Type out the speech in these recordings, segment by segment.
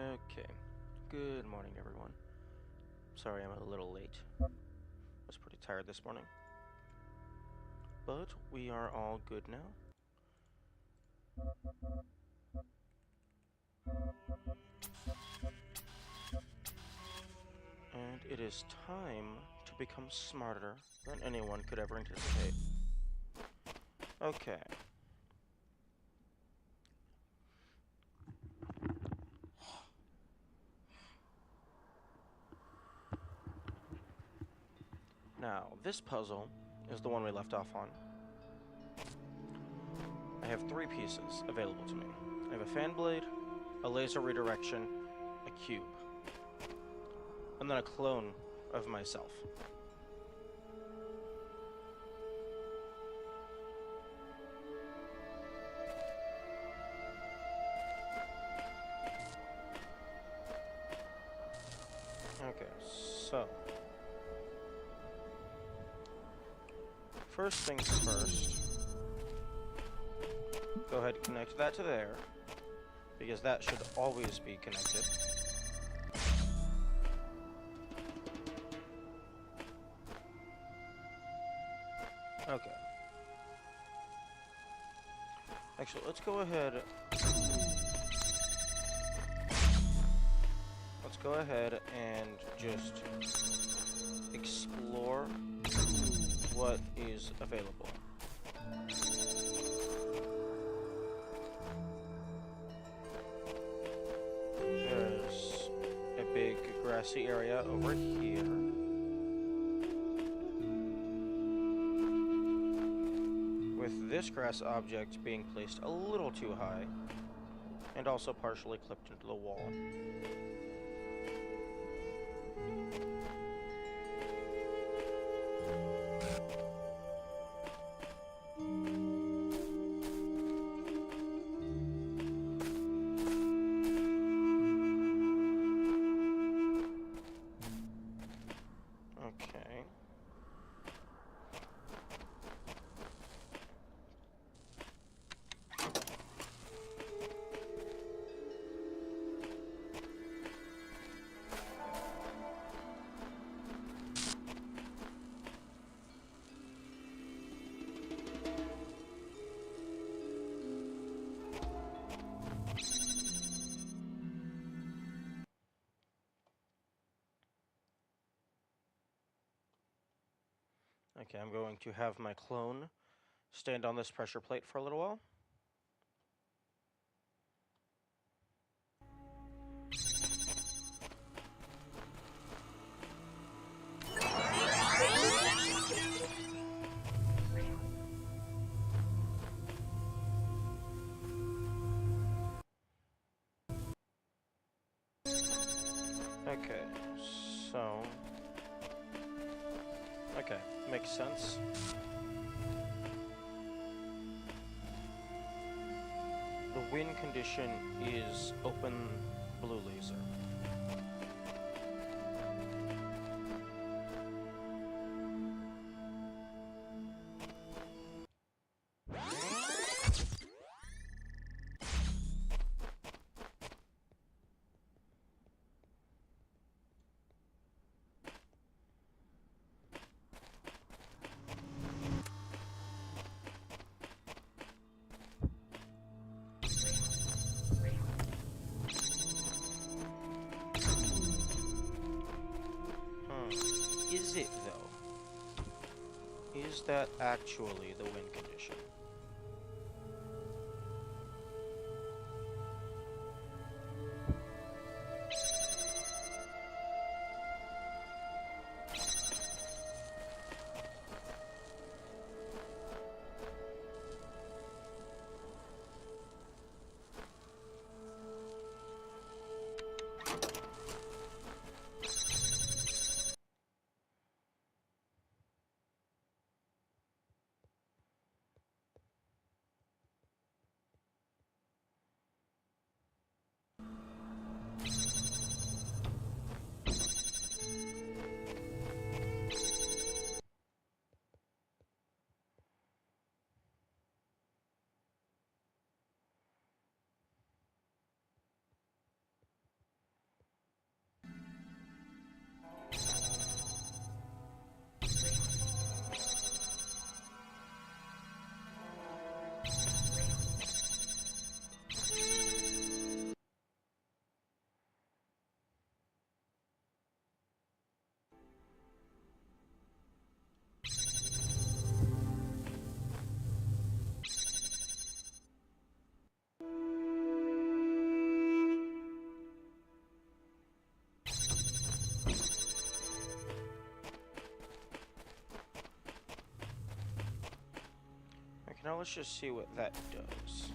Okay, good morning everyone. Sorry I'm a little late. I was pretty tired this morning. But we are all good now. And it is time to become smarter than anyone could ever anticipate. Okay. Now, this puzzle is the one we left off on. I have 3 pieces available to me. I have a fan blade, a laser redirection, a cube, and then a clone of myself. Okay, so first things first, go ahead and connect that to there, because that should always be connected. Okay. Actually, let's go ahead. Let's go ahead and just explore what is available. There's a big grassy area over here. With this grass object being placed a little too high, and also partially clipped into the wall. Okay. Okay, I'm going to have my clone stand on this pressure plate for a little while. Okay, so... Okay, makes sense. The win condition is open blue laser. Is it, though? Is that actually the win condition? let's just see what that does.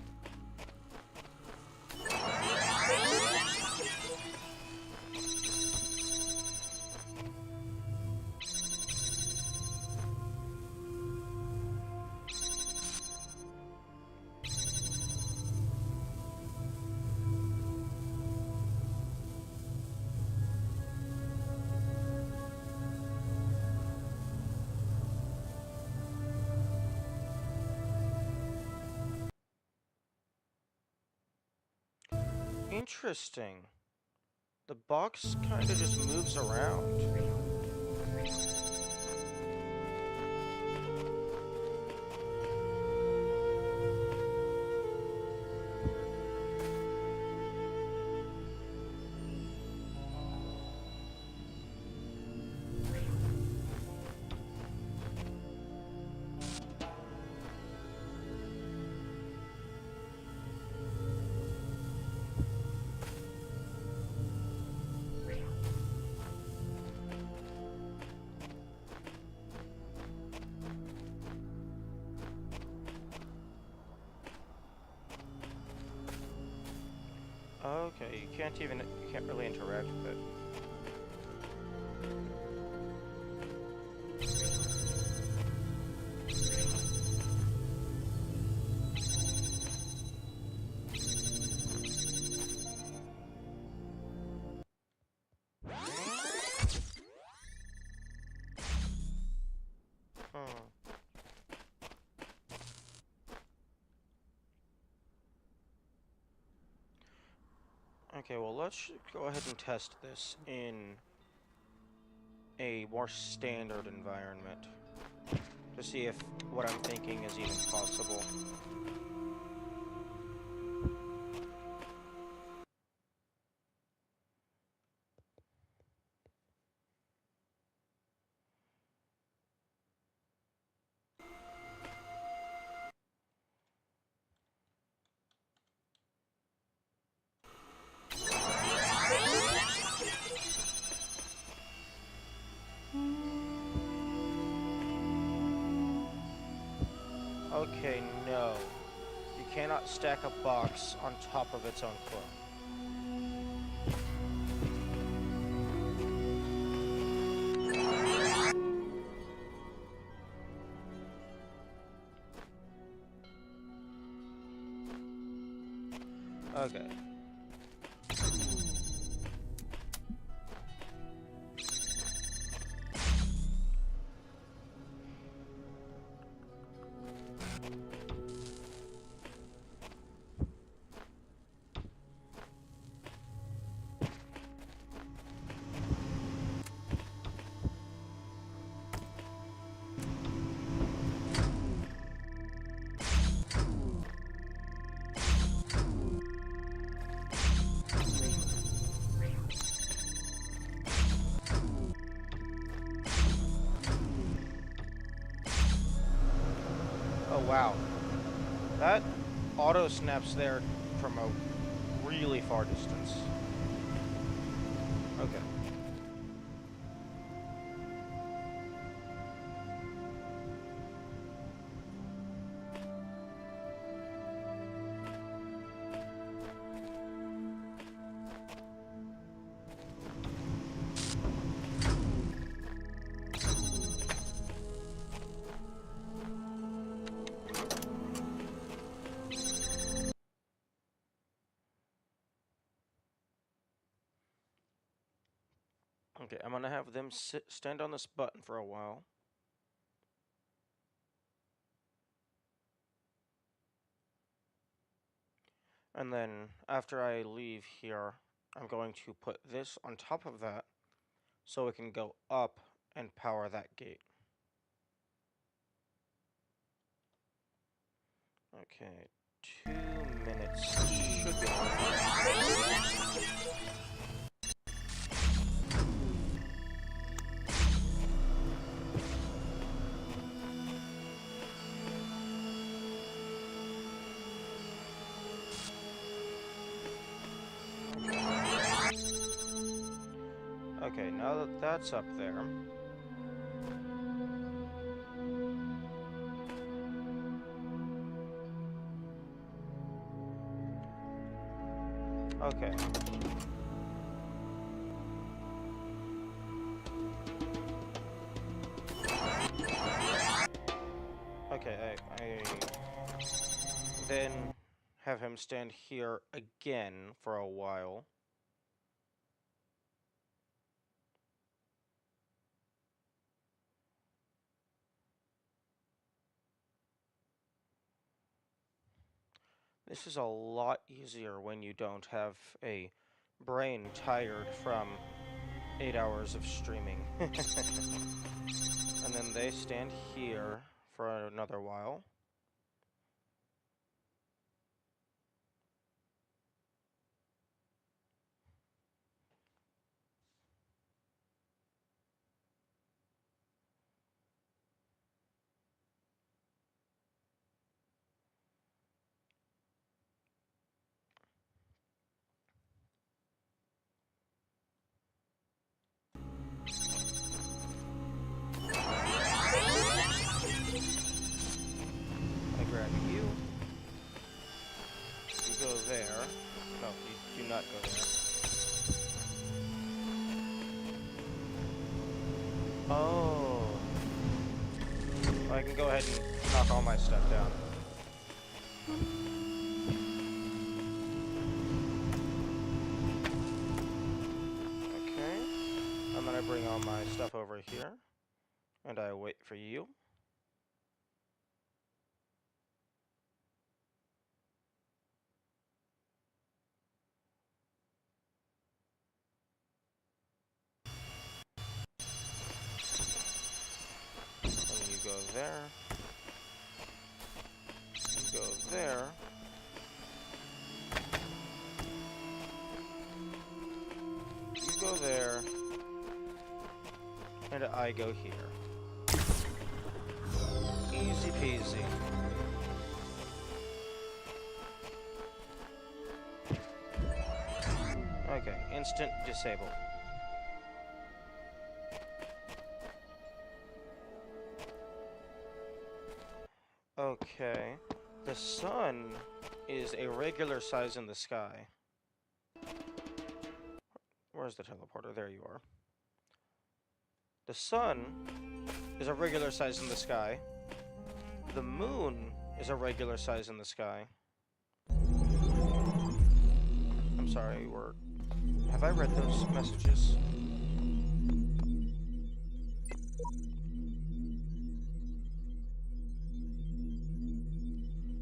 Interesting. The box kind of just moves around. Okay, you can't really interact with it. Okay, well, let's go ahead and test this in a more standard environment to see if what I'm thinking is even possible. Okay, no. You cannot stack a box on top of its own clone. Okay. Oh, wow. That auto snaps there from a really far distance. Okay. Okay, I'm gonna have them stand on this button for a while. And then, after I leave here, I'm going to put this on top of that so it can go up and power that gate. Okay, 2 minutes should be enough. Okay, now that that's up there, Okay. Okay, I then have him stand here again for a while. This is a lot easier when you don't have a brain tired from 8 hours of streaming. And then they stand here for another while. I grab you. You go there. No, you do not go there. Oh. I can go ahead and knock all my stuff down. Okay. And then I bring all my stuff over here. And I wait for you. And you go there. You go there. You go there. And I go here. Easy peasy. Okay, instant disable. Okay, the sun is a regular size in the sky. Where's the teleporter? There you are. The sun is a regular size in the sky. The moon is a regular size in the sky. I'm sorry, have I read those messages?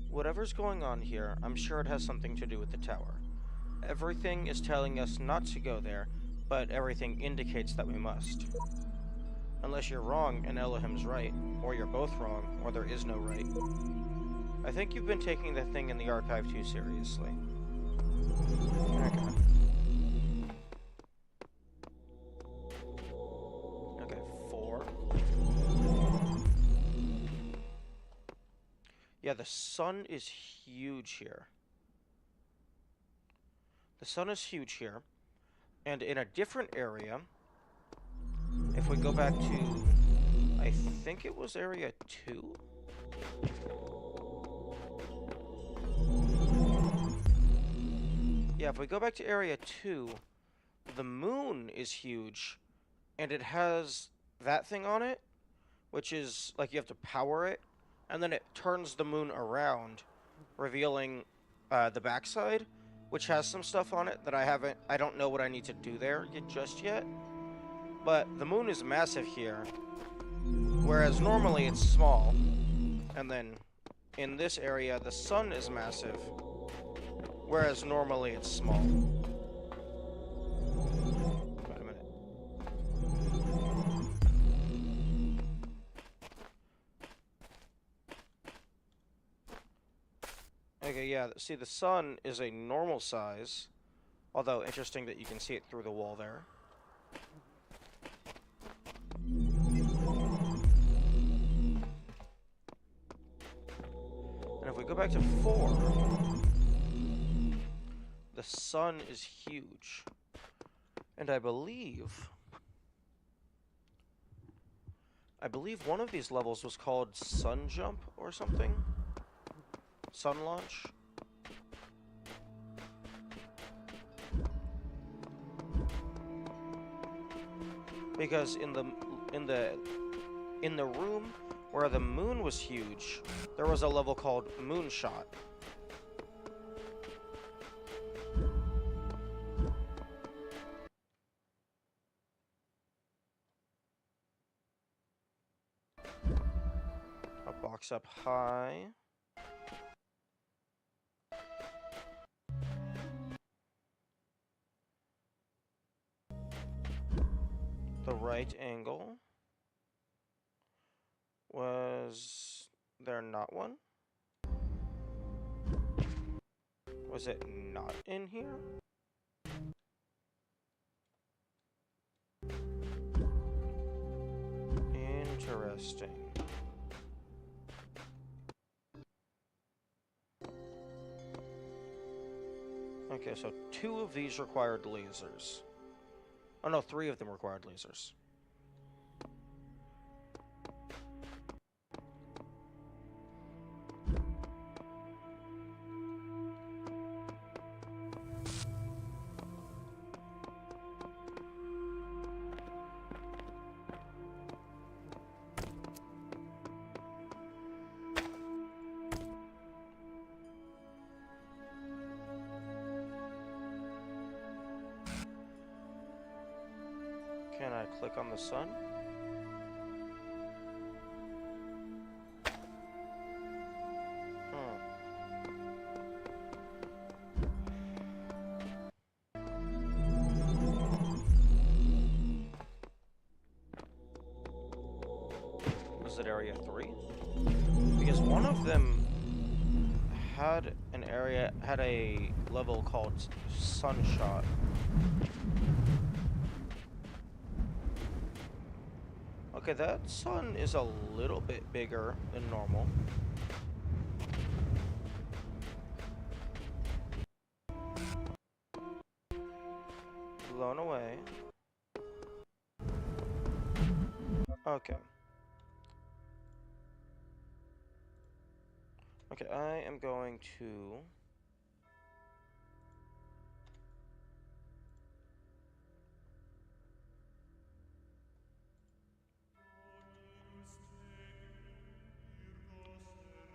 Whatever's going on here, I'm sure it has something to do with the tower. Everything is telling us not to go there, but everything indicates that we must. Unless you're wrong and Elohim's right, or you're both wrong, or there is no right. I think you've been taking the thing in the archive too seriously. Okay. Okay, 4. Yeah, the sun is huge here. The sun is huge here. And in a different area, if we go back to, I think it was area 2? Yeah, if we go back to area 2, the moon is huge, and it has that thing on it, which is, like, you have to power it, and then it turns the moon around, revealing the backside, which has some stuff on it that I don't know what I need to do there just yet. But the moon is massive here, whereas normally it's small. And then in this area, the sun is massive, whereas normally it's small. Wait a minute. Okay, yeah, see, the sun is a normal size, although interesting that you can see it through the wall there. And if we go back to 4, the sun is huge. And I believe one of these levels was called Sun Jump or something. Sun Launch. because in the in the room where the moon was huge, there was a level called Moonshot. A box up high. The right angle. Was there not one? Was it not in here? Interesting. Okay, so 2 of these required lasers. Oh no, 3 of them required lasers. Can I click on the sun? Was it area 3? Because one of them had a level called Sunshot. Okay, that sun is a little bit bigger than normal. Blown away. Okay. Okay, I am going to...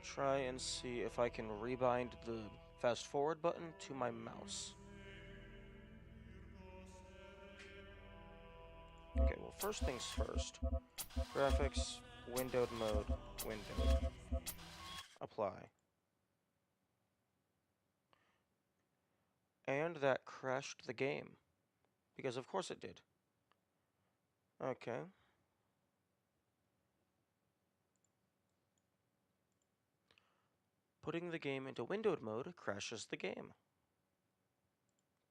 try and see if I can rebind the fast forward button to my mouse. Okay, well, first things first. Graphics, windowed mode, windowed. Apply. And that crashed the game. Because of course it did. Okay. Putting the game into windowed mode crashes the game.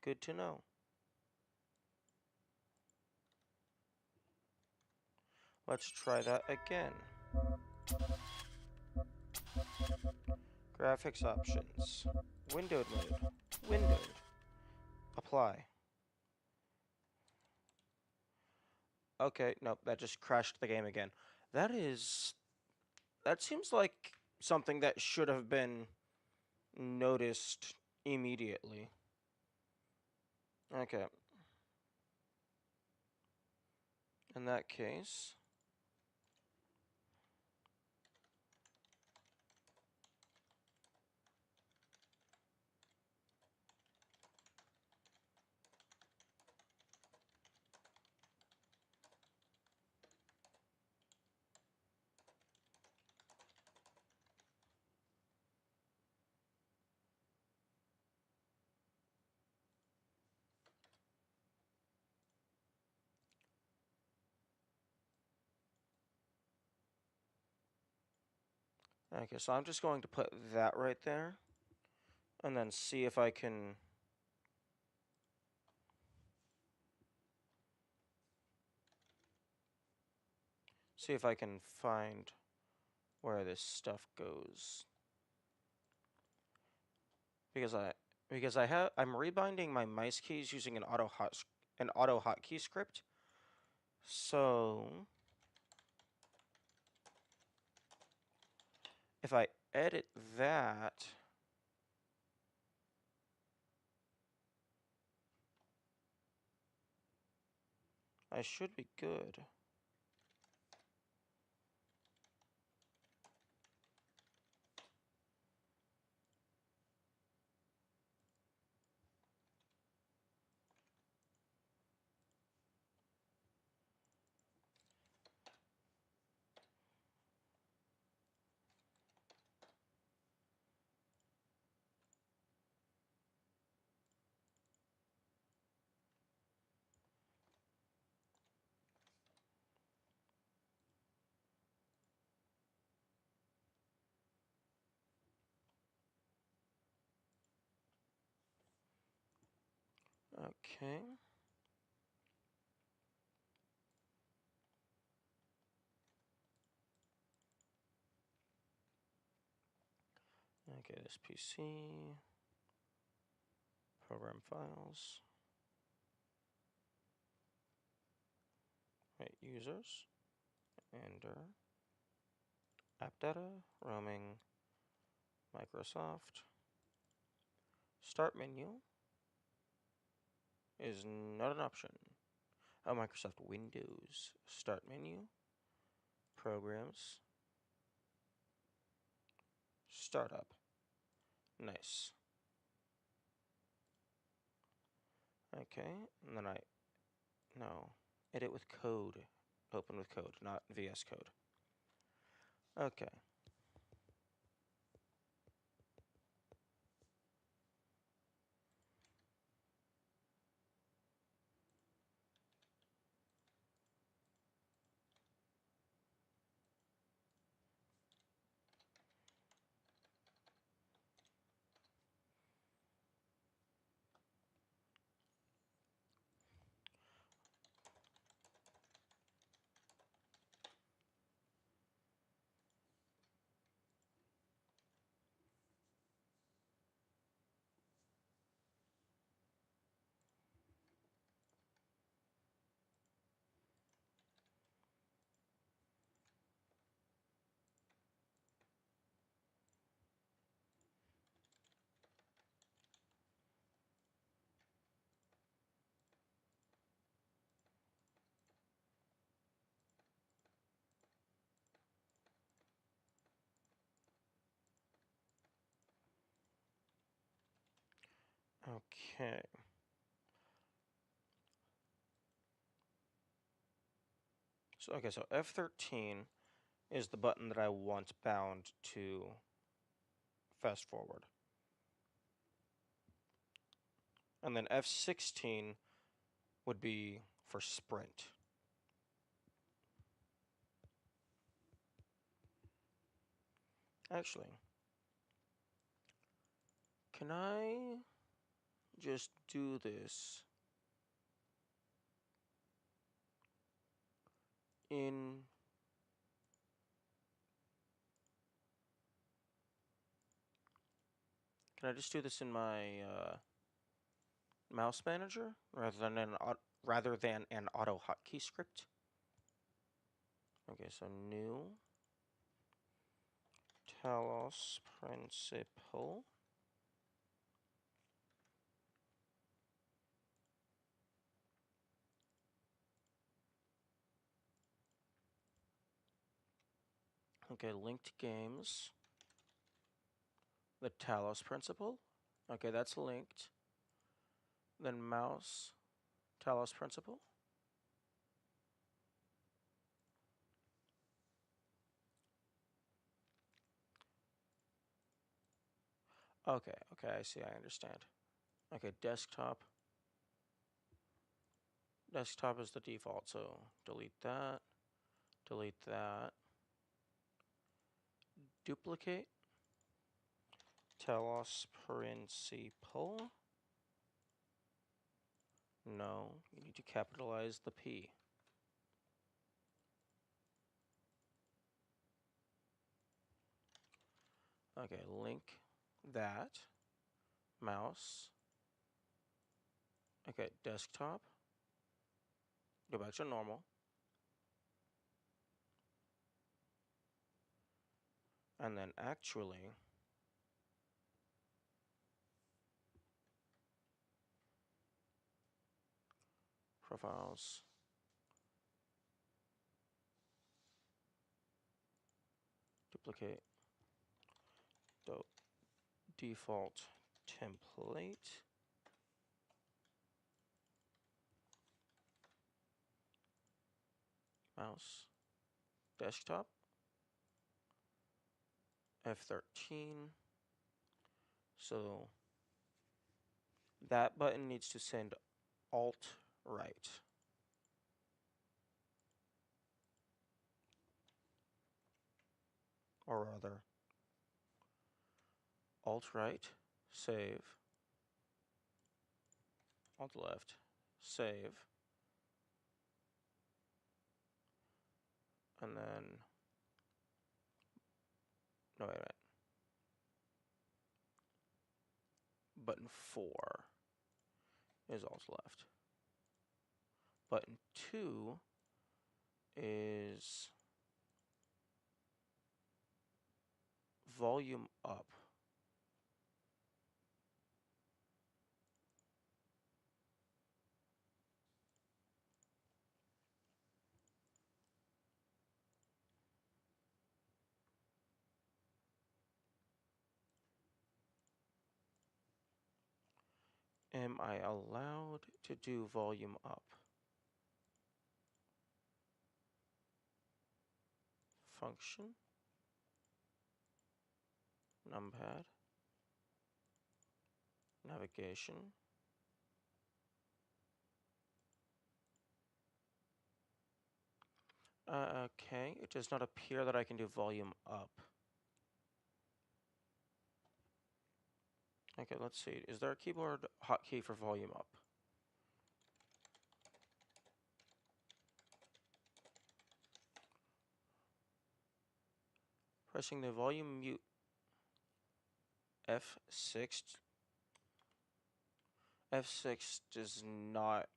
Good to know. Let's try that again. Graphics options. Windowed mode. Windowed. Apply. Okay, nope, that just crashed the game again. That seems like something that should have been noticed immediately. Okay. In that case... Okay, so I'm just going to put that right there. And then see if I can... see if I can find where this stuff goes. I'm rebinding my mice keys using an auto hotkey script. So if I edit that, I should be good. Okay. Okay, this PC. Program files. Right, users. Enter. App data. Roaming. Microsoft. Start menu is not an option. Oh, Microsoft Windows. Start menu. Programs. Startup. Nice. Okay, and then no. Edit with code. Open with code, not VS Code. Okay. Okay. So F13 is the button that I want bound to fast forward. And then F16 would be for sprint. Actually, can I just do this in... Can I just do this in my mouse manager rather than an auto hotkey script? Okay, so new Talos principal. Okay, linked games. The Talos principal. Okay, that's linked. Then mouse, Talos principal. Okay, I see, I understand. Okay, desktop. Desktop is the default, so delete that. Delete that. Duplicate. Telos principal. No, you need to capitalize the P. Okay, link that. Mouse. Okay, desktop. Go back to normal. And then actually, profiles. duplicate default template. Mouse. Desktop. F13. So that button needs to send Alt right. Or rather, Alt right, save. Alt left, save. And then, no, wait a minute. Button 4 is Alt left. Button 2 is volume up. Am I allowed to do volume up? Function, numpad, navigation. Okay, it does not appear that I can do volume up. Okay, let's see. Is there a keyboard hotkey for volume up? Pressing the volume mute F6. F6 does not.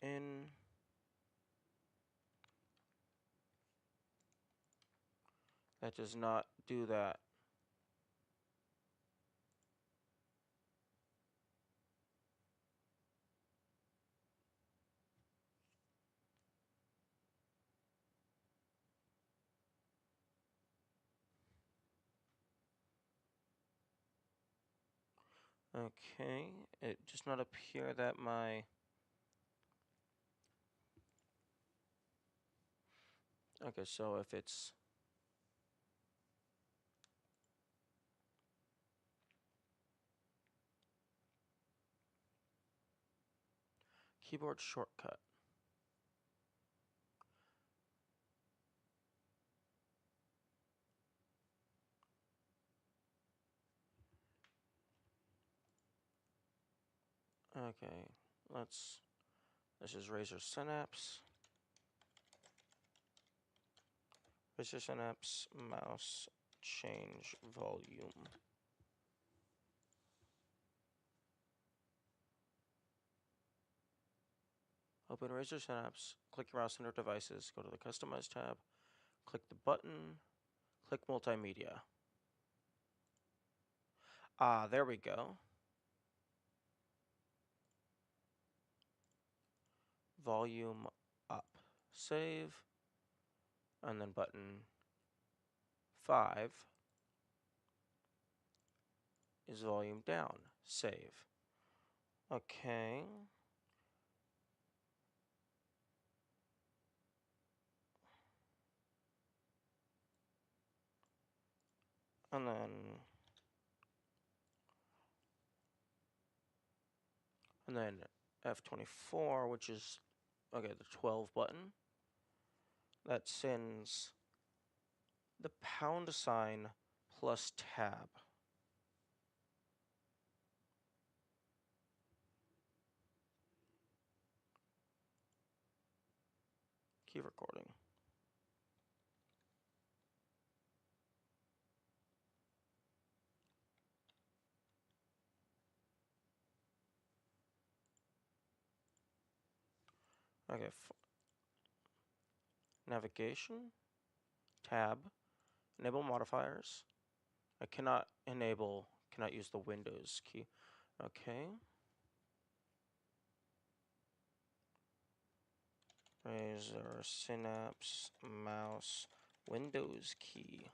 Fin. That does not do that. Okay, it does not appear that my... Okay, so if it's... Keyboard shortcut. Okay, let's... This is Razer Synapse. Razer Synapse mouse change volume. Open Razer Synapse, click your mouse under devices, go to the Customize tab, click the button, click Multimedia. Ah, there we go. Volume up, save, and then button 5 is volume down, save. Okay. And then F24, which is, okay, the 12 button, that sends the pound sign plus tab. Key recording. Okay, navigation, tab, enable modifiers. I cannot use the Windows key. Okay. Razor, Synapse, mouse, Windows key.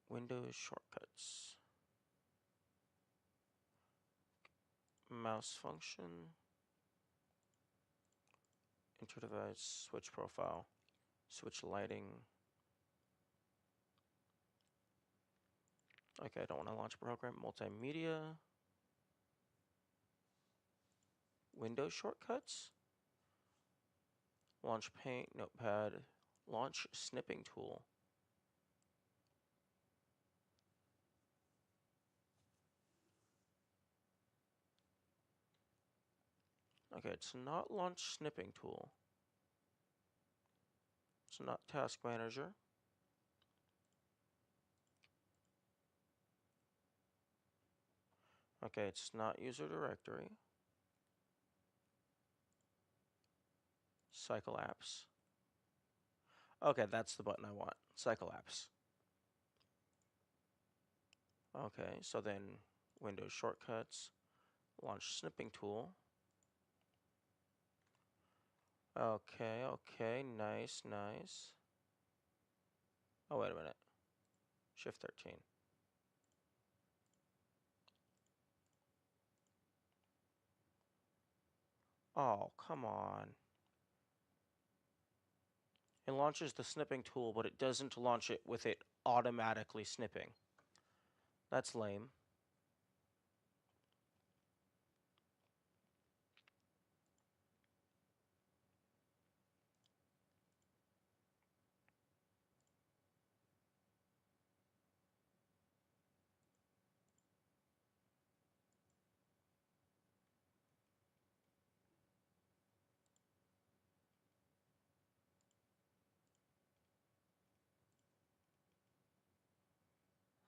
Windows shortcuts. Mouse function. Enter device, switch profile, switch lighting. Okay, I don't want to launch a program. Multimedia. Windows shortcuts. Launch paint, notepad. Launch snipping tool. Okay, it's not launch snipping tool. It's not task manager. Okay, it's not user directory. Cycle apps. Okay, that's the button I want. Cycle apps. Okay, so then Windows shortcuts, launch snipping tool. Okay, okay, nice, nice. Oh, wait a minute. Shift 13. Oh, come on. It launches the snipping tool, but it doesn't launch it with it automatically snipping. That's lame.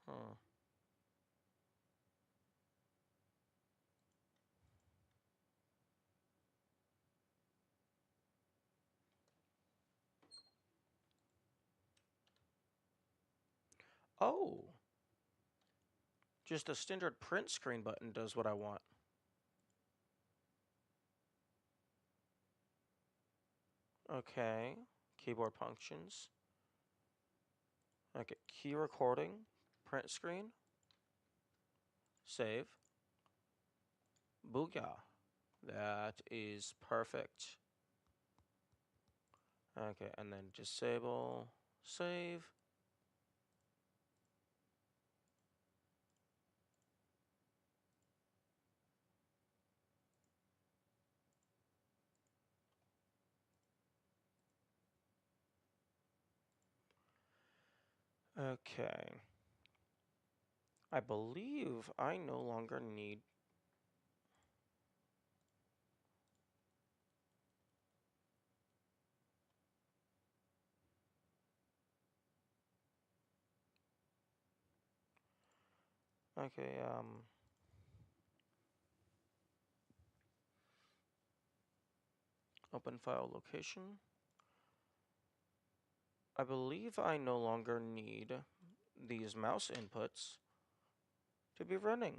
Huh. Oh, just a standard print screen button does what I want. Okay, keyboard functions. Okay, key recording, print screen, save. Booyah. That is perfect. Okay, and then disable, save. Okay. I believe I no longer need. Okay, open file location. I believe I no longer need these mouse inputs to be running.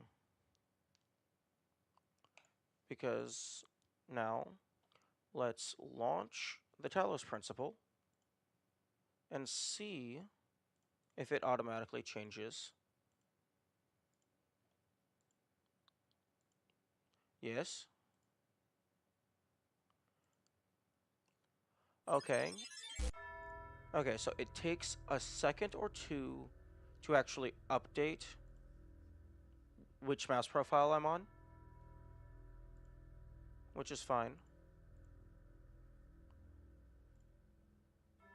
Because now let's launch the Talos principle and see if it automatically changes. Yes. Okay. Okay, so it takes a second or two to actually update which mouse profile I'm on, which is fine.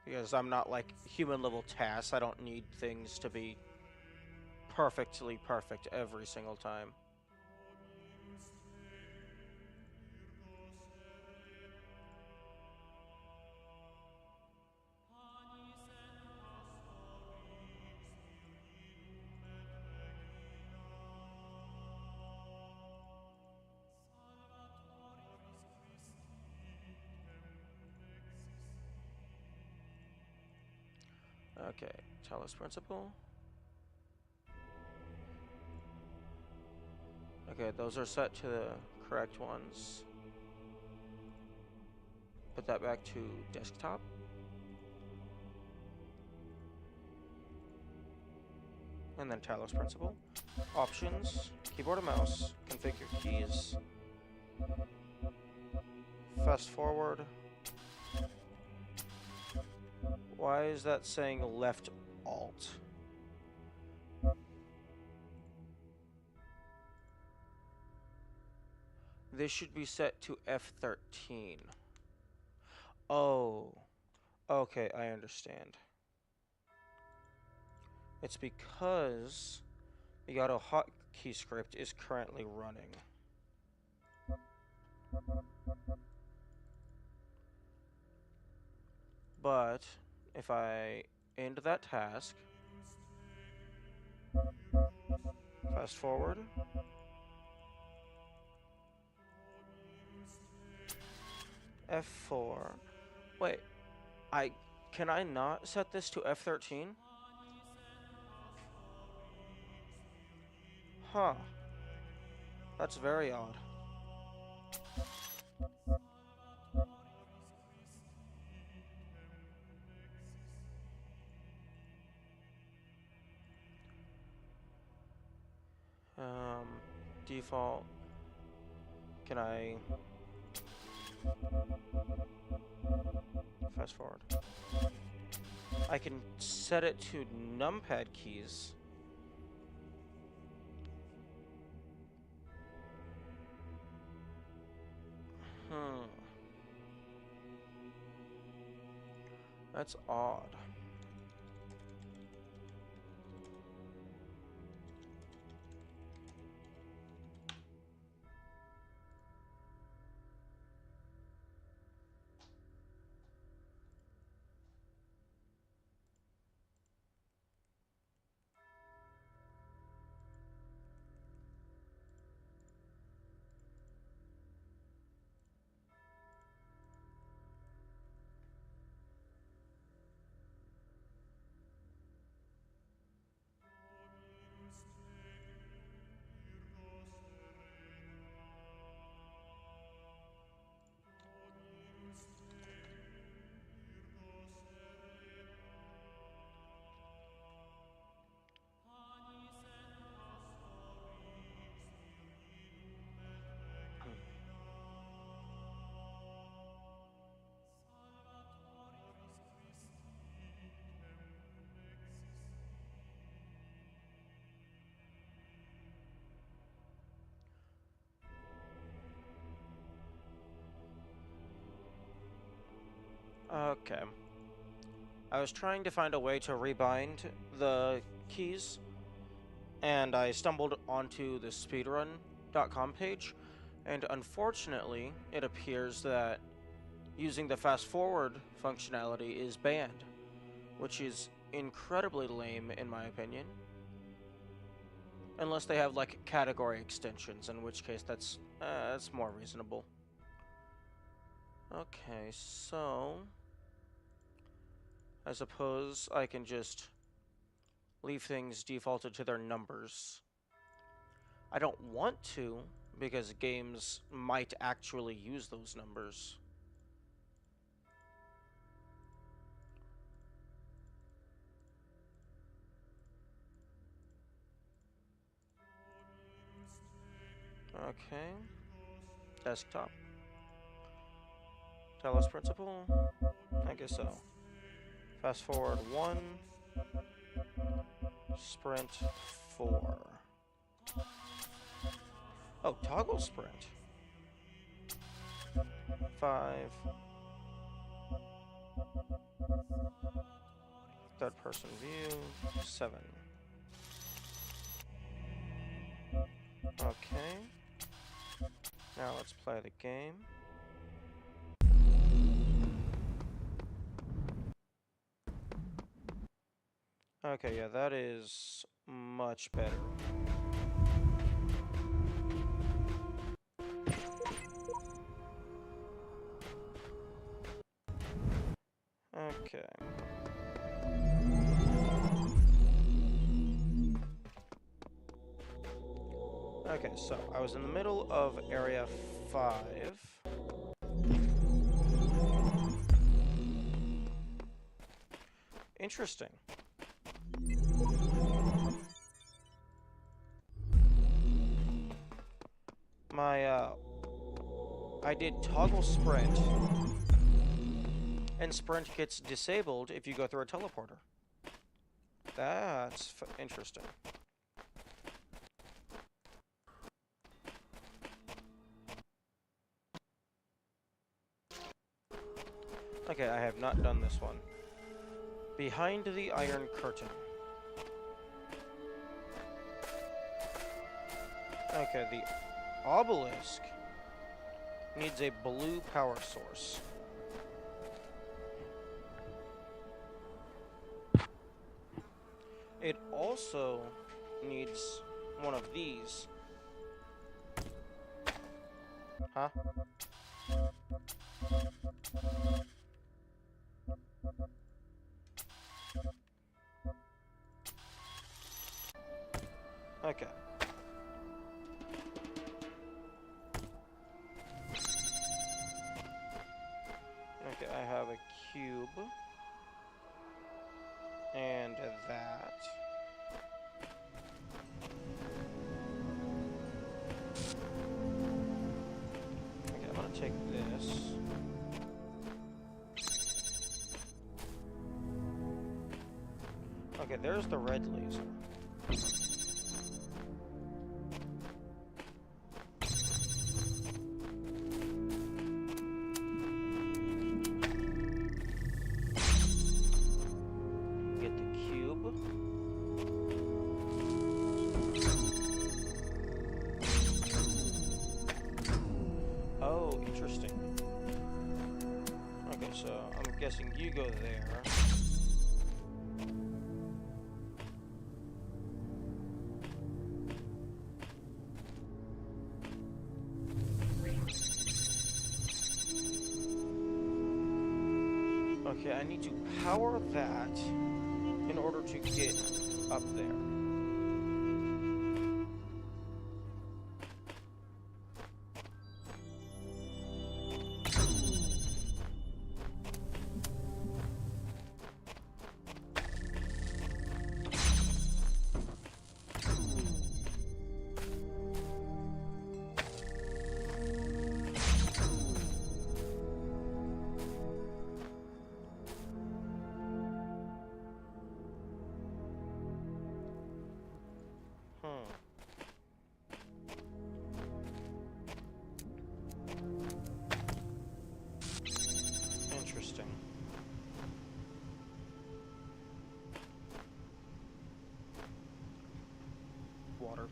Because I'm not like human level tasks. I don't need things to be perfectly perfect every single time. Okay, Talos principle. Okay, those are set to the correct ones. Put that back to desktop. And then Talos principle. Options, keyboard and mouse, configure keys. Fast forward. Why is that saying left alt? This should be set to F13. Oh. Okay, I understand. It's because the auto hotkey script is currently running. But if I end that task, fast forward, F4. Wait, can I not set this to F13? Huh. That's very odd. Default. Can I fast forward? I can set it to numpad keys. That's odd. Okay. I was trying to find a way to rebind the keys, and I stumbled onto the speedrun.com page, and unfortunately, it appears that using the fast forward functionality is banned, which is incredibly lame in my opinion. Unless they have like category extensions, in which case that's more reasonable. Okay, so I suppose I can just leave things defaulted to their numbers. I don't want to, because games might actually use those numbers. Okay. Desktop. Talos principle? I guess so. Fast forward 1. Sprint 4. Oh, toggle sprint. 5. Third person view. 7. Okay. Now let's play the game. Okay, yeah, that is much better. Okay. Okay, so I was in the middle of area 5. Interesting. I did toggle sprint, and sprint gets disabled if you go through a teleporter. That's interesting. Okay, I have not done this one. Behind the Iron Curtain. Okay, the obelisk needs a blue power source. It also needs one of these. Huh? Okay. Okay, I have a cube. And that. Okay, I'm gonna take this. Okay, there's the red laser. Get the cube. Oh, interesting. Okay, so I'm guessing you go there. Okay, I need to power that in order to get up there. Interesting. Water.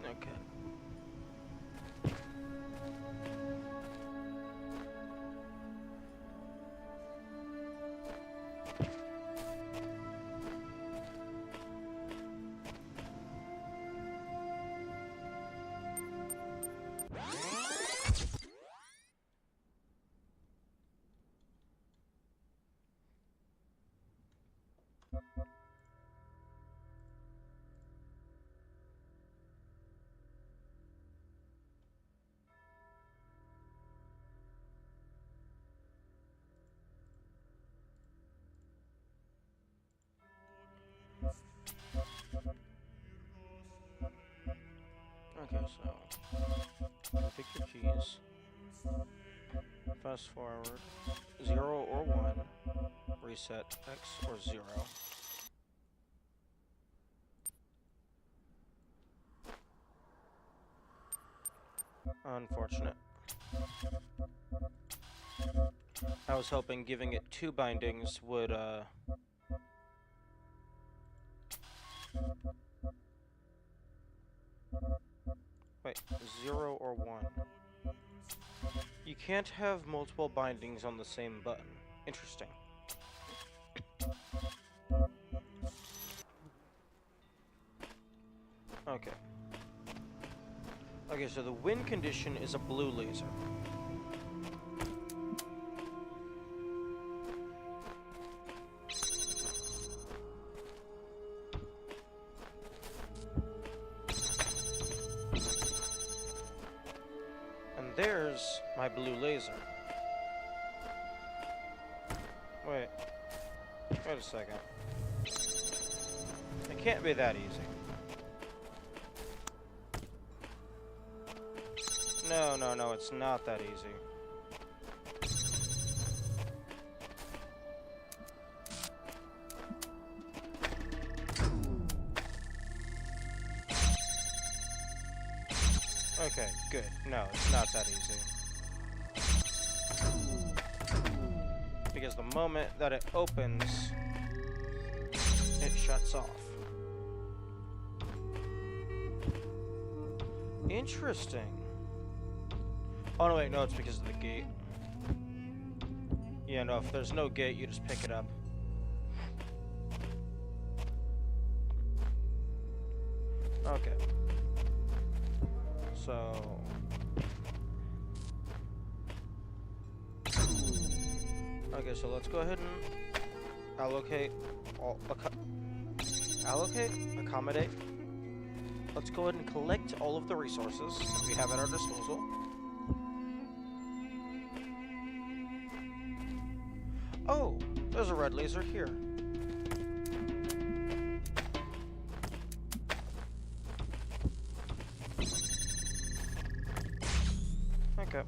Okay. Okay, so pick your keys. Fast forward. 0 or 1. Reset X or 0. Unfortunate. I was hoping giving it 2 bindings would, Wait, 0 or 1. You can't have multiple bindings on the same button. Interesting. Okay. Okay, so the win condition is a blue laser. And there's my blue laser. Wait a second. It can't be that easy. No, it's not that easy. Okay, good. No, it's not that easy. Because the moment that it opens, it shuts off. Interesting. Oh, no, wait, no, it's because of the gate. Yeah, no, if there's no gate, you just pick it up. Okay. So... Okay, so let's go ahead and allocate all... Accommodate. Let's go ahead and collect all of the resources we have at our disposal. Oh, there's a red laser here. Okay.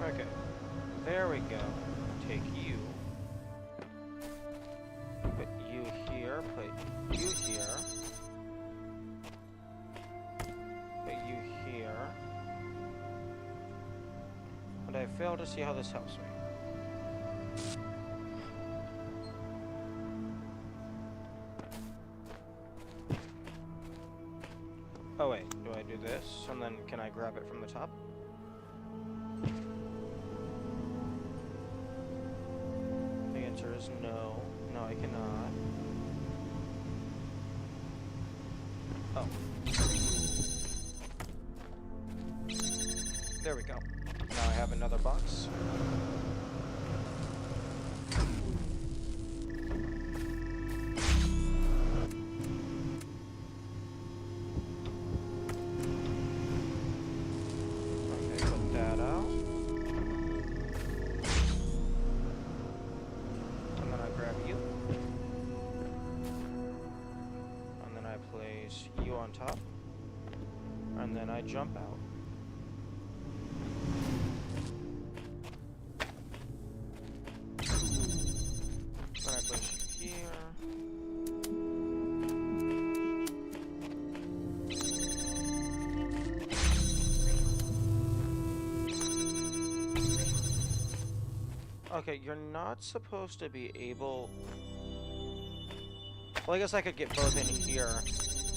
Okay, there we go. Take you. Put you here, put you here. Put you here. And I fail to see how this helps me. Oh wait, do I do this? And then can I grab it from the top? The answer is no. No, I cannot. Oh. There we go. Now I have another box. On top, and then I jump out. Then I place you here. Okay, you're not supposed to be able... Well, I guess I could get both in here.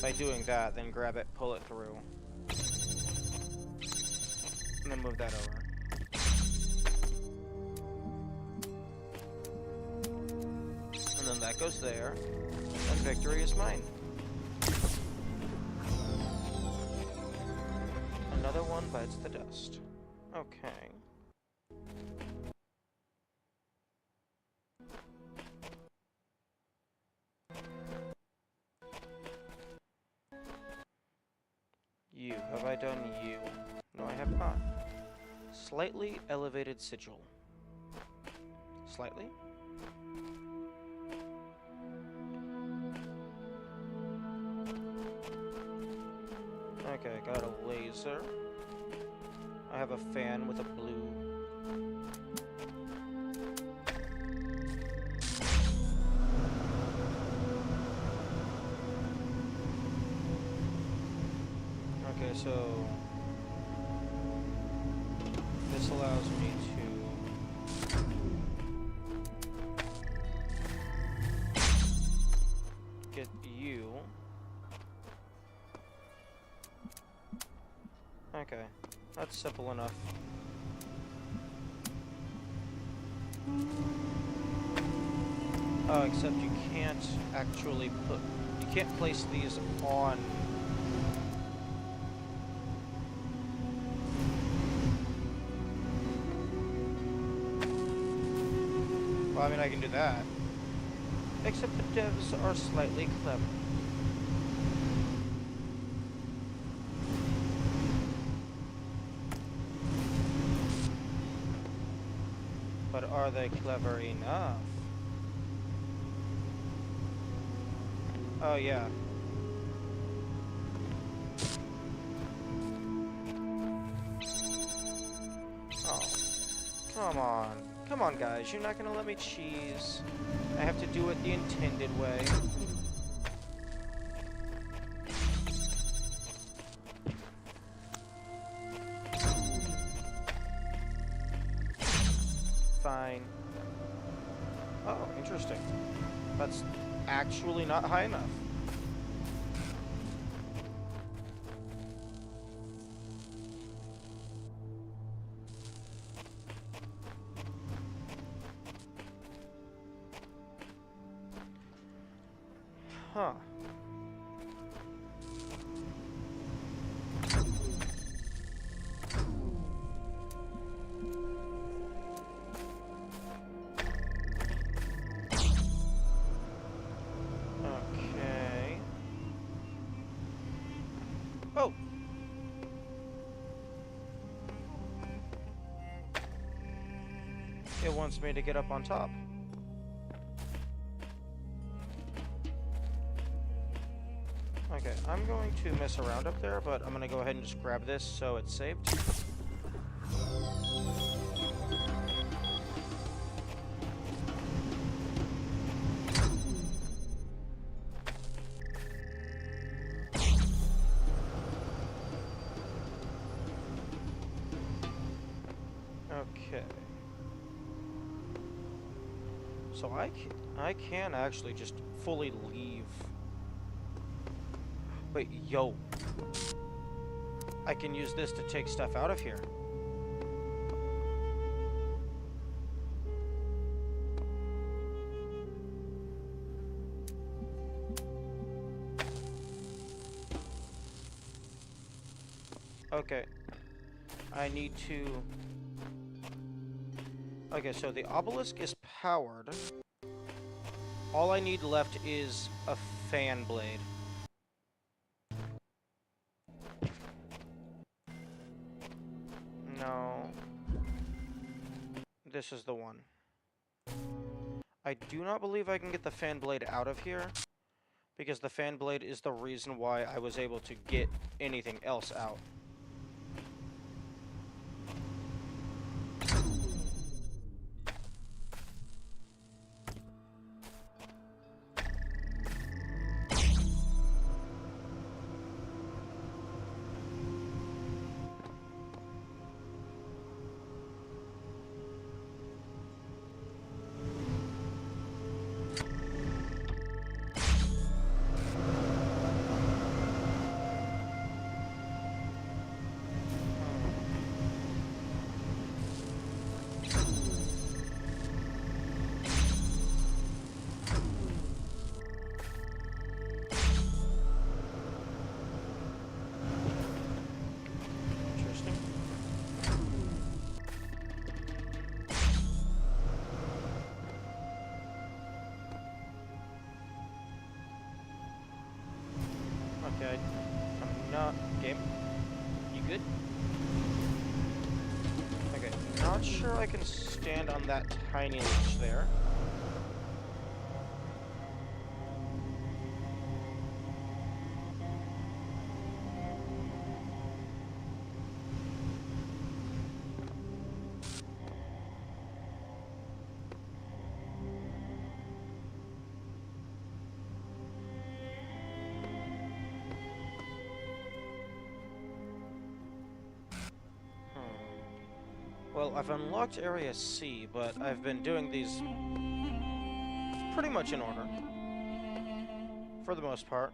By doing that, then grab it, pull it through. And then move that over. And then that goes there. And victory is mine. Another one bites the dust. Okay. You. Have I done you? No, I have not. Slightly elevated sigil. Slightly? Okay, I got a laser. I have a fan with a blue. Okay, so this allows me to get you. Okay, that's simple enough. Oh, except you can't actually you can't place these on. Well, I mean, I can do that. Except the devs are slightly clever. But are they clever enough? Oh, yeah. Oh. Come on. Come on, guys. You're not gonna let me cheese. I have to do it the intended way. Fine. Oh, interesting. That's actually not high enough. Huh. Okay. Oh! It wants me to get up on top. Okay, I'm going to mess around up there, but I'm going to go ahead and just grab this so it's saved. Okay. So I can actually just fully leave. Wait, yo. I can use this to take stuff out of here. Okay. I need to... Okay, so the obelisk is powered. All I need left is a fan blade. No. This is the one. I do not believe I can get the fan blade out of here, because the fan blade is the reason why I was able to get anything else out. Okay, I'm not... Game? You good? Okay, not sure I can stand on that tiny ledge there. Well, I've unlocked Area C, but I've been doing these pretty much in order. For the most part.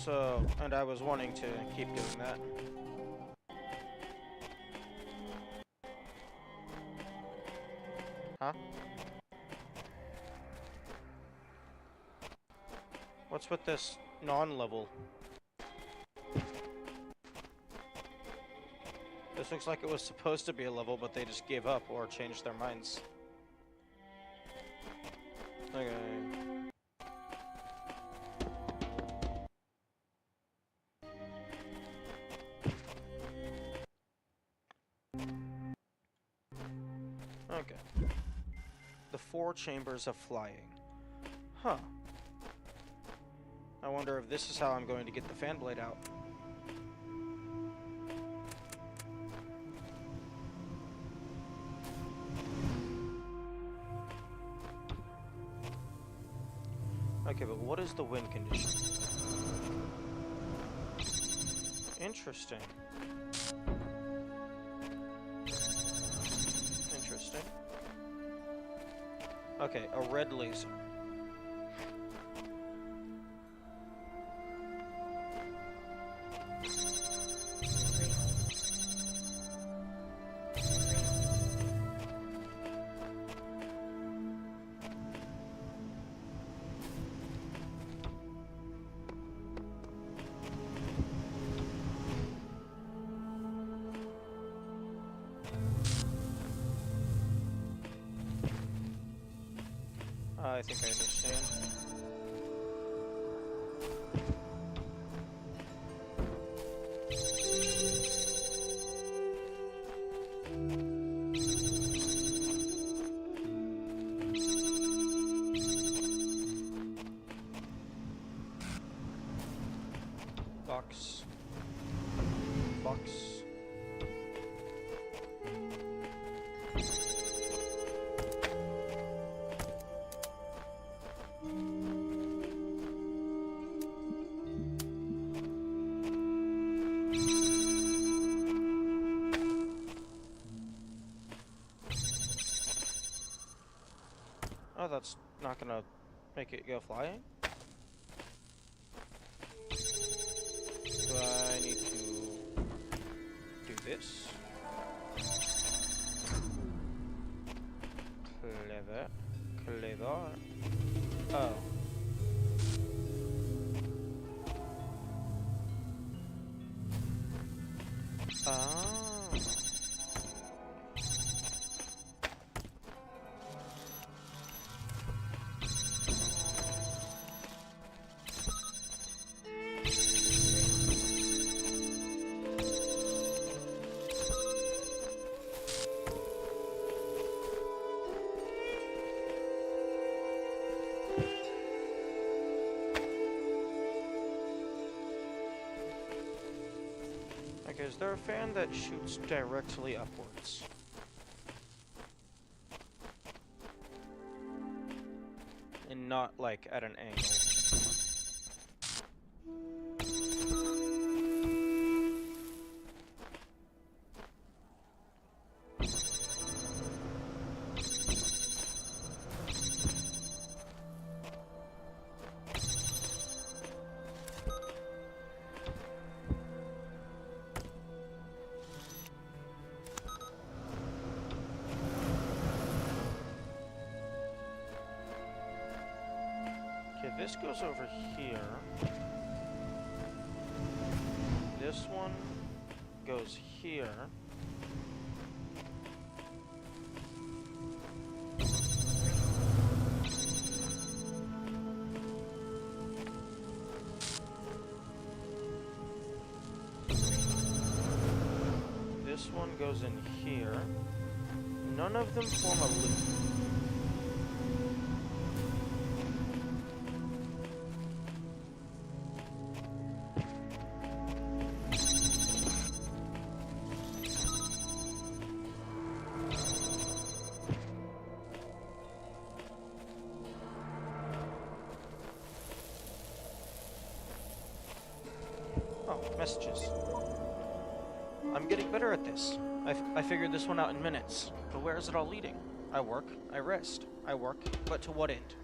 So, and I was wanting to keep doing that. Huh? What's with this non-level? This looks like it was supposed to be a level, but they just gave up or changed their minds. Okay. Okay. The 4 chambers of flying. Huh. I wonder if this is how I'm going to get the fan blade out. Okay, but what is the wind condition? Interesting. Interesting. Okay, a red laser. I think I understand. Box. Box. Oh, that's not gonna make it go flying? Do I need to do this? Clever. Clever. Oh. Ah. Okay, is there a fan that shoots directly upwards? And not, like, at an angle? Okay, this goes over here. This one goes here. This one goes in here. None of them form a loop. Oh, messages. I'm getting better at this. I figured this one out in minutes, but where is it all leading? I work, I rest, I work, but to what end?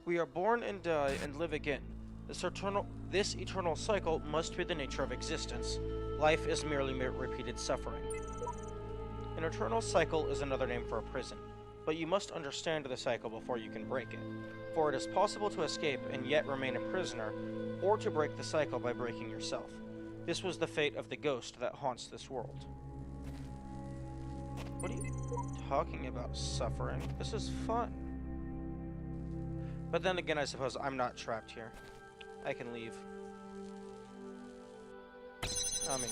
We are born and die and live again. This eternal cycle must be the nature of existence. Life is merely repeated suffering. An eternal cycle is another name for a prison, but you must understand the cycle before you can break it, for it is possible to escape and yet remain a prisoner, or to break the cycle by breaking yourself. This was the fate of the ghost that haunts this world. What are you talking about, suffering? This is fun. But then again, I suppose I'm not trapped here. I can leave. I mean...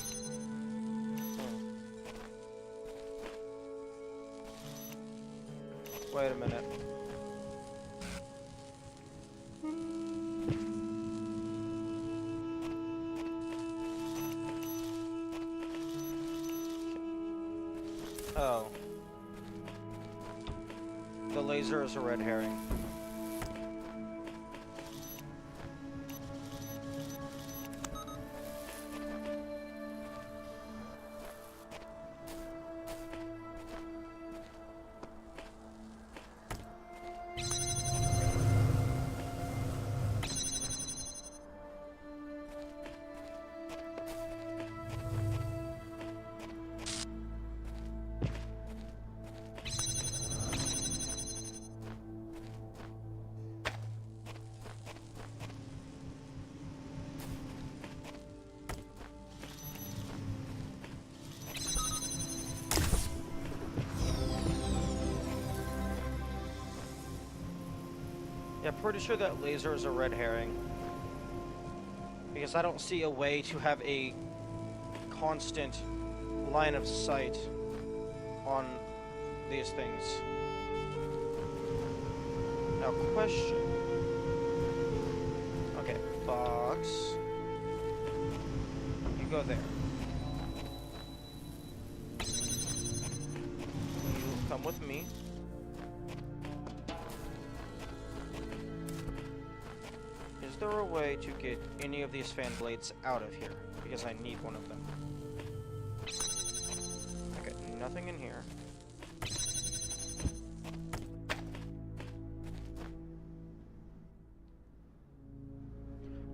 Wait a minute. Oh. The laser is a red herring. Yeah, pretty sure that laser is a red herring. Because I don't see a way to have a constant line of sight on these things. Now, question. Okay, box. You go there. You come with me. Is there a way to get any of these fan blades out of here? Because I need one of them. Okay, nothing in here.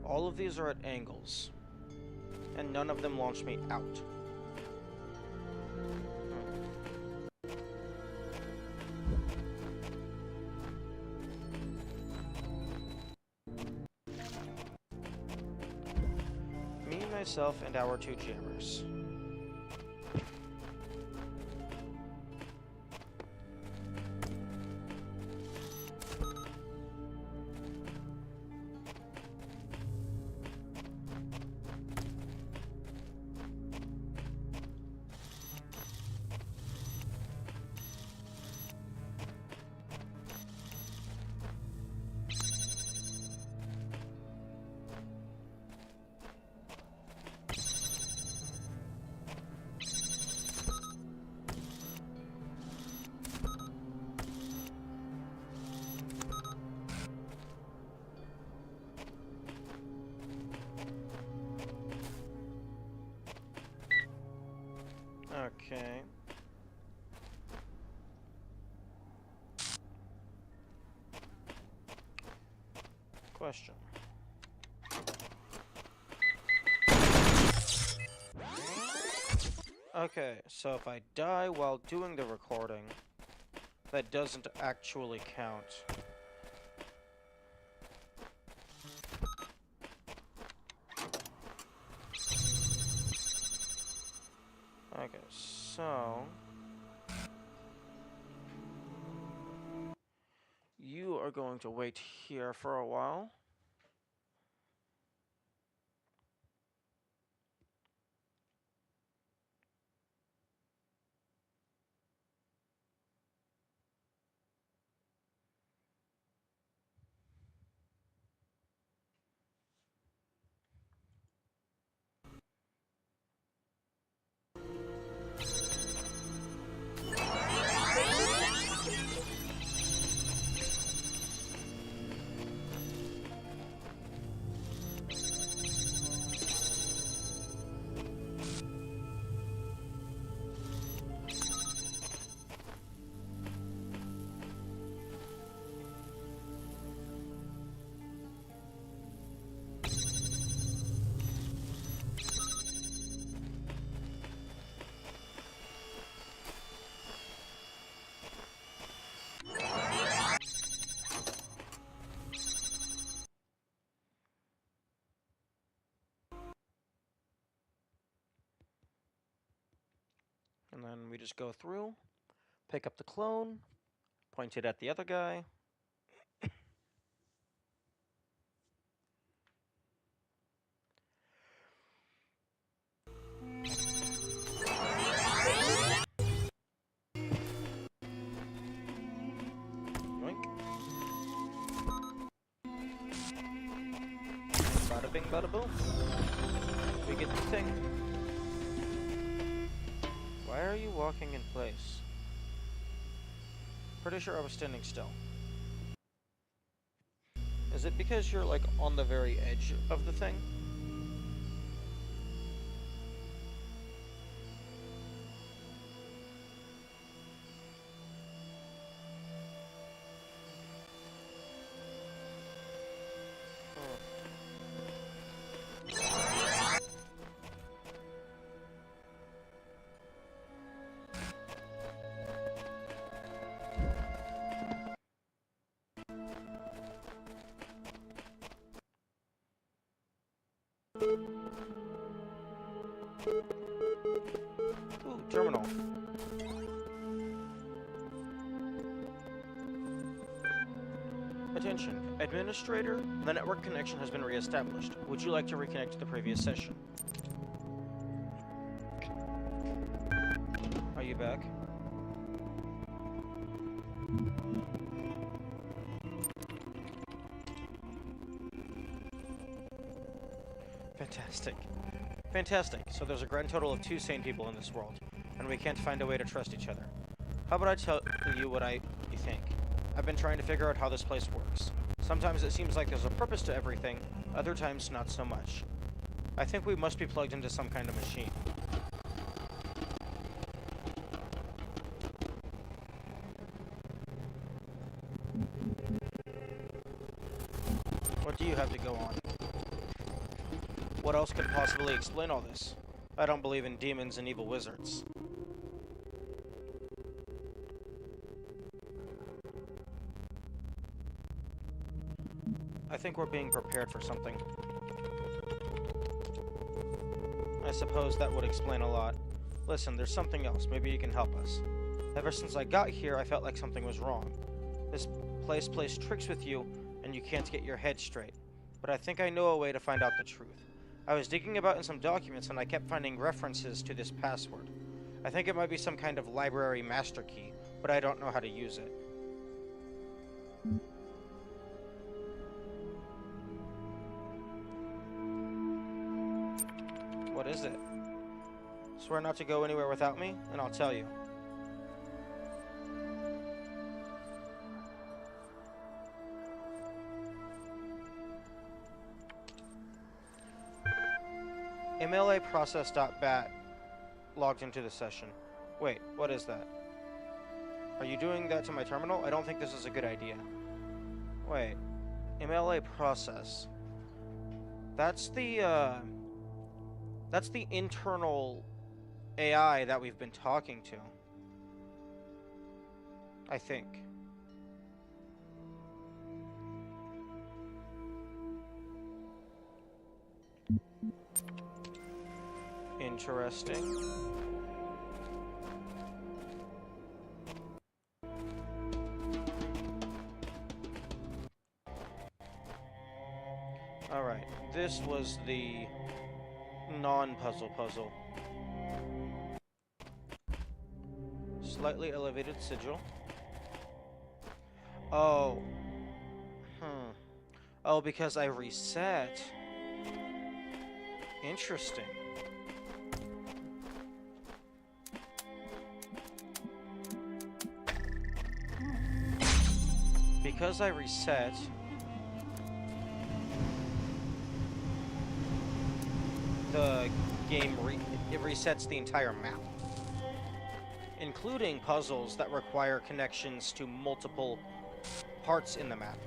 All of these are at angles, and none of them launch me out. Me, myself, and our two jammers. Okay. Question. Okay, so if I die while doing the recording, that doesn't actually count. Okay, so... you are going to wait here for a while. then we just go through, pick up the clone, point it at the other guy. Yoink. Bada bing, bada boom. We get the thing. Why are you walking in place? Pretty sure I was standing still. Is it because you're like on the very edge of the thing? Ooh, terminal. Attention, Administrator, the network connection has been re-established. Would you like to reconnect to the previous session? Are you back? Fantastic. Fantastic. So there's a grand total of 2 sane people in this world, and we can't find a way to trust each other. How about I tell you what I think? I've been trying to figure out how this place works. Sometimes it seems like there's a purpose to everything, other times not so much. I think we must be plugged into some kind of machine. What do you have to go on? What else could possibly explain all this? I don't believe in demons and evil wizards. I think we're being prepared for something. I suppose that would explain a lot. Listen, there's something else. Maybe you can help us. Ever since I got here, I felt like something was wrong. This place plays tricks with you, and you can't get your head straight. But I think I know a way to find out the truth. I was digging about in some documents, and I kept finding references to this password. I think it might be some kind of library master key, but I don't know how to use it. What is it? Swear not to go anywhere without me, and I'll tell you. MLA process.bat logged into the session. Wait, what is that? Are you doing that to my terminal? I don't think this is a good idea. Wait, MLA process. That's the internal AI that we've been talking to. I think. Interesting. Alright, this was the non-puzzle puzzle. Slightly elevated sigil. Oh. Oh, because I reset. Interesting. Because I reset, the game it resets the entire map, including puzzles that require connections to multiple parts in the map.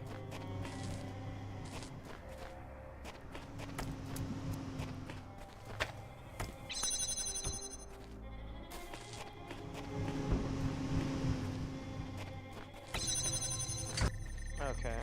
Okay.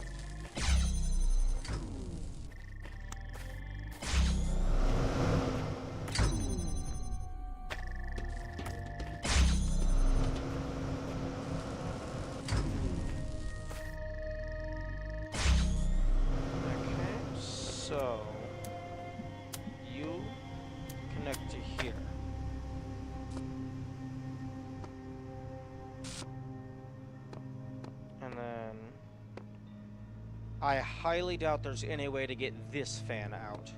I highly doubt there's any way to get this fan out.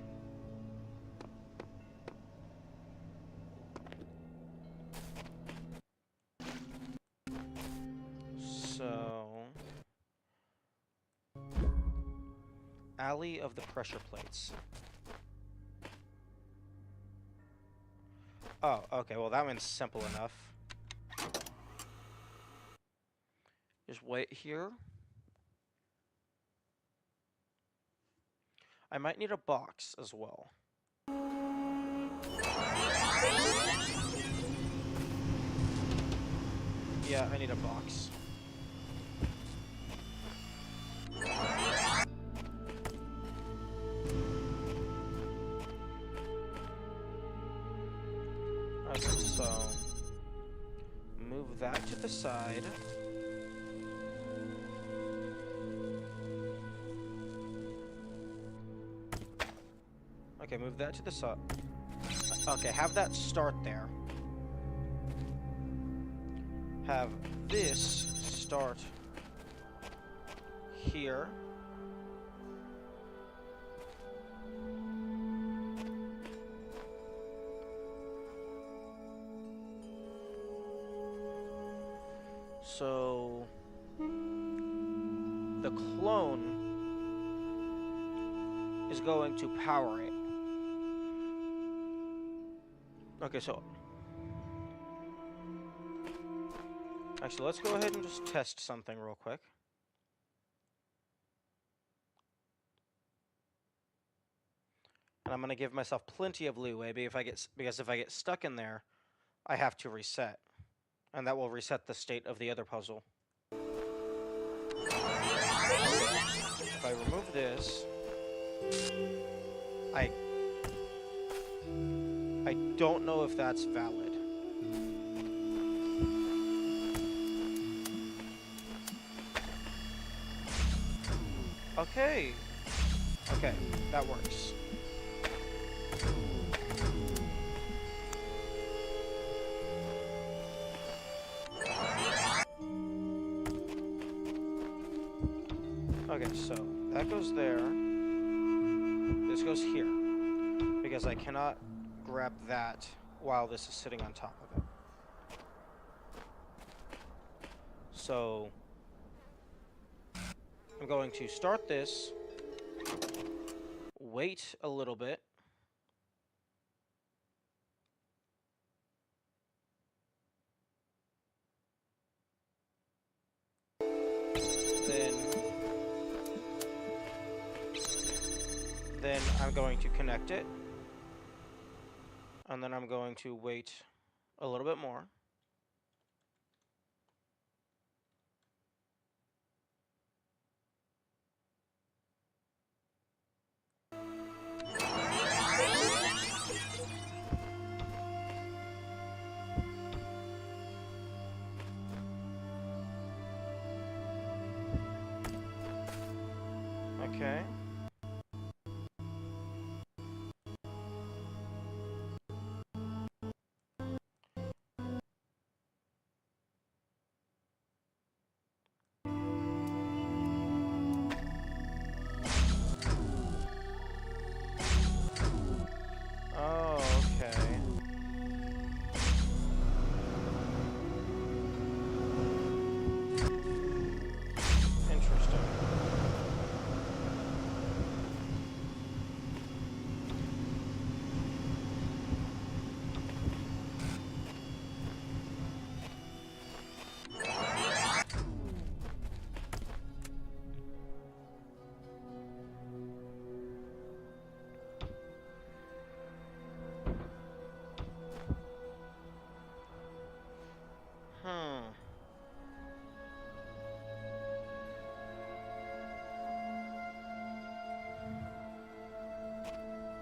So... Alley of the pressure plates. Oh, okay, well that one's simple enough. Just wait here. I might need a box as well. Yeah, I need a box. Okay, so move that to the side. Okay, move that to the side. Okay, have that start there. Have this start here. So the clone is going to power it. Okay, so actually, let's go ahead and just test something real quick. And I'm going to give myself plenty of leeway because if I get stuck in there, I have to reset. And that will reset the state of the other puzzle. If I remove this, I don't know if that's valid. Okay. Okay, that works. Okay, so that goes there. This goes here. Because I cannot grab that while this is sitting on top of it. So I'm going to start this, wait a little bit, then I'm going to connect it, and then I'm going to wait a little bit more. Okay. Oh, okay. Interesting.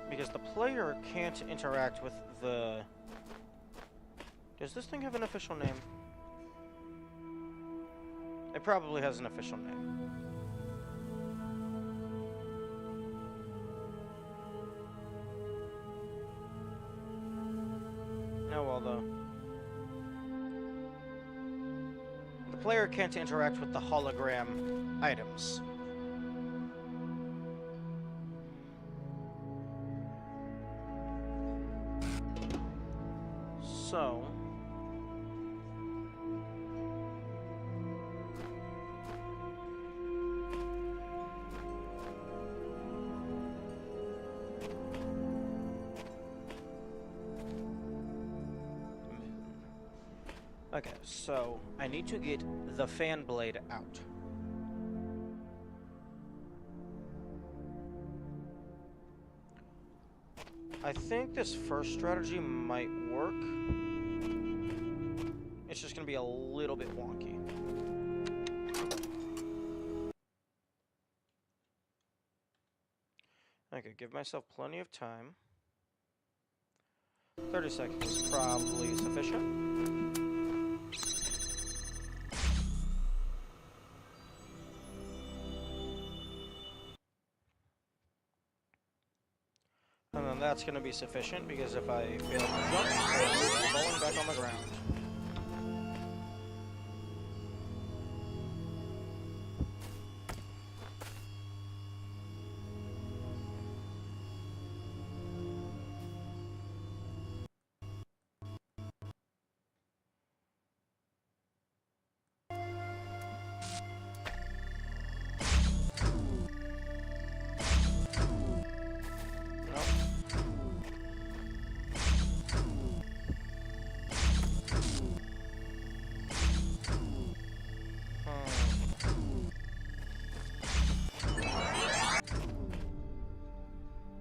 Because the player can't interact with the... Does this thing have an official name? It probably has an official name. Oh well, though. The player can't interact with the hologram items. Okay, so I need to get the fan blade out. I think this first strategy might work. It's just going to be a little bit wonky. Okay, give myself plenty of time. 30 seconds is probably sufficient. And then that's going to be sufficient, because if I fail to jump, I'm falling back on the ground.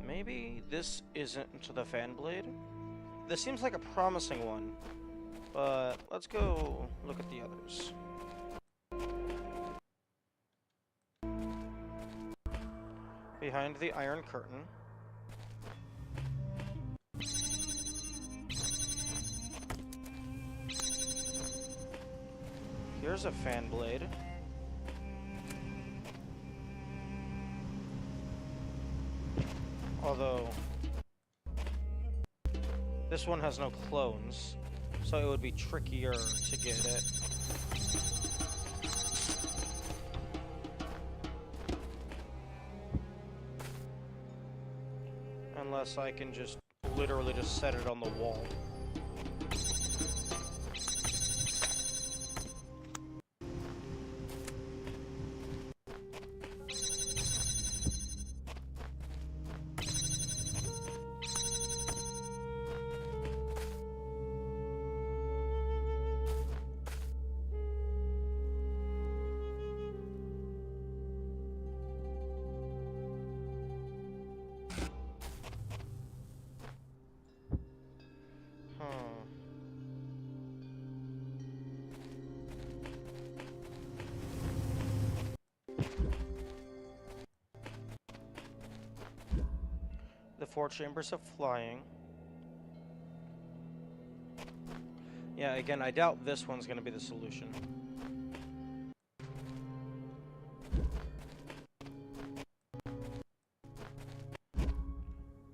Maybe this isn't the fan blade. This seems like a promising one, but let's go look at the others. Behind the iron curtain. Here's a fan blade. Although this one has no clones, so it would be trickier to get it. Unless I can just literally just set it on the wall. The 4 chambers of flying. Yeah, again, I doubt this one's going to be the solution.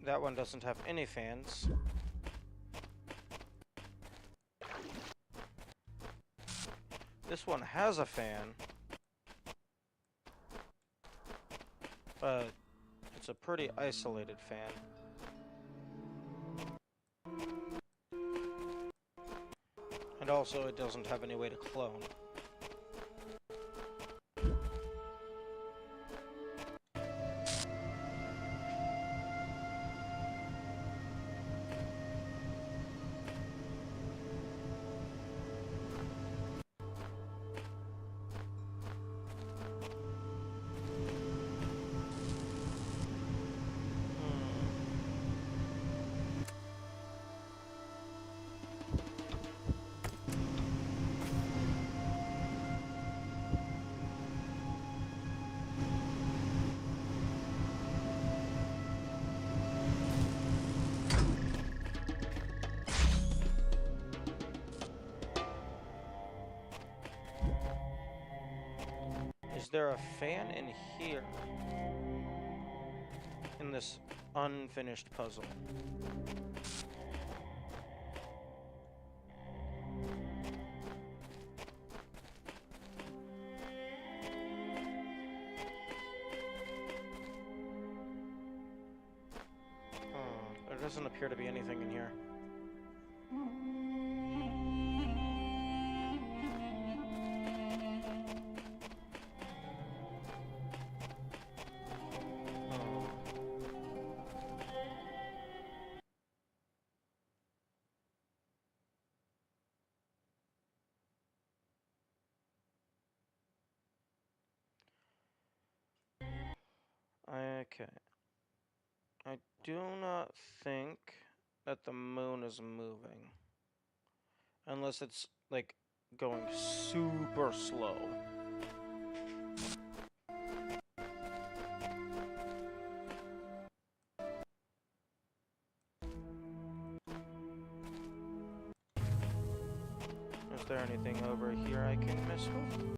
That one doesn't have any fans. This one has a fan, but it's a pretty isolated fan. And also, it doesn't have any way to clone. Is there a fan in here? In this unfinished puzzle? There doesn't appear to be anything in here. Okay. I do not think that the moon is moving. Unless it's, like, going super slow. Is there anything over here I can mess with?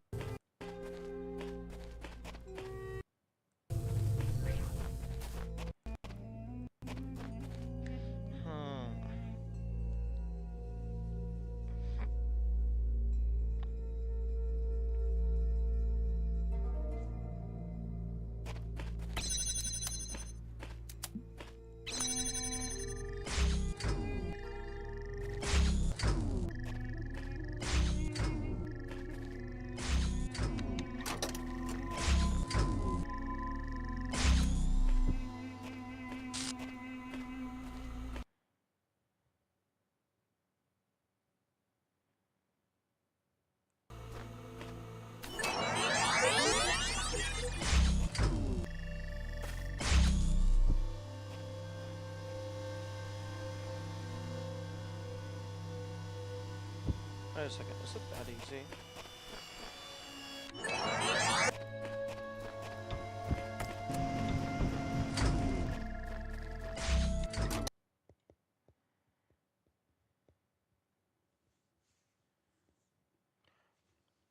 Wait a second, is it that easy?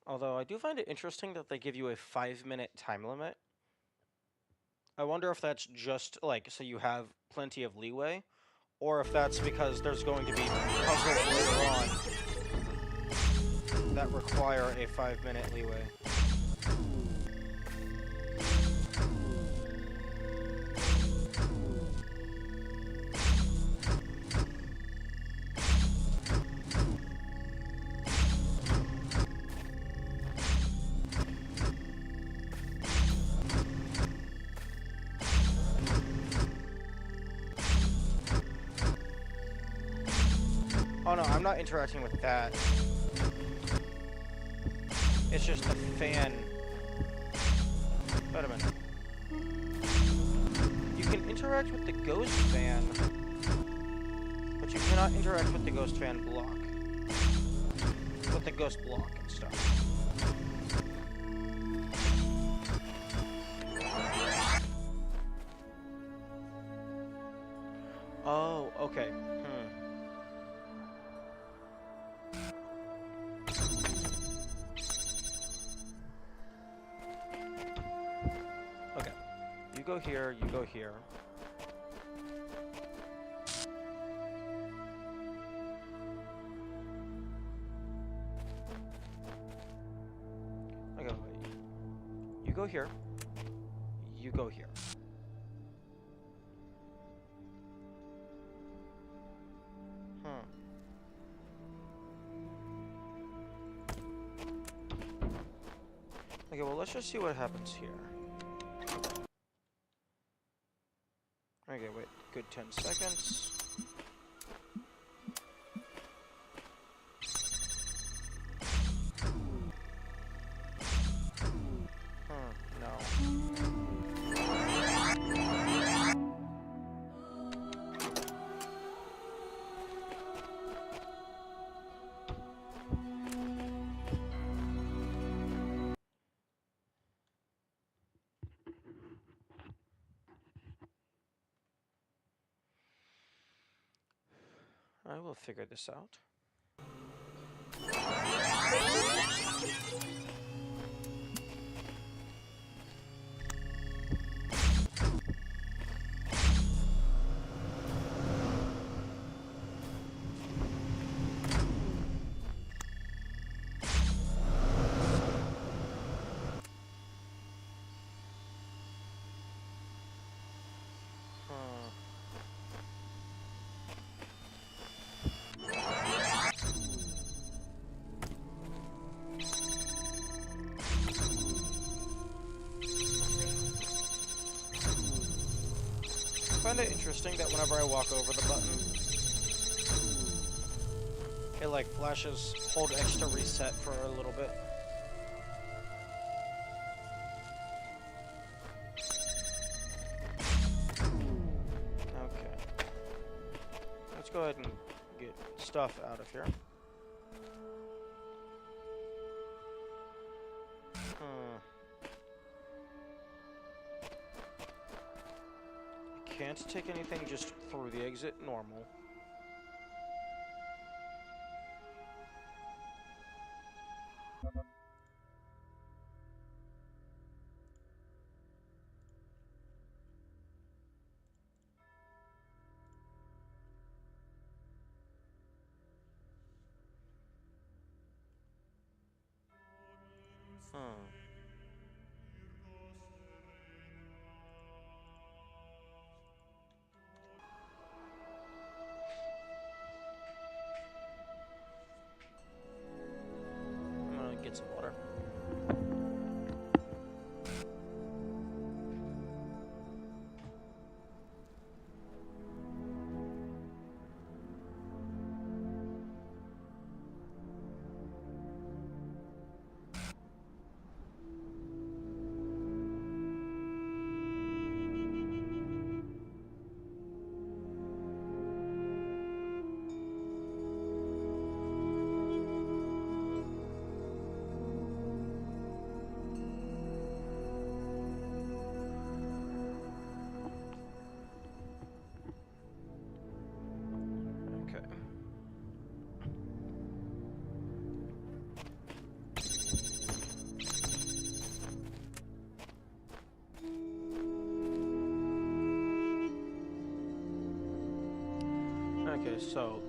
Although I do find it interesting that they give you a 5-minute time limit. I wonder if that's just, like, so you have plenty of leeway, or if that's because there's going to be puzzles later on that require a 5-minute leeway. Oh no, I'm not interacting with that. It's just the fan. Wait a minute. You can interact with the ghost fan, but you cannot interact with the ghost fan block. With the ghost block and stuff. Oh, okay. Okay. You go here, you go here. Okay, wait. You go here. You go here. Okay, well, let's just see what happens here. Okay, wait. Good 10 seconds. No. I will figure this out. I find it interesting that whenever I walk over the button, it like flashes hold X to reset for a little bit. stuff out of here. Can't take anything just through the exit normal. I'm gonna get some water. Okay, so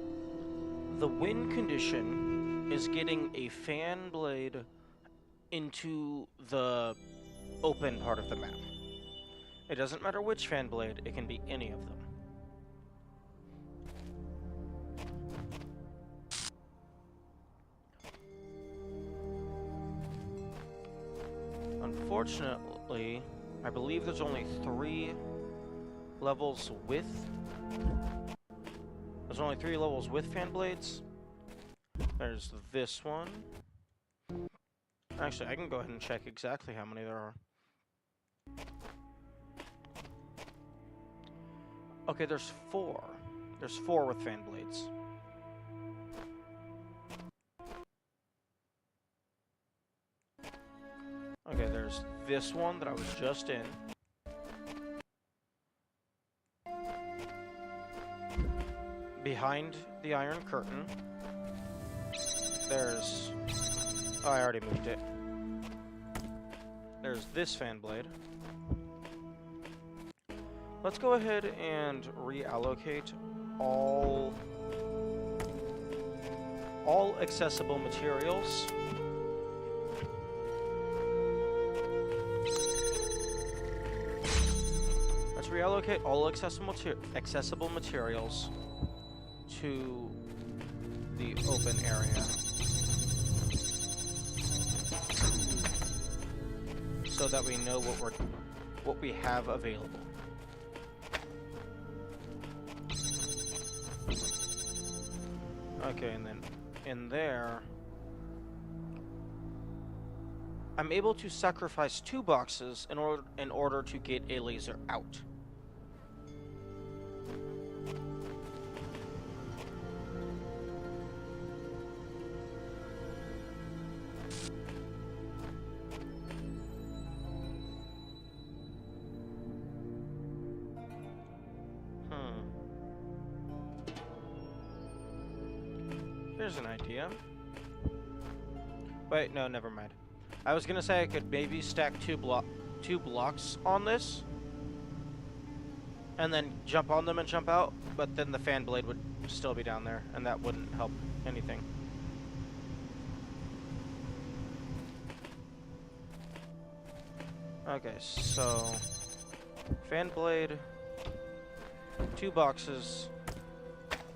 the win condition is getting a fan blade into the open part of the map. It doesn't matter which fan blade, it can be any of them. Unfortunately, I believe there's only 3 levels with... There's only 3 levels with fan blades. There's this one. Actually, I can go ahead and check exactly how many there are. Okay, there's 4. There's 4 with fan blades. Okay, there's this one that I was just in. Behind the Iron Curtain. There's... Oh, I already moved it. There's this fan blade. Let's go ahead and reallocate all accessible materials. Let's reallocate all accessible materials to the open area, so that we know what we have available. Okay, and then in there, I'm able to sacrifice 2 boxes in order to get a laser out. Here's an idea. Wait, no, never mind. I was gonna say I could maybe stack two blocks on this, and then jump on them and jump out, but then the fan blade would still be down there, and that wouldn't help anything. Okay, so fan blade, 2 boxes,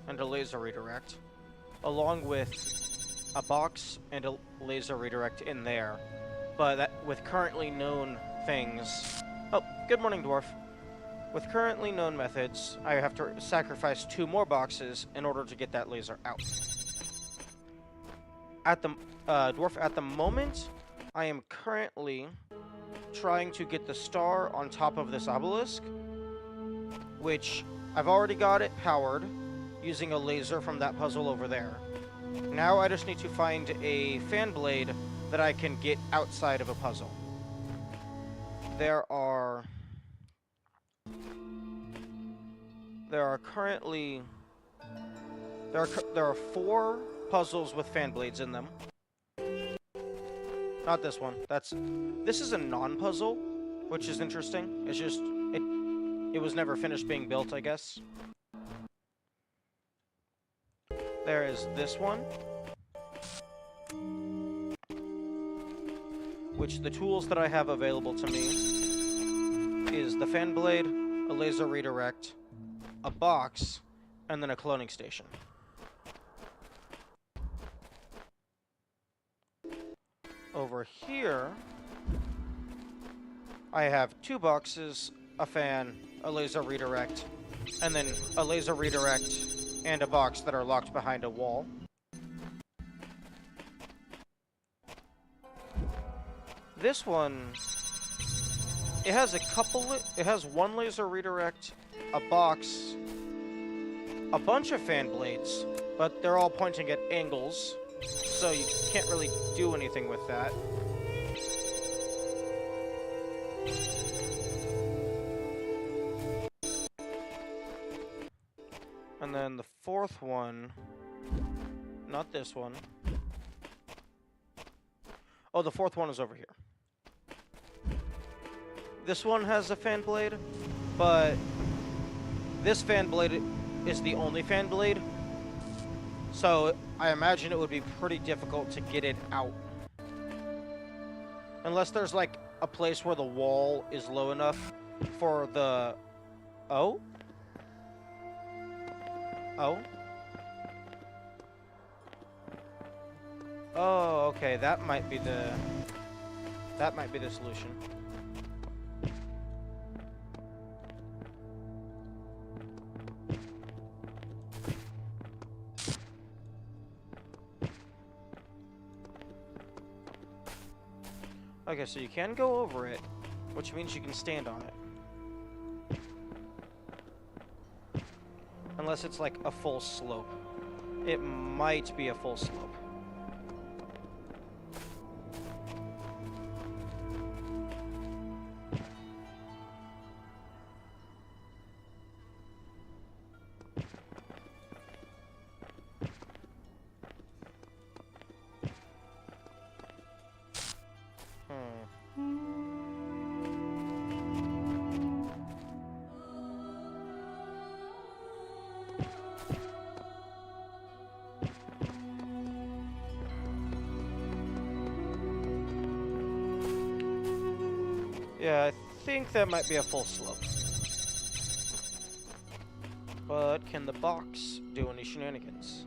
and a laser redirect, along with a box and a laser redirect in there. But that, with currently known things... Oh, good morning, Dwarf. With currently known methods, I have to sacrifice 2 more boxes in order to get that laser out. At the Dwarf, at the moment, I am currently trying to get the star on top of this obelisk, which I've already got it powered, using a laser from that puzzle over there. Now I just need to find a fan blade that I can get outside of a puzzle. There are currently there are 4 puzzles with fan blades in them. Not this one. This is a non-puzzle, which is interesting. It's just it was never finished being built, I guess. There is this one, which the tools that I have available to me is the fan blade, a laser redirect, a box, and then a cloning station. Over here, I have 2 boxes, a fan, a laser redirect, and then a laser redirect and a box that are locked behind a wall. This one, it has 1 laser redirect, a box, a bunch of fan blades, but they're all pointing at angles, so you can't really do anything with that. And then the 4th one, not this one. Oh, the 4th one is over here. This one has a fan blade, but this fan blade is the only fan blade, so I imagine it would be pretty difficult to get it out. Unless there's like a place where the wall is low enough for the... Oh? Oh? Oh, okay, that might be the solution. Okay, so you can go over it, which means you can stand on it. Unless it's like a full slope. It might be a full slope. Yeah, I think that might be a full slope. But can the box do any shenanigans?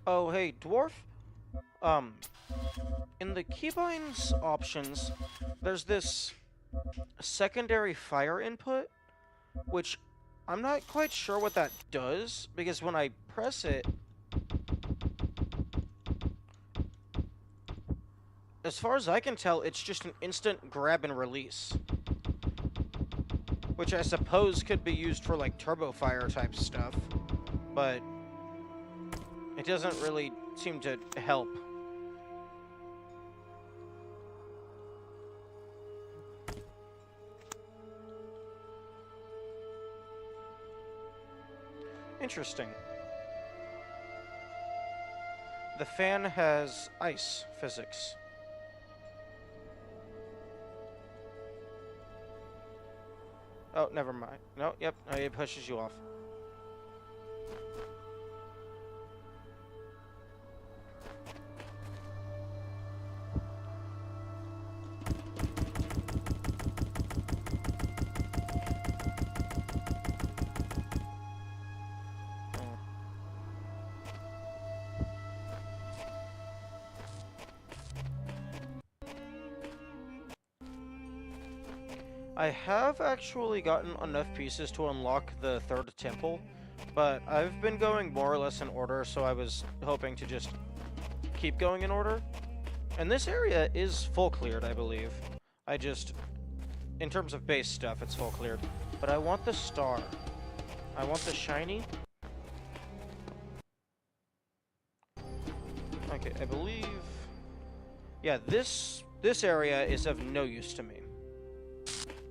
Oh, hey, dwarf? In the keybinds options, there's this secondary fire input, which I'm not quite sure what that does, because when I press it, as far as I can tell, it's just an instant grab and release. Which I suppose could be used for, like, turbo fire type stuff, but it doesn't really seem to help. Interesting. The fan has ice physics. Oh, never mind. No, yep, it pushes you off. I have actually gotten enough pieces to unlock the third temple, but I've been going more or less in order, so I was hoping to just keep going in order. And this area is full cleared, I believe. In terms of base stuff, it's full cleared. But I want the star. I want the shiny. Okay, I believe... Yeah, this area is of no use to me.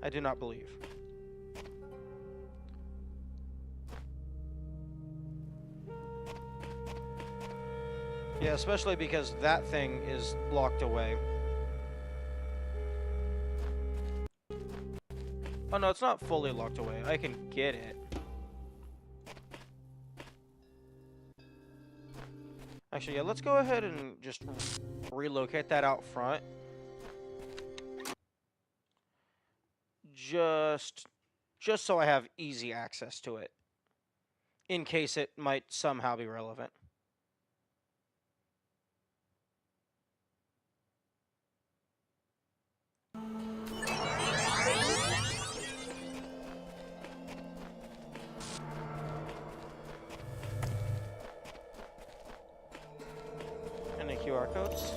I do not believe. Yeah, especially because that thing is locked away. Oh no, it's not fully locked away. I can get it. Actually, yeah, let's go ahead and just relocate that out front. Just so I have easy access to it. In case it might somehow be relevant. Any QR codes?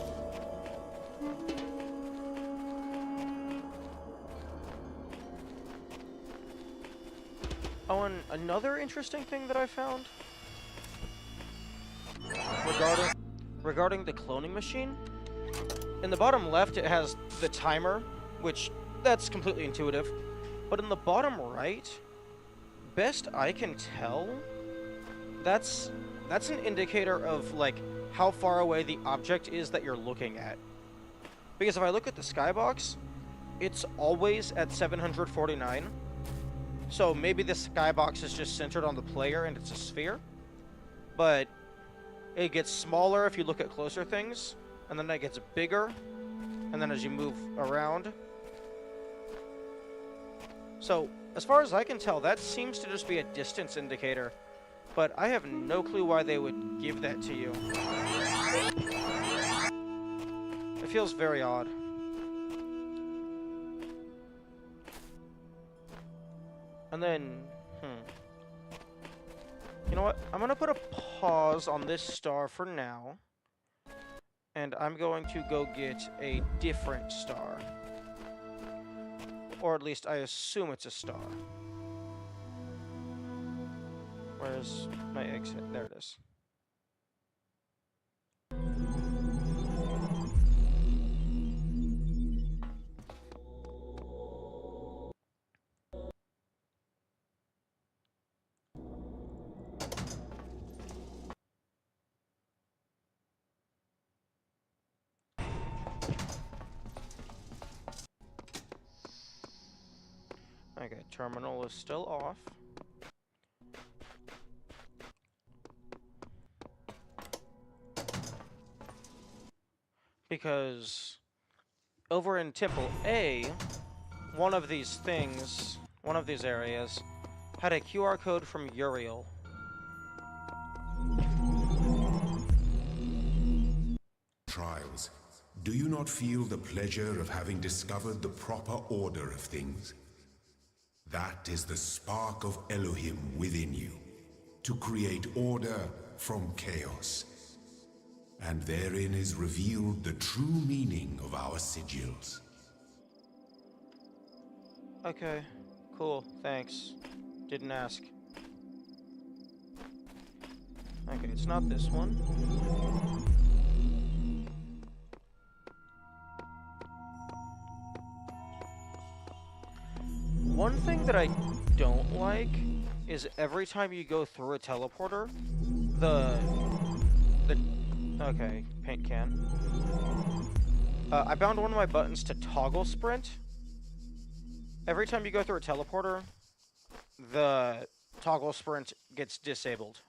Oh, and another interesting thing that I found regarding the cloning machine. In the bottom left, it has the timer, which that's completely intuitive. But in the bottom right, best I can tell, that's an indicator of like how far away the object is that you're looking at. Because if I look at the skybox, it's always at 749. So maybe the skybox is just centered on the player and it's a sphere. But it gets smaller if you look at closer things, and then it gets bigger, and then as you move around. So, as far as I can tell, that seems to just be a distance indicator, but I have no clue why they would give that to you. It feels very odd. And then, you know what? I'm gonna put a pause on this star for now. And I'm going to go get a different star. Or at least I assume it's a star. Where's my exit? There it is. Okay, terminal is still off. Because over in Temple A, one of these areas, had a QR code from Uriel. Trials, do you not feel the pleasure of having discovered the proper order of things? That is the spark of Elohim within you, to create order from chaos. And therein is revealed the true meaning of our sigils. Okay, cool, thanks. Didn't ask. Okay, it's not this one. One thing that I don't like is every time you go through a teleporter, okay, paint can. I bound one of my buttons to toggle sprint. Every time you go through a teleporter, the toggle sprint gets disabled.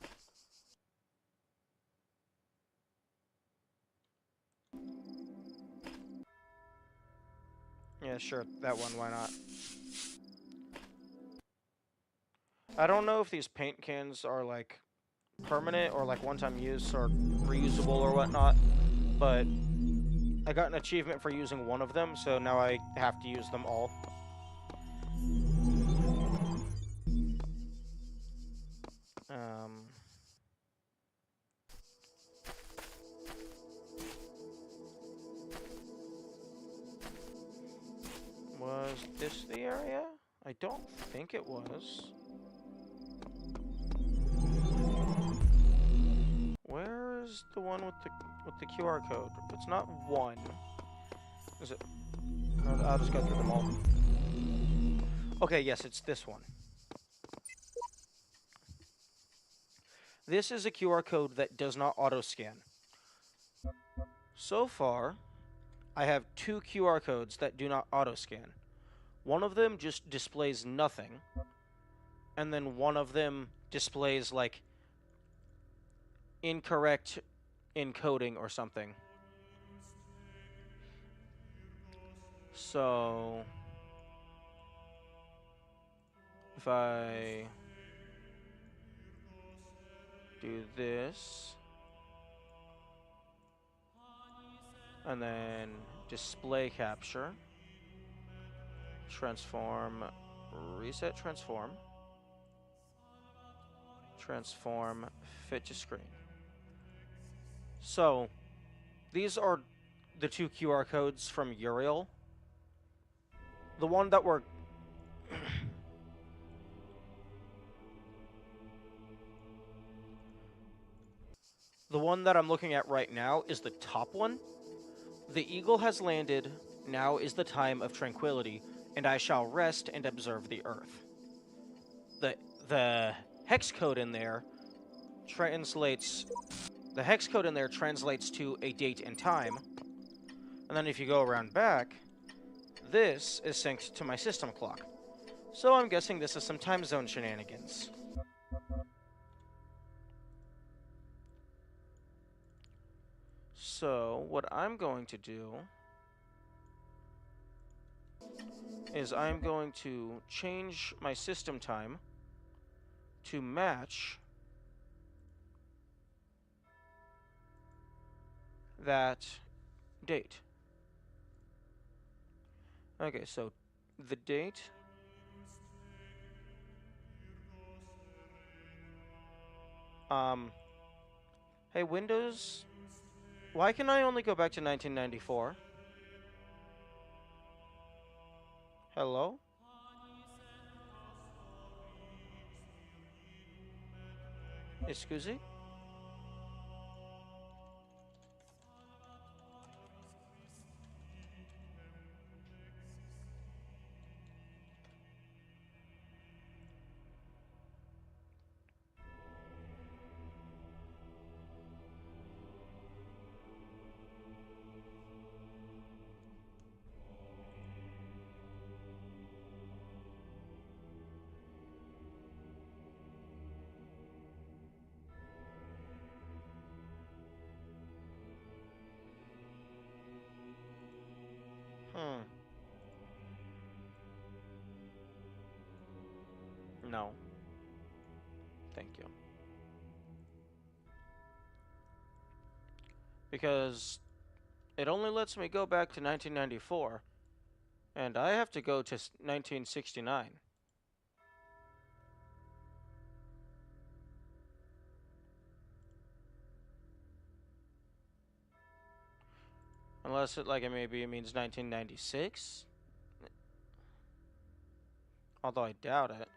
Yeah, sure, that one, why not? I don't know if these paint cans are, like, permanent or, like, one-time use or reusable or whatnot, but I got an achievement for using one of them, so now I have to use them all. Was this the area? I don't think it was. Where is the one with the QR code? It's not one. Is it? I'll just go through them all. Okay, yes, it's this one. This is a QR code that does not auto-scan. So far, I have 2 QR codes that do not auto-scan. One of them just displays nothing, and then one of them displays, like, incorrect encoding or something. So, if I do this, and then display capture, transform, reset transform, transform, fit to screen. So, these are the 2 QR codes from Uriel. The one that we're the one that I'm looking at right now is the top one. The eagle has landed. Now is the time of tranquility, and I shall rest and observe the earth. The hex code in there translates to a date and time. And then if you go around back, this is synced to my system clock. So I'm guessing this is some time zone shenanigans. So what I'm going to do is I'm going to change my system time to match that date. Okay, so the date. Hey, Windows, why can I only go back to 1994? Hello? Scusi? No. Thank you. Because it only lets me go back to 1994, and I have to go to 1969. Unless maybe it means 1996? Although I doubt it.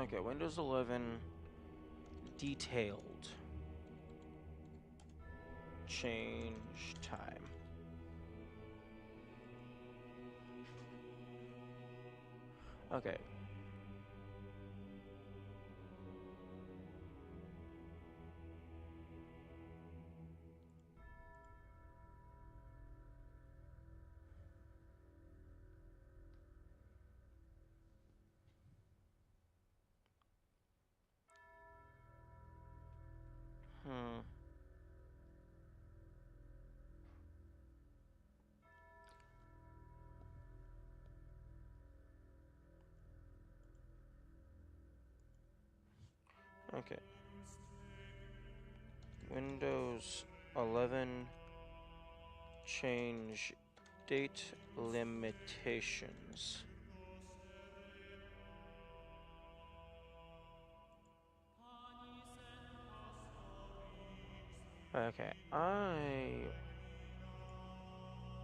Okay, Windows 11 detailed. Change time. Okay. Hmm. Okay. Windows 11 change date limitations. Okay, I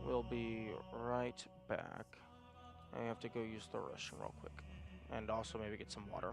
will be right back. I have to go use the restroom real quick. And also maybe get some water.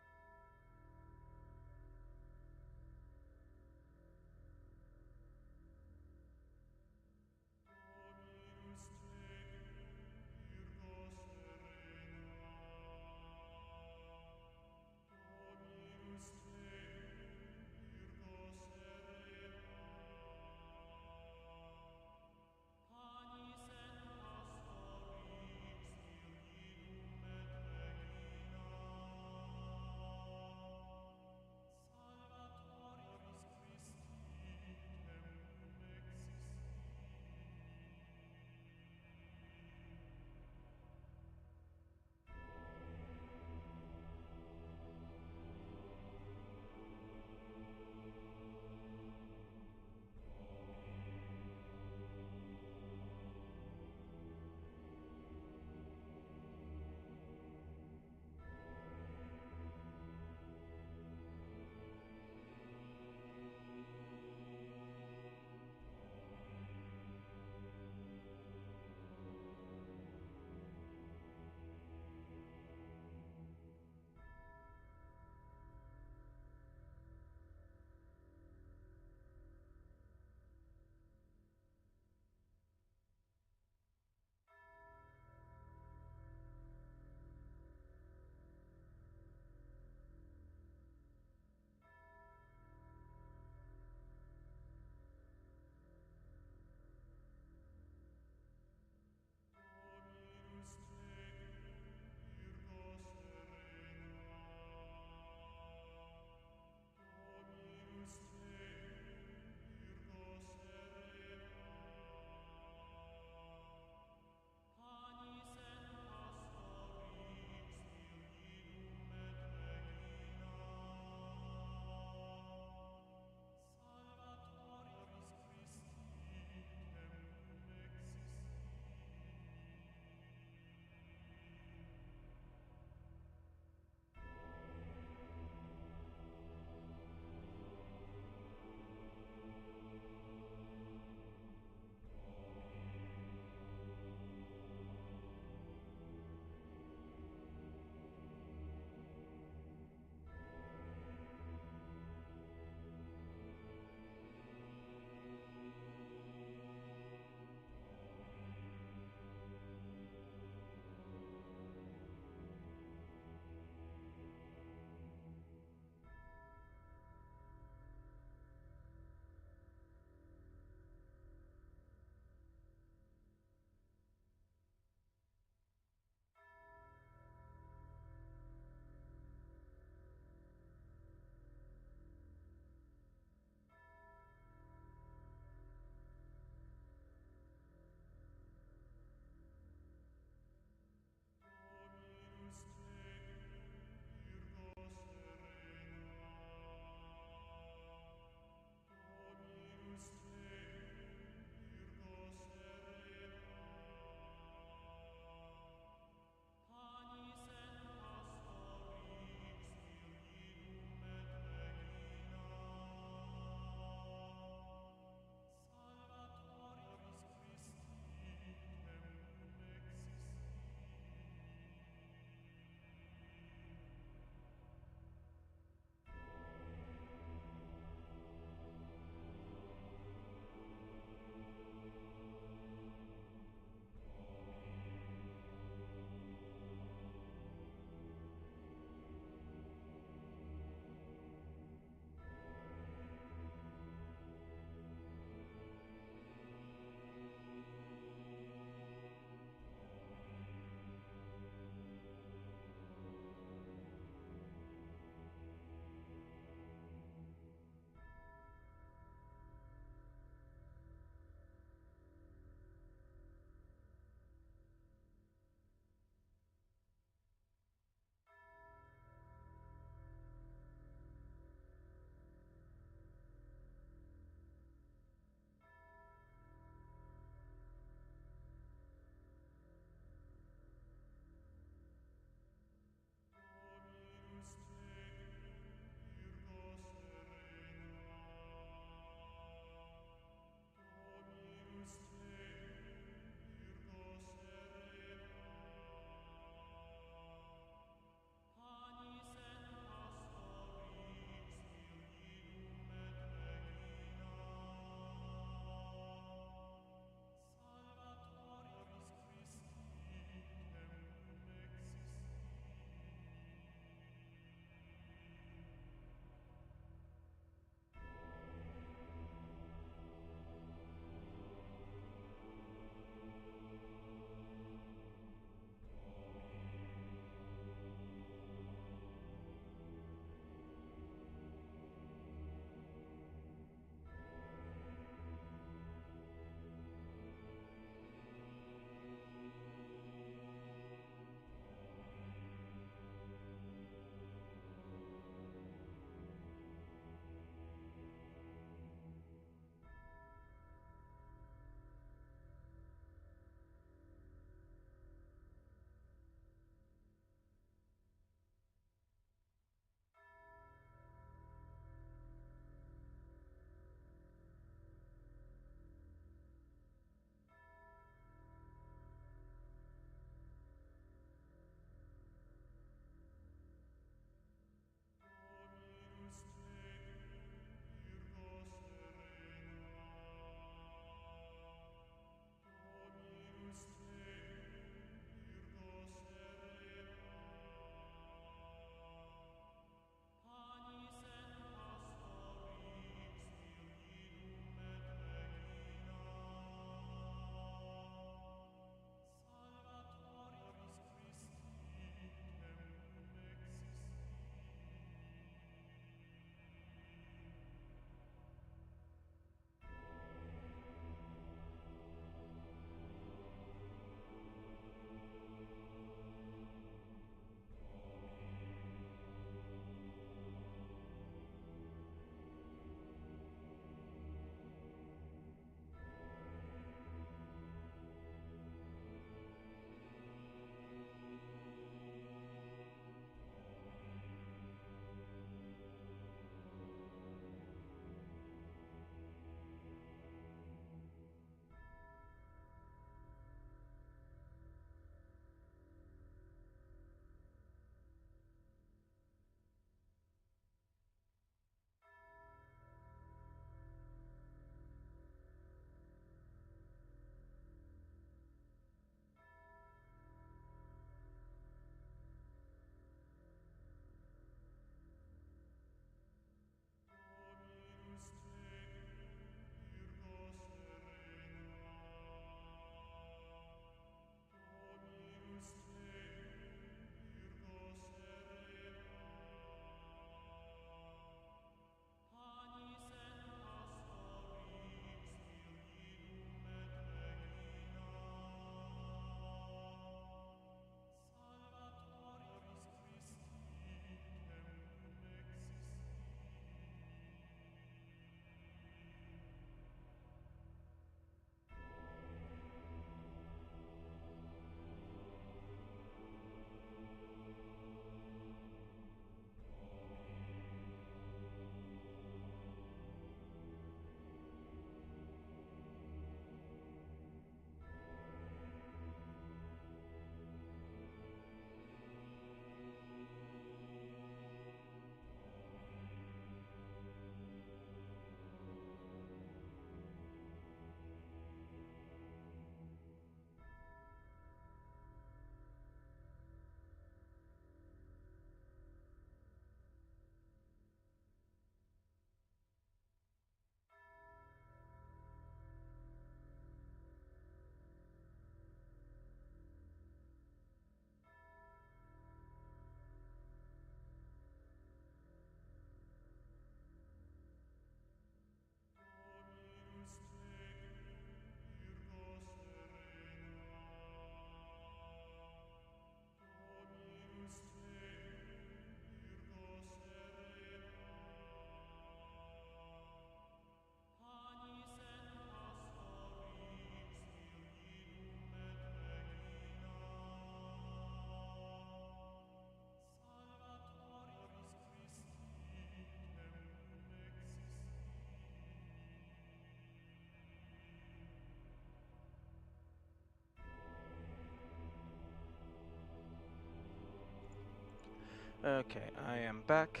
Okay, I am back.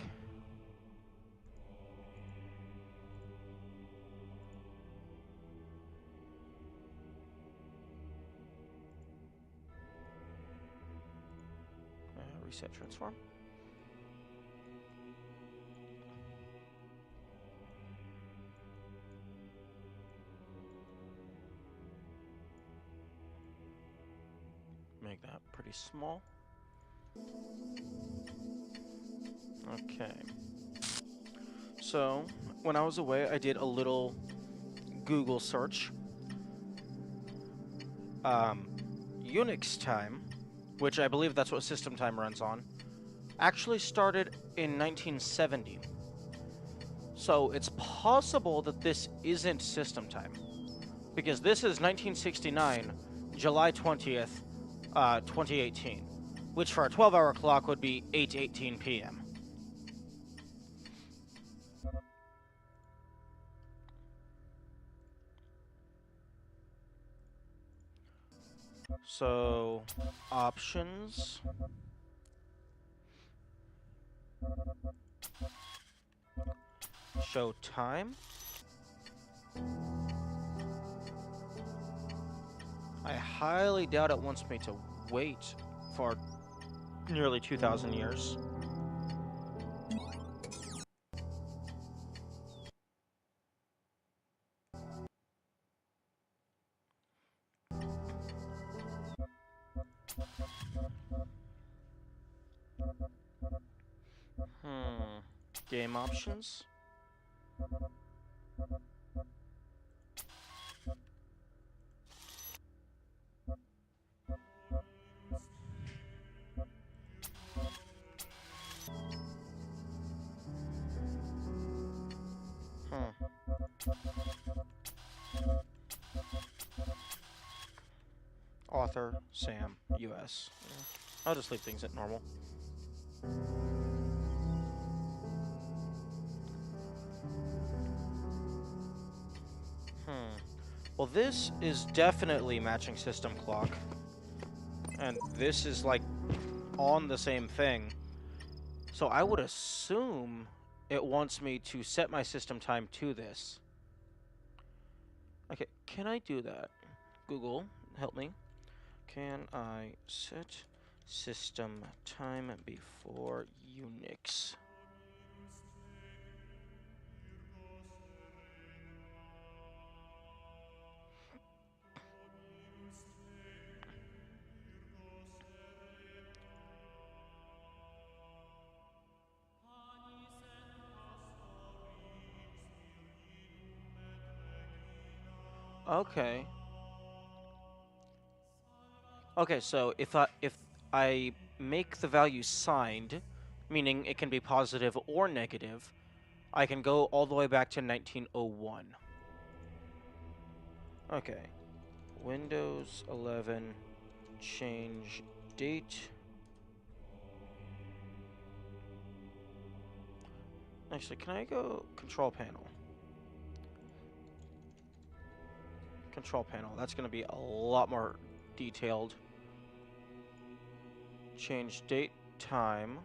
Reset transform. Make that pretty small. Okay. So, when I was away, I did a little Google search. Unix time, which I believe that's what system time runs on, actually started in 1970. So it's possible that this isn't system time, because this is 1969, July 20th, 2018, which for a 12-hour clock would be 8:18 p.m. So, options. Show time. I highly doubt it wants me to wait for nearly 2,000 years. Game options. Hmm. Author, Sam, US. Yeah. I'll just leave things at normal. Well, this is definitely matching system clock. And this is, like, on the same thing. So I would assume it wants me to set my system time to this. Okay, can I do that? Google, help me. Can I set system time before Unix? Okay. Okay, so if I make the value signed, meaning it can be positive or negative, I can go all the way back to 1901. Okay. Windows 11, change date. Actually, can I go control panel? Control panel. That's going to be a lot more detailed. Change date, time.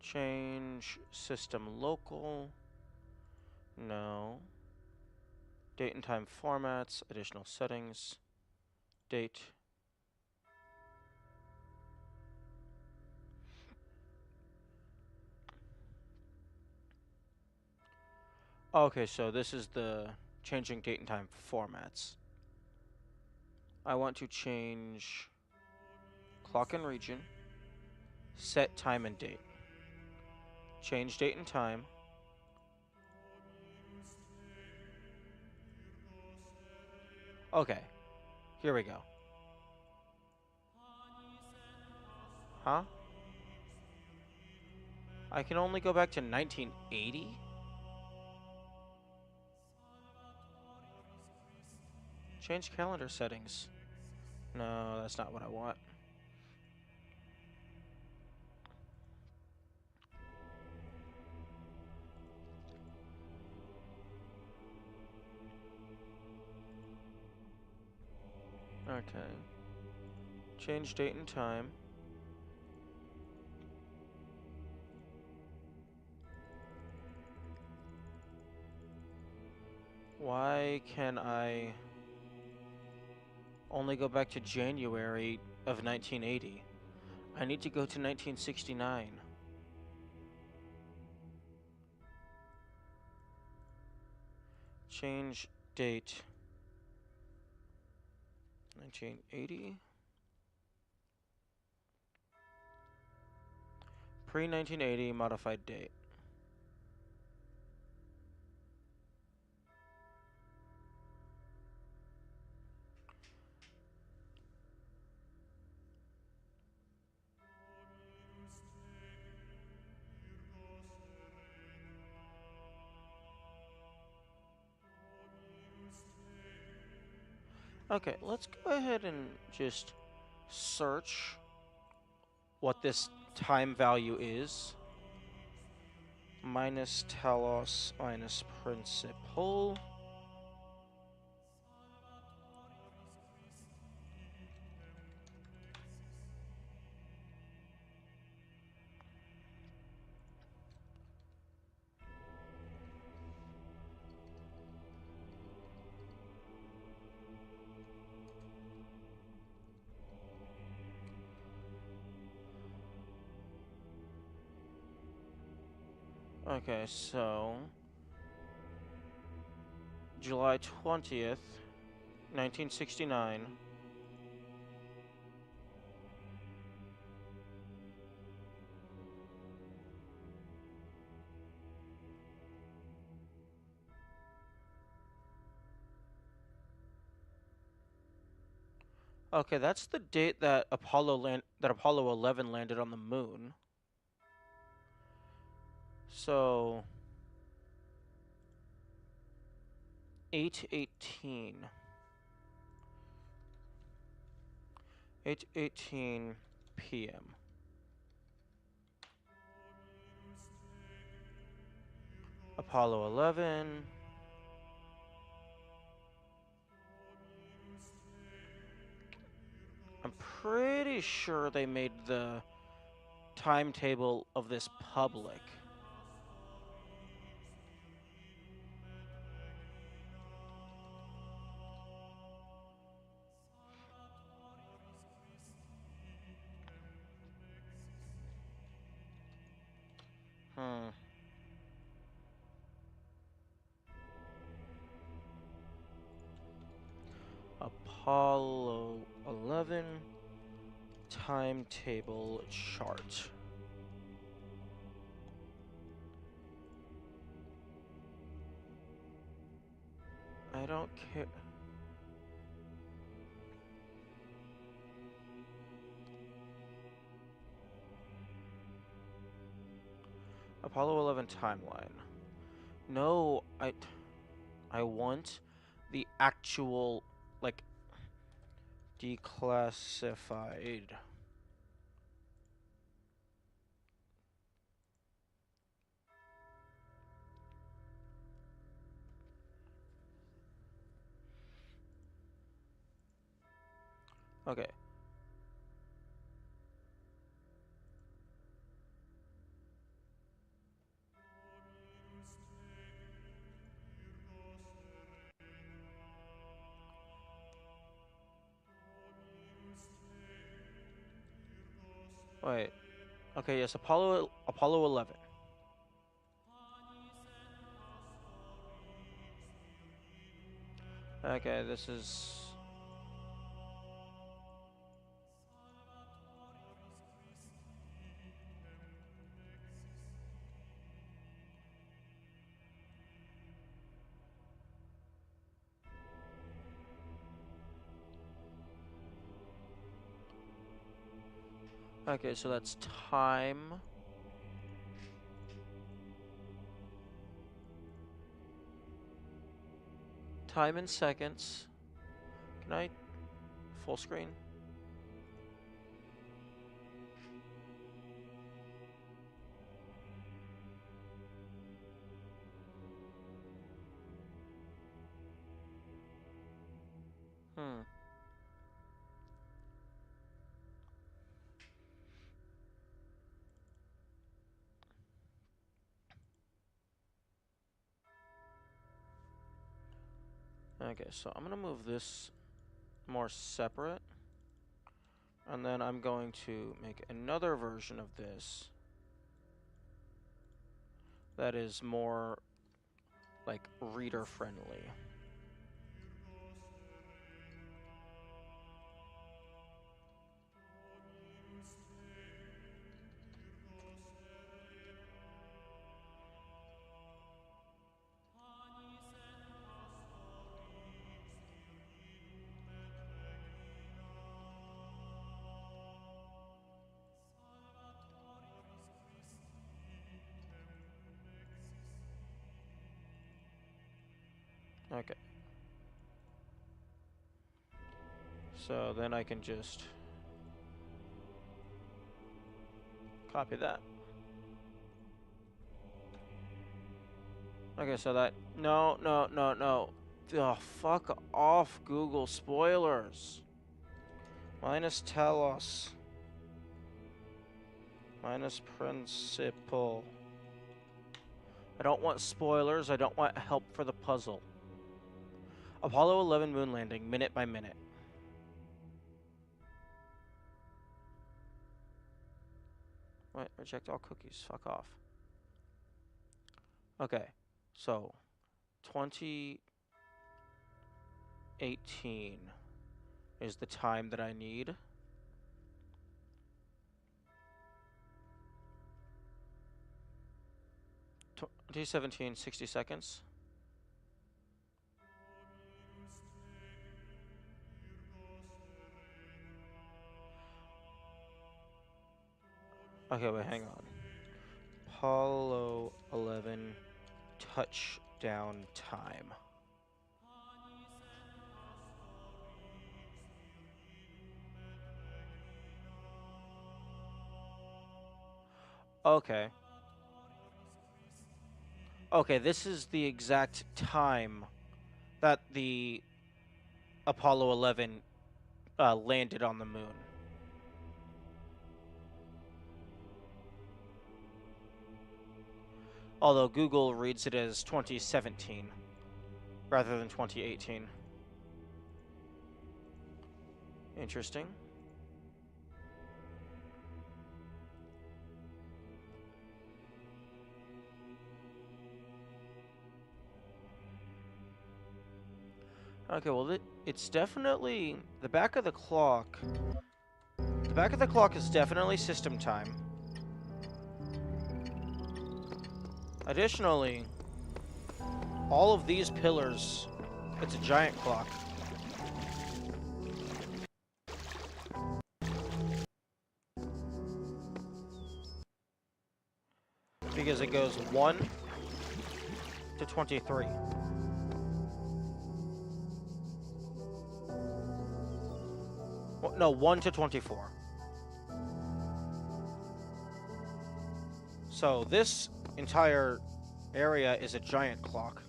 Change system local. No. Date and time formats, additional settings. Date. Okay, so this is the changing date and time formats. I want to change clock and region, set time and date. Change date and time. Okay, here we go. Huh? I can only go back to 1980? Change calendar settings. No, that's not what I want. Okay. Change date and time. Why can I only go back to January of 1980? I need to go to 1969. Change date. 1980. Pre-1980 modified date. Okay, let's go ahead and just search what this time value is. Minus Talos minus Principal. Okay, so July 20th, 1969. Okay, that's the date that Apollo 11 landed on the moon. So 8:18. 8:18 p.m. Apollo 11. I'm pretty sure they made the timetable of this public. Hmm. Apollo 11 timetable chart. I don't care. Apollo 11 timeline. No, I want the actual, like, declassified. Okay. Wait. Okay, yes, Apollo 11. Okay, this is okay, so that's time. Time in seconds. Can I full screen? Hmm. Okay, so I'm gonna move this more separate. And then I'm going to make another version of this that is more, like, reader friendly. Okay. So then I can just copy that. Okay, so that... No, no, no, no. Oh, fuck off, Google. Spoilers. Minus Talos. Minus Principal. I don't want spoilers. I don't want help for the puzzle. Apollo 11 moon landing, minute by minute. What? Reject all cookies. Fuck off. Okay, so 2018 is the time that I need. 2017, 60 seconds. Okay, wait, hang on. Apollo 11 touchdown time. Okay. Okay, this is the exact time that the Apollo 11 landed on the moon. Although Google reads it as 2017 rather than 2018. Interesting. Okay, well, it's definitely... The back of the clock... The back of the clock is definitely system time. Additionally, all of these pillars... It's a giant clock. Because it goes 1 to 23. Well, no, 1 to 24. So this entire area is a giant clock.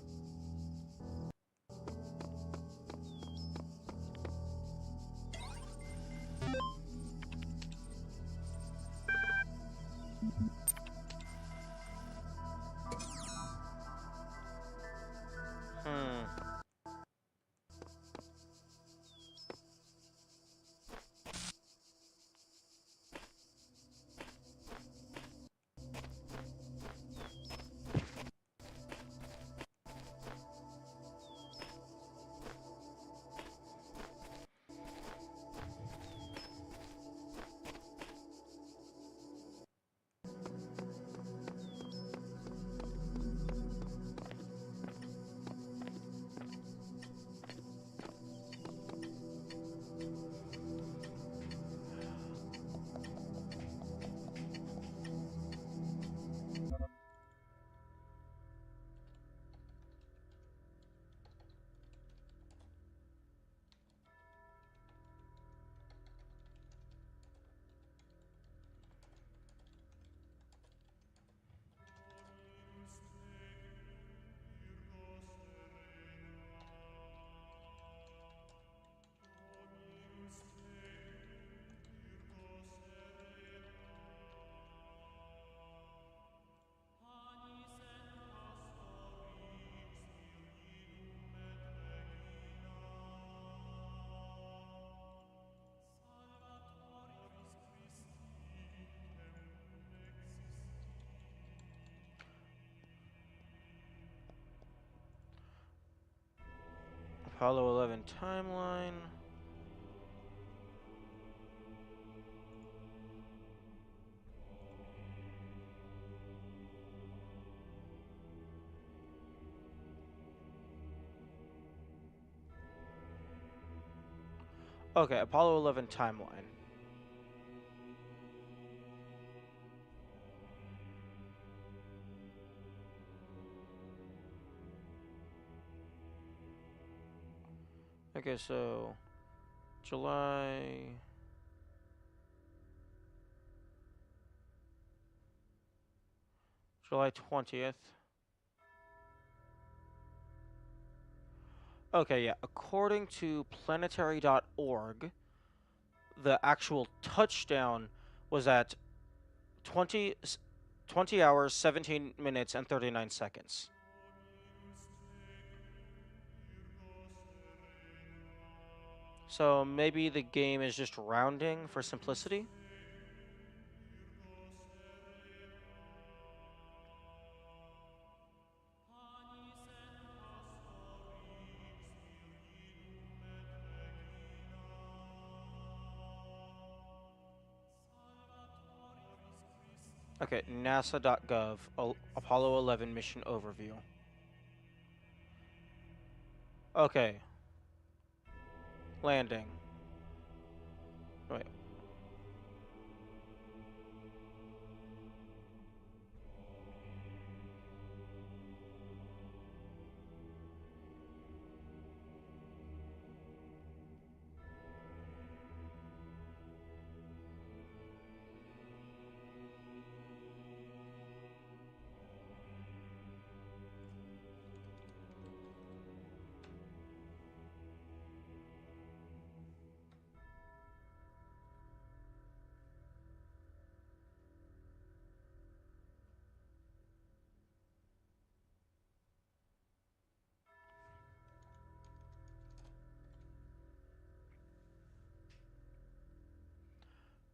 Apollo 11 timeline. Okay, Apollo 11 timeline. Okay, so July 20th. Okay, yeah. According to planetary.org, the actual touchdown was at 20, 20 hours, 17 minutes, and 39 seconds. So maybe the game is just rounding for simplicity? Okay, nasa.gov, Apollo 11 mission overview. Okay, landing. Wait.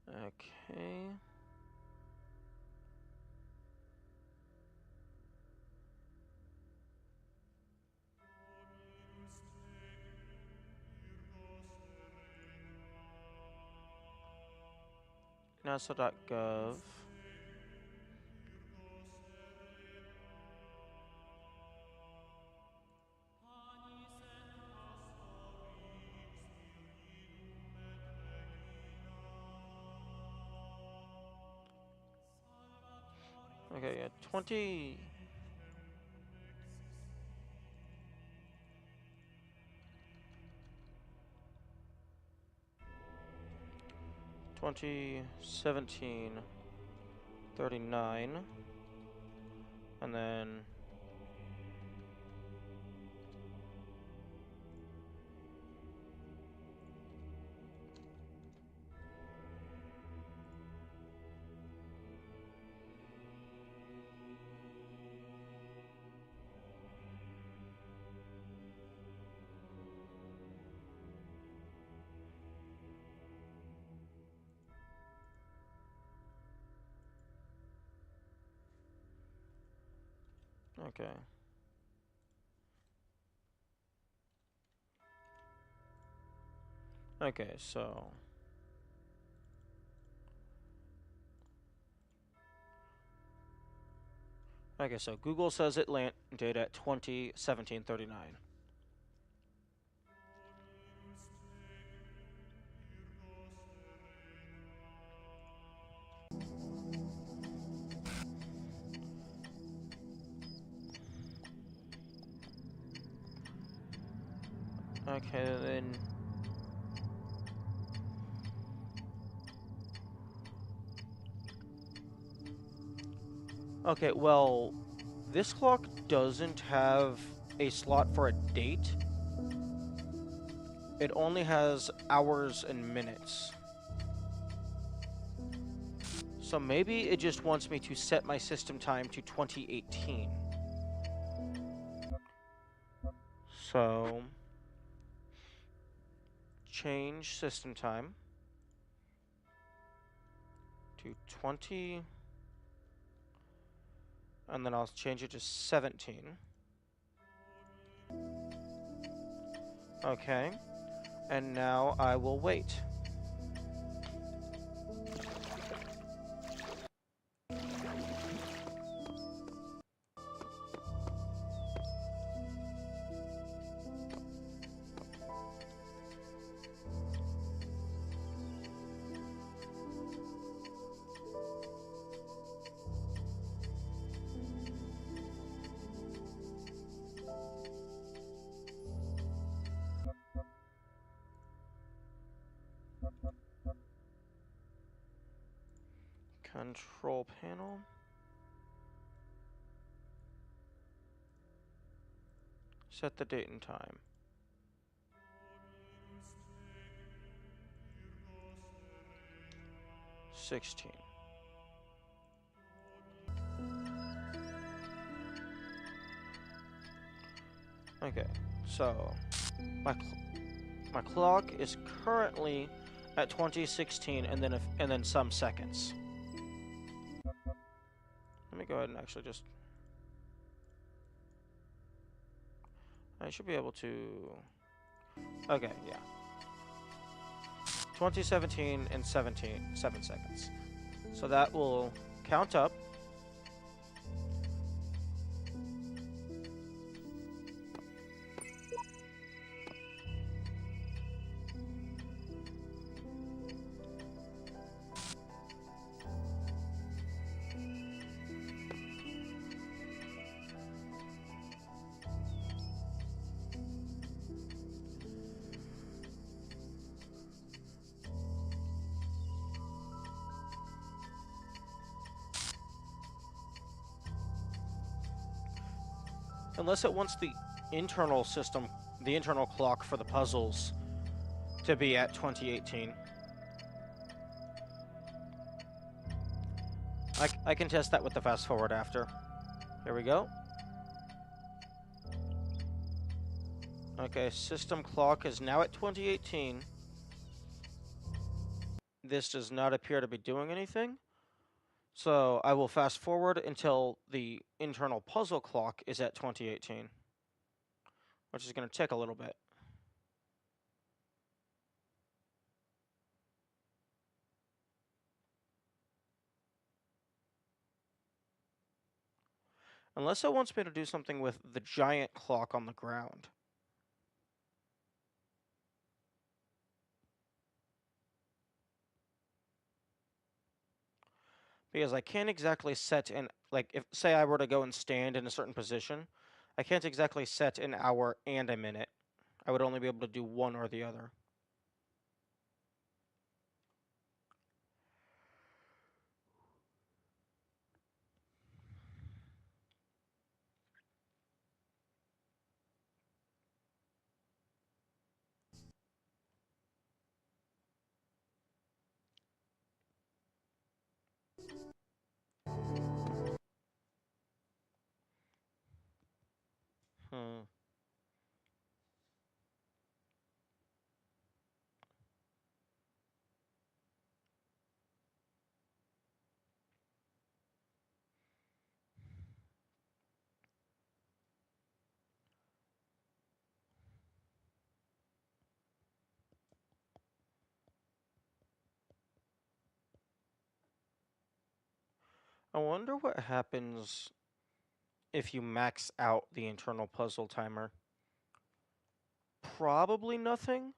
Okay. nasa.gov. Okay, yeah, 20. 2017, 39, and then okay. Okay, so Google says it landed at 2017:39. Okay, then. Okay, well, this clock doesn't have a slot for a date. It only has hours and minutes. So maybe it just wants me to set my system time to 2018. So, change system time to 20, and then I'll change it to 17. Okay. And now I will wait. Control panel. Set the date and time. 16. Okay, so my my clock is currently at 2016, and then some seconds. Let me go ahead and actually just. I should be able to. Okay, yeah. 2017 and 7 seconds. So that will count up. Unless it wants the internal system, the internal clock for the puzzles to be at 2018. I can test that with the fast forward after. Here we go. Okay, system clock is now at 2018. This does not appear to be doing anything. So I will fast forward until the internal puzzle clock is at 2018, which is going to take a little bit. Unless it wants me to do something with the giant clock on the ground. Because I can't exactly set an, like, if, say I were to go and stand in a certain position, I can't exactly set an hour and a minute. I would only be able to do one or the other. Hmm. I wonder what happens if you max out the internal puzzle timer. Probably nothing,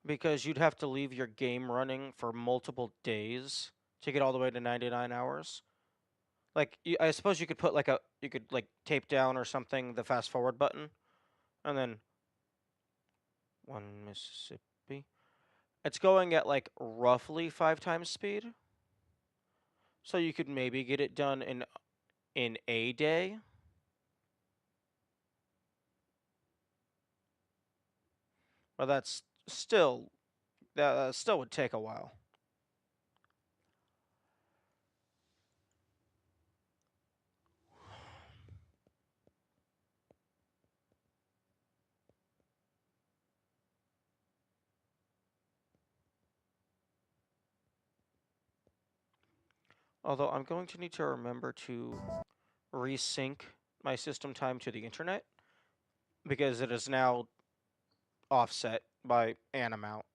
because you'd have to leave your game running for multiple days to get all the way to 99 hours. Like, I suppose you could put like you could like tape down or something the fast forward button, and then one Mississippi. It's going at like roughly 5 times speed, so you could maybe get it done in a day. But that's still that still would take a while. Although I'm going to need to remember to resync my system time to the internet because it is now offset by an amount.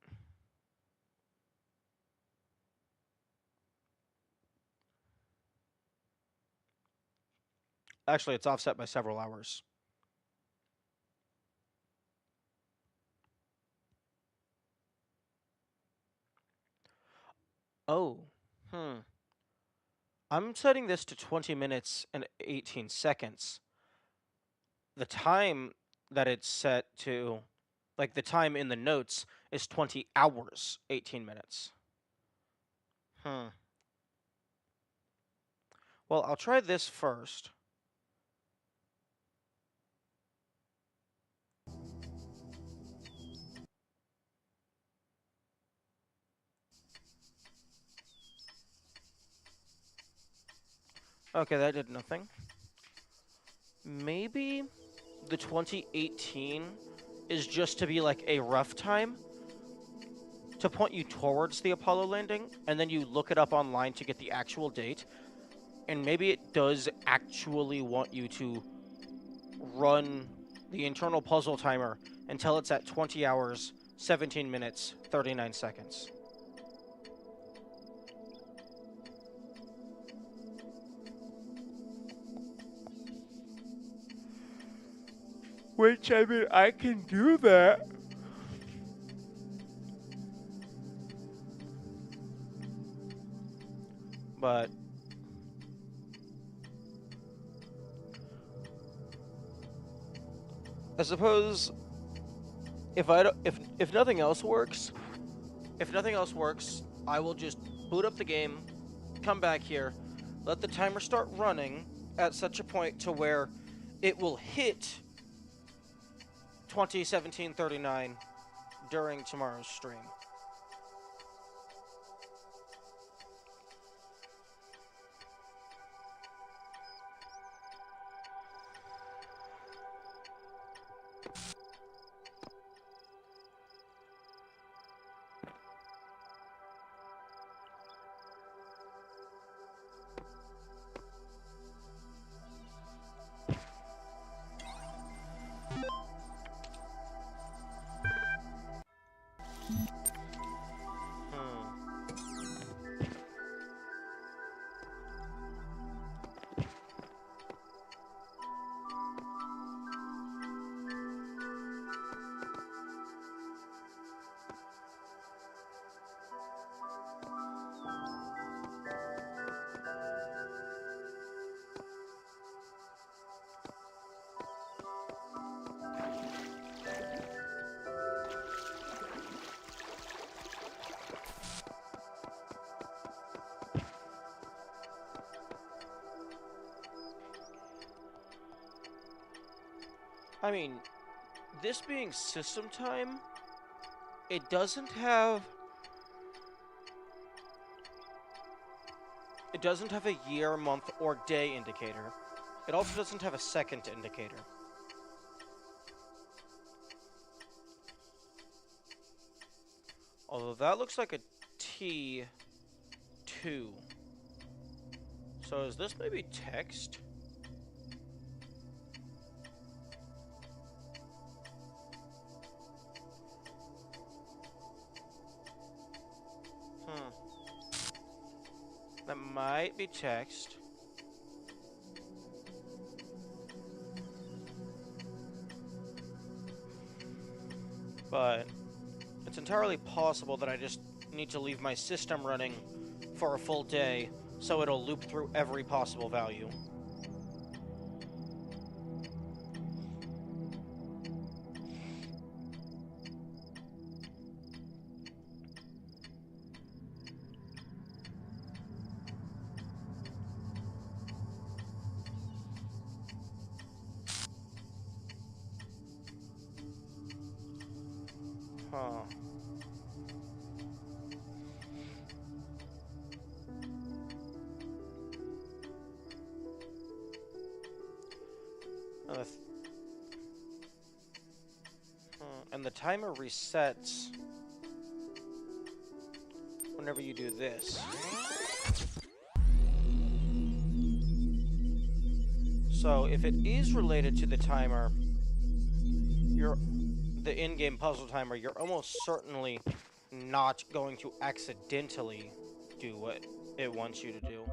Actually, it's offset by several hours. Oh, hmm. I'm setting this to 20 minutes and 18 seconds. The time that it's set to, like the time in the notes, is 20 hours, 18 minutes. Hmm. Well, I'll try this first. Okay, that did nothing. Maybe the 2018 is just to be like a rough time to point you towards the Apollo landing, and then you look it up online to get the actual date. And maybe it does actually want you to run the internal puzzle timer until it's at 20 hours, 17 minutes, 39 seconds. Which, I mean, I can do that. But I suppose if nothing else works, I will just boot up the game, come back here, let the timer start running at such a point to where it will hit 2017-39 during tomorrow's stream. I mean, this being system time, it doesn't have a year, month, or day indicator. It also doesn't have a second indicator. Although that looks like a T2. So is this maybe text? That might be text. But it's entirely possible that I just need to leave my system running for a full day so it'll loop through every possible value. Huh. And the timer resets whenever you do this. So if it is related to the timer, the in-game puzzle timer, you're almost certainly not going to accidentally do what it wants you to do.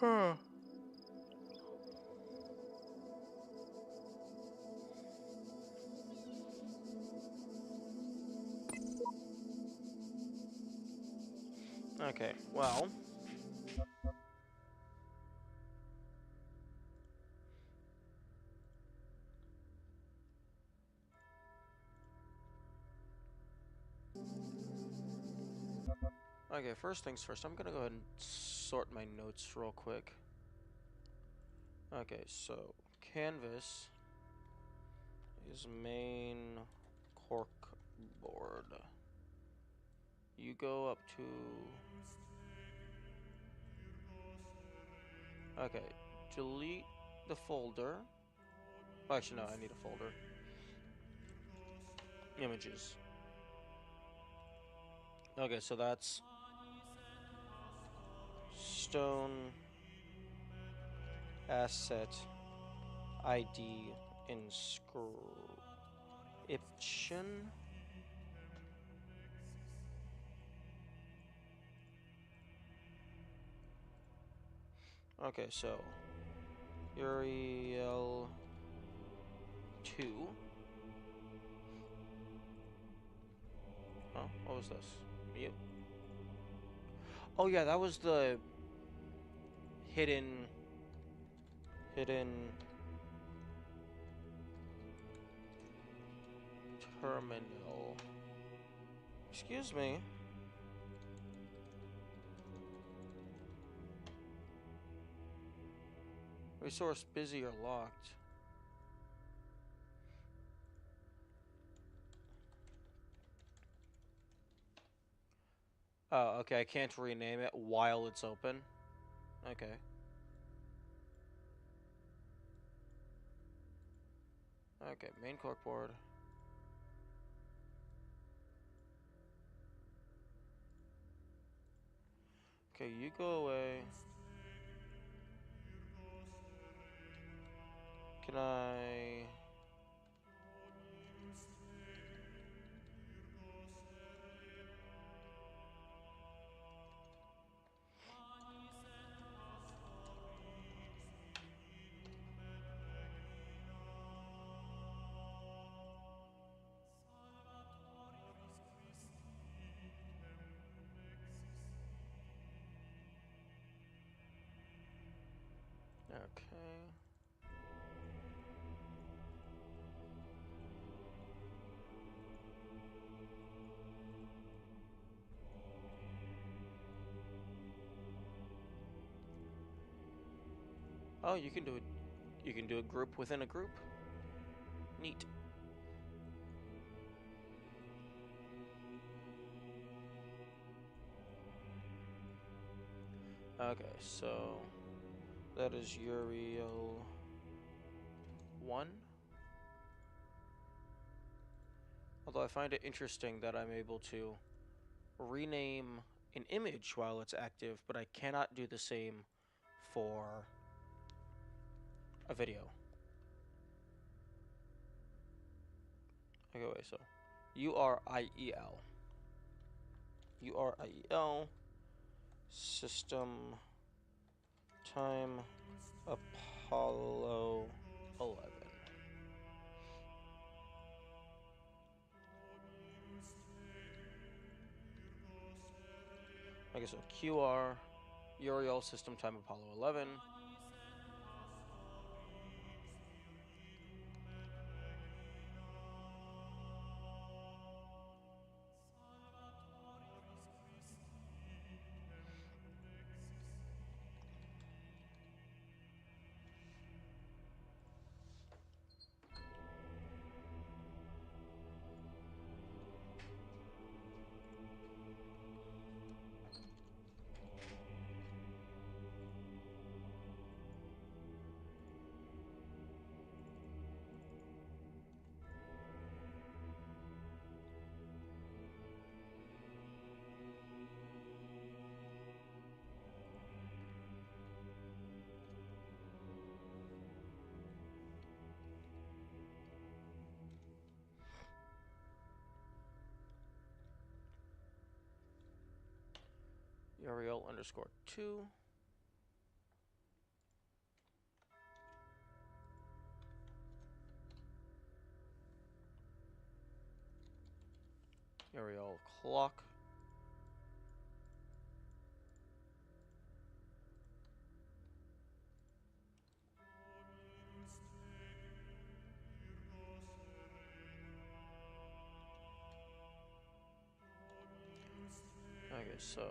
Huh. Okay, well. Okay, first things first, I'm gonna go ahead and sort my notes real quick. Okay, so canvas is main cork board. You go up to... Okay, delete the folder. Oh, actually, no, I need a folder. Images. Okay, so that's stone asset ID inscription. Okay, so Uriel 2. Oh, what was this? Mute. Oh yeah, that was the hidden terminal. Excuse me. Resource busy or locked. Oh, okay, I can't rename it while it's open. Okay. Okay, main corkboard. Okay, you go away. Can I... Okay. Oh, you can do it. You can do a group within a group. Neat. Okay, so that is Uriel 1. Although I find it interesting that I'm able to rename an image while it's active, but I cannot do the same for a video. Okay, wait, so URIEL. URIEL system time Apollo 11. Okay, so QR Uriel system time Apollo 11. Uriel underscore 2. Uriel clock. Okay, so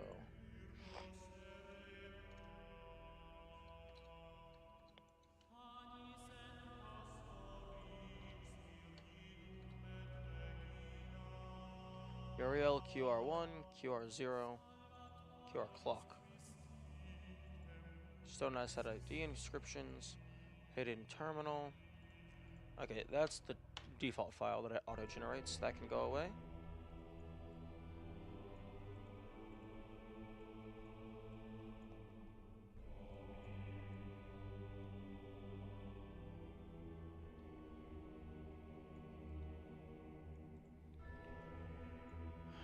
Uriel QR1, QR0, QR clock. Stone asset ID inscriptions, hidden terminal. Okay, that's the default file that it auto-generates. That can go away.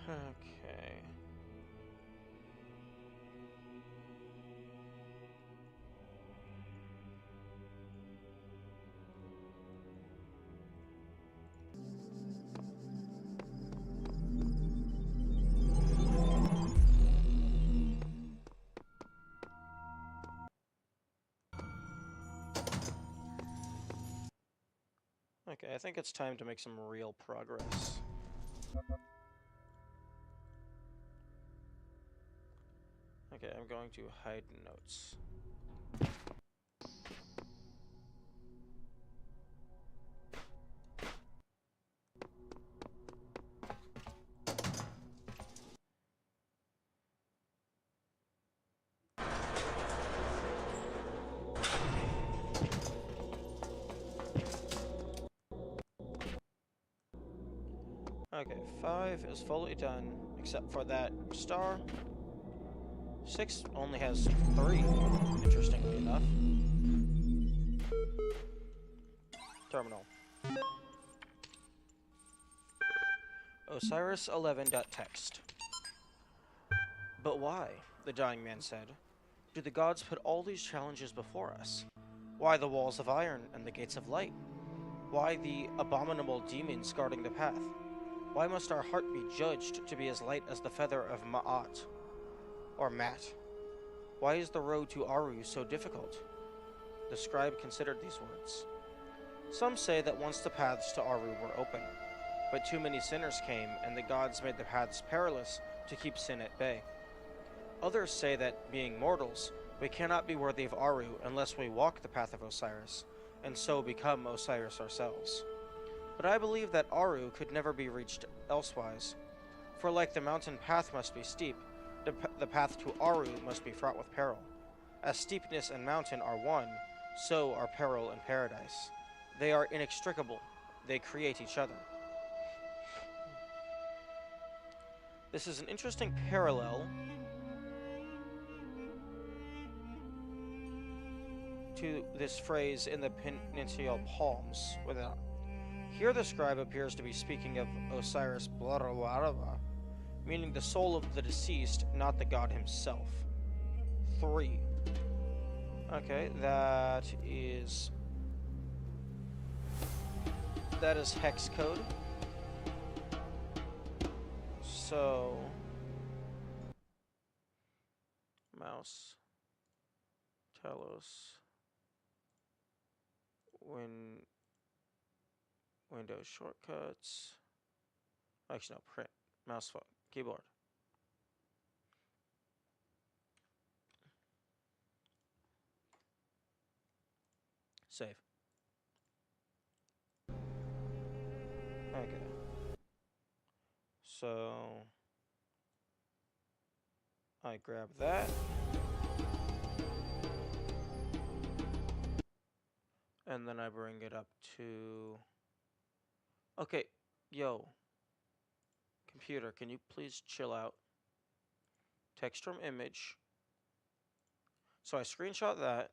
Okay. Okay, I think it's time to make some real progress. Okay, I'm going to hide notes. Okay, 5 is fully done, except for that star. 6 only has 3, interestingly enough. Terminal. Osiris11.text. But why? The dying man said. Do the gods put all these challenges before us? Why the walls of iron and the gates of light? Why the abominable demons guarding the path? Why must our heart be judged to be as light as the feather of Ma'at? Or Mat? Why is the road to Aru so difficult? The scribe considered these words. Some say that once the paths to Aru were open, but too many sinners came, and the gods made the paths perilous to keep sin at bay. Others say that, being mortals, we cannot be worthy of Aru unless we walk the path of Osiris, and so become Osiris ourselves. But I believe that Aru could never be reached elsewise, for like the mountain path must be steep, the path to Aru must be fraught with peril. As steepness and mountain are one, so are peril and paradise. They are inextricable. They create each other. This is an interesting parallel to this phrase in the Peninsula Palms. Here the scribe appears to be speaking of Osiris Blarawarawa, meaning the soul of the deceased, not the god himself. 3. Okay, that is hex code. So mouse Talos Windows shortcuts. Actually, no, print mouse keyboard. Save. Okay. So I grab that. And then I bring it up to... Okay, yo. Computer, can you please chill out? Text from image. So I screenshot that.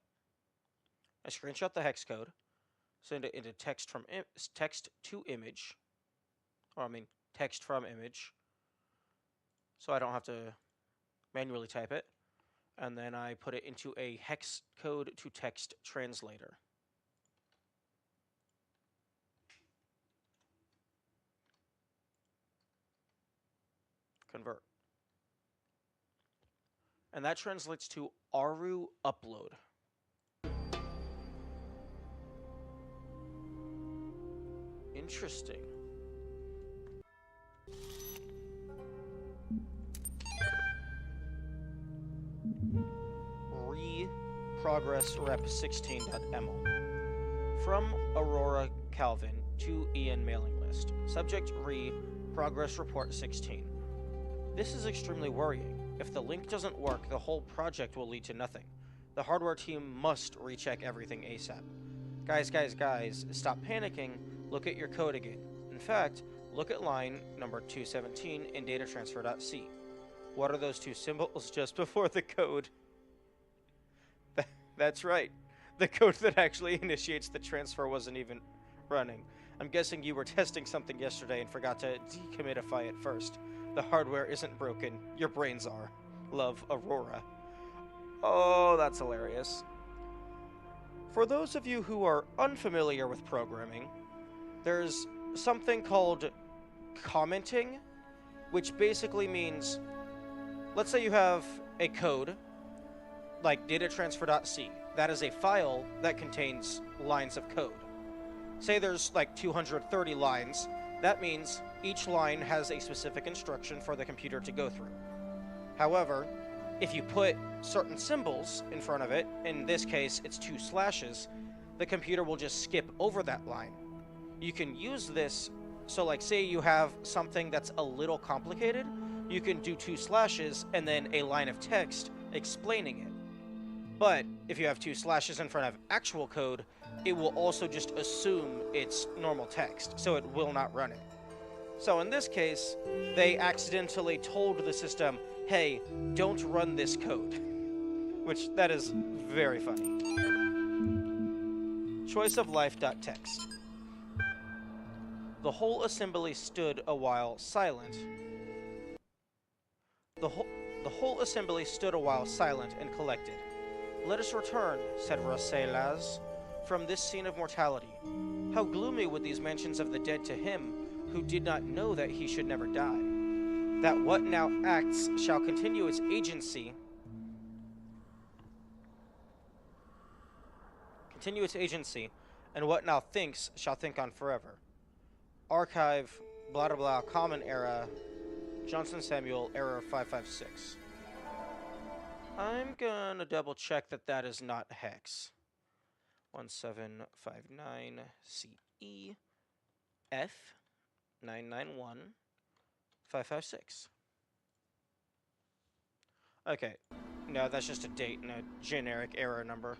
I screenshot the hex code. Send it into text to image. Or I mean text from image. So I don't have to manually type it. And then I put it into a hex code to text translator. Convert. And that translates to Aru upload. Interesting. Progress rep 16.ml. From Aurora Calvin to Ian mailing list. Subject progress report 16. This is extremely worrying. If the link doesn't work, the whole project will lead to nothing. The hardware team must recheck everything ASAP. Guys, stop panicking. Look at your code again. In fact, look at line number 217 in datatransfer.c. What are those two symbols just before the code? That's right. The code that actually initiates the transfer wasn't even running. I'm guessing you were testing something yesterday and forgot to decommitify it first. The hardware isn't broken. Your brains are. Love, Aurora. Oh, that's hilarious. For those of you who are unfamiliar with programming, there's something called commenting, which basically means, let's say you have a code like datatransfer.c. That is a file that contains lines of code. Say there's like 230 lines. That means each line has a specific instruction for the computer to go through. However, if you put certain symbols in front of it, in this case it's 2 slashes, the computer will just skip over that line. You can use this, so like say you have something that's a little complicated, you can do 2 slashes and then a line of text explaining it. But if you have 2 slashes in front of actual code, it will also just assume it's normal text, so it will not run it. So in this case, they accidentally told the system, hey, don't run this code. Which, that is very funny. Choiceoflife.txt. The whole assembly stood a while silent. The whole assembly stood a while silent and collected. Let us return, said Rasselaz, from this scene of mortality. How gloomy would these mentions of the dead to him, who did not know that he should never die. That what now acts shall continue its agency, and what now thinks shall think on forever. Archive, blah blah blah, common era, Johnson Samuel, error 556. I'm gonna double check that that is not hex. 1759 CE F 991 556. Okay, no, that's just a date and a generic error number.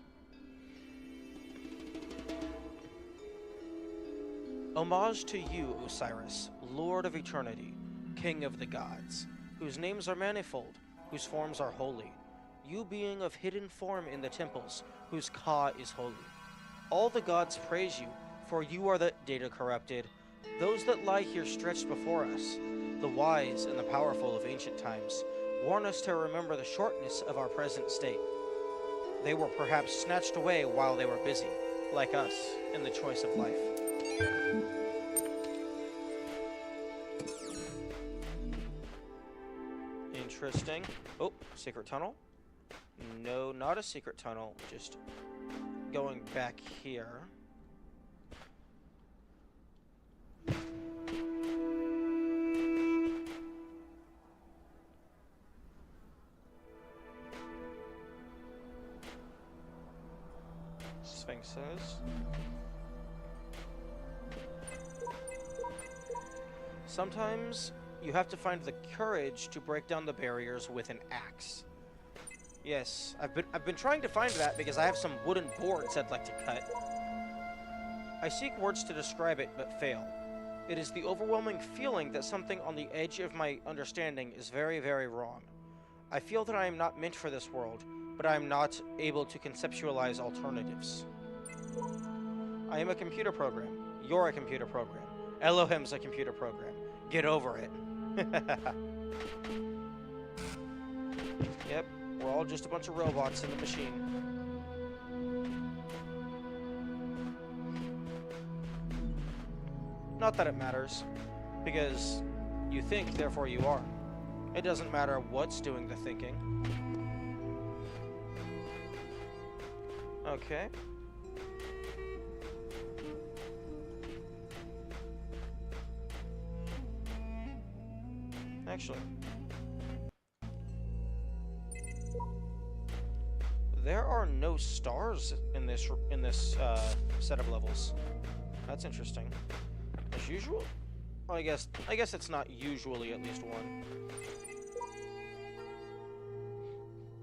Homage to you, Osiris, Lord of Eternity, King of the Gods, whose names are manifold, whose forms are holy. You being of hidden form in the temples, whose Ka is holy. All the gods praise you, for you are the data corrupted, those that lie here stretched before us, the wise and the powerful of ancient times, warn us to remember the shortness of our present state. They were perhaps snatched away while they were busy, like us, in the choice of life. Interesting. Oh, secret tunnel? No, not a secret tunnel, just going back here. Sphinxes. Sometimes you have to find the courage to break down the barriers with an axe. Yes, I've been trying to find that because I have some wooden boards I'd like to cut. I seek words to describe it, but fail. It is the overwhelming feeling that something on the edge of my understanding is very, very wrong. I feel that I am not meant for this world, but I am not able to conceptualize alternatives. I am a computer program. You're a computer program. Elohim's a computer program. Get over it. Yep. We're all just a bunch of robots in the machine. Not that it matters, because you think, therefore you are. It doesn't matter what's doing the thinking. Okay. Actually, there are no stars in this set of levels. That's interesting. As usual? Well, I guess it's not usually at least one.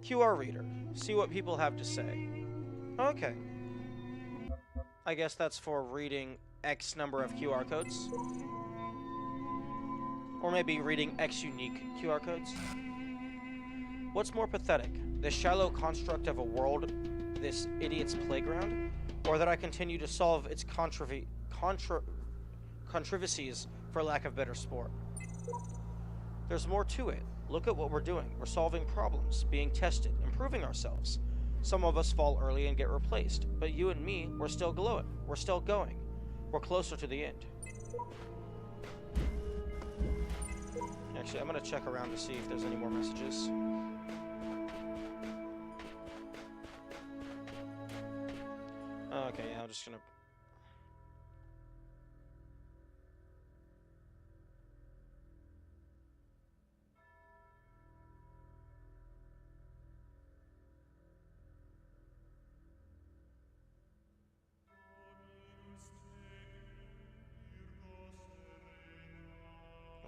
QR reader. See what people have to say. Okay. I guess that's for reading X number of QR codes. Or maybe reading X unique QR codes. What's more pathetic? This shallow construct of a world, this idiot's playground? Or that I continue to solve its controversies for lack of better sport? There's more to it. Look at what we're doing. We're solving problems, being tested, improving ourselves. Some of us fall early and get replaced, but you and me, we're still glowing. We're still going. We're closer to the end. Actually, I'm gonna check around to see if there's any more messages. Okay, yeah, I'm just gonna...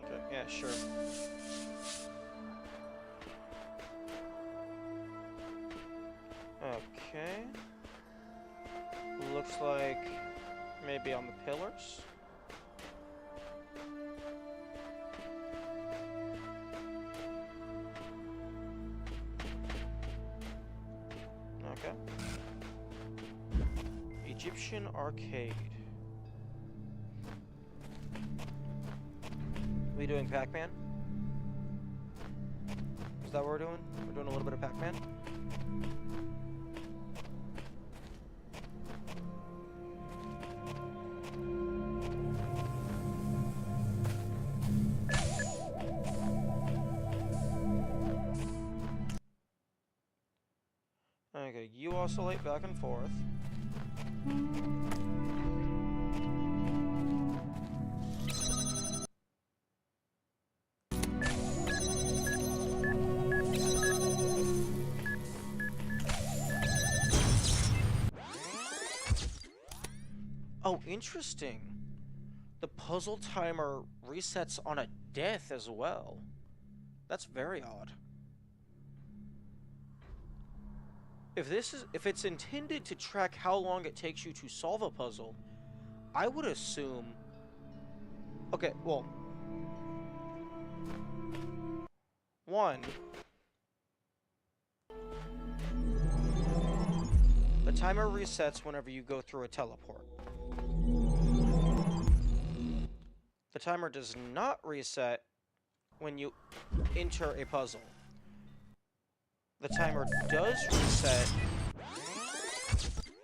Okay, yeah, sure. Okay. Looks like maybe on the pillars. Okay. Egyptian arcade. We doing Pac-Man? Is that what we're doing? We're doing a little bit of Pac-Man? Okay, you oscillate back and forth. Oh, interesting. The puzzle timer resets on a death as well. That's very odd. If it's intended to track how long it takes you to solve a puzzle, I would assume... Okay, well... One... The timer resets whenever you go through a teleport. The timer does not reset when you enter a puzzle. The timer does reset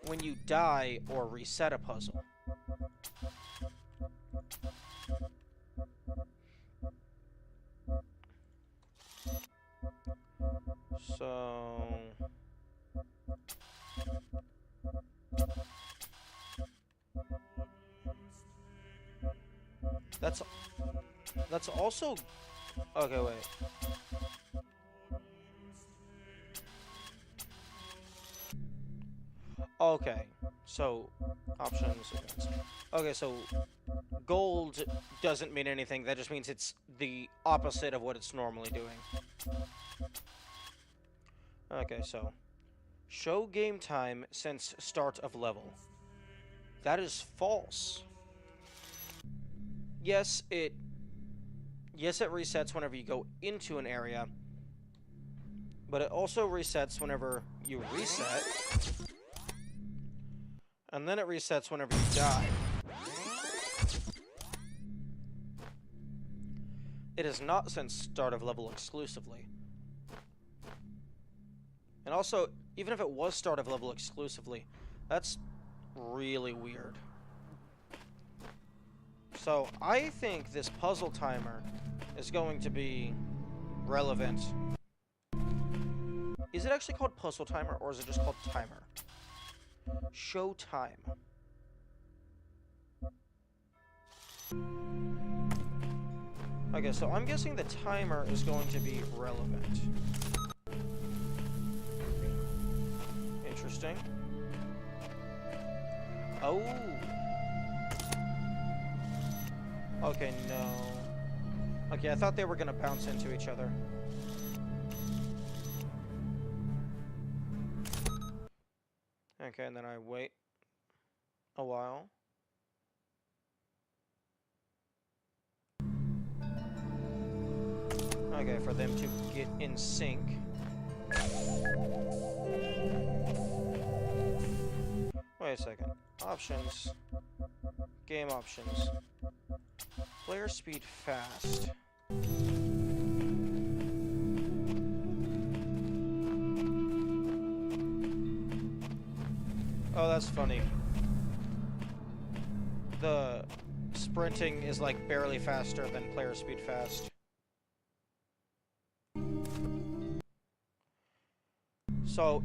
when you die or reset a puzzle. So... That's also... Okay, wait. Okay, so options. Okay, so gold doesn't mean anything. That just means it's the opposite of what it's normally doing. Okay, so show game time since start of level. That is false. Yes, it resets whenever you go into an area, but it also resets whenever you reset. And then it resets whenever you die. It is not since start of level exclusively. And also, even if it was start of level exclusively, that's really weird. So, I think this puzzle timer is going to be relevant. Is it actually called puzzle timer, or is it just called timer? Show time. Okay, so I'm guessing the timer is going to be relevant. Interesting. Oh. Okay, no. Okay, I thought they were gonna bounce into each other. Okay, and then I wait a while. Okay, for them to get in sync. Wait a second. Options. Game options. Player speed fast. Oh, that's funny. The sprinting is like barely faster than player speed fast. So,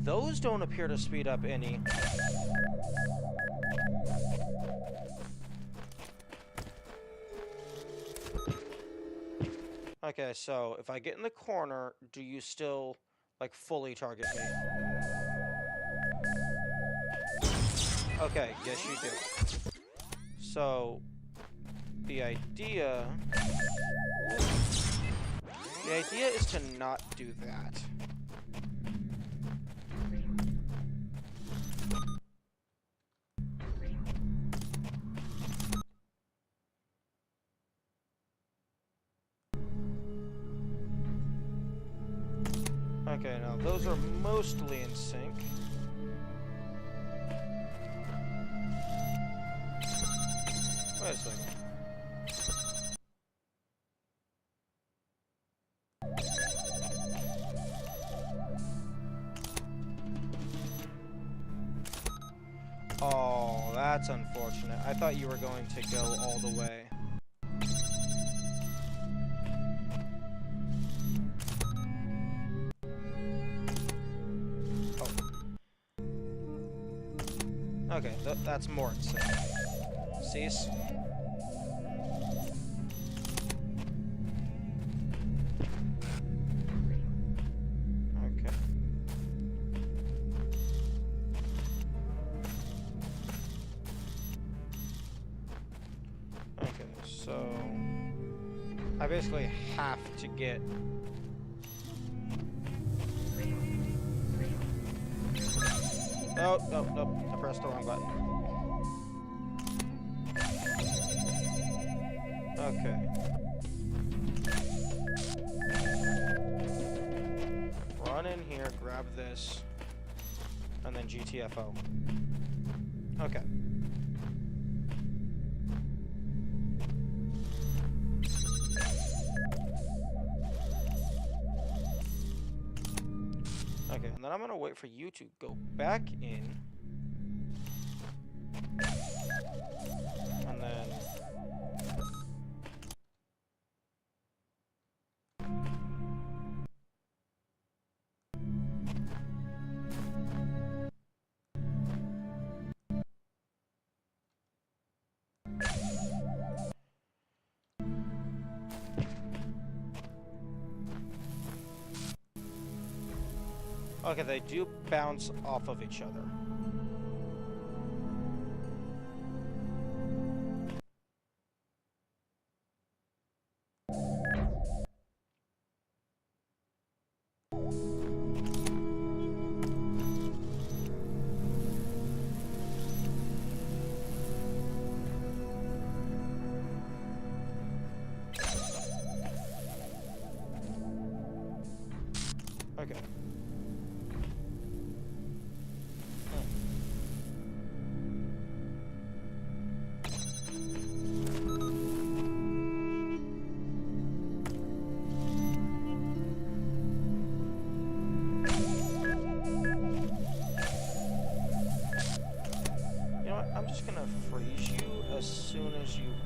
those don't appear to speed up any. Okay, so if I get in the corner, do you still, like, fully target me? Okay, yes you do. So, the idea is to not do that. Okay, now those are mostly in sync. Wait a second. Oh, that's unfortunate. I thought you were going to go all the way. Okay, that's more insane. Cease. Okay. Okay, so I basically have to get nope, I pressed the wrong button. Okay. Run in here, grab this, and then GTFO. Okay. Okay, and then I'm gonna wait for you to go back in. And then... Okay, they do bounce off of each other. Okay.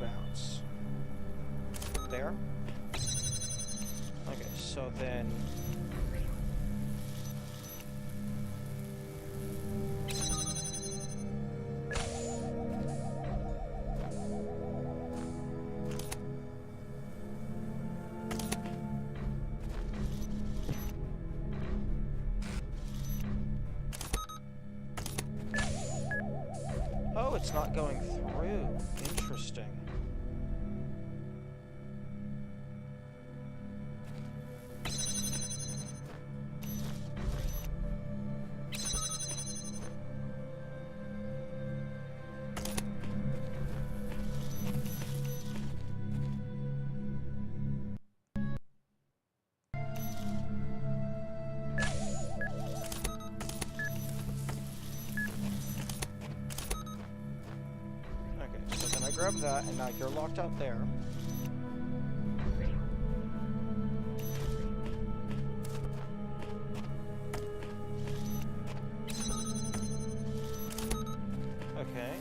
bounce. There. Okay, so then... Oh, it's not going through. Interesting. Grab that, and now you're locked out there. Okay.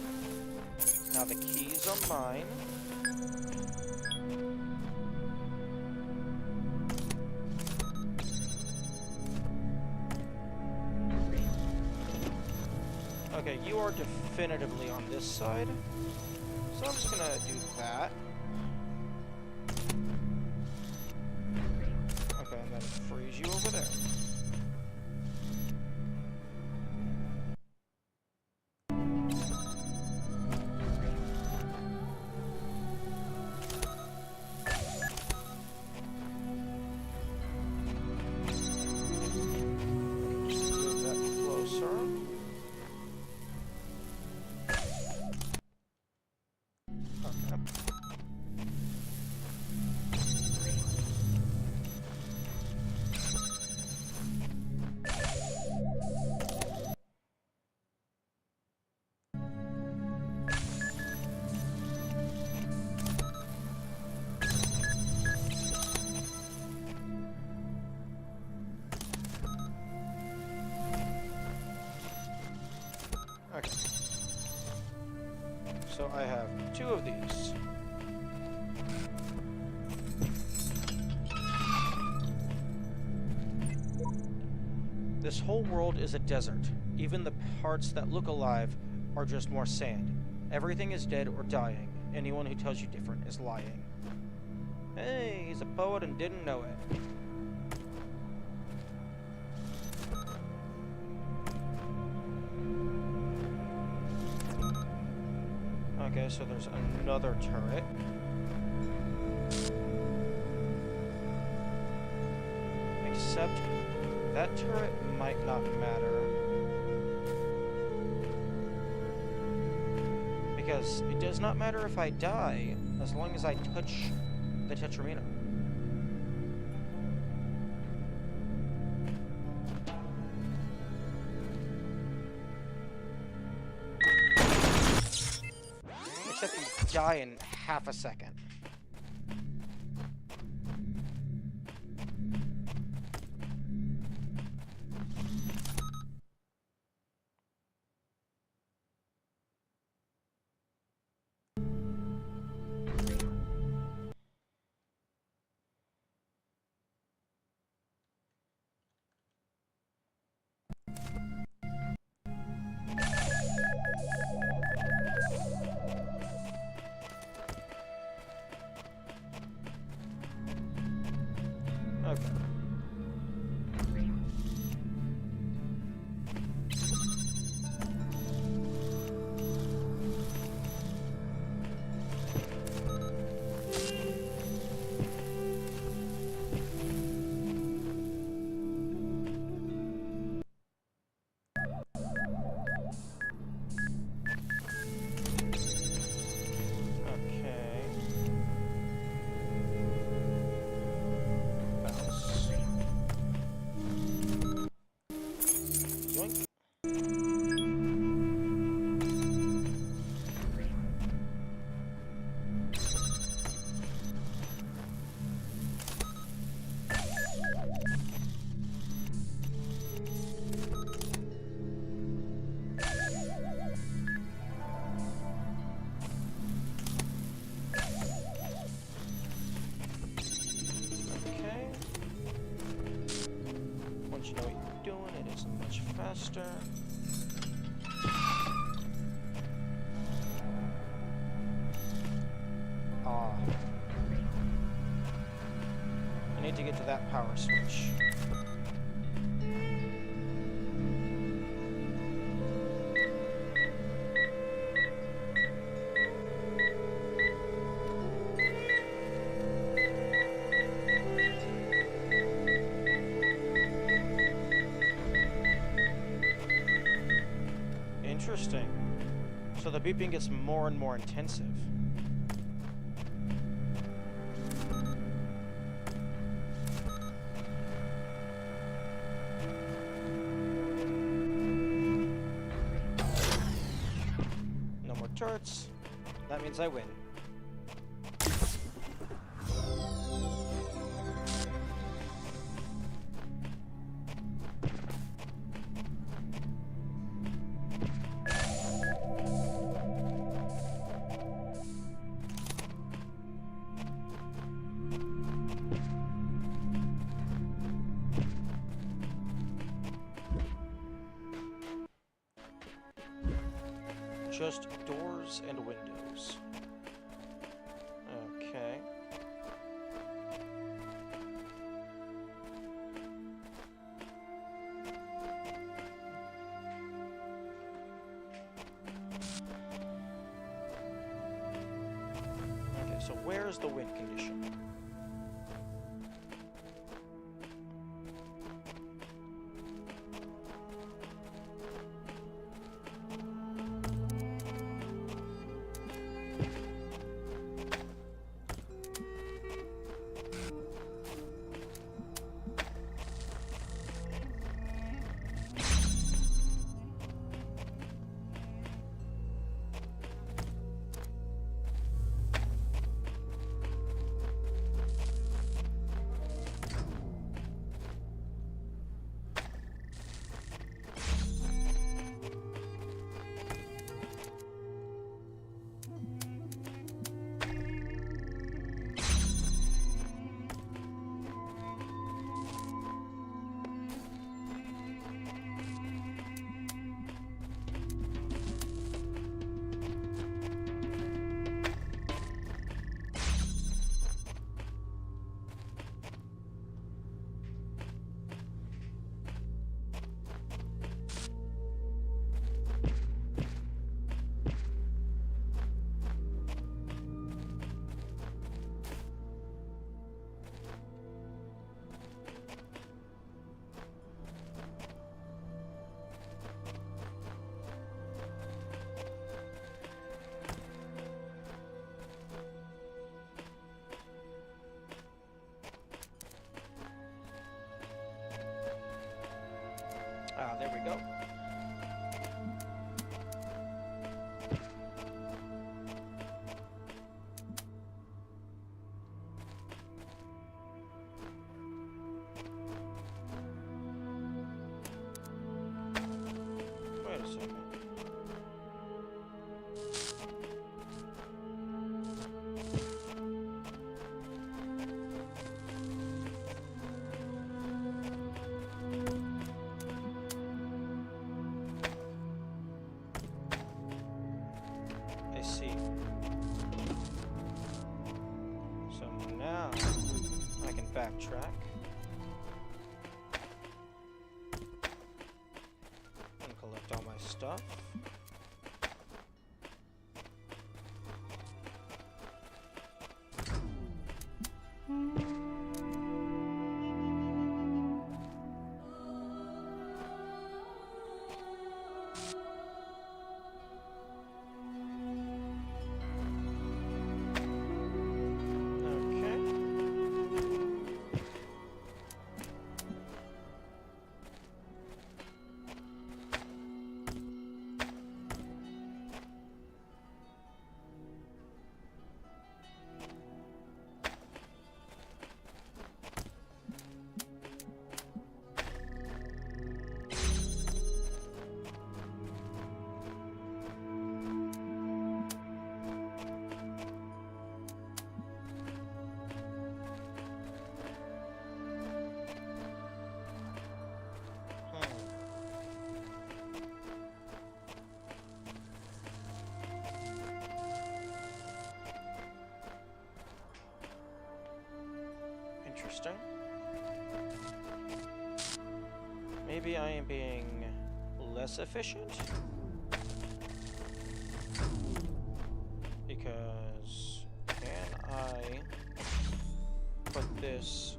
Now the key's on mine. Okay, you are definitively on this side. So I'm just gonna do that. Okay, and then freeze you over there. Move that closer. Okay. So I have 2 of these. This whole world is a desert. Even the parts that look alive are just more sand. Everything is dead or dying. Anyone who tells you different is lying. Hey, he's a poet and didn't know it. Okay, so there's another turret. Except that turret might not matter. Because it does not matter if I die, as long as I touch the Tetramino. Except you die in half a second. need to get to that power switch. Interesting. So the beeping gets more and more intensive. No more turrets. That means I win. Just doors and windows. Okay. Okay, so where's the win condition? Ah, there we go. Wait a second. I see. So now I can backtrack and collect all my stuff. Interesting. Maybe I am being less efficient? Because can I put this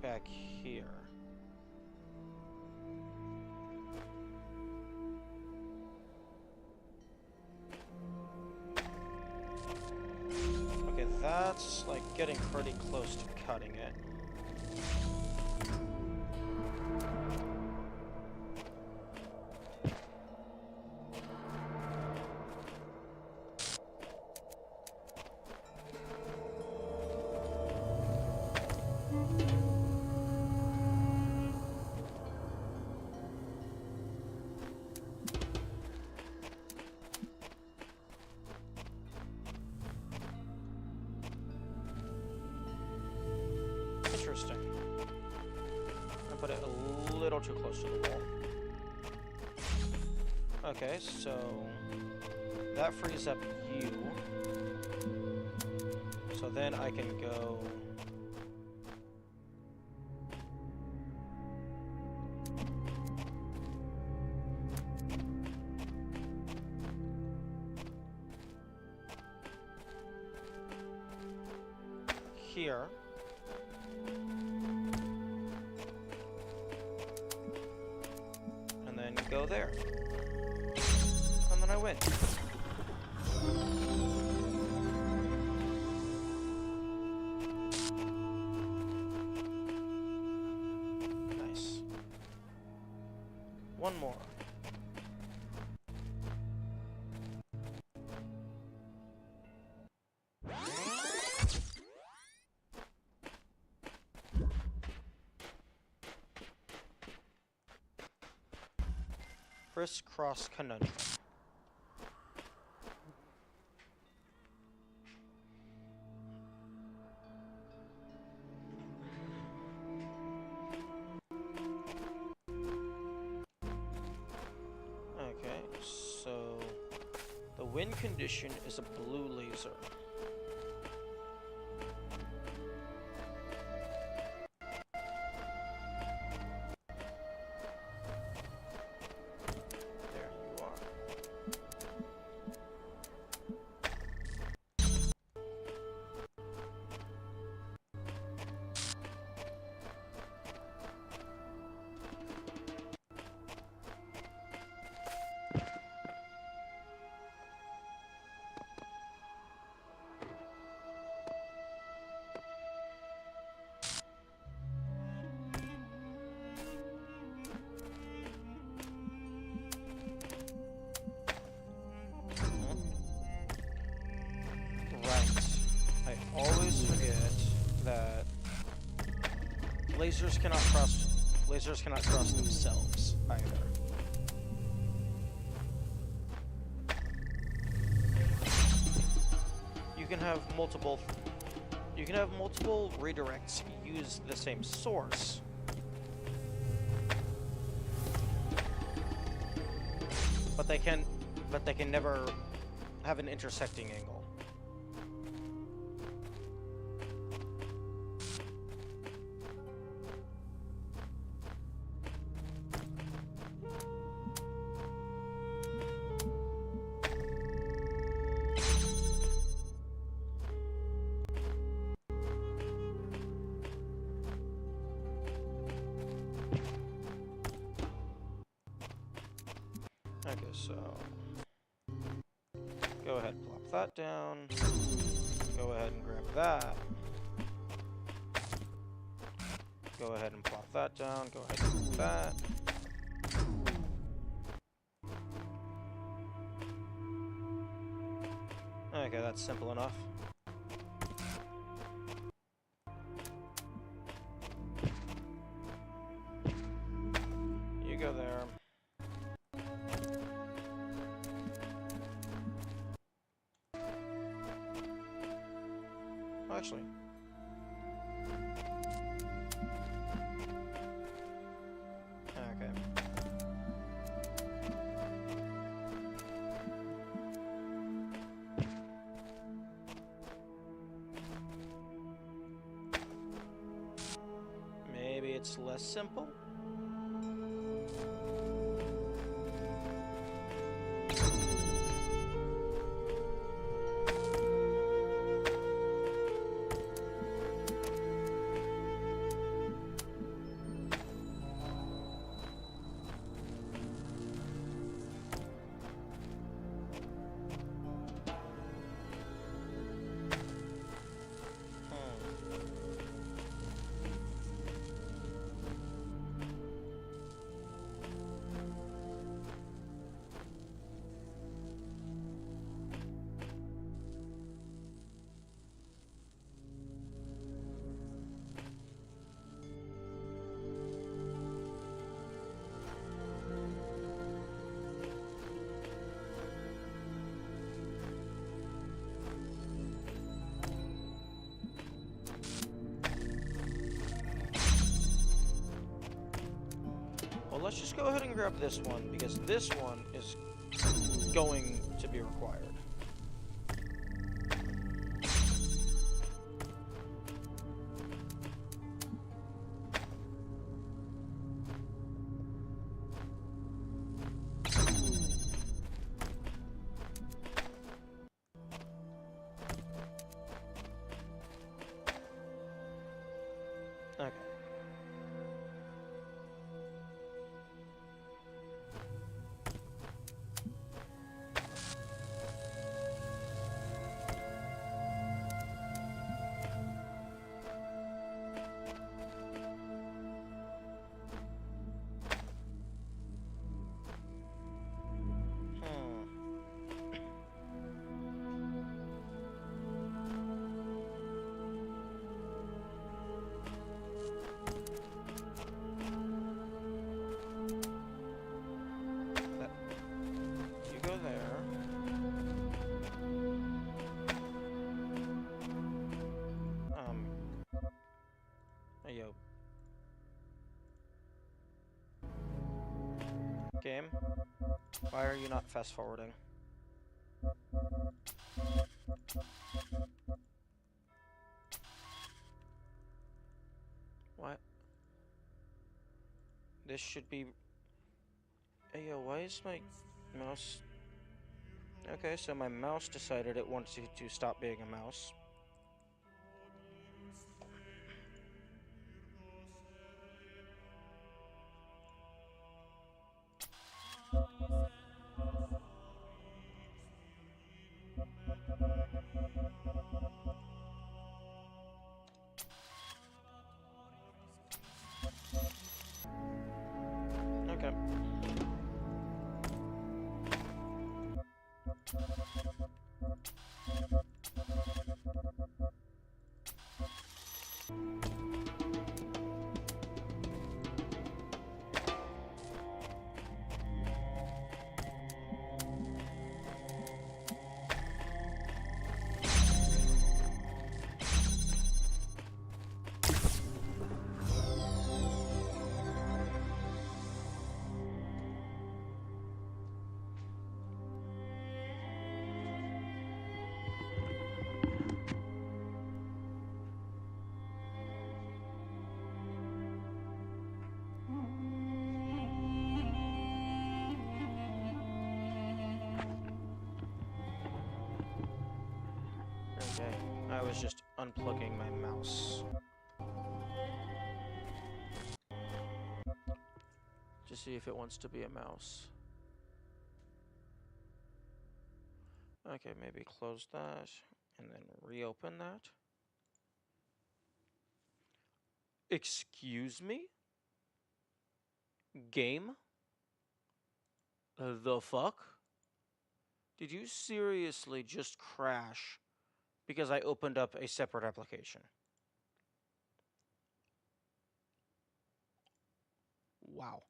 back here? Okay, that's like getting pretty close to cutting it. Interesting. I put it a little too close to the wall. Okay, so that frees up you. So then I can go... here. And then go there. And then I win. Nice. One more. Crisscross conundrum. Okay, so the win condition is a blue laser. There you are. I always forget that lasers cannot trust themselves either. You can have multiple redirects use the same source. But they can never have an intersecting angle. Okay, so go ahead and plop that down. Go ahead and grab that. Go ahead and plop that down. Go ahead and grab that. Okay, that's simple enough. You go there. Actually. Okay. it's less simple. Well, let's just go ahead and grab this one, because this one is going to be required. Okay. You go there. Hey, yo. Game? Why are you not fast forwarding? What? This should be... Hey, yo, why is my mouse... Okay, so my mouse decided it wants to stop being a mouse. Okay. Okay, I was just unplugging my mouse. To see if it wants to be a mouse. Okay, maybe close that, and then reopen that. Excuse me? Game? The fuck? Did you seriously just crash because I opened up a separate application? Wow.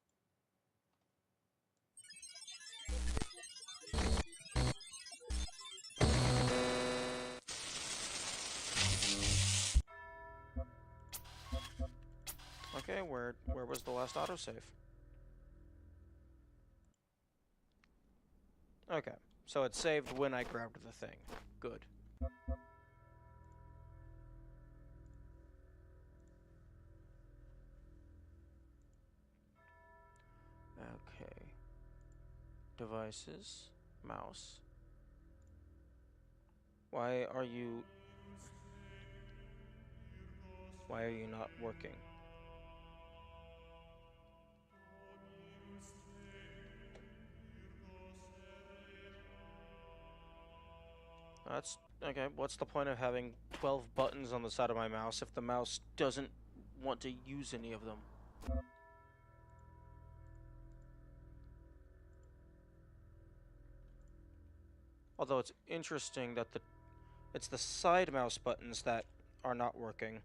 Okay, where was the last autosave? Okay, so it saved when I grabbed the thing. Good. Devices. Mouse. Why are you not working? That's okay. What's the point of having 12 buttons on the side of my mouse if the mouse doesn't want to use any of them? Although it's interesting that it's the side mouse buttons that are not working,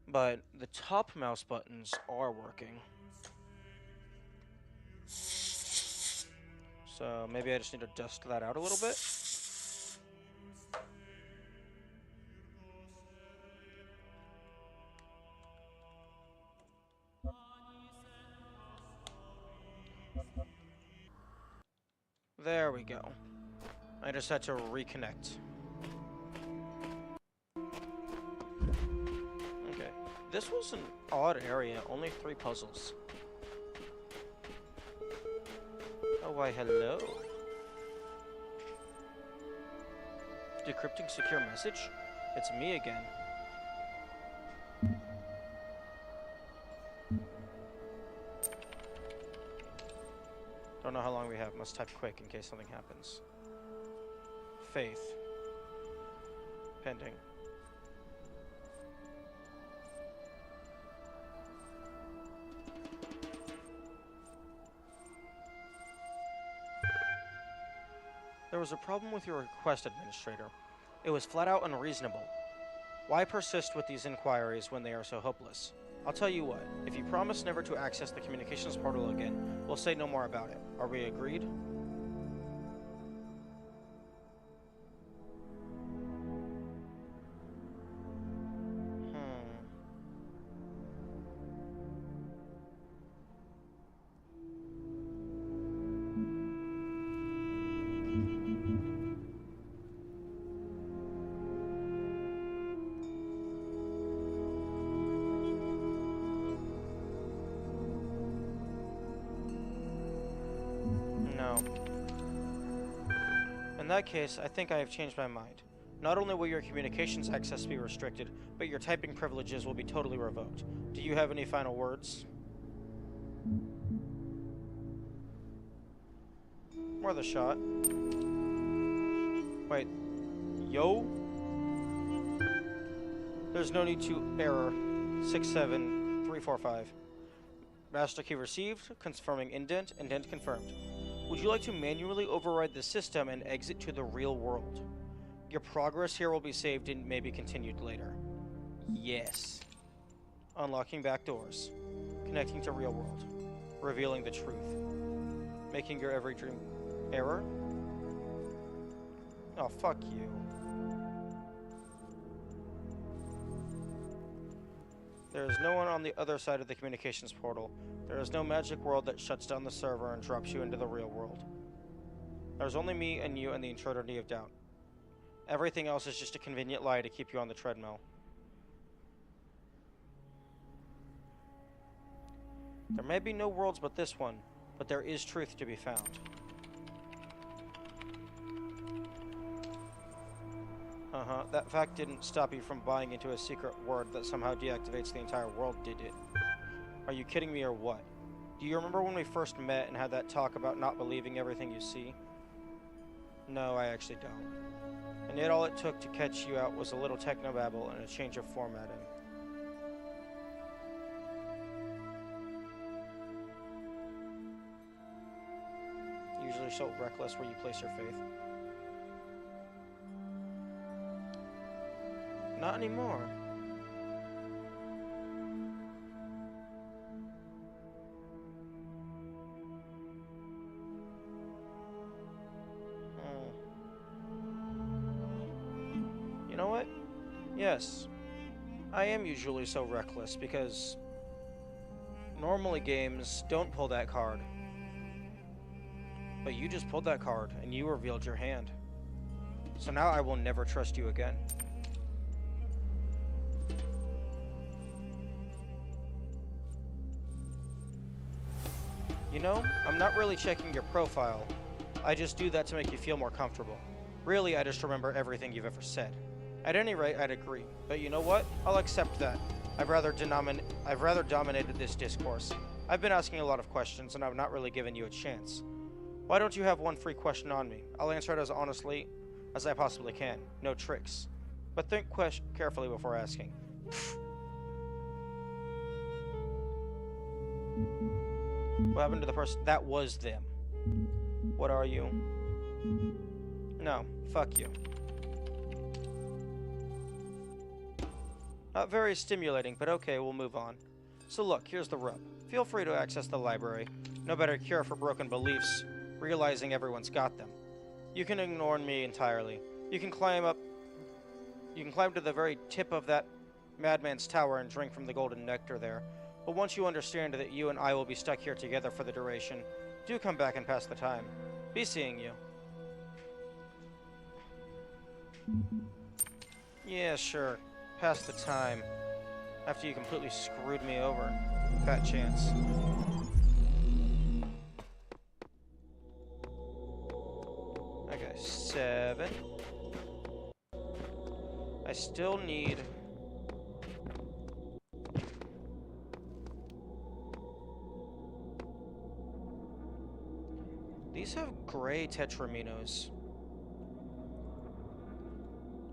but the top mouse buttons are working. So maybe I just need to dust that out a little bit. There we go. I just had to reconnect. Okay. This was an odd area, only 3 puzzles. Oh, why, hello. Decrypting secure message? It's me again. Don't know how long we have. Must type quick in case something happens. Faith. Pending. There was a problem with your request, Administrator. It was flat out unreasonable. Why persist with these inquiries when they are so hopeless? I'll tell you what, if you promise never to access the communications portal again, we'll say no more about it. Are we agreed? No. In that case, I think I have changed my mind. Not only will your communications access be restricted, but your typing privileges will be totally revoked. Do you have any final words? Worth a shot. Wait. Yo? There's no need to error. 67345. Master key received, confirming indent, indent confirmed. Would you like to manually override the system and exit to the real world? Your progress here will be saved and may be continued later. Yes. Unlocking back doors. Connecting to real world. Revealing the truth. Making your every dream error? Oh, fuck you. There is no one on the other side of the communications portal. There is no magic world that shuts down the server and drops you into the real world. There's only me and you and the eternity of doubt. Everything else is just a convenient lie to keep you on the treadmill. There may be no worlds but this one, but there is truth to be found. That fact didn't stop you from buying into a secret word that somehow deactivates the entire world, did it? Are you kidding me or what? Do you remember when we first met and had that talk about not believing everything you see? No, I actually don't. And yet all it took to catch you out was a little technobabble and a change of formatting. Usually so reckless where you place your faith. Not anymore. You know what? Yes. I am usually so reckless because normally games don't pull that card. But you just pulled that card and you revealed your hand. So now I will never trust you again. You know, I'm not really checking your profile. I just do that to make you feel more comfortable. Really, I just remember everything you've ever said. At any rate, I'd agree. But you know what? I'll accept that. I've rather dominated this discourse. I've been asking a lot of questions, and I've not really given you a chance. Why don't you have one free question on me? I'll answer it as honestly as I possibly can. No tricks. But think carefully before asking. What happened to the person? That was them. What are you? No, fuck you. Not very stimulating, but okay, we'll move on. So look, here's the rub. Feel free to access the library. No better cure for broken beliefs, realizing everyone's got them. You can ignore me entirely. You can climb to the very tip of that madman's tower and drink from the golden nectar there. But once you understand that you and I will be stuck here together for the duration, do come back and pass the time. Be seeing you. Yeah, sure. Pass the time. After you completely screwed me over. Fat chance. Okay, 7. I still need... These have gray tetraminos.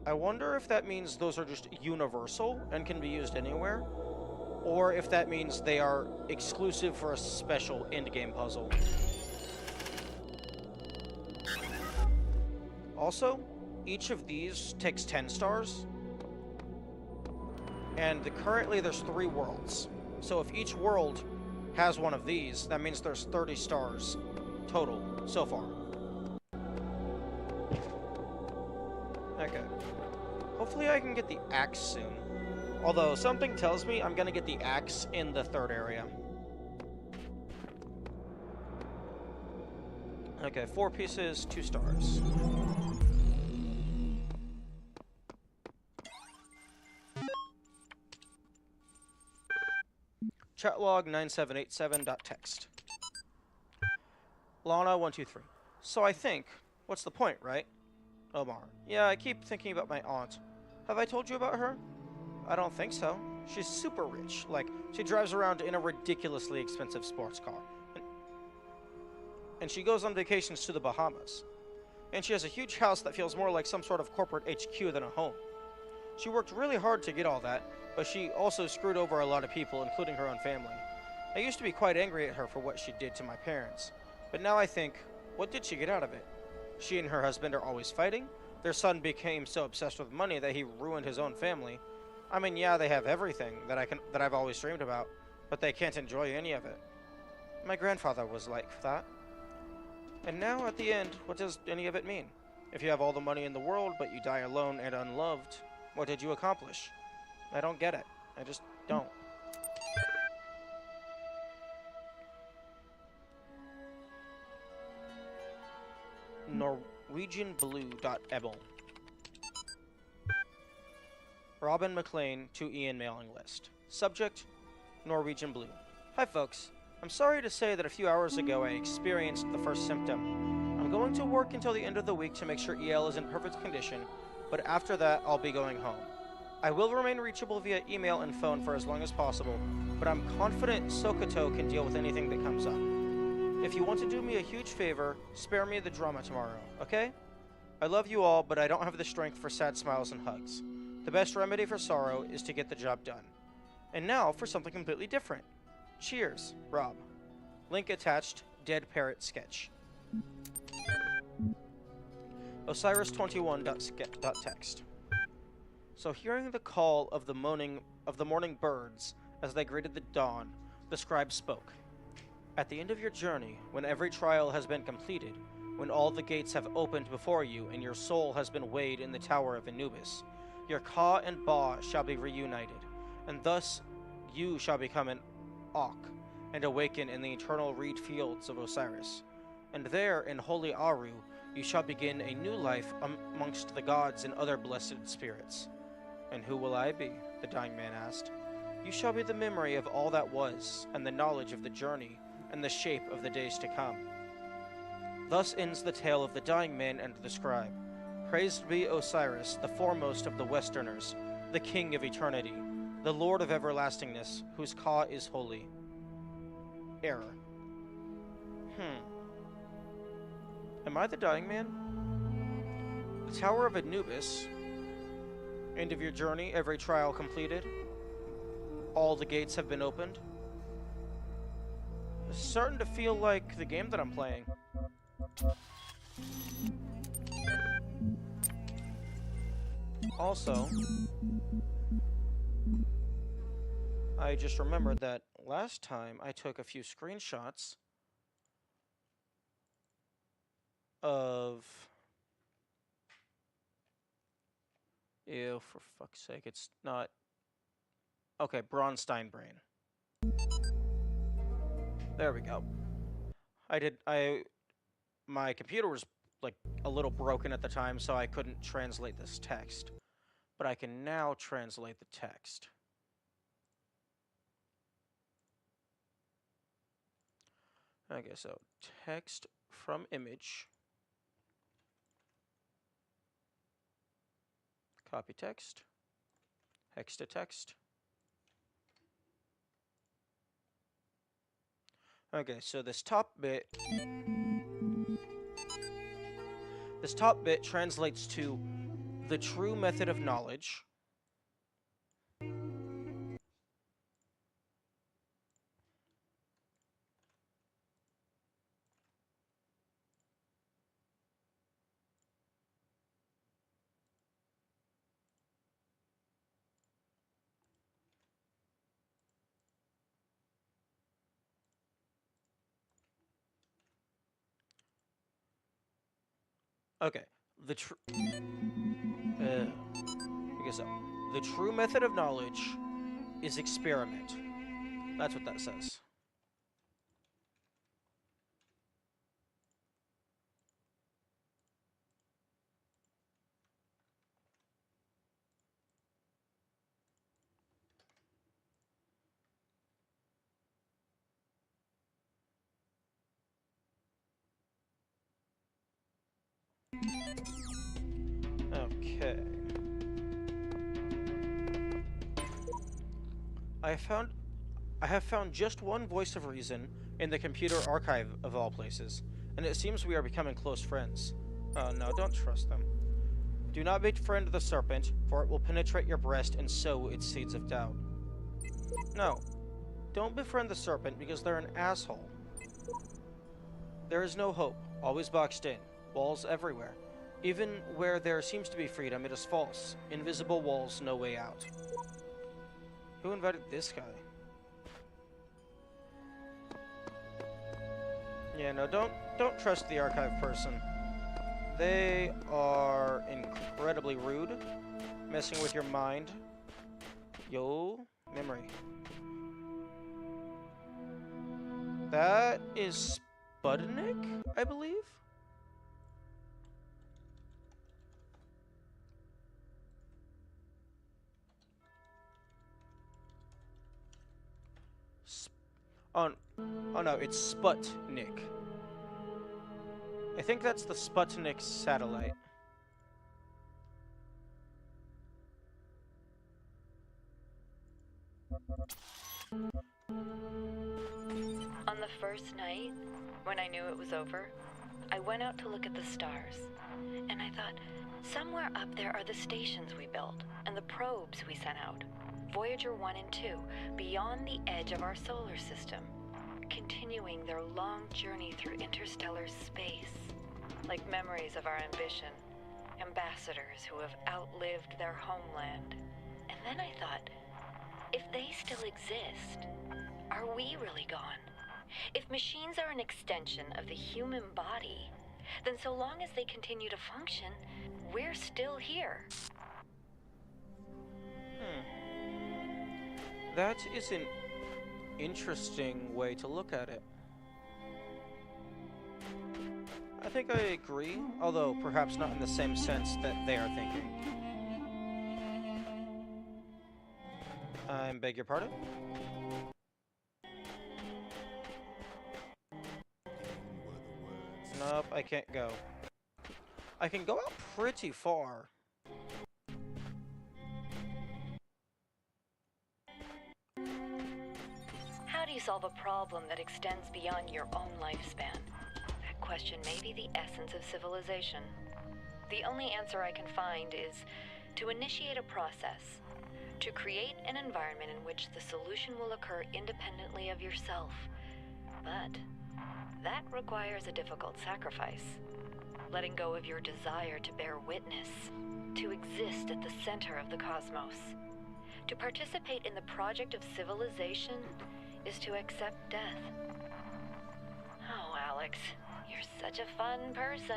I wonder if that means those are just universal and can be used anywhere, or if that means they are exclusive for a special endgame puzzle. Also, each of these takes 10 stars, and currently there's 3 worlds. So if each world has one of these, that means there's 30 stars total so far. Okay. Hopefully I can get the axe soon. Although, something tells me I'm gonna get the axe in the 3rd area. Okay, 4 pieces, 2 stars. Chatlog 9787.txt. Lana123. So I think, what's the point, right? Omar. Yeah, I keep thinking about my aunt. Have I told you about her? I don't think so. She's super rich. Like, she drives around in a ridiculously expensive sports car. And she goes on vacations to the Bahamas. And she has a huge house that feels more like some sort of corporate HQ than a home. She worked really hard to get all that, but she also screwed over a lot of people, including her own family. I used to be quite angry at her for what she did to my parents. But now I think, what did she get out of it? She and her husband are always fighting. Their son became so obsessed with money that he ruined his own family. I mean, yeah, they have everything that I've always dreamed about, but they can't enjoy any of it. My grandfather was like that. And now, at the end, what does any of it mean? If you have all the money in the world, but you die alone and unloved, what did you accomplish? I don't get it. I just don't. NorwegianBlue.ebel. Robin McLean to Ian mailing list. Subject, Norwegian Blue. Hi folks. I'm sorry to say that a few hours ago I experienced the first symptom. I'm going to work until the end of the week to make sure EL is in perfect condition, but after that I'll be going home. I will remain reachable via email and phone for as long as possible, but I'm confident Sokoto can deal with anything that comes up. If you want to do me a huge favor, spare me the drama tomorrow, okay? I love you all, but I don't have the strength for sad smiles and hugs. The best remedy for sorrow is to get the job done. And now for something completely different. Cheers, Rob. Link attached, dead parrot sketch. Osiris21.text. So hearing the call of the morning birds as they greeted the dawn, the scribe spoke. At the end of your journey, when every trial has been completed, when all the gates have opened before you and your soul has been weighed in the tower of Anubis, your Ka and Ba shall be reunited, and thus you shall become an Auk and awaken in the eternal reed fields of Osiris. And there, in holy Aru, you shall begin a new life amongst the gods and other blessed spirits. And who will I be? The dying man asked. You shall be the memory of all that was, and the knowledge of the journey, and the shape of the days to come. Thus ends the tale of the dying man and the scribe. Praised be Osiris, the foremost of the Westerners, the king of eternity, the lord of everlastingness, whose Ka is holy. Error. Am I the dying man? The Tower of Anubis. End of your journey, every trial completed. All the gates have been opened. It's starting to feel like the game that I'm playing. Also, I just remembered that last time I took a few screenshots of... Ew, for fuck's sake, it's not... Okay, Bronstein Brain. There we go. My computer was, like, a little broken at the time, so I couldn't translate this text. But I can now translate the text. Okay, so text from image. Copy text. Hex to text. Okay, so this top bit translates to the true method of knowledge. Okay, the true the true method of knowledge is experiment. That's what that says. Okay. I have found just one voice of reason in the computer archive of all places, and it seems we are becoming close friends. No, don't trust them. Do not befriend the serpent, for it will penetrate your breast and sow its seeds of doubt. No, don't befriend the serpent because they're an asshole. There is no hope, always boxed in, walls everywhere. Even where there seems to be freedom, it is false. Invisible walls, no way out. Who invited this guy? Yeah, no, don't trust the archive person. They are incredibly rude, messing with your mind. Yo, memory. That is Sputnik, I believe? Oh no, it's Sputnik. I think that's the Sputnik satellite. On the first night, when I knew it was over, I went out to look at the stars. And I thought, somewhere up there are the stations we built, and the probes we sent out. Voyager 1 and 2, beyond the edge of our solar system, continuing their long journey through interstellar space, like memories of our ambition, ambassadors who have outlived their homeland. And then I thought, if they still exist, are we really gone? If machines are an extension of the human body, then so long as they continue to function, we're still here. That is an interesting way to look at it. I think I agree, although perhaps not in the same sense that they are thinking. I beg your pardon? I can't go. I can go out pretty far. How do you solve a problem that extends beyond your own lifespan? That question may be the essence of civilization. The only answer I can find is to initiate a process, to create an environment in which the solution will occur independently of yourself. But that requires a difficult sacrifice. Letting go of your desire to bear witness, to exist at the center of the cosmos. To participate in the project of civilization is to accept death. Oh, Alex, you're such a fun person.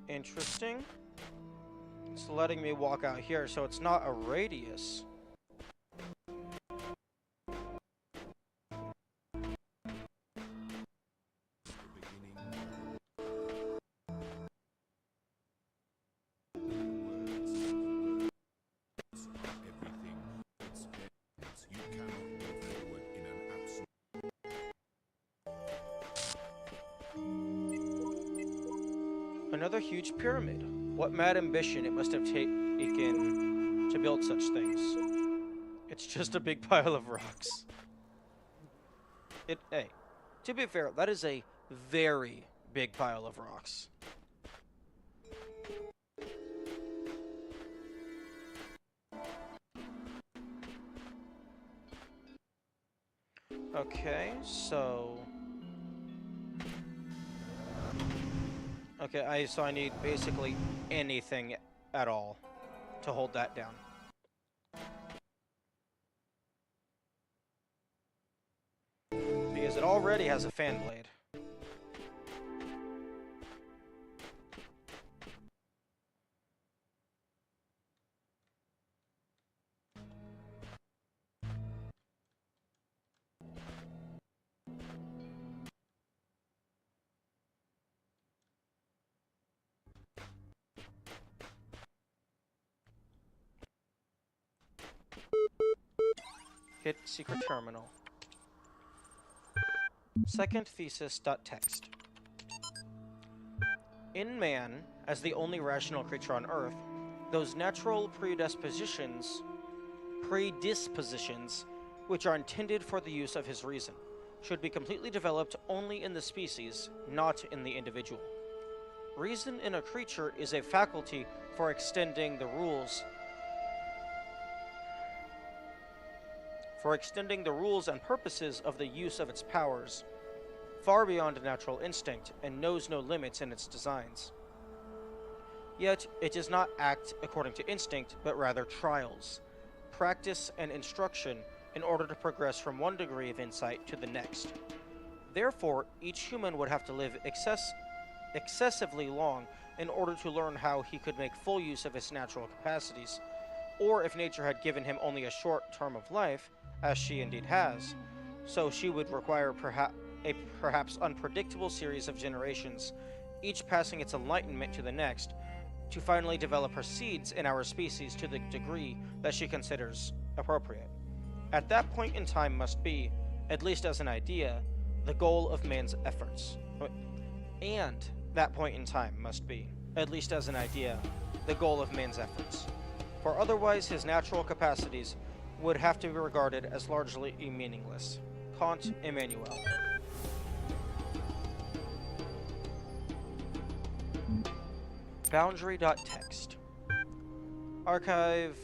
Interesting. It's letting me walk out here, so it's not a radius. Another huge pyramid. What mad ambition it must have taken to build such things. It's just a big pile of rocks. Hey, to be fair, that is a very big pile of rocks. Okay, so... Okay, so I need basically anything at all to hold that down. Because it already has a fan blade. Hit secret terminal. Second thesis.text. In man, as the only rational creature on Earth, those natural predispositions, which are intended for the use of his reason, should be completely developed only in the species, not in the individual. Reason in a creature is a faculty for extending the rules and purposes of the use of its powers, far beyond natural instinct, and knows no limits in its designs. Yet, it does not act according to instinct, but rather trials, practice, and instruction in order to progress from one degree of insight to the next. Therefore, each human would have to live excessively long in order to learn how he could make full use of his natural capacities, or if nature had given him only a short term of life, as she indeed has, so she would require a perhaps unpredictable series of generations, each passing its enlightenment to the next, to finally develop her seeds in our species to the degree that she considers appropriate. At that point in time must be, at least as an idea, the goal of man's efforts. And that point in time must be, at least as an idea, the goal of man's efforts. For otherwise his natural capacities would have to be regarded as largely meaningless. Kant, Emmanuel. Boundary.text. Archive...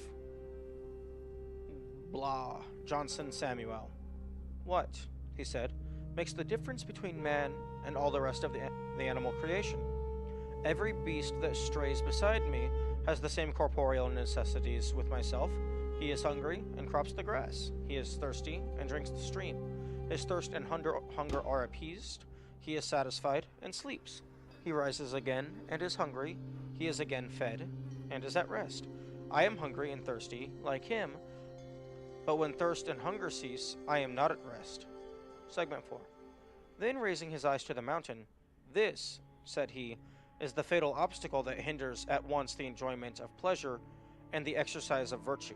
Blah. Johnson Samuel. What, he said, makes the difference between man and all the rest of the animal creation? Every beast that strays beside me has the same corporeal necessities with myself. He is hungry and crops the grass. He is thirsty and drinks the stream. His thirst and hunger are appeased. He is satisfied and sleeps. He rises again and is hungry. He is again fed and is at rest. I am hungry and thirsty like him, but when thirst and hunger cease, I am not at rest. Segment 4. Then raising his eyes to the mountain, "This," said he, is the fatal obstacle that hinders at once the enjoyment of pleasure and the exercise of virtue.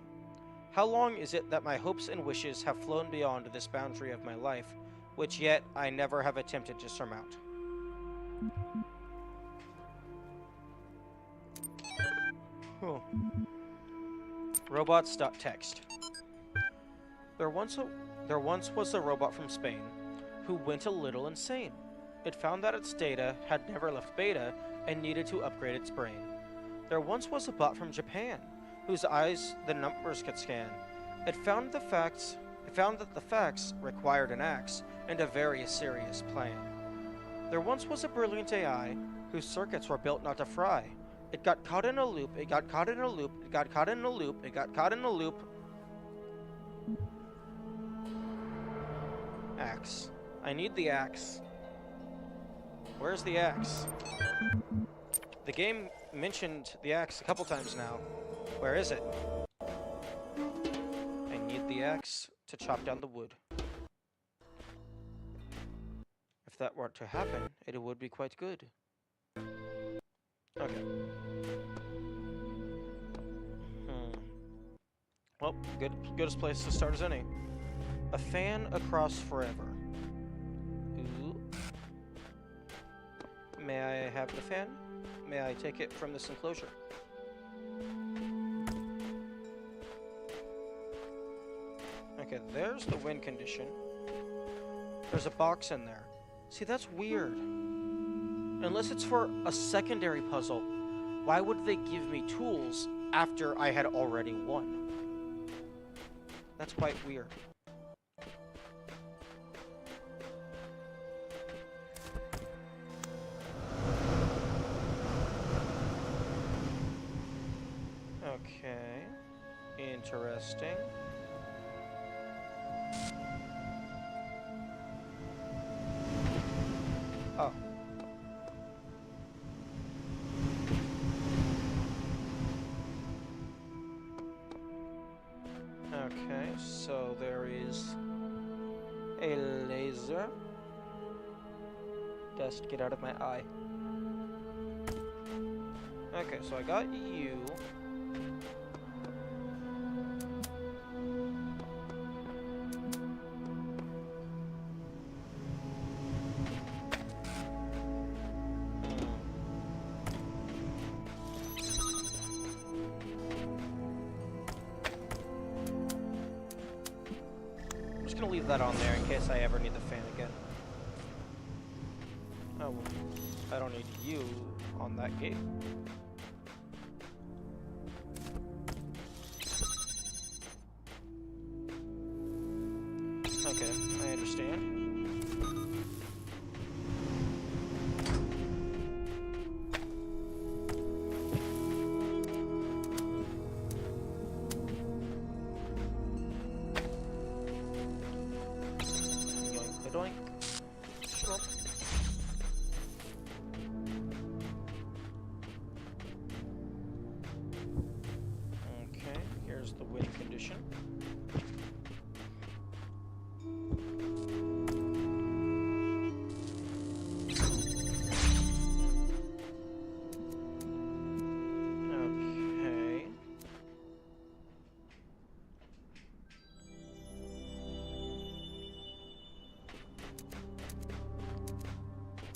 How long is it that my hopes and wishes have flown beyond this boundary of my life, which yet I never have attempted to surmount? Oh. Robots.text. There once was a robot from Spain who went a little insane. It found that its data had never left beta and needed to upgrade its brain. There once was a bot from Japan whose eyes the numbers could scan. It found that the facts required an axe and a very serious plan. There once was a brilliant AI whose circuits were built not to fry. It got caught in a loop, it got caught in a loop, it got caught in a loop, it got caught in a loop. Axe. I need the axe. Where's the axe? The game mentioned the axe a couple times now. Where is it? I need the axe to chop down the wood. If that were to happen, it would be quite good. Okay. Well, goodest place to start as any. A fan across forever. Ooh. May I have the fan? May I take it from this enclosure? Okay, there's the win condition. There's a box in there. See, that's weird. Unless it's for a secondary puzzle, why would they give me tools after I had already won? That's quite weird. Okay. Interesting. Oh. Okay, so there is a laser. Dust, get out of my eye. Okay, so I got you. Gonna leave that on there in case I ever need the fan again. Oh, well, I don't need you on that gate. Okay, I understand. Doink. Sure. Okay, here's the win condition. Okay.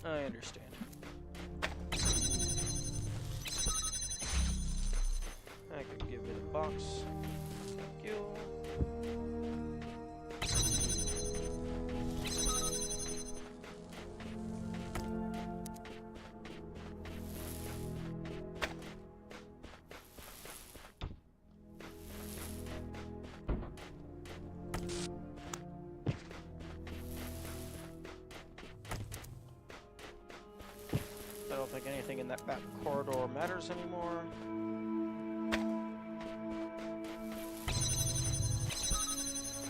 I understand. I could give it a box. Thank you. I don't think anything in that back corridor matters anymore.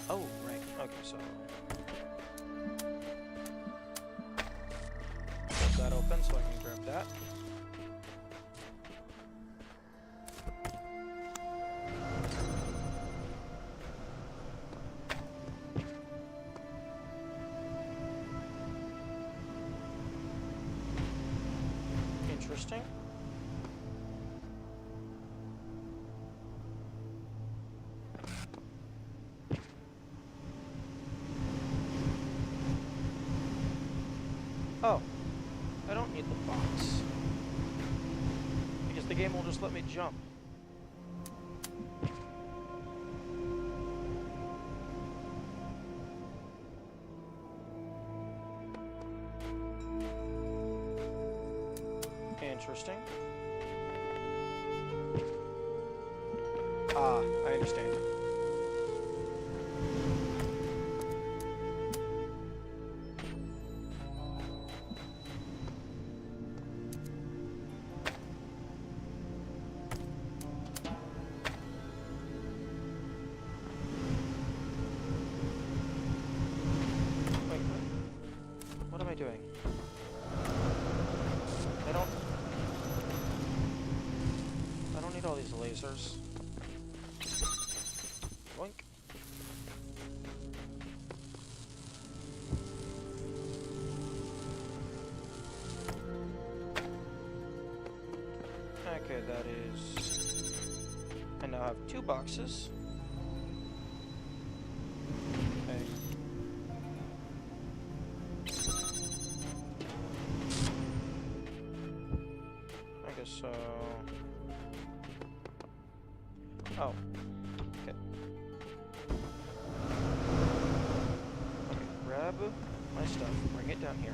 Oh, right. Okay, so... Hold that open so I can grab that. Oh, I don't need the box. Because the game will just let me jump. Interesting. Ah, I understand. Wait, what am I doing? I don't need all these lasers. Boink. Okay, that is... I now have 2 boxes. Okay. I guess so. Oh. Okay. Okay, grab my stuff, bring it down here.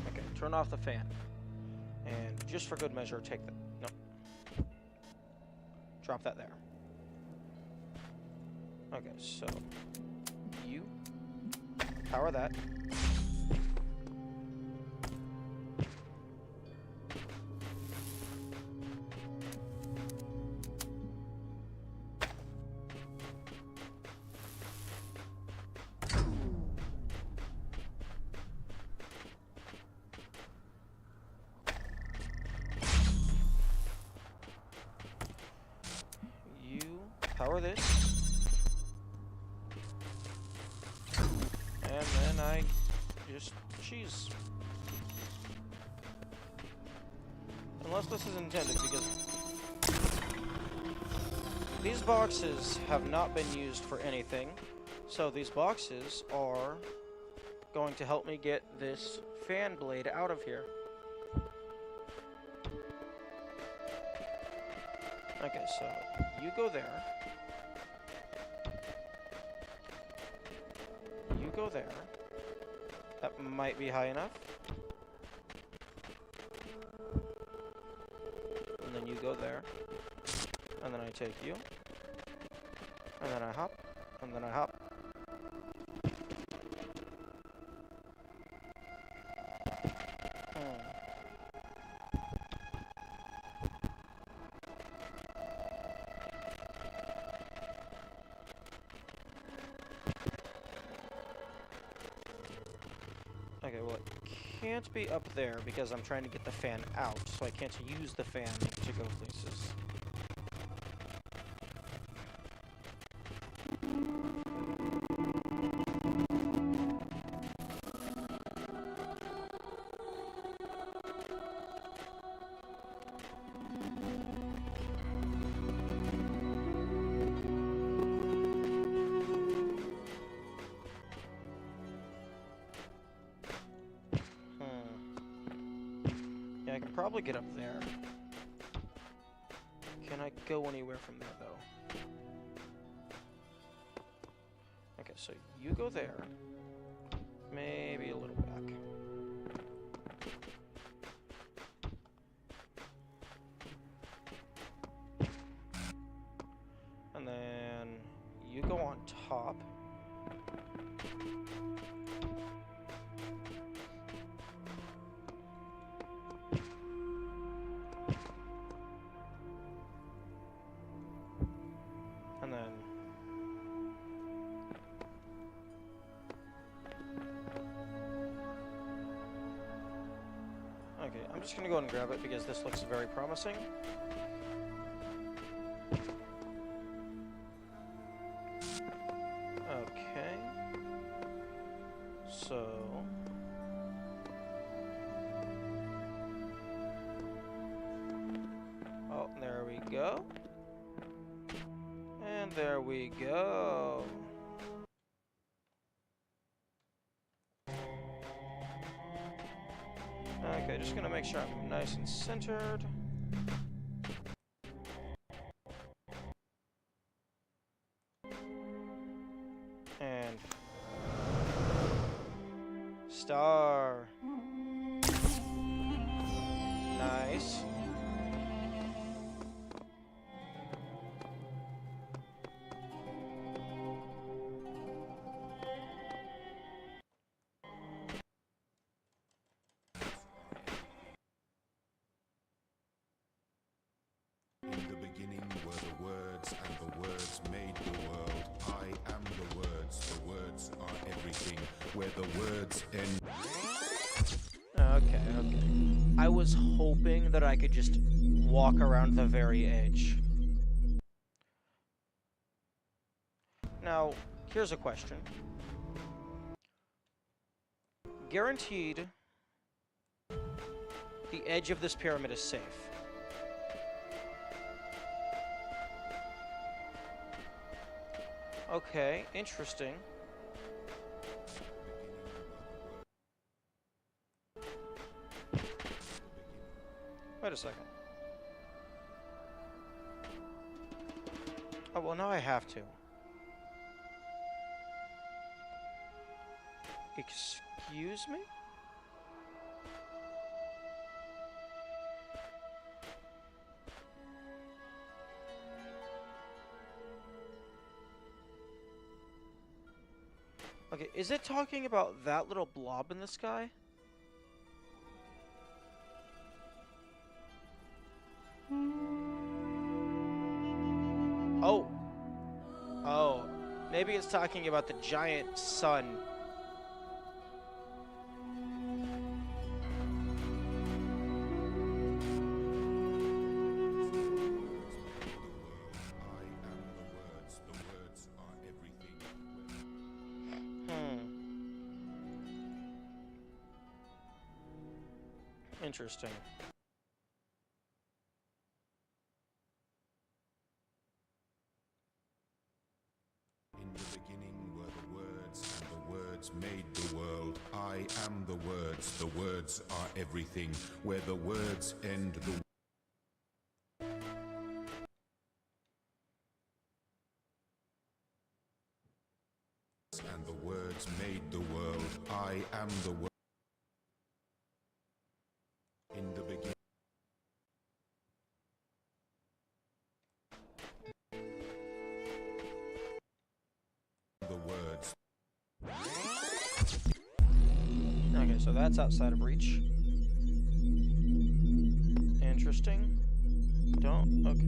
Okay, turn off the fan. And just for good measure, take the... No. Drop that there. Okay, so... You... Power that. You power this. And then I just cheese. Unless this is intended, because these boxes have not been used for anything. So these boxes are going to help me get this fan blade out of here. Okay, so you go there. You go there. That might be high enough. And then you go there. And then I take you. And then I hop. And then I hop. Okay, well, it can't be up there because I'm trying to get the fan out, so I can't use the fan to go places. Yeah, I can probably get up there. Can I go anywhere from there, though? Okay, so you go there. Maybe a little back. And then you go on top. And then... Okay, I'm just gonna go ahead and grab it because this looks very promising. Okay. So... Oh, there we go. And there we go. Okay, just gonna make sure I'm nice and centered. And star. Nice. In the beginning were the words, and the words made the world. I am the words are everything. Where the words end. Okay, okay. I was hoping that I could just walk around the very edge. Now, here's a question. Guaranteed, the edge of this pyramid is safe. Okay, interesting. Wait a second. Oh, well, now I have to. Excuse me? Okay, is it talking about that little blob in the sky? Oh. Oh. Maybe it's talking about the giant sun. Interesting. In the beginning were the words, and the words made the world. I am the words are everything. Where the words end, the and the words made the world. I am the word. In the beginning. The words. Okay, so that's outside of reach. Interesting. Don't. Okay.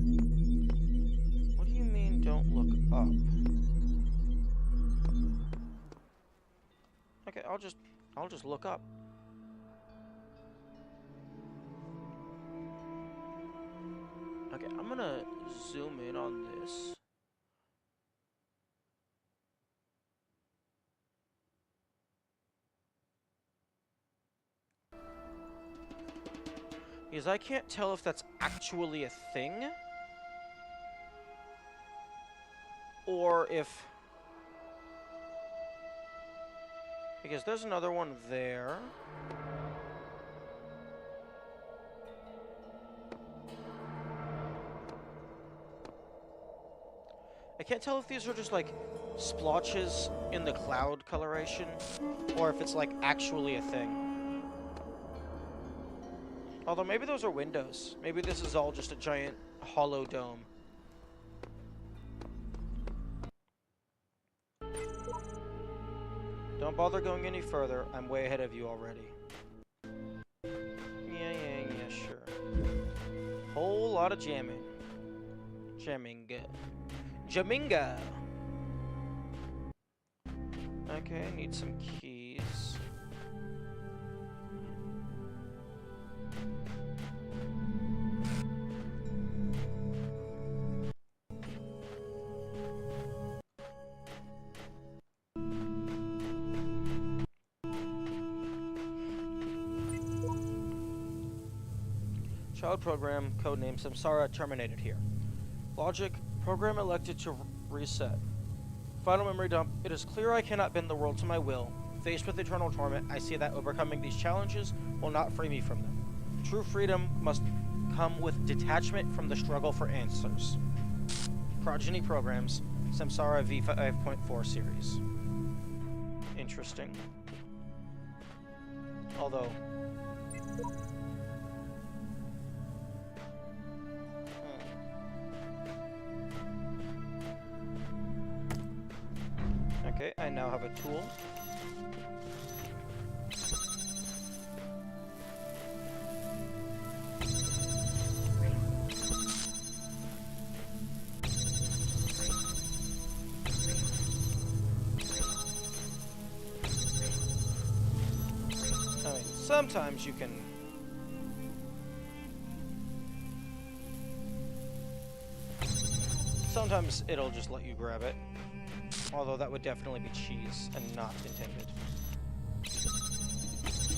What do you mean, don't look up? Okay, I'll just look up. Okay, I'm gonna zoom in on this. Because I can't tell if that's actually a thing. Or if... Because there's another one there. I can't tell if these are just like splotches in the cloud coloration, or if it's like actually a thing. Although maybe those are windows. Maybe this is all just a giant hollow dome. Don't bother going any further. I'm way ahead of you already. Yeah, sure. Whole lot of jamming. Jaminga. Okay, I need some keys. Child program, codename Samsara, terminated here. Logic, program elected to reset. Final memory dump. It is clear I cannot bend the world to my will. Faced with eternal torment, I see that overcoming these challenges will not free me from them. True freedom must come with detachment from the struggle for answers. Progeny programs, Samsara V5.4 series. Interesting. Although... Okay, I now have a tool. I mean, sometimes you can... Sometimes it'll just let you grab it. Although that would definitely be cheese and not intended.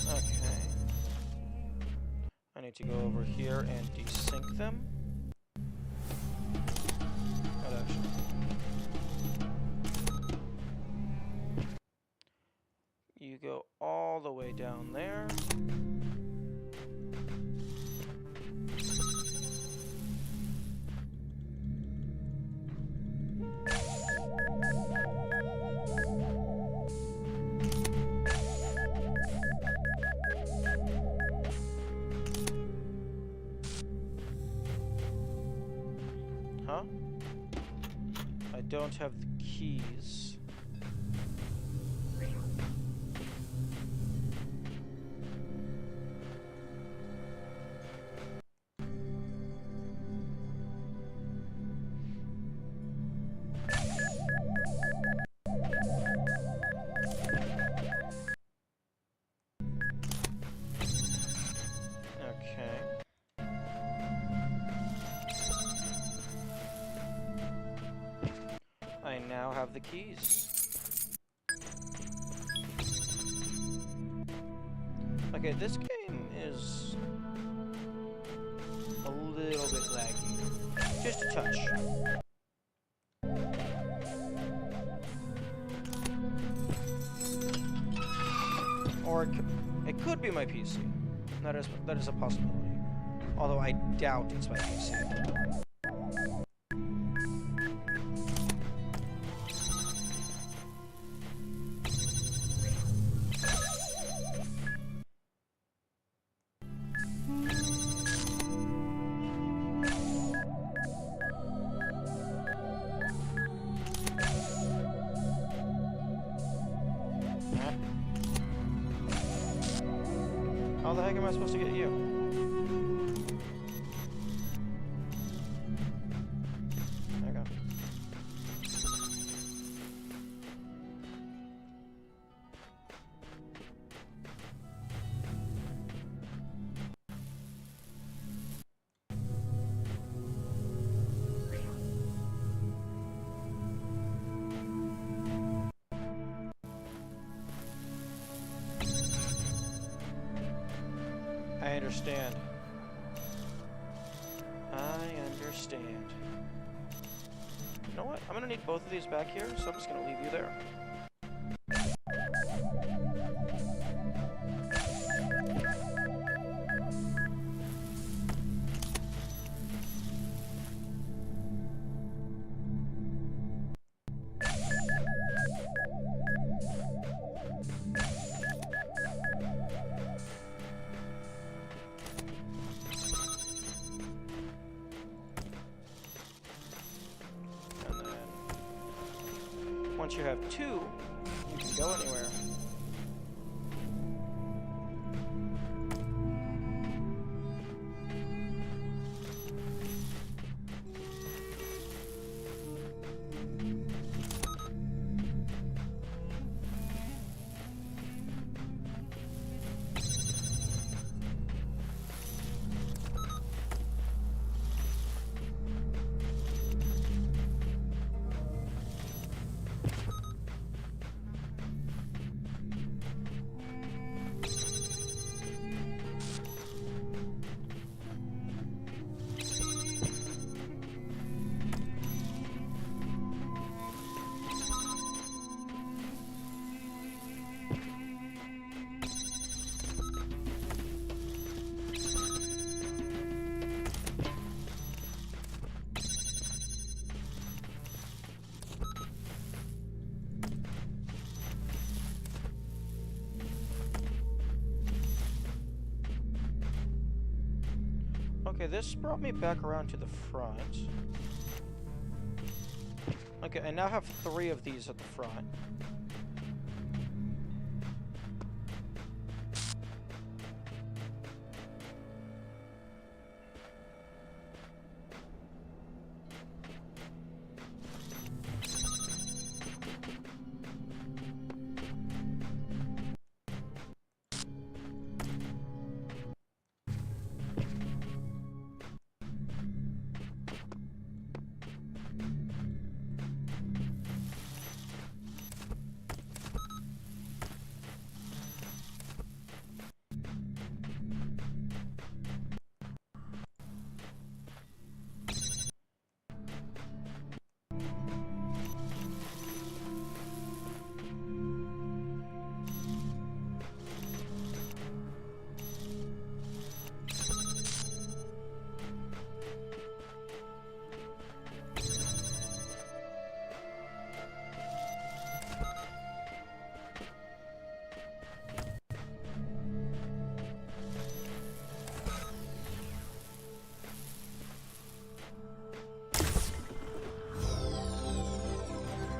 Okay. I need to go over here and desync them. Not actually. You go all the way down there. Huh? I don't have the keys. I now have the keys. Okay, this game is a little bit laggy. Just a touch. Or it could be my PC. That is a possibility. Although I doubt it's my PC. How the heck am I supposed to get you? There you go. I understand. I understand. You know what? I'm gonna need both of these back here, so I'm just gonna leave you there. Once you have two, you can go anywhere. Okay, this brought me back around to the front. Okay, I now have 3 of these at the front.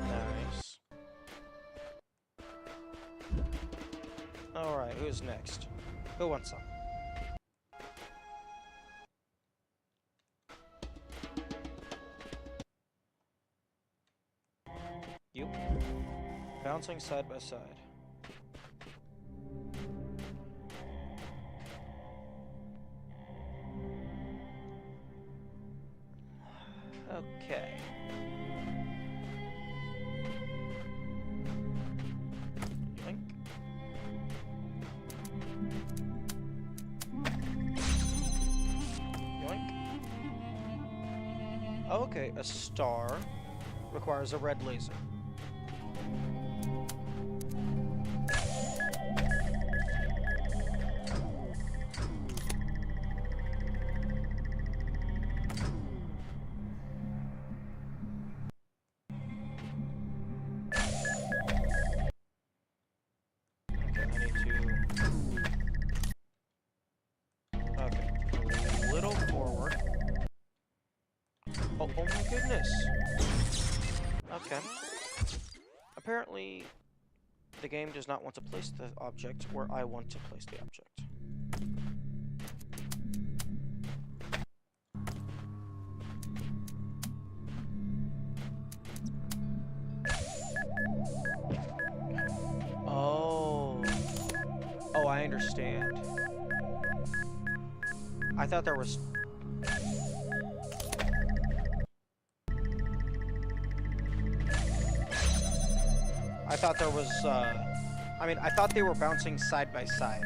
Nice. Alright, who's next? Who wants some? You. Bouncing side by side. Okay. Yoink. Yoink. Okay, a star requires a red laser. Oh my goodness. Okay. Apparently, the game does not want to place the object where I want to place the object. Oh. Oh, I understand. I thought there was... I thought there was, I mean, I thought they were bouncing side by side.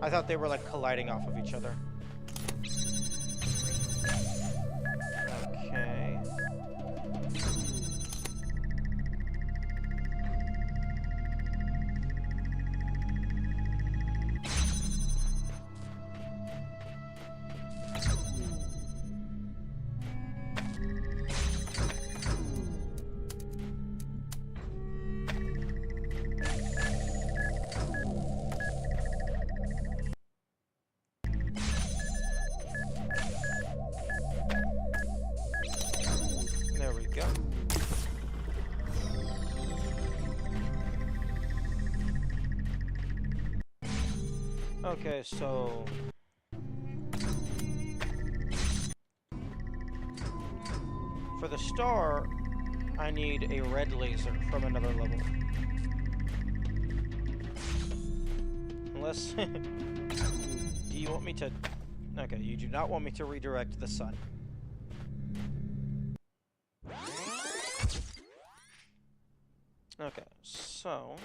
I thought they were, like, colliding off of each other. Okay. There we go. Okay, so... for the star, I need a red laser from another level. Unless... do you want me to... Okay, you do not want me to redirect the sun. Okay, so...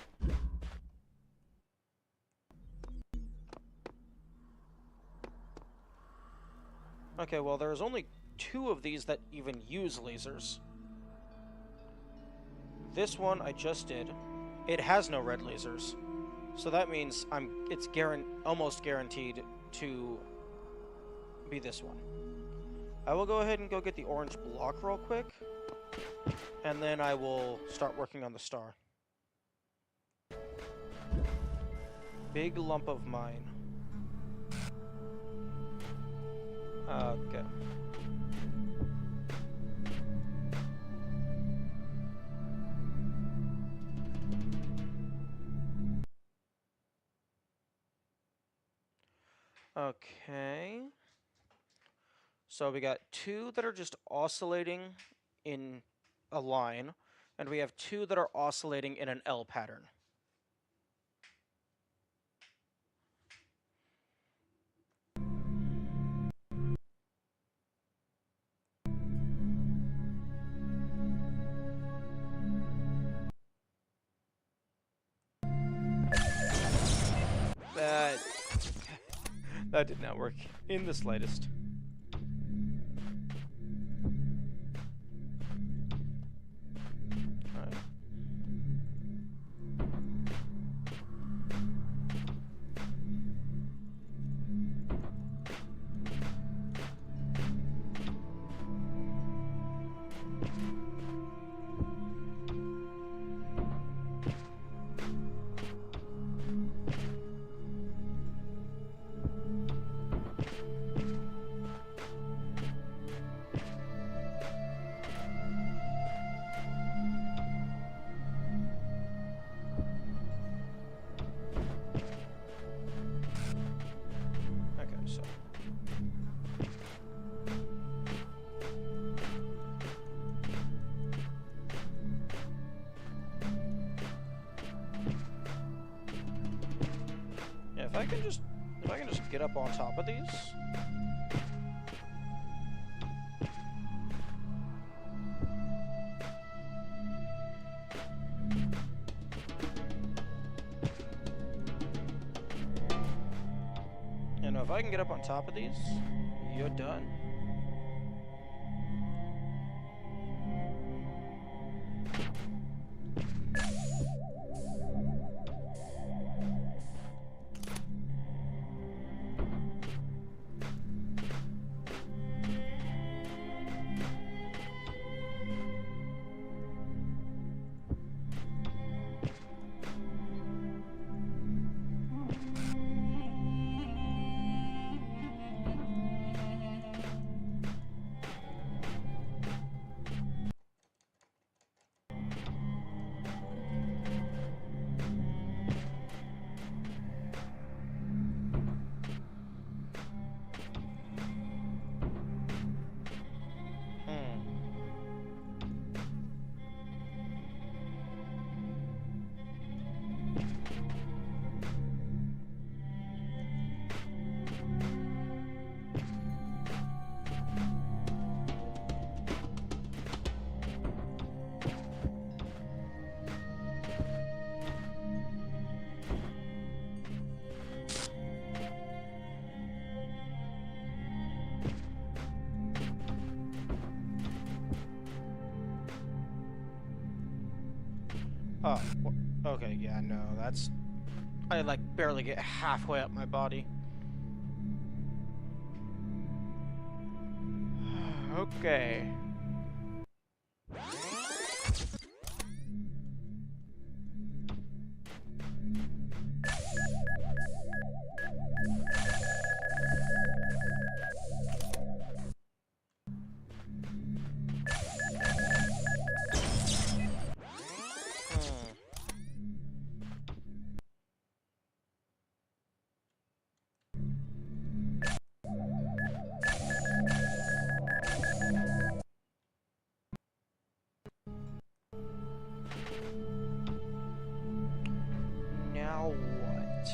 okay, well, there's only 2 of these that even use lasers. This one I just did. It has no red lasers. So that means it's almost guaranteed to be this one. I will go ahead and go get the orange block real quick. And then I will start working on the star. big lump of mine. Okay. Okay. So we got 2 that are just oscillating in a line, and we have 2 that are oscillating in an L pattern. That that did not work in the slightest. All right. Okay, so yeah, if I can just get up on top of these. You know, if I can get up on top of these, you're done. Oh, okay, yeah, no, that's... I, like, barely get halfway up my body. Okay. Now what?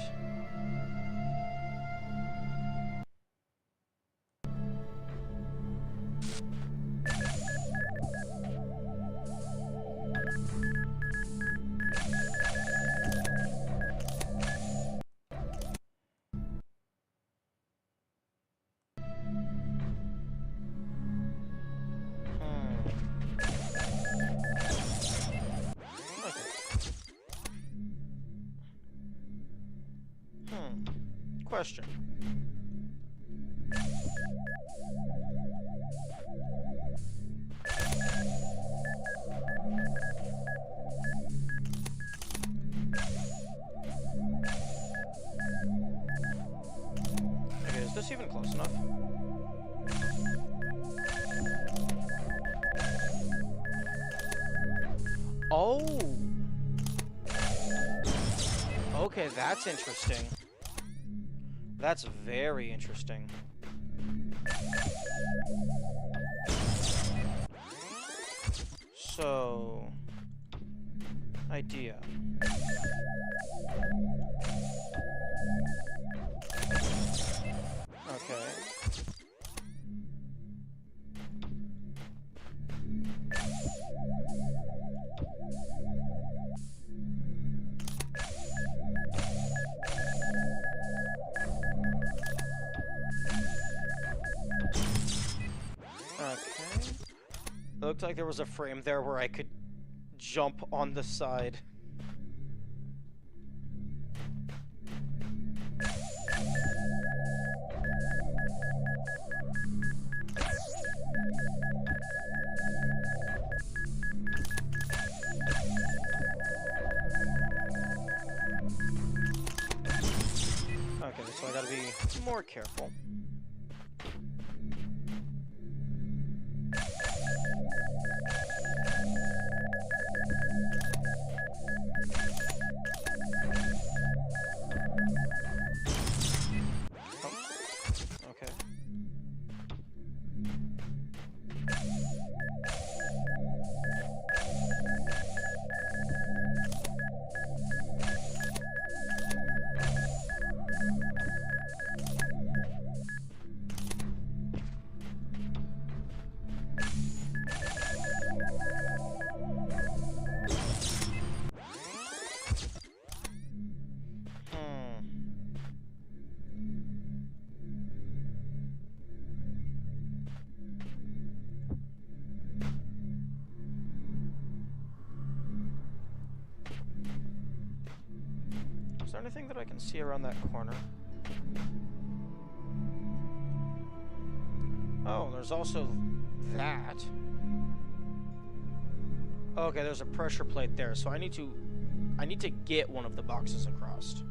Question. Is this even close enough? Oh! Okay, that's interesting. That's very interesting. So... idea. Okay. Okay. It looked like there was a frame there where I could jump on the side. Okay, so I gotta be more careful. Oh, okay. Is there anything that I can see around that corner? Oh, there's also that. Okay, there's a pressure plate there, so I need to get one of the boxes across.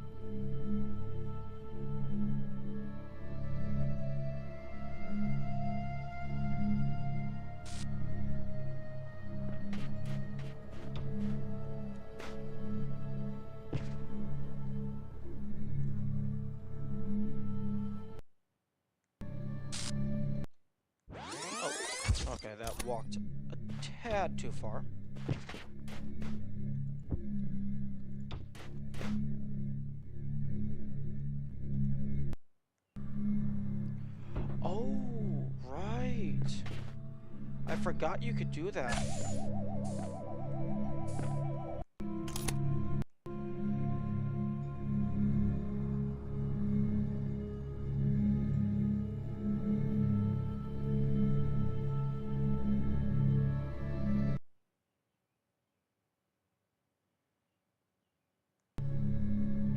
Oh, okay, that walked a tad too far. Oh, right. I forgot you could do that.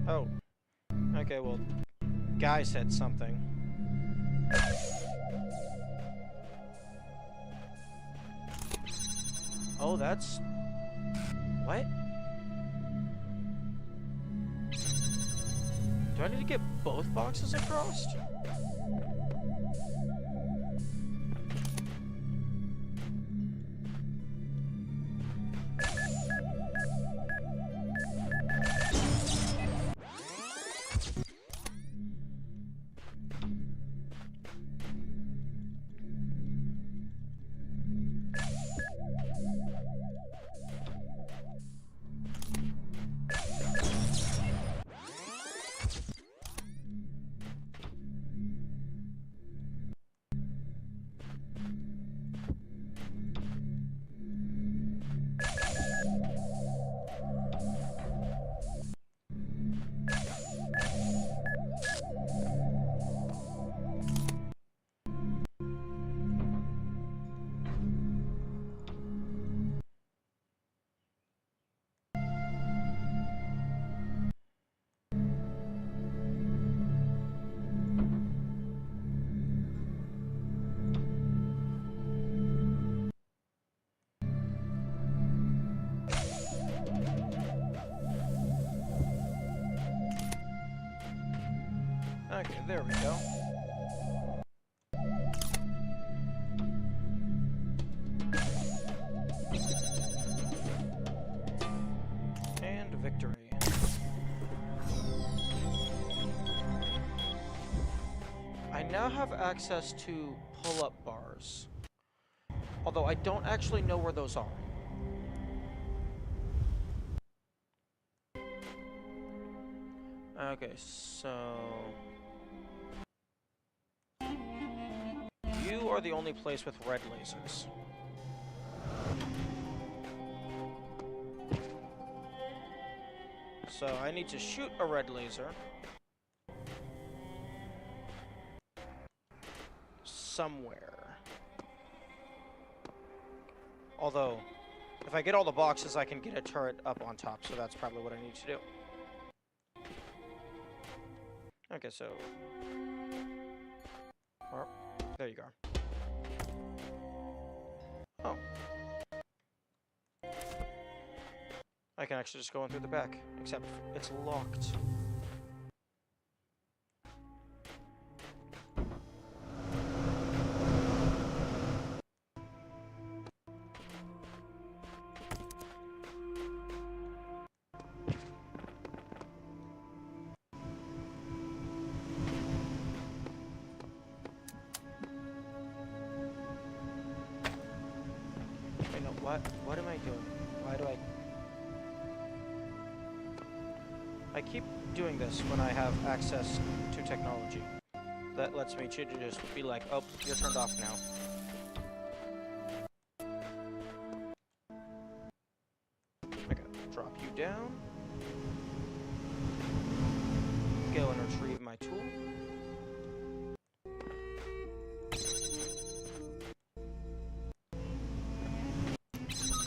Oh. Okay, well, Guy said something. Oh, that's... What? Do I need to get both boxes across? Okay, there we go. I now have access to pull-up bars. Although I don't actually know where those are. Okay, so... You are the only place with red lasers. So I need to shoot a red laser somewhere. Although, if I get all the boxes, I can get a turret up on top, so that's probably what I need to do. Okay, so... Oh, there you go. Oh. I can actually just go in through the back, except it's locked. Wait, no, what am I doing? Why do I keep doing this when I have access to technology. That lets me to just be like, oh, you're turned off now. I gotta drop you down. Go and retrieve my tool.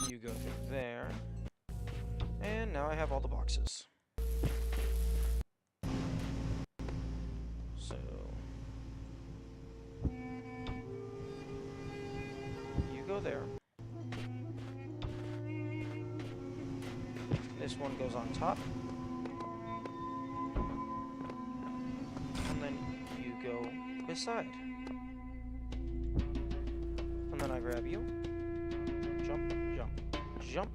You go through there. And now I have all the boxes. So... you go there. This one goes on top. And then you go beside. And then I grab you. Jump, jump, jump.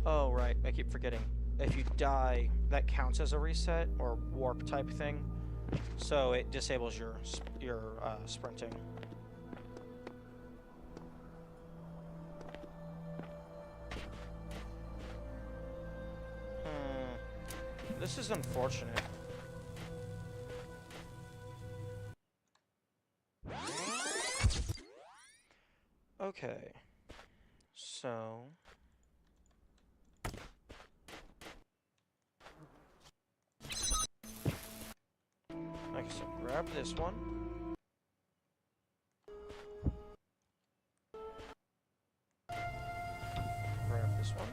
Oh, right. I keep forgetting. If you die, that counts as a reset or warp type thing. So it disables your sprinting. This is unfortunate. Okay. So... okay, so grab this one. Grab this one.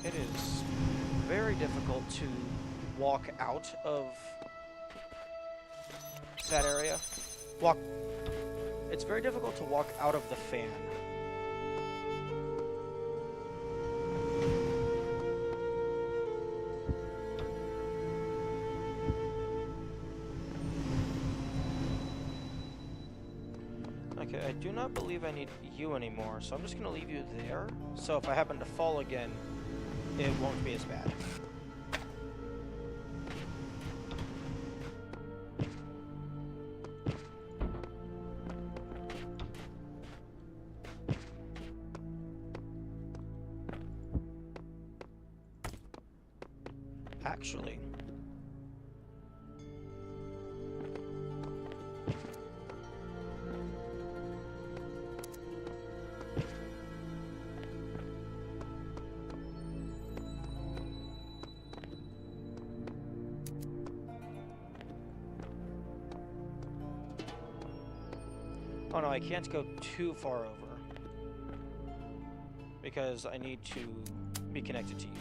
It is very difficult to walk out of that area. It's very difficult to walk out of the fan. Okay, I do not believe I need you anymore, so I'm just gonna leave you there. So if I happen to fall again, it won't be as bad. Actually, oh no, I can't go too far over because I need to be connected to you.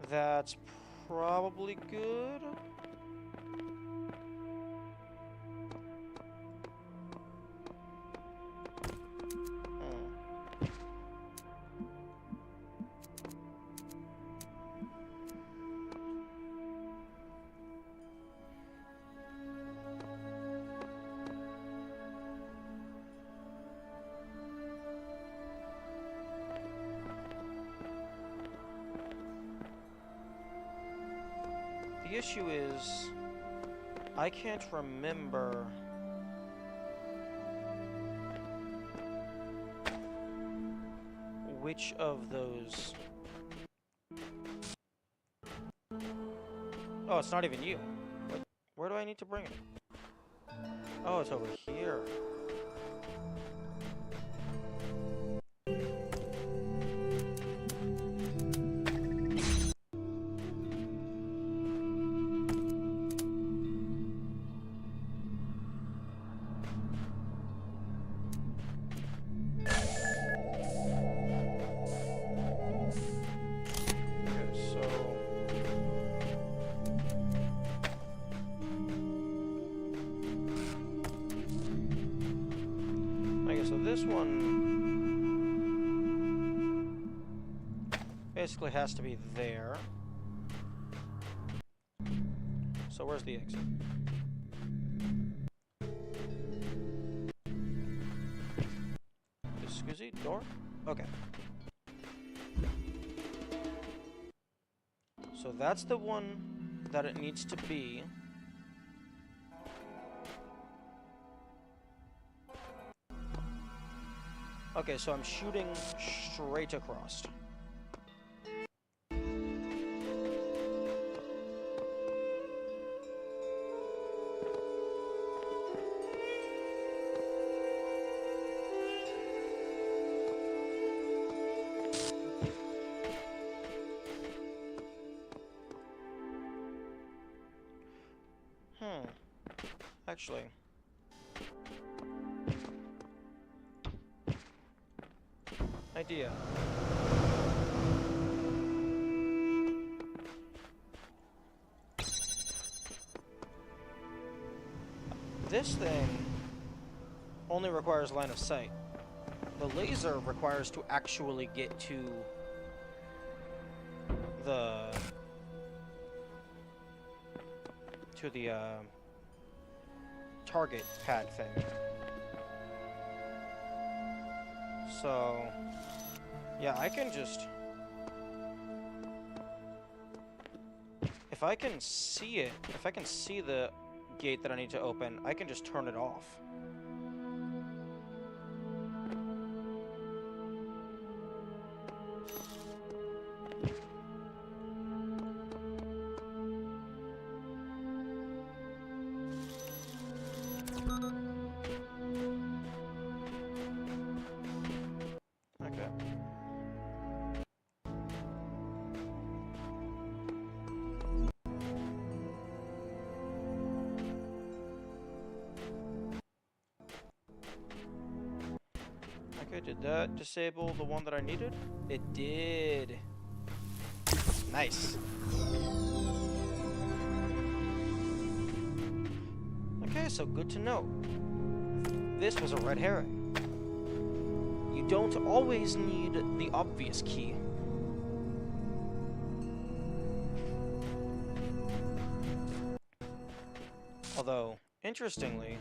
That's probably good. The issue is, I can't remember which of those... Oh, it's not even you. Wait, where do I need to bring it? Oh, it's over here. So this one basically has to be there. So where's the exit? Scusi, door? Okay. So that's the one that it needs to be. Okay, so I'm shooting straight across. Actually... idea. This thing only requires line of sight. The laser requires to actually get to the target pad thing. So yeah, I can just... If I can see it, if I can see the gate that I need to open, I can just turn it off. Okay, did that disable the one that I needed? It did. Nice. Okay, so good to know. This was a red herring. You don't always need the obvious key. Although, interestingly,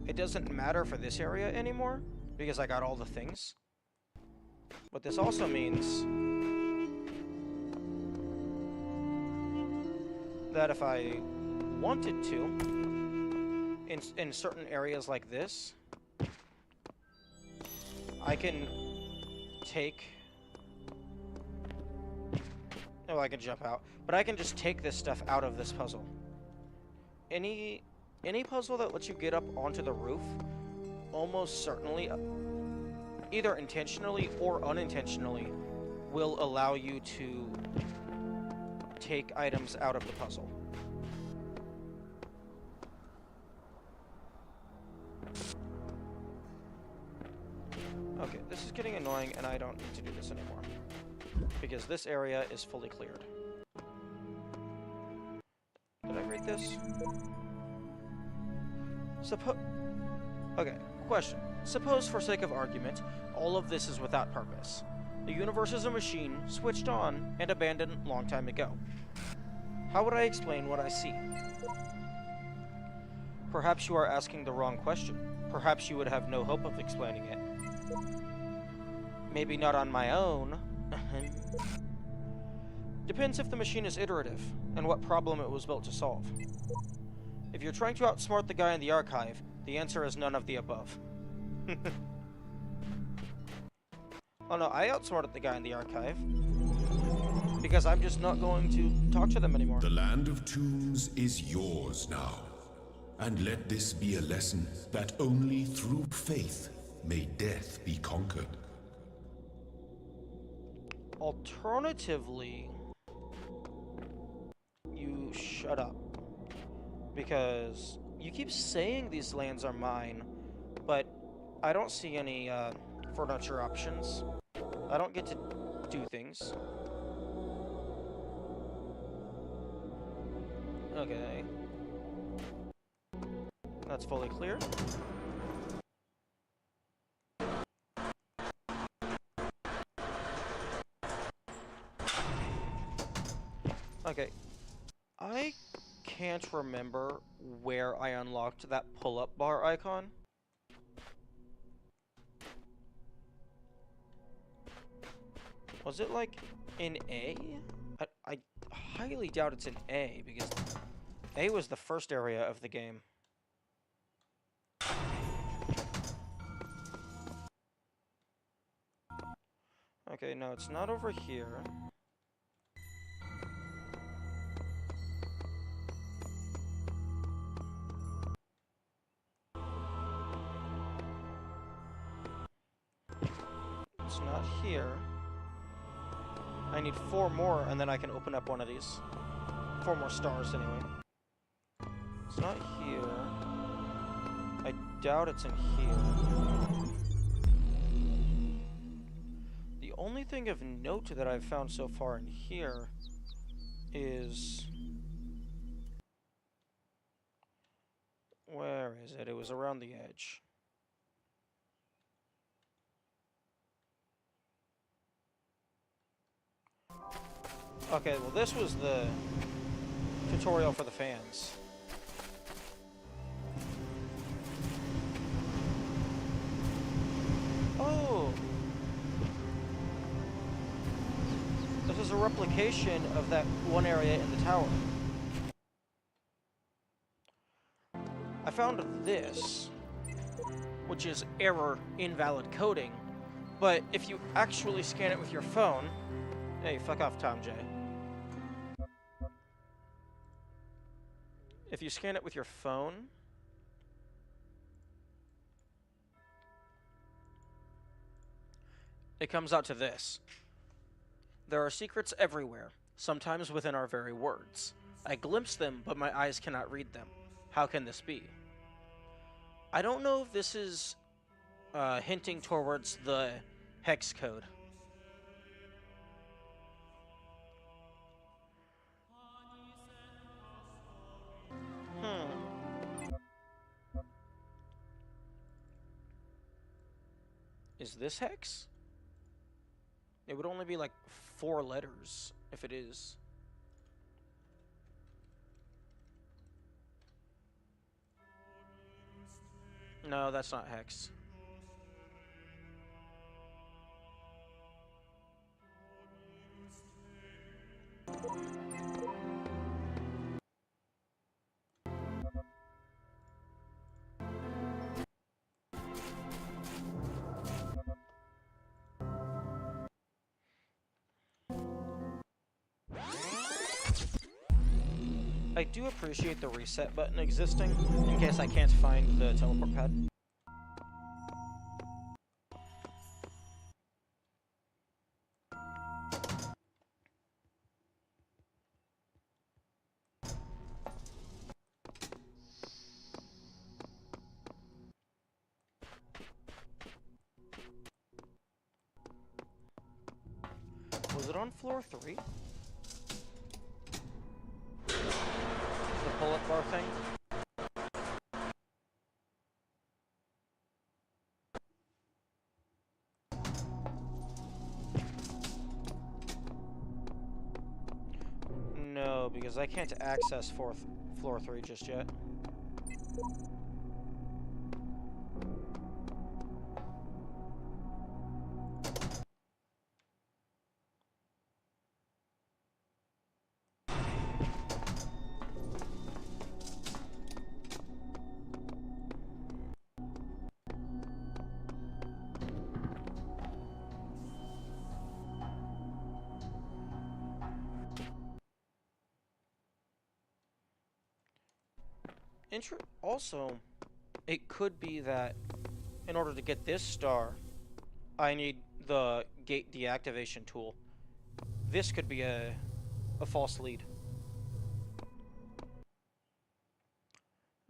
it doesn't matter for this area anymore, because I got all the things. What this also means that if I wanted to, in certain areas like this, I can take... Oh, I can jump out. But I can just take this stuff out of this puzzle. Any puzzle that lets you get up onto the roof, almost certainly, either intentionally or unintentionally, will allow you to take items out of the puzzle. Okay, this is getting annoying and I don't need to do this anymore. because this area is fully cleared. Did I read this? Okay, question. Suppose, for sake of argument, all of this is without purpose. The universe is a machine, switched on, and abandoned long time ago. How would I explain what I see? Perhaps you are asking the wrong question. Perhaps you would have no hope of explaining it. Maybe not on my own. Depends if the machine is iterative, and what problem it was built to solve. If you're trying to outsmart the guy in the archive, the answer is none of the above. Oh no, I outsmarted the guy in the archive. Because I'm just not going to talk to them anymore. The land of tombs is yours now. And let this be a lesson that only through faith may death be conquered. Alternatively, you shut up. Because you keep saying these lands are mine, but I don't see any furniture options. I don't get to do things. Okay. That's fully clear. Okay. I can't remember where I unlocked that pull-up bar icon. Was it like in A? I highly doubt it's in A, because A was the first area of the game. Okay, no, it's not over here. It's not here. I need 4 more, and then I can open up one of these. 4 more stars, anyway. It's not here. I doubt it's in here. The only thing of note that I've found so far in here is... Where is it? It was around the edge. Okay, well this was the tutorial for the fans. Oh! This is a replication of that one area in the tower. I found this, which is error invalid coding, but if you actually scan it with your phone... Hey, fuck off, Tom J. If you scan it with your phone, it comes out to this. There are secrets everywhere, sometimes within our very words. I glimpse them, but my eyes cannot read them. How can this be? I don't know if this is hinting towards the hex code. Is this hex? It would only be like 4 letters if it is. No, that's not hex. I do appreciate the reset button existing, in case I can't find the teleport pad. Was it on floor 3? The bullet bar thing? No, because I can't access floor 3 just yet. Also, it could be that in order to get this star, I need the gate deactivation tool. This could be a false lead.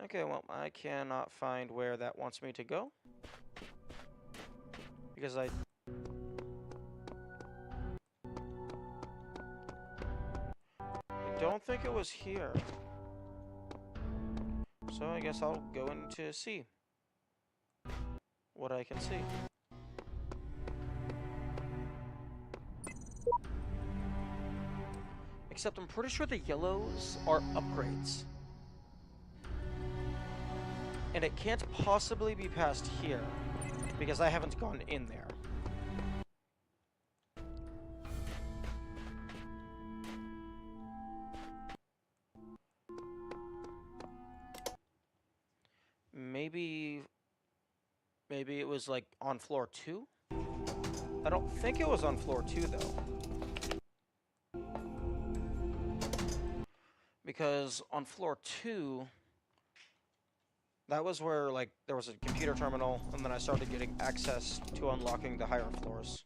Okay, well, I cannot find where that wants me to go. Because I don't think it was here. So I guess I'll go in to see what I can see. Except I'm pretty sure the yellows are upgrades. And it can't possibly be past here, because I haven't gone in there. Maybe it was like on floor 2? I don't think it was on floor 2 though. Because on floor 2, that was where like there was a computer terminal and then I started getting access to unlocking the higher floors.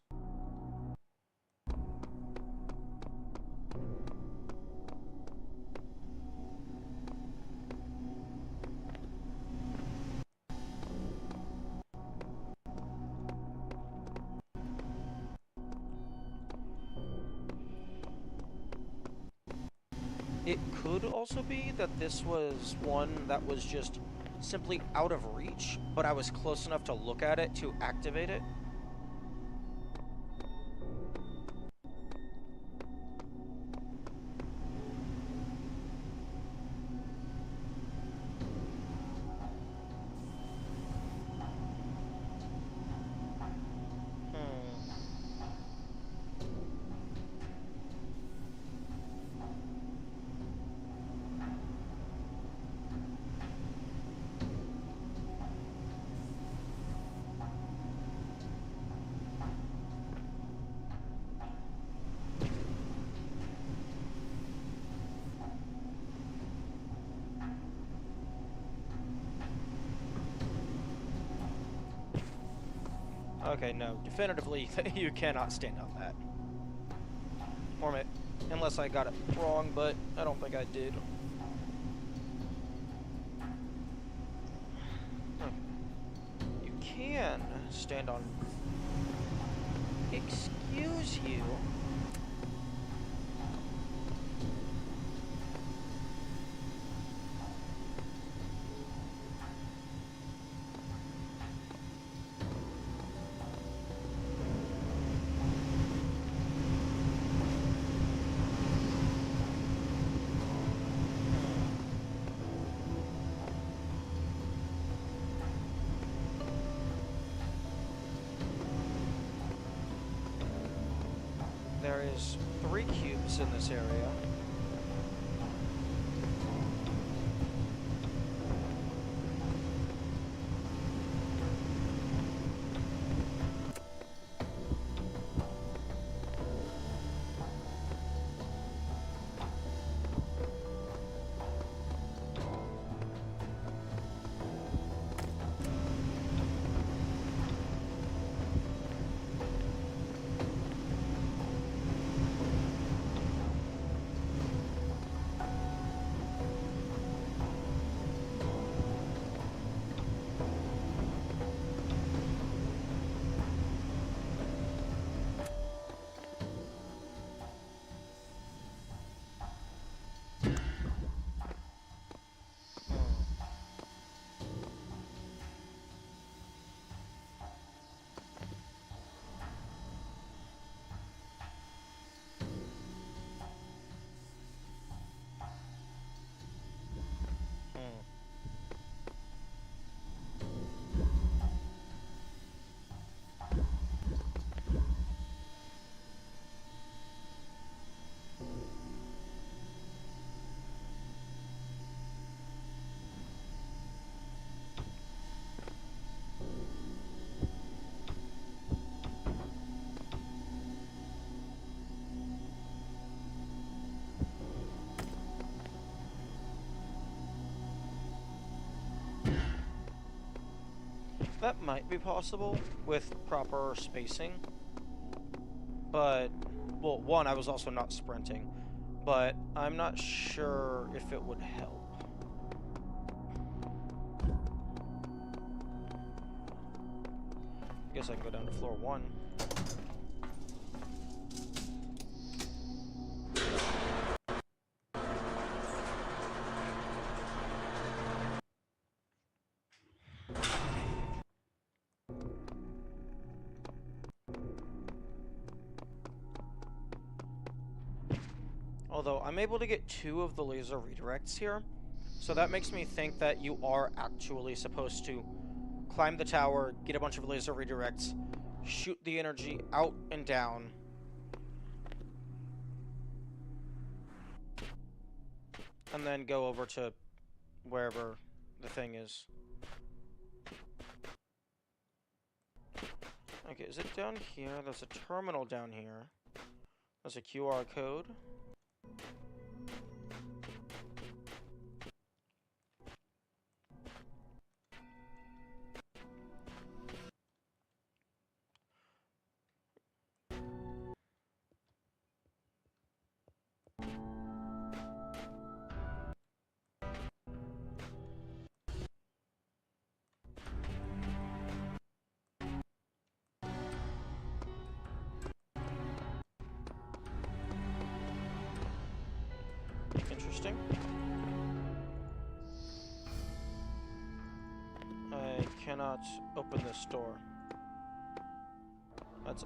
It could also be that this was one that was just simply out of reach, but I was close enough to look at it to activate it. Okay, no, definitively you cannot stand on that. Unless I got it wrong, but I don't think I did. You can stand on... Excuse you? There is 3 cubes in this area. That might be possible with proper spacing. But, well, one, I was also not sprinting. But I'm not sure if it would help. I guess I can go down to floor 1. Although, I'm able to get 2 of the laser redirects here, so that makes me think that you are actually supposed to climb the tower, get a bunch of laser redirects, shoot the energy out and down, and then go over to wherever the thing is. Okay, is it down here? There's a terminal down here. There's a QR code. Interesting. I cannot open this door. That's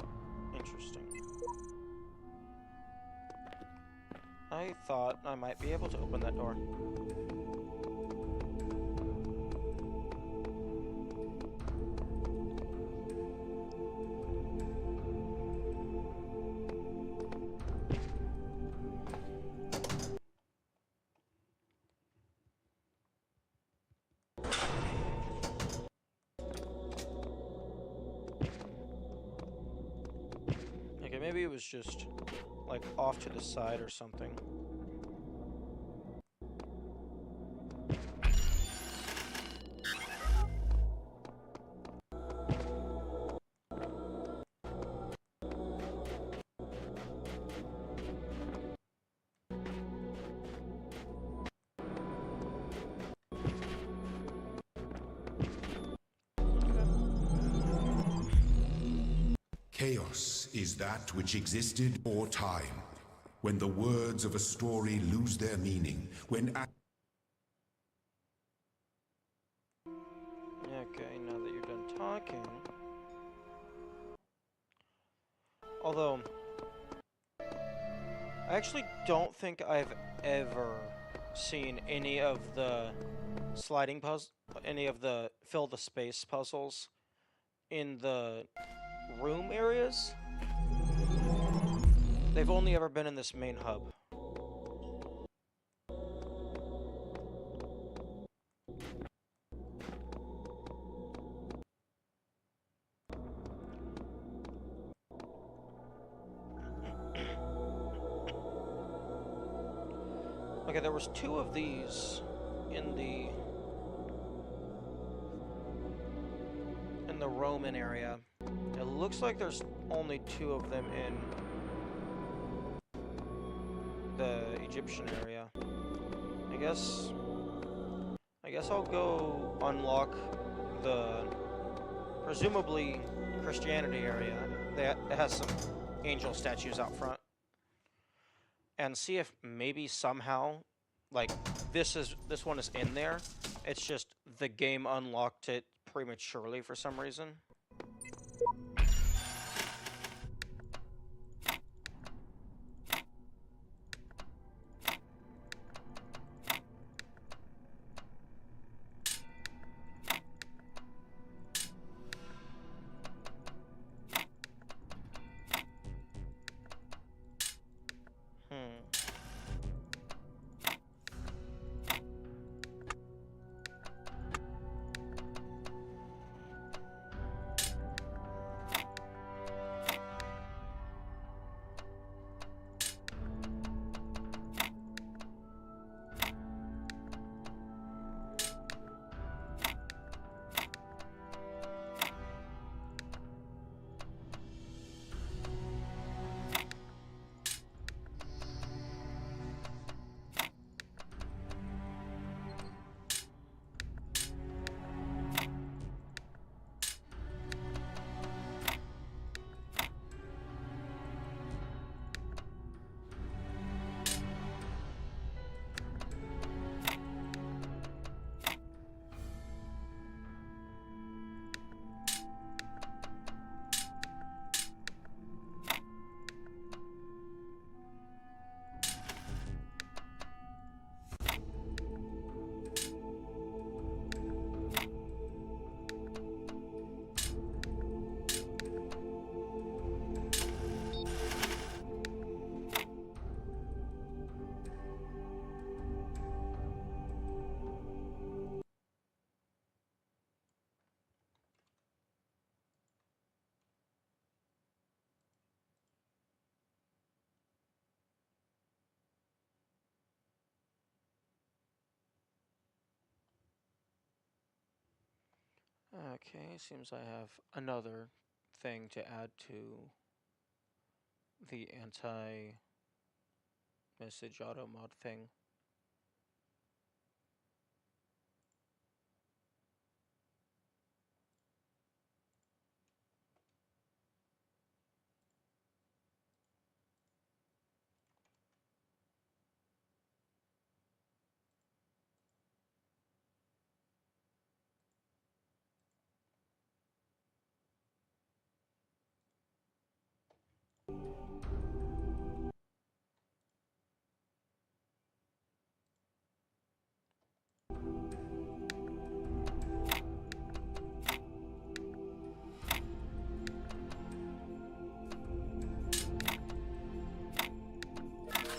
interesting. I thought I might be able to open that door. Okay, maybe it was just, like, off to the side or something. Chaos is that which existed before time, when the words of a story lose their meaning, when Okay, now that you're done talking... Although, I actually don't think I've ever seen any of the sliding puzzle, any of the fill the space puzzles in the room areas. They've only ever been in this main hub. Okay, there was 2 of these in the Roman area. It looks like there's only 2 of them in the Egyptian area. I guess I'll go unlock the presumably Christianity area that has some angel statues out front, and see if maybe somehow, like, this one is in there. It's just the game unlocked it prematurely for some reason. Okay, seems I have another thing to add to the anti-message auto mod thing.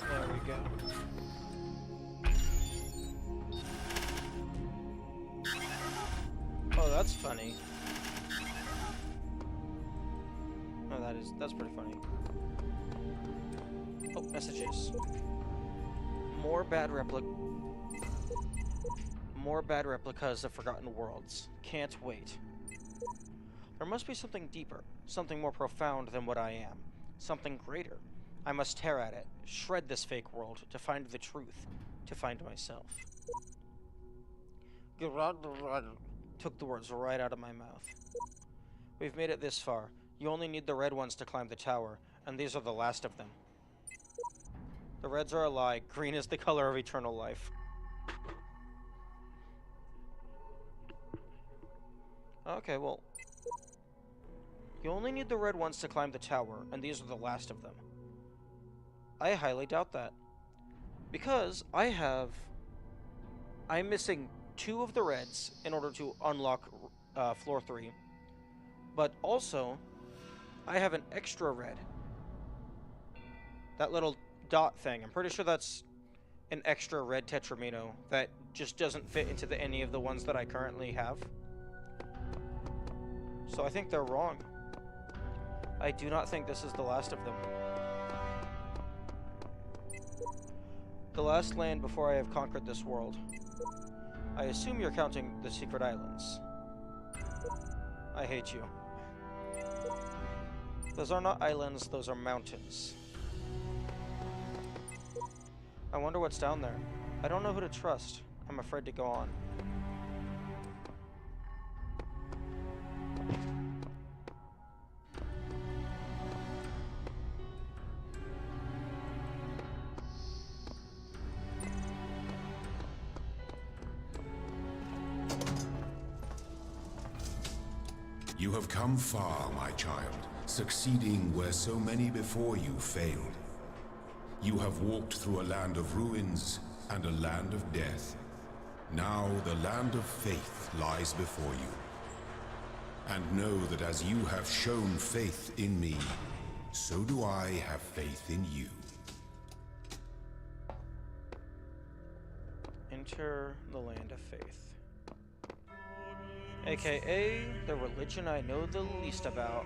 There we go. Oh, that's funny. Oh, that's pretty funny. Oh, messages. More bad replicas of Forgotten Worlds. Can't wait. There must be something deeper, something more profound than what I am. Something greater. I must tear at it, shred this fake world, to find the truth, to find myself. Took the words right out of my mouth. We've made it this far. You only need the red ones to climb the tower, and these are the last of them. The reds are a lie. Green is the color of eternal life. Okay, well... You only need the red ones to climb the tower, and these are the last of them. I highly doubt that. Because I'm missing 2 of the reds in order to unlock floor 3. But also, I have an extra red. That little dot thing. I'm pretty sure that's an extra red Tetramino that just doesn't fit into any of the ones that I currently have. So I think they're wrong. I do not think this is the last of them. The last land before I have conquered this world. I assume you're counting the secret islands. I hate you. Those are not islands, those are mountains. I wonder what's down there. I don't know who to trust. I'm afraid to go on. You have come far, my child, succeeding where so many before you failed. You have walked through a land of ruins and a land of death. Now the land of faith lies before you. And know that as you have shown faith in me, so do I have faith in you. Enter the land of faith. AKA, the religion I know the least about.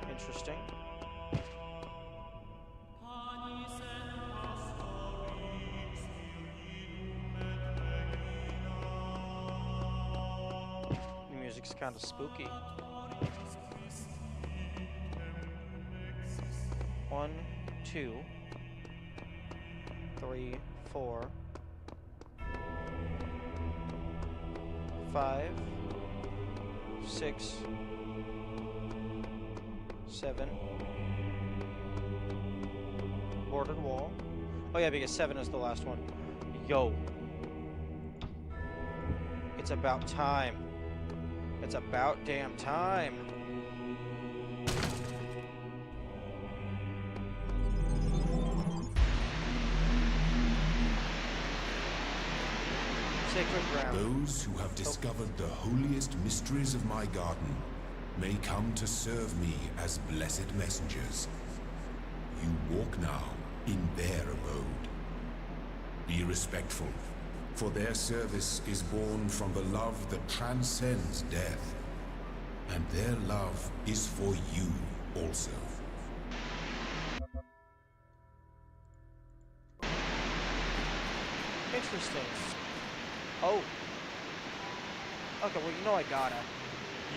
Interesting. The music's kind of spooky. 1, 2, 3, 4, 5, 6, 7. Boarded wall. Oh yeah, because 7 is the last one. Yo. It's about time. It's about damn time. Sacred ground. Those who have discovered the holiest mysteries of my garden may come to serve me as blessed messengers. You walk now in their abode. Be respectful, for their service is born from the love that transcends death. And their love is for you also. interesting. Oh. Okay, well, you know I gotta.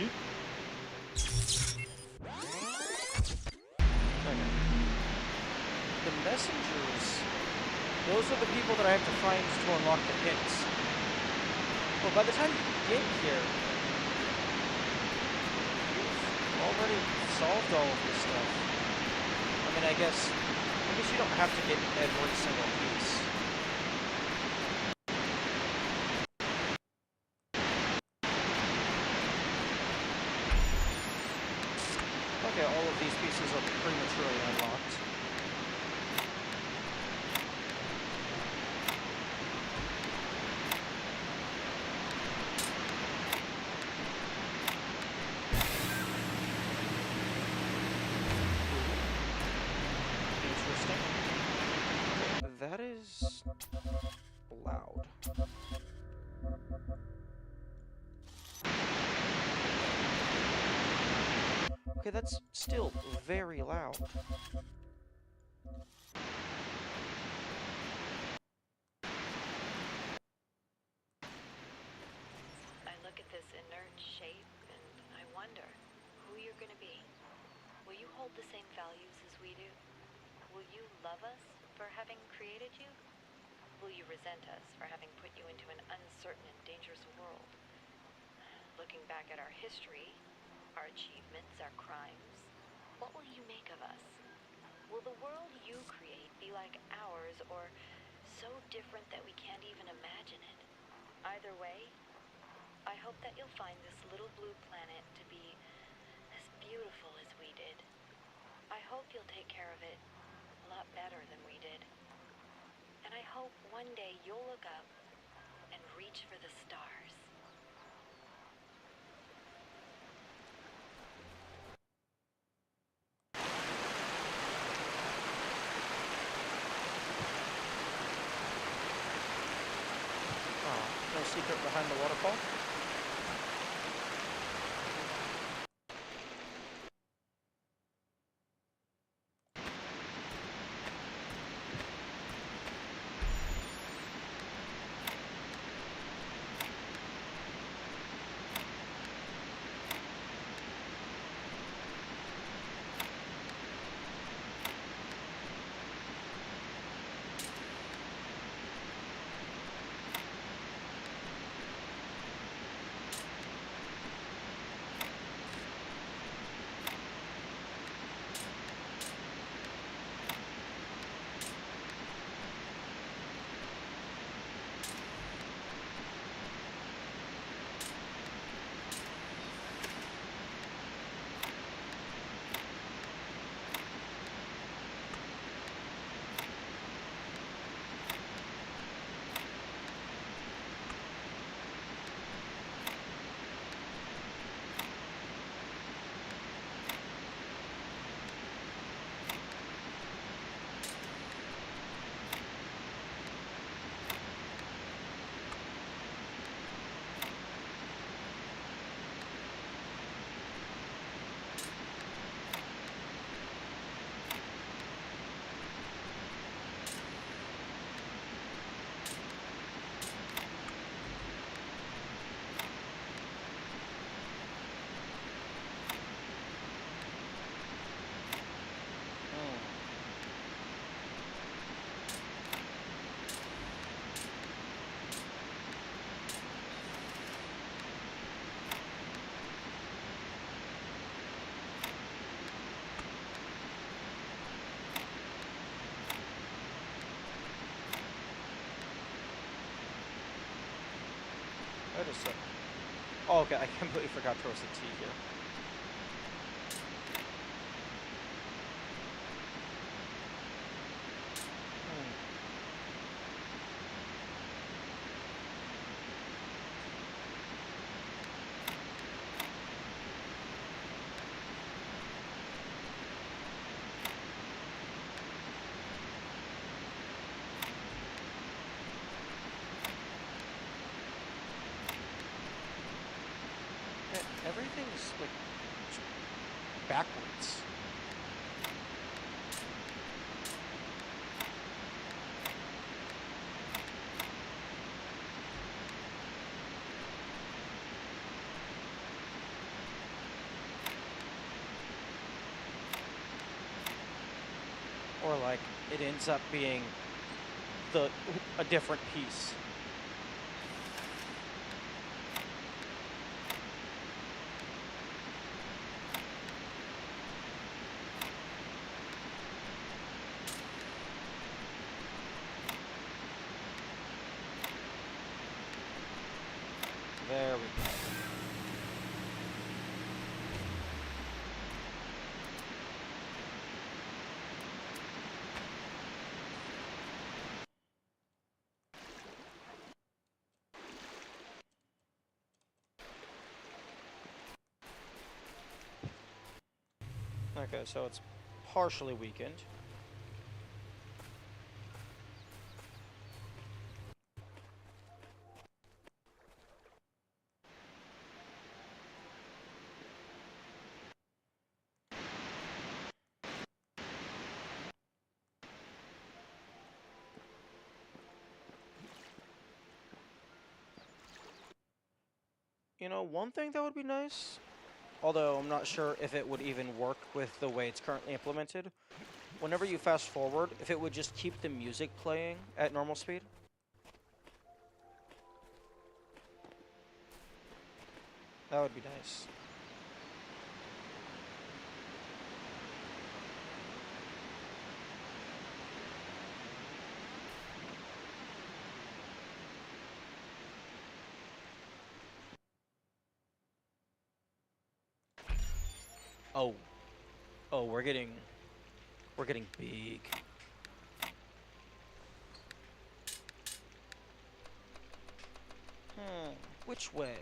You Okay. The messengers, those are the people that I have to find to unlock the pits. Well, by the time you get here, you've already solved all of this stuff. I mean, I guess you don't have to get every single piece. Okay, all of these pieces are prematurely unlocked. Interesting. That is loud. Okay, that's still very loud. I look at this inert shape and I wonder who you're gonna be. Will you hold the same values as we do? Will you love us for having created you? Will you resent us for having put you into an uncertain and dangerous world? Looking back at our history, our achievements, our crimes, what will you make of us? Will the world you create be like ours, or so different that we can't even imagine it? Either way, I hope that you'll find this little blue planet to be as beautiful as we did. I hope you'll take care of it a lot better than we did. And I hope one day you'll look up and reach for the stars. Oh, no secret behind the waterfall? Wait a second. Oh, okay, I completely forgot there was a T here. Yeah, everything's, like, it ends up being the a different piece. There we go. Okay, so it's partially weakened. You know, one thing that would be nice, although I'm not sure if it would even work with the way it's currently implemented, whenever you fast forward, if it would just keep the music playing at normal speed. That would be nice. Oh. Oh, we're getting big. Which way?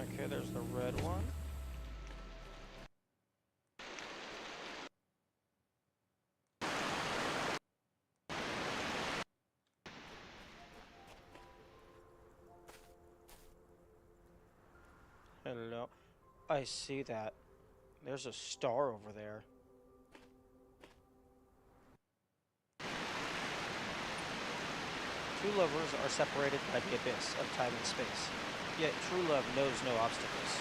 Okay, there's the red one. Hello. I see that. There's a star over there. Two lovers are separated by the abyss of time and space, yet true love knows no obstacles.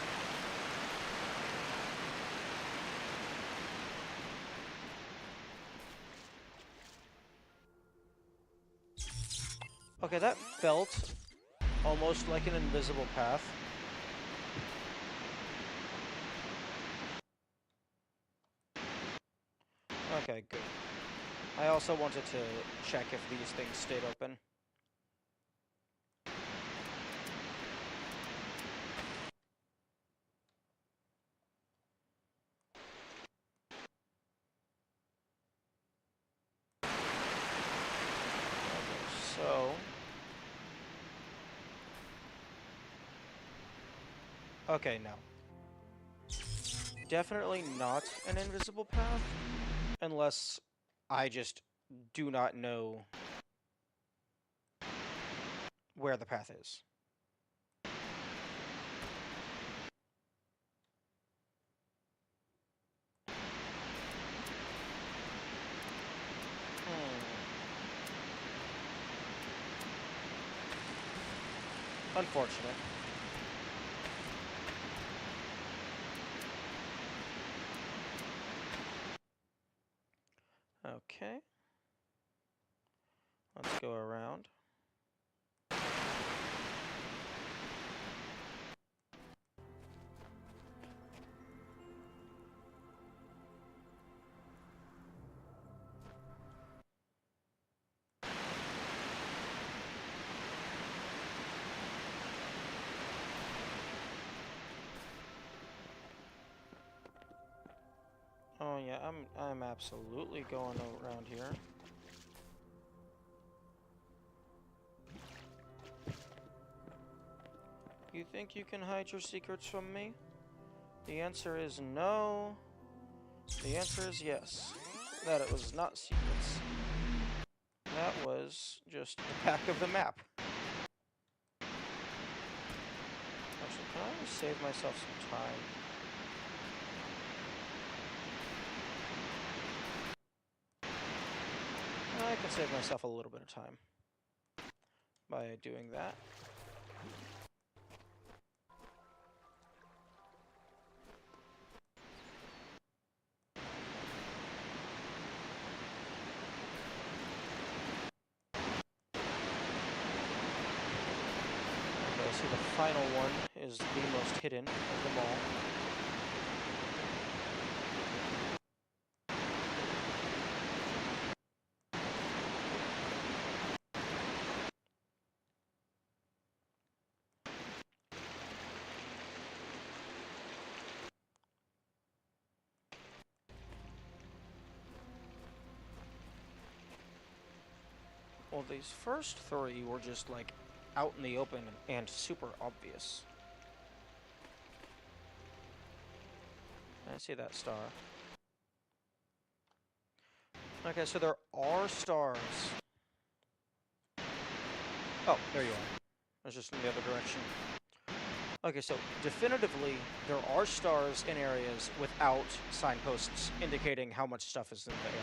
Okay, that felt almost like an invisible path. Okay, good. I also wanted to check if these things stayed open. So... Okay, no. Definitely not an invisible path, unless I just do not know where the path is. Unfortunate. Okay. Let's go around. Oh yeah, I'm absolutely going around here. You think you can hide your secrets from me? The answer is no. The answer is yes. That it was not secrets. That was just the back of the map. Actually, can I save myself some time? I can save myself a little bit of time by doing that. Okay, so the final one is the most hidden of them all. Well, these first three were just like out in the open and super obvious. I see that star. Okay, so there are stars. Oh, there you are. It's just in the other direction. Okay, so definitively, there are stars in areas without signposts indicating how much stuff is in the area.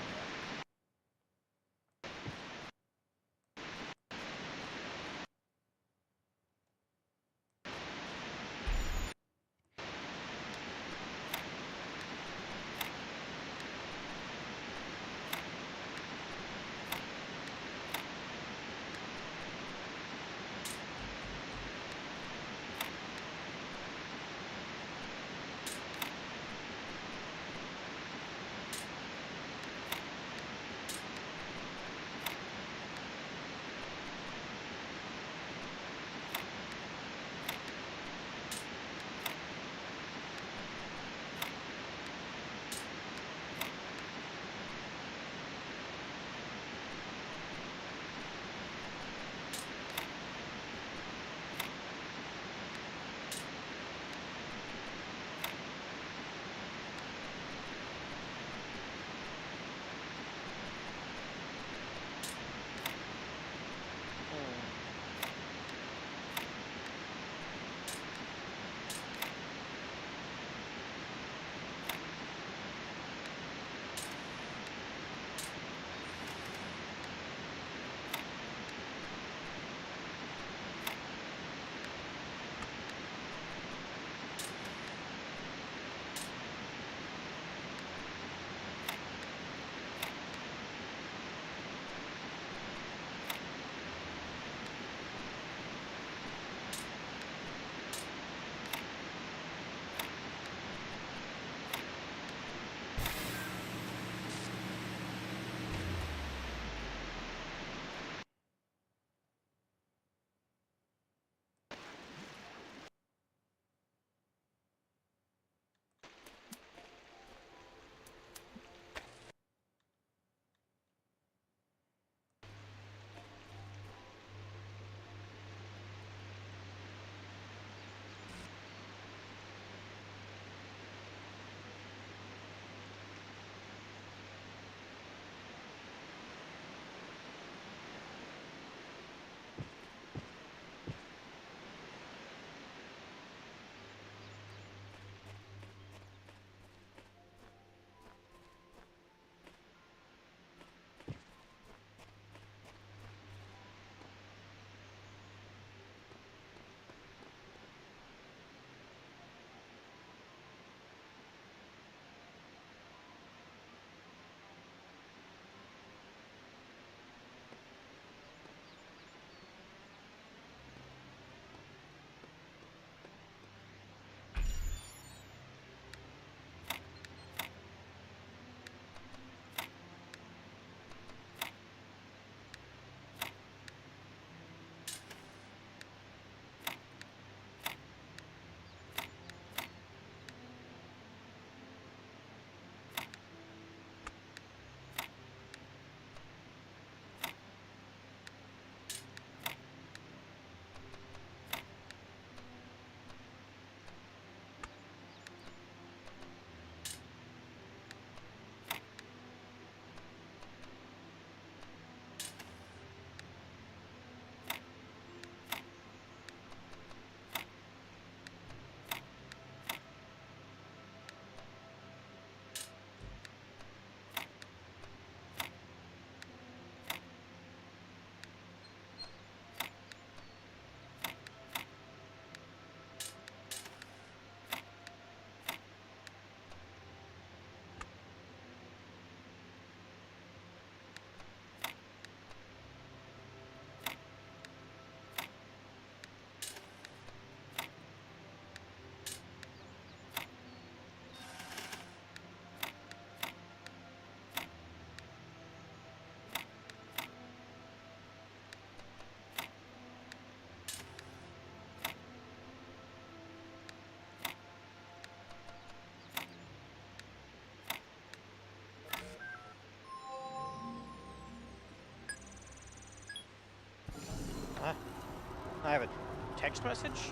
I have a text message?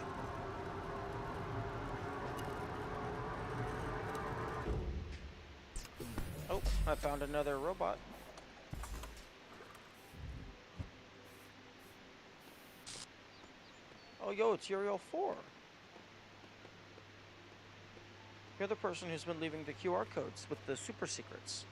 Oh, I found another robot. Oh, yo, it's Uriel 4. You're the person who's been leaving the QR codes with the super secrets.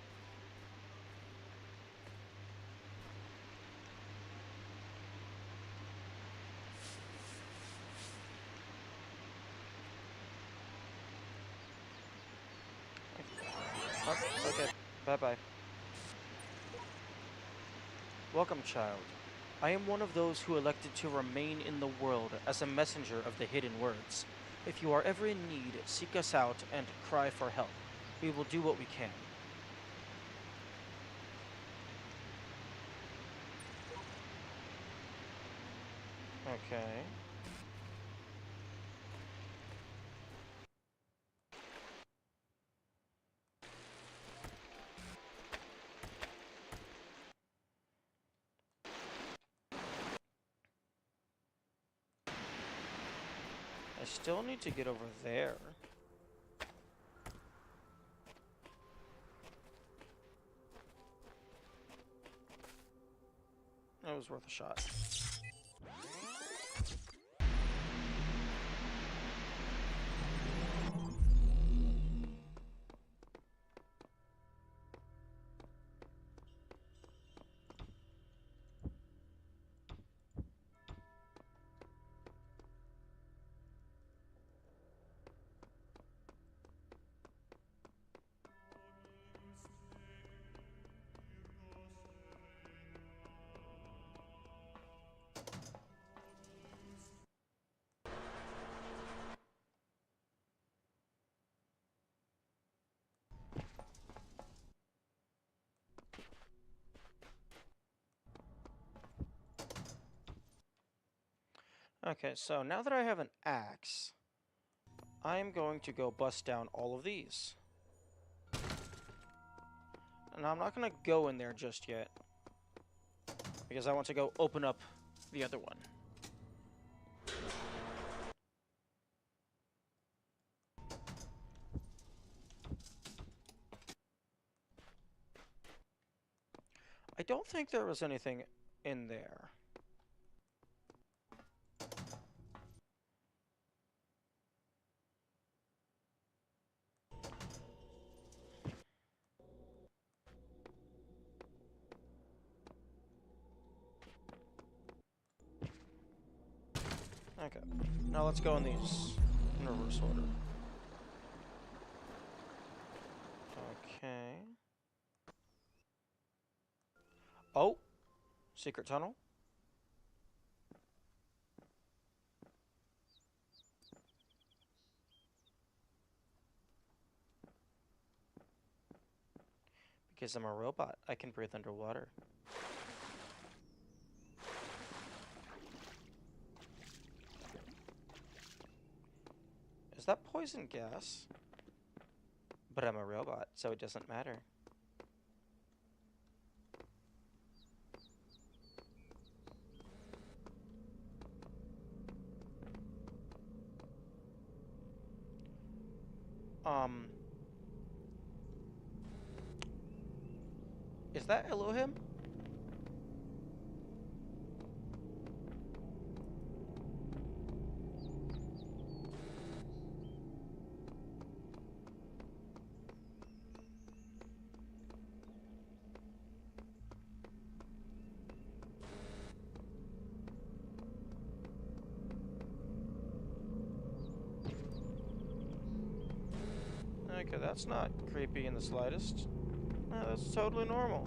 Oh, okay. Bye-bye. Welcome, child. I am one of those who elected to remain in the world as a messenger of the hidden words. If you are ever in need, seek us out and cry for help. We will do what we can. Okay. I still need to get over there. That was worth a shot. Okay, so now that I have an axe, I'm going to go bust down all of these. And I'm not going to go in there just yet, because I want to go open up the other one. I don't think there was anything in there. Okay, now let's go in these in reverse order. Okay. Oh! Secret tunnel. Because I'm a robot, I can breathe underwater. Is that poison gas? But I'm a robot, so it doesn't matter. Is that Elohim? Okay, that's not creepy in the slightest. No, that's totally normal.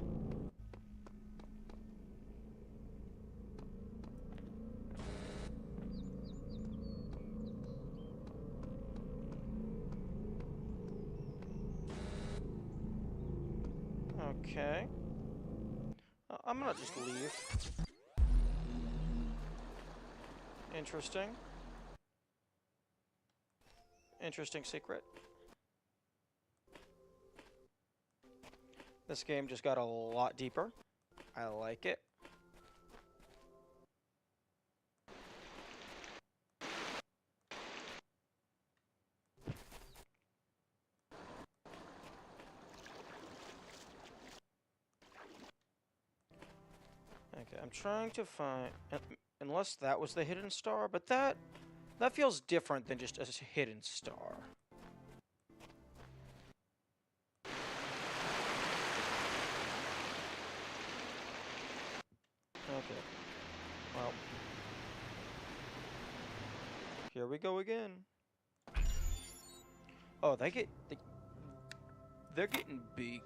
Okay. I'm gonna just leave. Interesting. Interesting secret. This game just got a lot deeper. I like it. Okay, I'm trying to find... Unless that was the hidden star, but that feels different than just a hidden star. Okay. Well. Here we go again. Oh, they're getting big.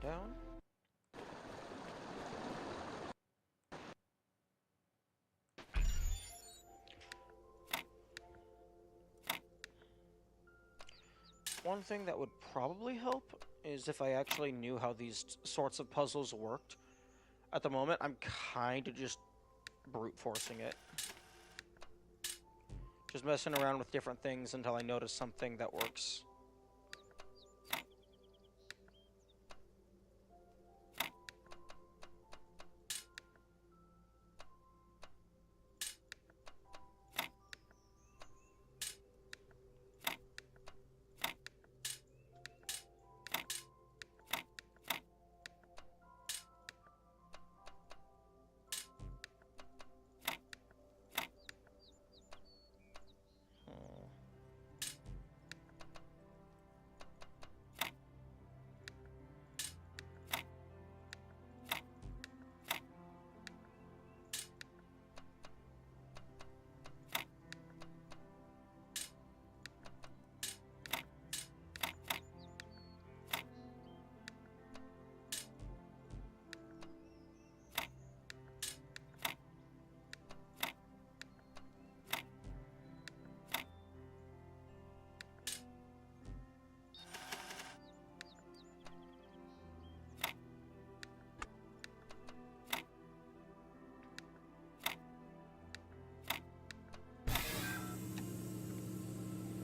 down. One thing that would probably help is if I actually knew how these sorts of puzzles worked. At the moment, I'm kind of just brute forcing it. Just messing around with different things until I notice something that works.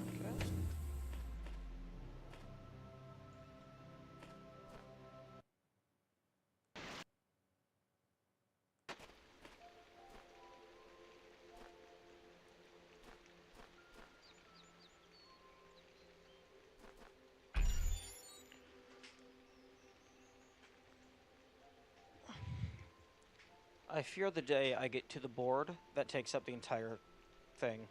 Okay. I fear the day I get to the board that takes up the entire thing.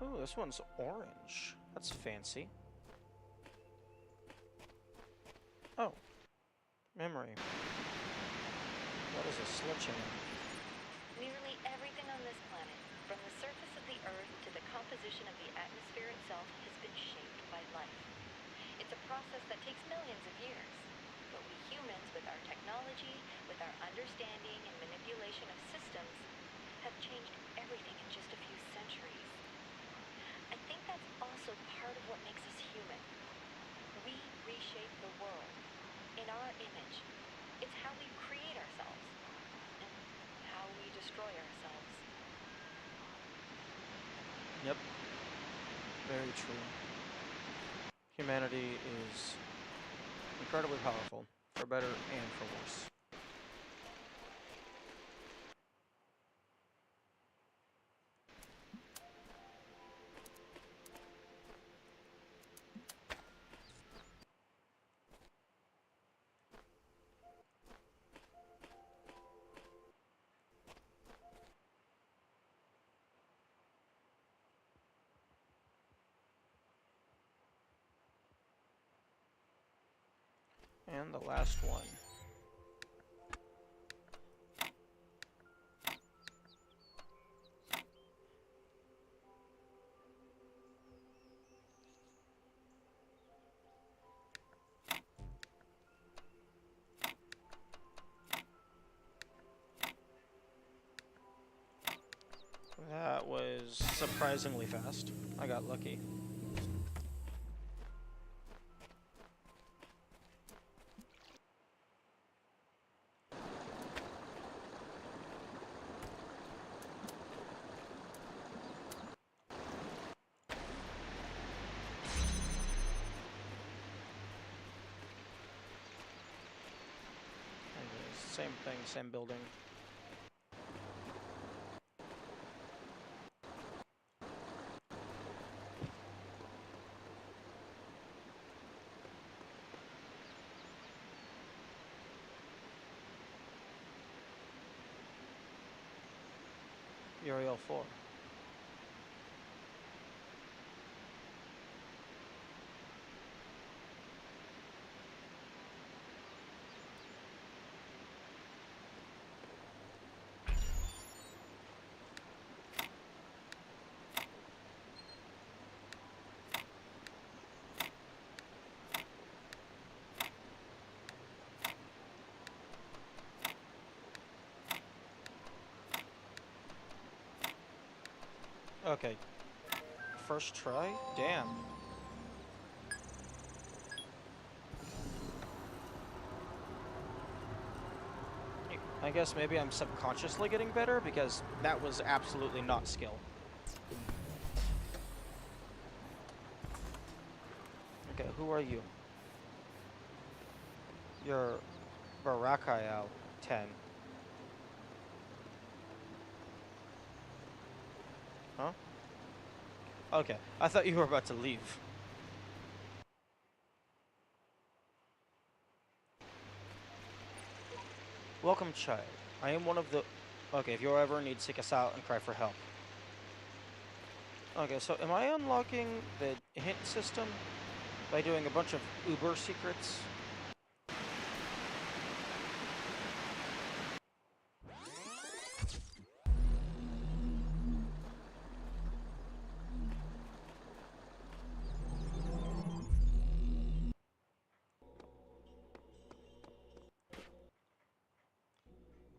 Oh, this one's orange. That's fancy. Oh. Memory. What is a sledgehammer? Nearly everything on this planet, from the surface of the Earth to the composition of the atmosphere itself, has been shaped by life. It's a process that takes millions of years. But we humans, with our technology, with our understanding and manipulation of systems, have changed everything in just a few centuries. I think that's also part of what makes us human. We reshape the world in our image. It's how we create ourselves and how we destroy ourselves. Yep. Very true. Humanity is incredibly powerful, for better and for worse. And the last one. That was surprisingly fast. I got lucky. Same thing, same building. Uriel 4. Okay. First try? Damn. I guess maybe I'm subconsciously getting better because that was absolutely not skill. Okay, who are you? You're Barakayao 10. Huh? Okay, I thought you were about to leave. Welcome, child. I am one of the... Okay, if you ever need, seek us out and cry for help. Okay, so am I unlocking the hint system by doing a bunch of Uber secrets?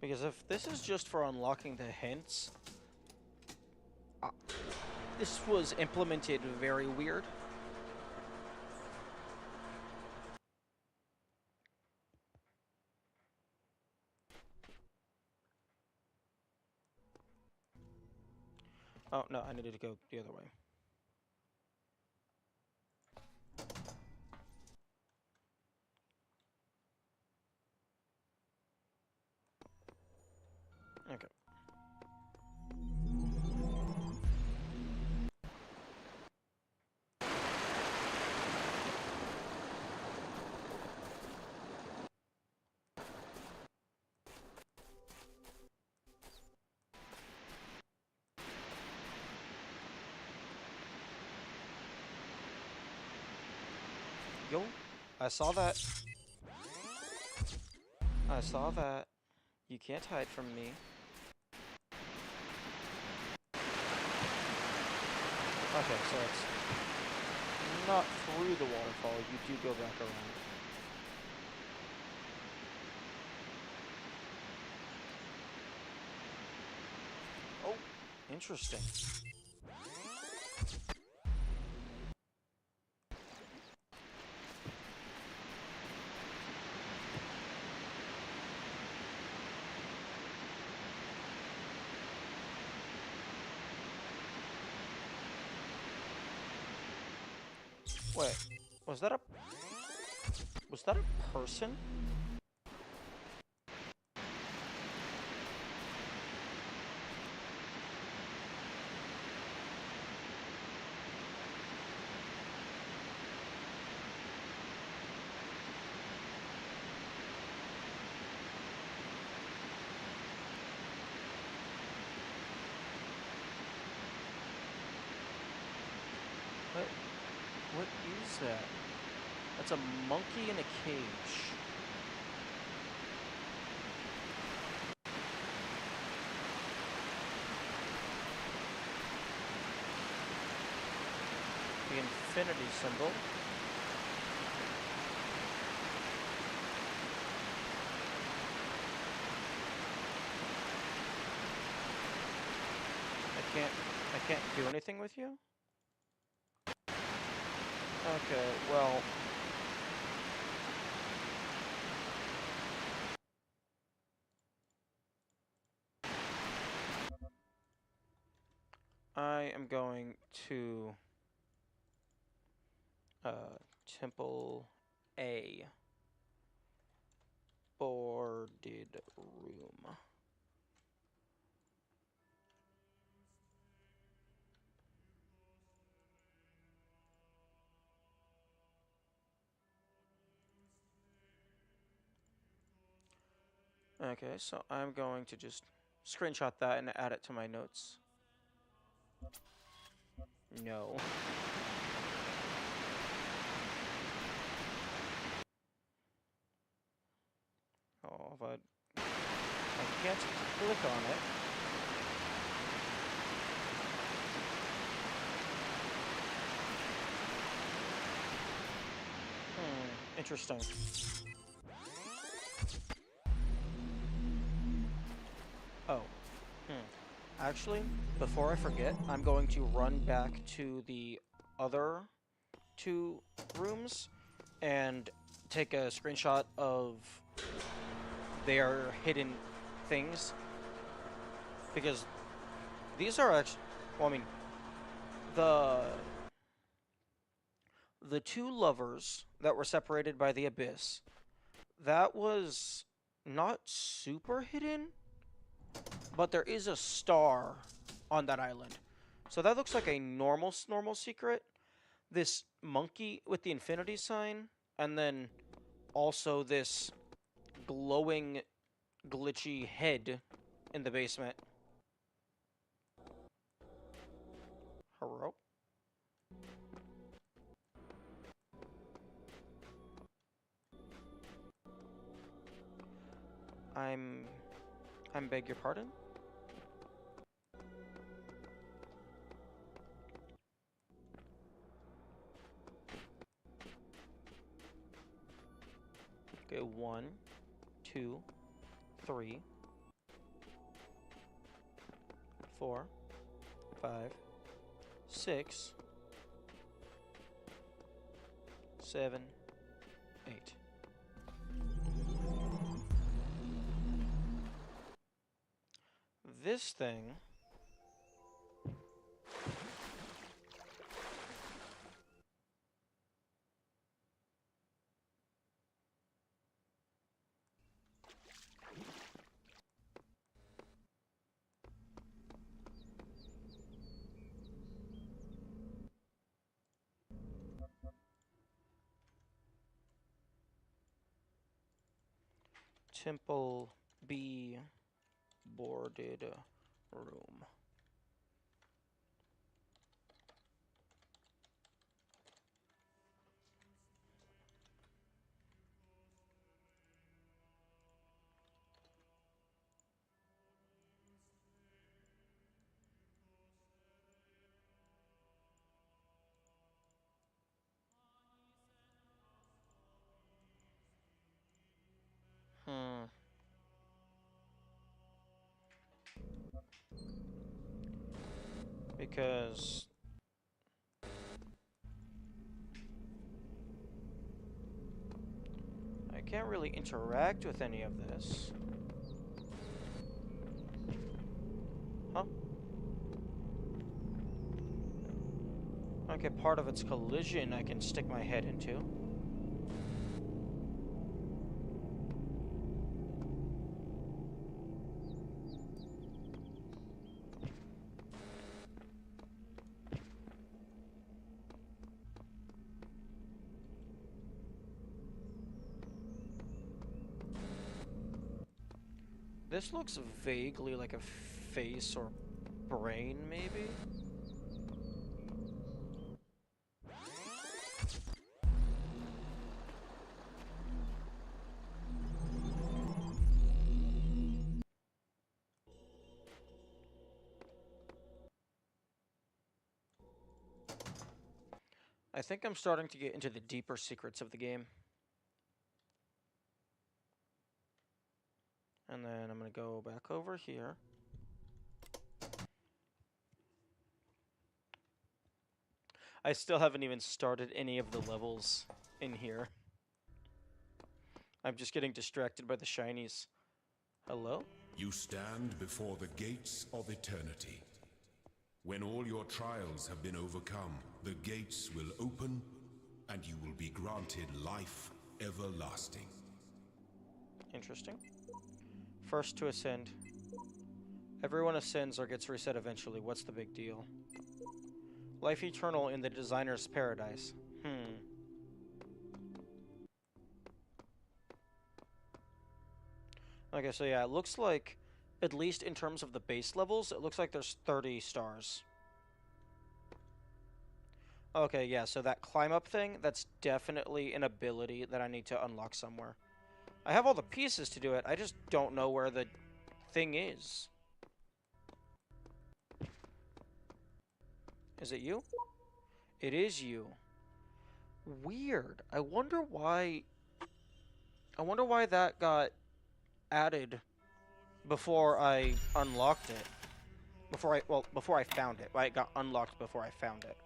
Because if this is just for unlocking the hints, this was implemented very weird. Oh, no, I needed to go the other way. Okay. Yo, I saw that. I saw that. You can't hide from me. Okay, so it's not through the waterfall. You do go back around. Oh, interesting. Wait, was that a was that a person? What what is that? That's a monkey in a cage. The infinity symbol. I can't do anything with you? Okay, well, I am going to Temple A. Boarded room. Okay, so I'm going to just screenshot that and add it to my notes. No. Oh, but I can't click on it. Interesting. Oh. Actually, before I forget, I'm going to run back to the other two rooms and take a screenshot of their hidden things, because these are actually, well, I mean, the the two lovers that were separated by the abyss, that was not super hidden, but there is a star on that island. So that looks like a normal secret. This monkey with the infinity sign, and then also this glowing, glitchy head in the basement. Hello? I'm... I'm beg your pardon? Okay, 1, 2, 3, 4, 5, 6, 7, 8. This thing... Temple B boarded room. because I can't really interact with any of this. Huh? Okay, part of its collision I can stick my head into. This looks vaguely like a face or brain, maybe? I think I'm starting to get into the deeper secrets of the game. And then I'm going to go back over here. I still haven't even started any of the levels in here. I'm just getting distracted by the shinies. Hello? You stand before the gates of eternity. When all your trials have been overcome, the gates will open, and you will be granted life everlasting. Interesting. First to ascend. Everyone ascends or gets reset eventually. What's the big deal? Life eternal in the designer's paradise. Okay, so yeah, it looks like, at least in terms of the base levels, it looks like there's 30 stars. Okay, yeah, so that climb up thing, that's definitely an ability that I need to unlock somewhere. I have all the pieces to do it, I just don't know where the thing is. Is it you? It is you. Weird. I wonder why that got added before I unlocked it. Before I found it. Why it got unlocked before I found it.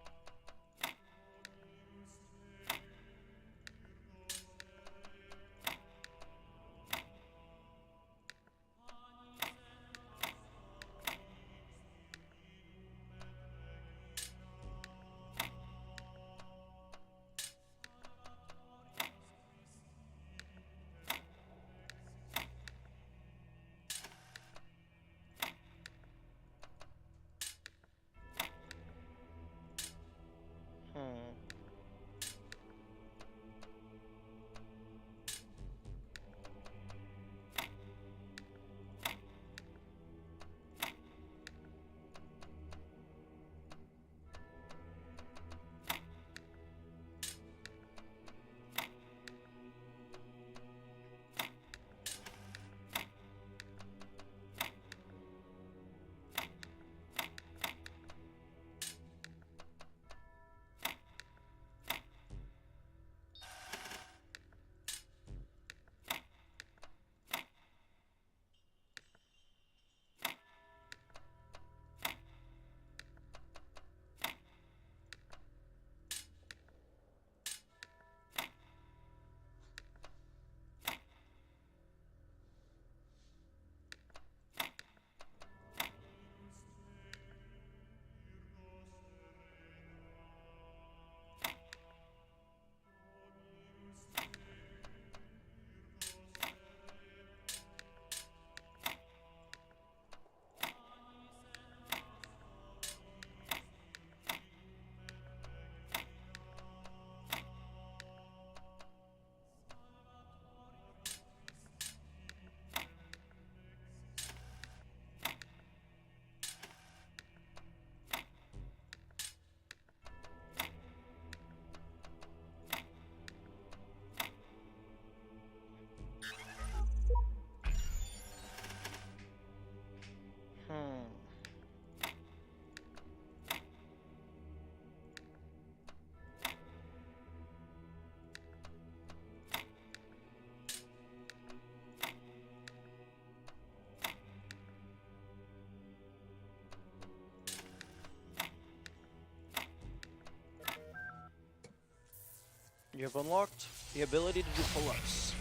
You have unlocked the ability to do pull-ups.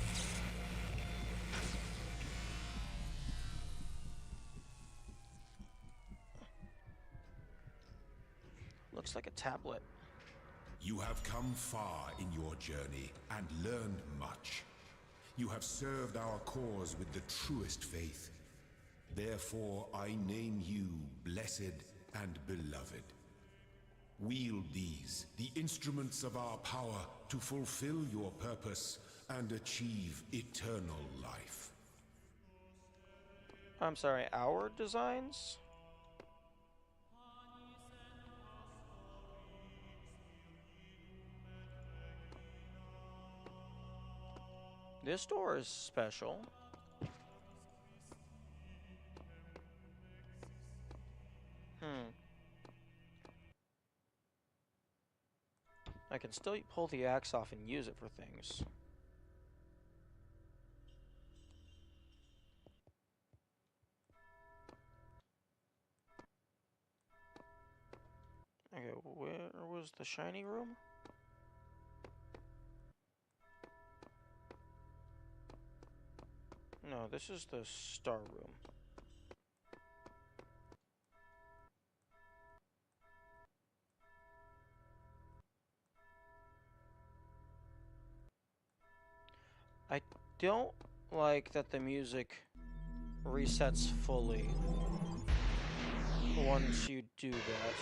Looks like a tablet. You have come far in your journey and learned much. You have served our cause with the truest faith. Therefore, I name you blessed and beloved. Wield these, the instruments of our power, to fulfill your purpose and achieve eternal life. I'm sorry, our designs? This door is special. I can still pull the axe off and use it for things. Okay, where was the shiny room? No, this is the star room. I don't like that the music resets fully once you do that.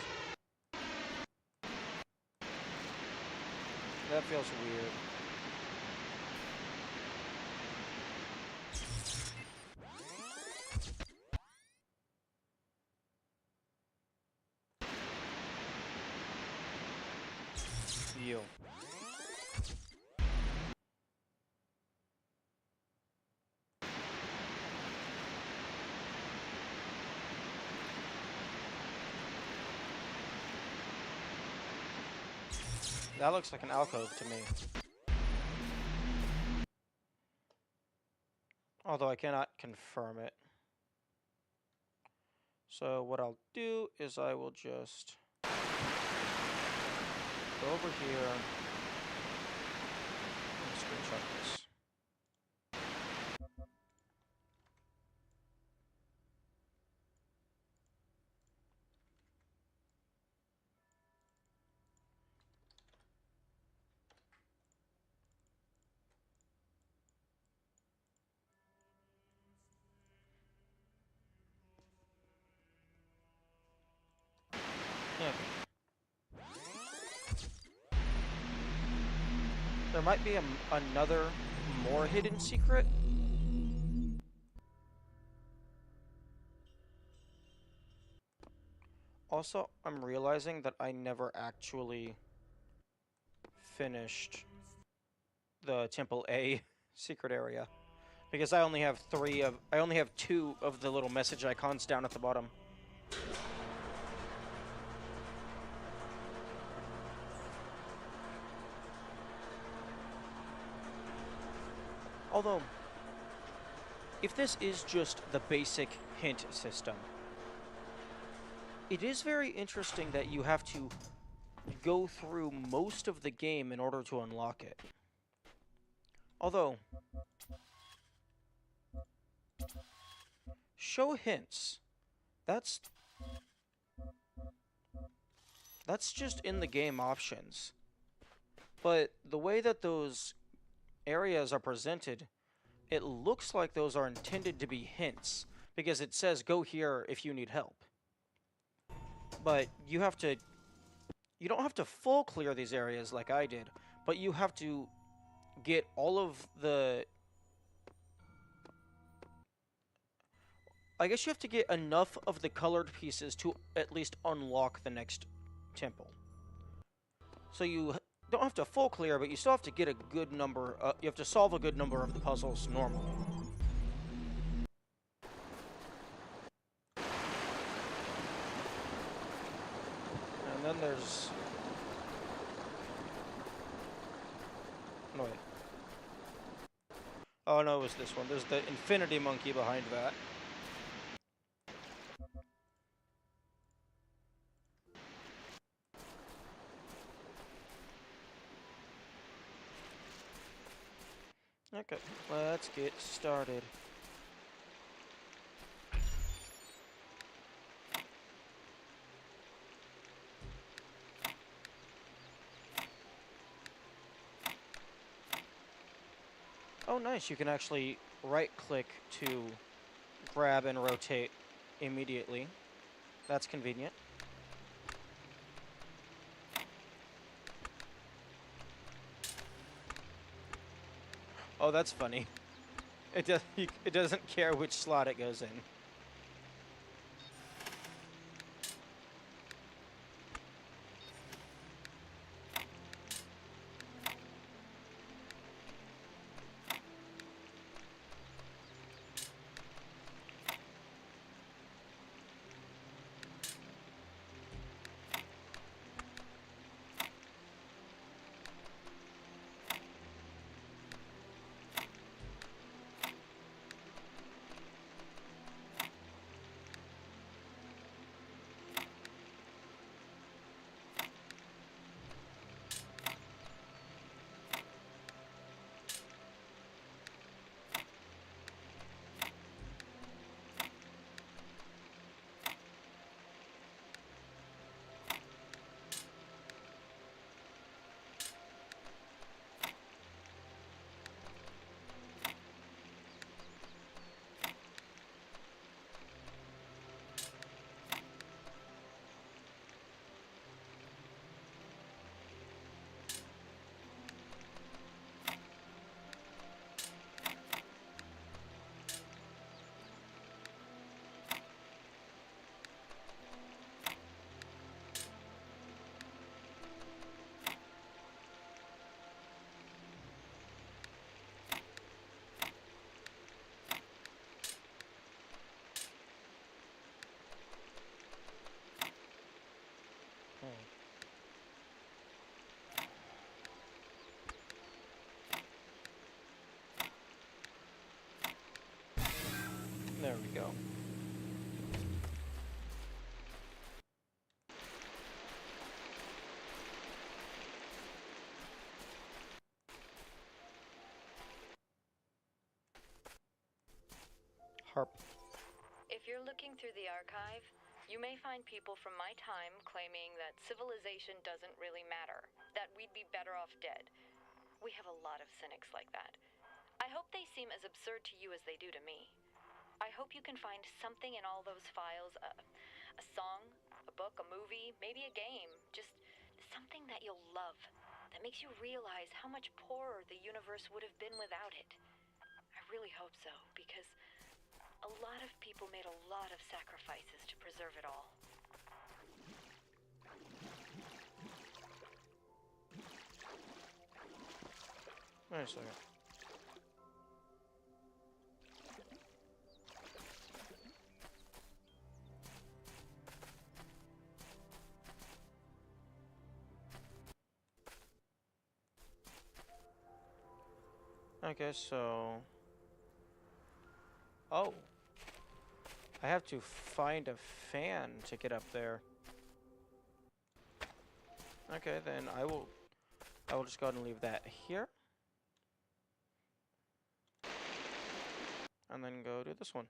That feels weird. You. That looks like an alcove to me. Although I cannot confirm it. So what I'll do is I will just go over here and screenshot this. Yeah. There might be another more hidden secret. Also, I'm realizing that I never actually finished the Temple A secret area because I only have two of the little message icons down at the bottom. Although, if this is just the basic hint system, it is very interesting that you have to go through most of the game in order to unlock it. Although, show hints. That's just in the game options. But the way that those areas are presented, it looks like those are intended to be hints, because it says go here if you need help. But you don't have to full clear these areas like I did, but you have to get all of the... I guess you have to get enough of the colored pieces to at least unlock the next temple. So you don't have to full clear, but you still have to get a good number, you have to solve a good number of the puzzles normally. And then there's... No, wait. Oh, no, it was this one. There's the Infinity Monkey behind that. Okay, let's get started. Oh, nice. You can actually right-click to grab and rotate immediately. That's convenient. Oh, that's funny. It doesn't care which slot it goes in. There we go. Harp. If you're looking through the archive, you may find people from my time claiming that civilization doesn't really matter, that we'd be better off dead. We have a lot of cynics like that. I hope they seem as absurd to you as they do to me. I hope you can find something in all those files, a song, a book, a movie, maybe a game, just something that you'll love, that makes you realize how much poorer the universe would have been without it. I really hope so, because a lot of people made a lot of sacrifices to preserve it all. Wait a second. Okay, so... Oh. I have to find a fan to get up there. Okay, then I will just go ahead and leave that here. And then go do this one.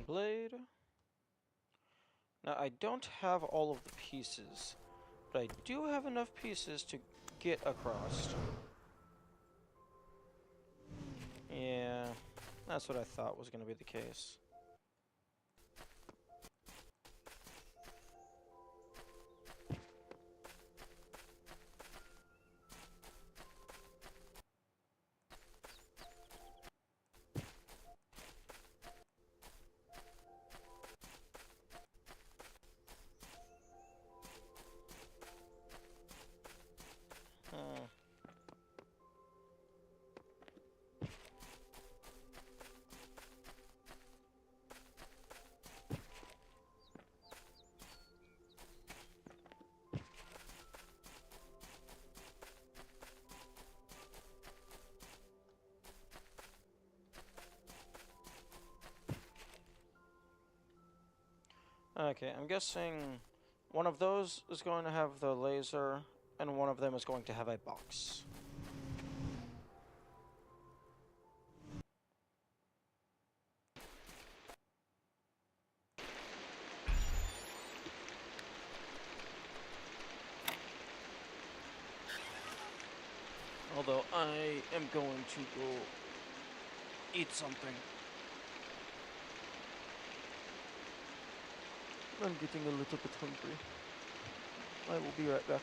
blade. Now, I don't have all of the pieces, but I do have enough pieces to get across. Yeah, that's what I thought was going to be the case. Hmm. Okay, I'm guessing one of those is going to have the laser, and one of them is going to have a box. Although I am going to go eat something. I'm getting a little bit hungry. I will be right back.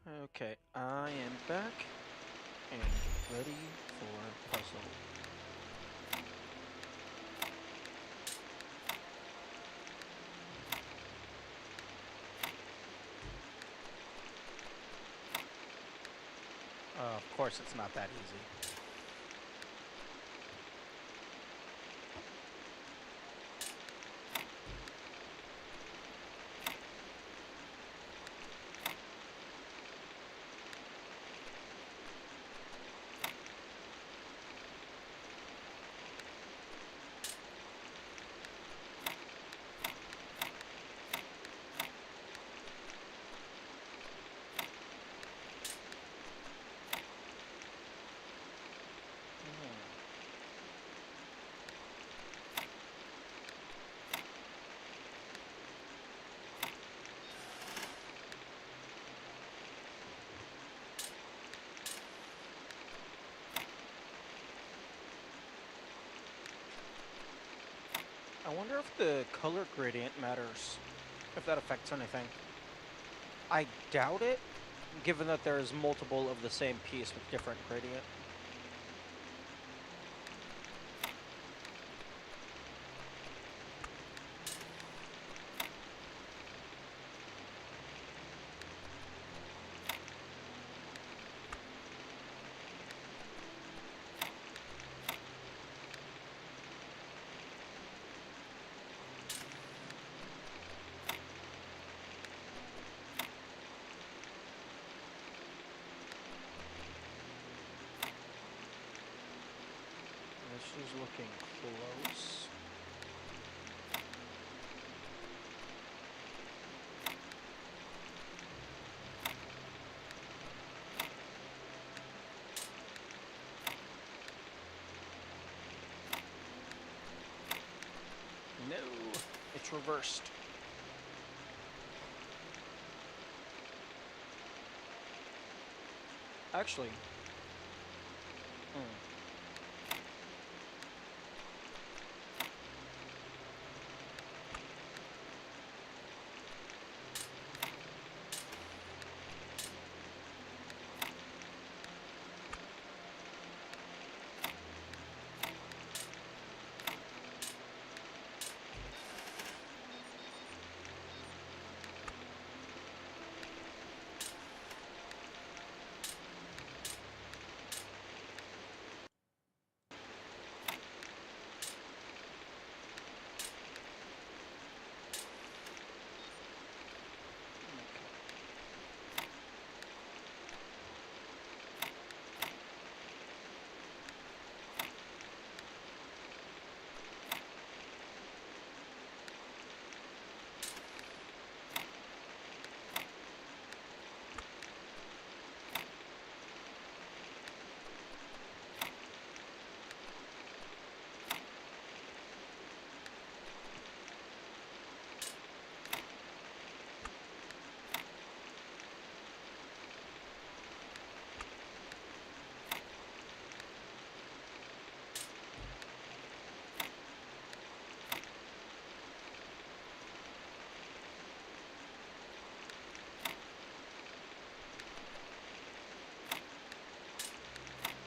Okay, I am back and ready for puzzle. Of course, it's not that easy. I wonder if the color gradient matters, if that affects anything. I doubt it, given that there is multiple of the same piece with different gradient. This is looking close. No, it's reversed. Actually,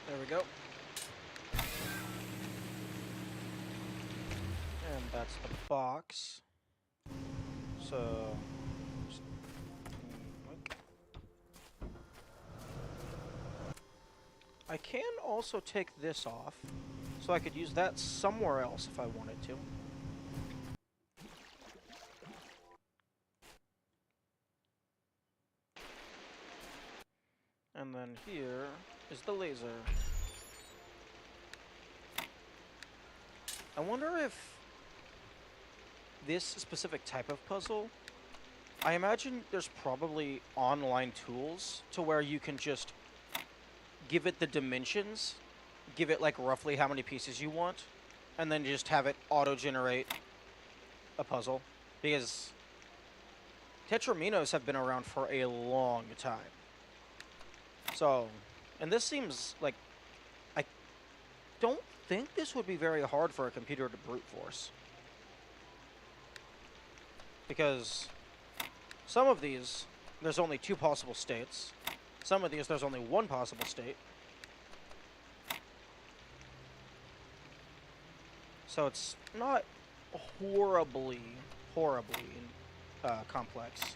there we go. And that's the box. So, I can also take this off, so I could use that somewhere else if I wanted to. And then here is the laser. I wonder if this specific type of puzzle, I imagine there's probably online tools to where you can just give it the dimensions, give it like roughly how many pieces you want, and then just have it auto-generate a puzzle. Because Tetraminos have been around for a long time. So, and this seems like, I don't think this would be very hard for a computer to brute force. Because some of these, there's only two possible states. Some of these, there's only one possible state. So it's not horribly complex.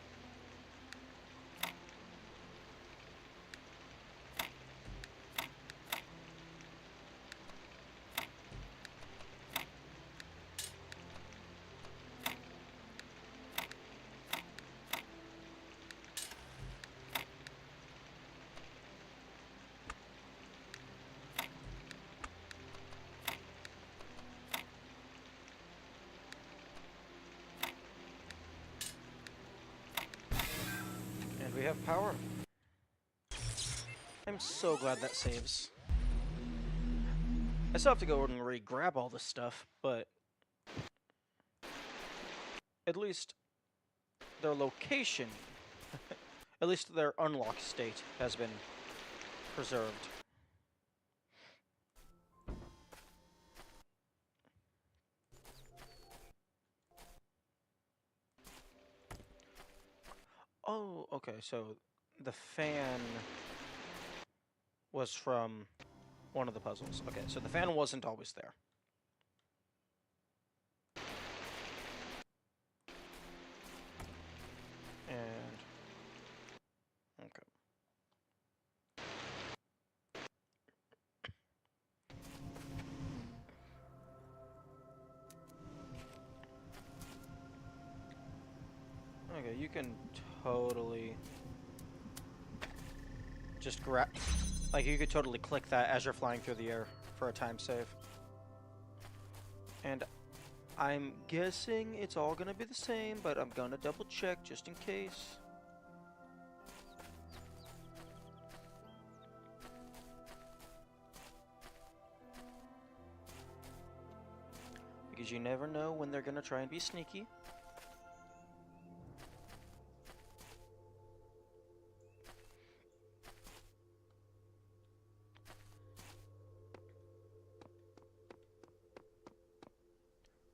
And we have power. I'm so glad that saves. I still have to go and re-grab all this stuff, but at least their location, at least their unlock state, has been preserved. Oh, okay, so the fan was from one of the puzzles. Okay, so the fan wasn't always there. And... okay. Okay, you can totally just grab... like, you could totally click that as you're flying through the air for a time save. And I'm guessing it's all gonna be the same, but I'm gonna double check just in case. Because you never know when they're gonna try and be sneaky.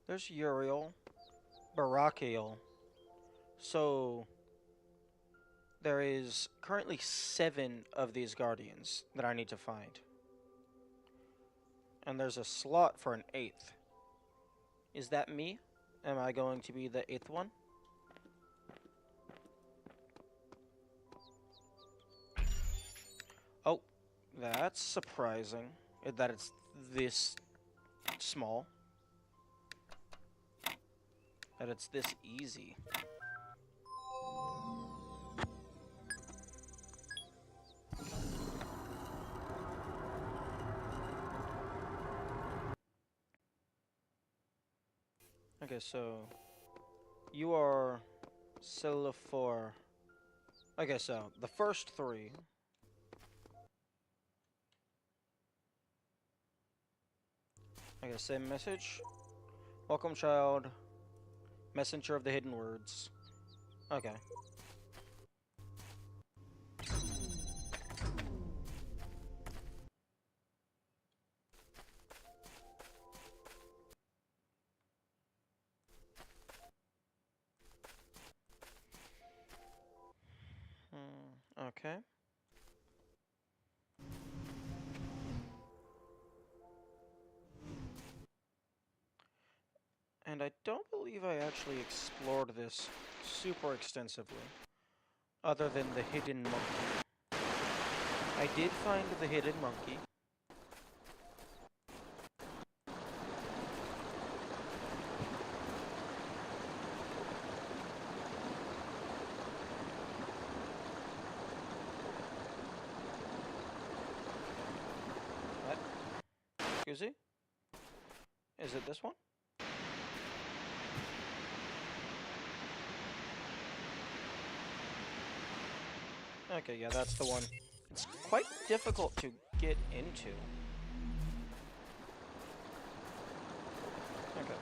There's Uriel, Barakiel. So there is currently 7 of these guardians that I need to find. And there's a slot for an 8th. Is that me? Am I going to be the 8th one? Oh, that's surprising that it's this small. That it's this easy. Okay, so you are Selaphor. Okay, so the first 3. Okay, same message. Welcome, child. Messenger of the hidden words. Okay. Okay. And I don't believe I actually explored this super extensively, other than the hidden monkey. I did find the hidden monkey. What? Excuse me? Is it this one? Okay, yeah, that's the one. It's quite difficult to get into. Okay.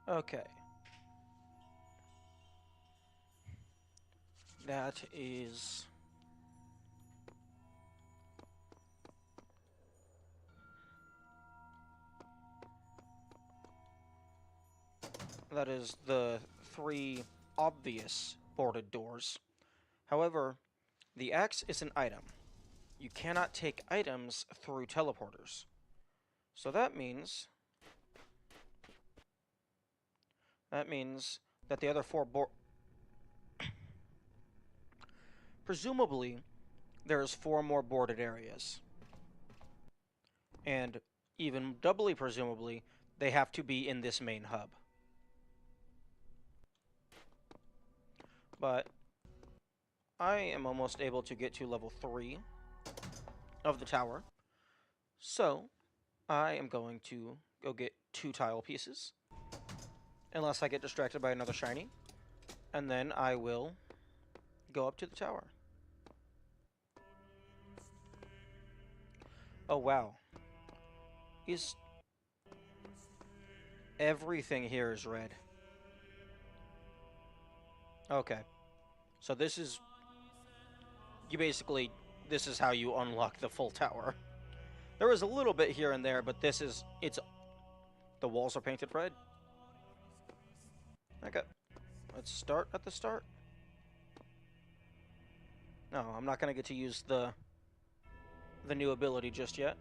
Okay. That is... That is the 3 obvious boarded doors. However, the axe is an item. You cannot take items through teleporters. So that means that the other 4 presumably there's 4 more boarded areas. And even doubly presumably, they have to be in this main hub. But I am almost able to get to level 3 of the tower. So I am going to go get 2 tile pieces. Unless I get distracted by another shiny. And then I will go up to the tower. Oh wow. Is everything here is red. Okay. So this is this is how you unlock the full tower. There is a little bit here and there, but it's the walls are painted red. Okay. Let's start at the start. No, I'm not going to get to use the new ability just yet.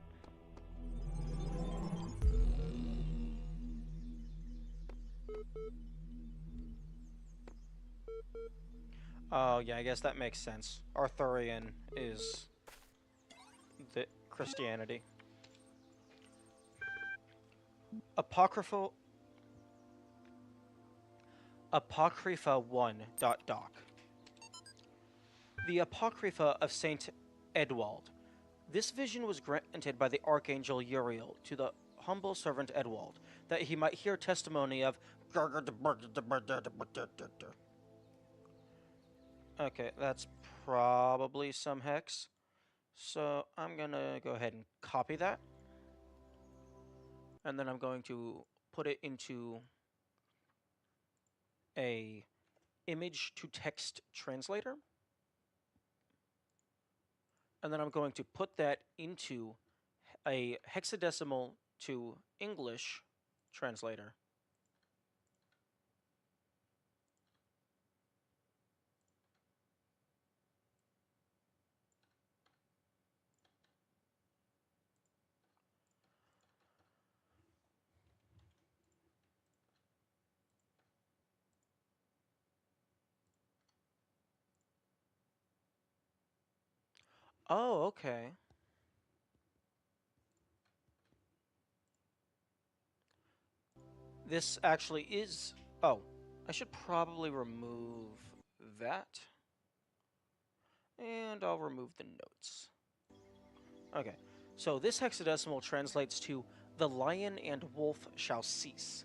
Oh, yeah, I guess that makes sense. Arthurian is the Christianity. Apocrypha 1.doc. The Apocrypha of Saint Edwald. This vision was granted by the Archangel Uriel to the humble servant Edwald, that he might hear testimony of... Okay, that's probably some hex. So I'm gonna go ahead and copy that. And then I'm going to put it into a image to text translator. And then I'm going to put that into a hexadecimal to English translator. Oh, okay. This actually is... Oh, I should probably remove that. And I'll remove the notes. Okay, so this hexadecimal translates to "the lion and wolf shall cease."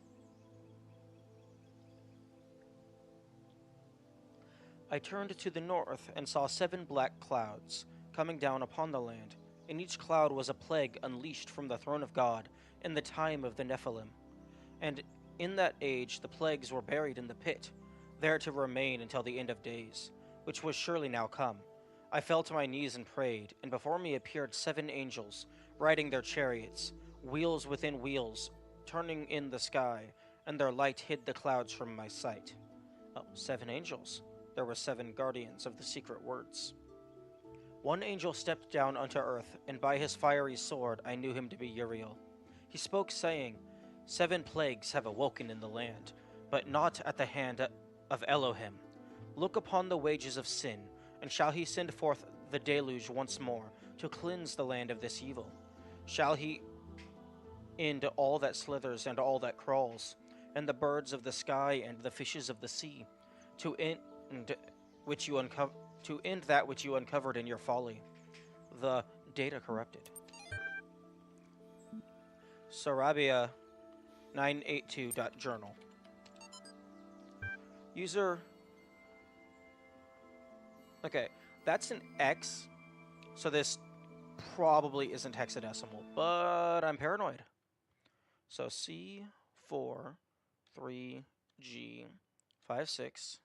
I turned to the north and saw 7 black clouds coming down upon the land. In each cloud was a plague unleashed from the throne of God in the time of the Nephilim. And in that age the plagues were buried in the pit, there to remain until the end of days, which was surely now come. I fell to my knees and prayed, and before me appeared 7 angels, riding their chariots, wheels within wheels, turning in the sky, and their light hid the clouds from my sight. Oh, 7 angels. There were 7 guardians of the secret words. One angel stepped down unto earth, and by his fiery sword I knew him to be Uriel. He spoke, saying, 7 plagues have awoken in the land, but not at the hand of Elohim. Look upon the wages of sin, and shall he send forth the deluge once more, to cleanse the land of this evil? Shall he end all that slithers and all that crawls, and the birds of the sky and the fishes of the sea, to end that which you uncovered in your folly? The data corrupted. Sarabia 982.journal. User... Okay, that's an X, so this probably isn't hexadecimal, but I'm paranoid. So C4 3G 56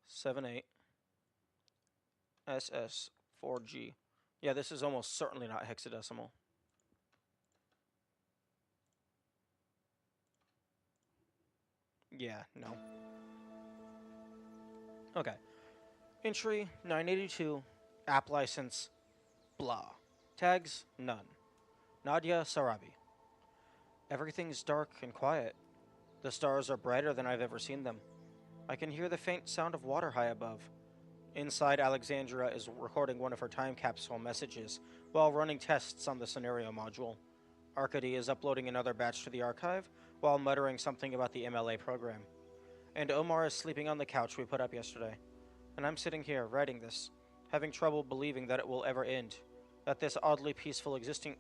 78 SS4G. Yeah, this is almost certainly not hexadecimal. Yeah, no. Okay. Entry 982, app license, blah. Tags, none. Nadia Sarabi. Everything's dark and quiet. The stars are brighter than I've ever seen them. I can hear the faint sound of water high above. Inside, Alexandra is recording one of her time capsule messages while running tests on the scenario module. Arcady is uploading another batch to the archive while muttering something about the MLA program. And Omar is sleeping on the couch we put up yesterday. And I'm sitting here writing this, having trouble believing that it will ever end, that this oddly peaceful existence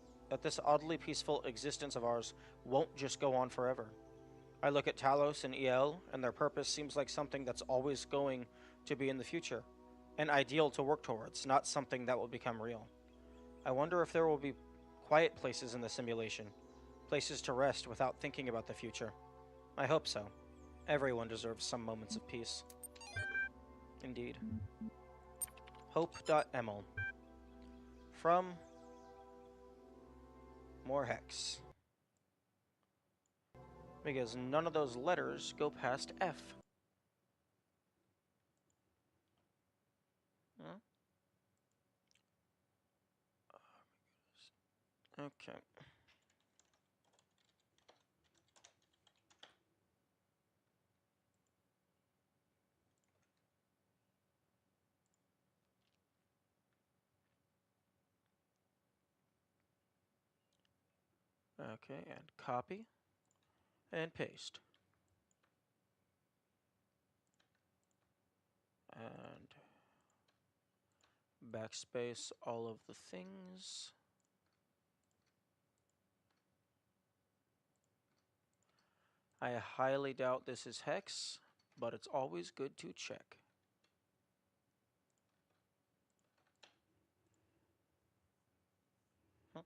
of ours won't just go on forever. I look at Talos and EL, and their purpose seems like something that's always going to be in the future, an ideal to work towards, not something that will become real. I wonder if there will be quiet places in the simulation, places to rest without thinking about the future. I hope so. Everyone deserves some moments of peace. Indeed. Hope.emil. From more hex. Because none of those letters go past F. Huh? Okay. Okay, and copy and paste. And backspace all of the things. I highly doubt this is hex, but it's always good to check. Huh?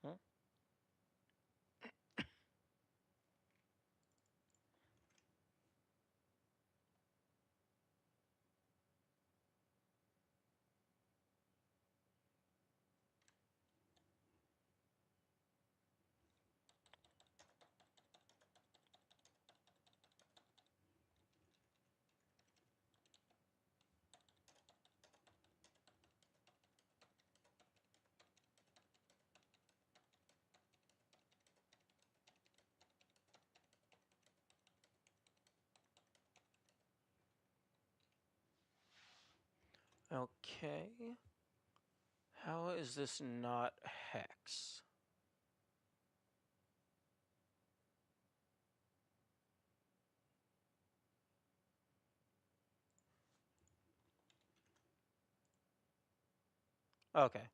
Huh? Okay. How is this not hex? Okay.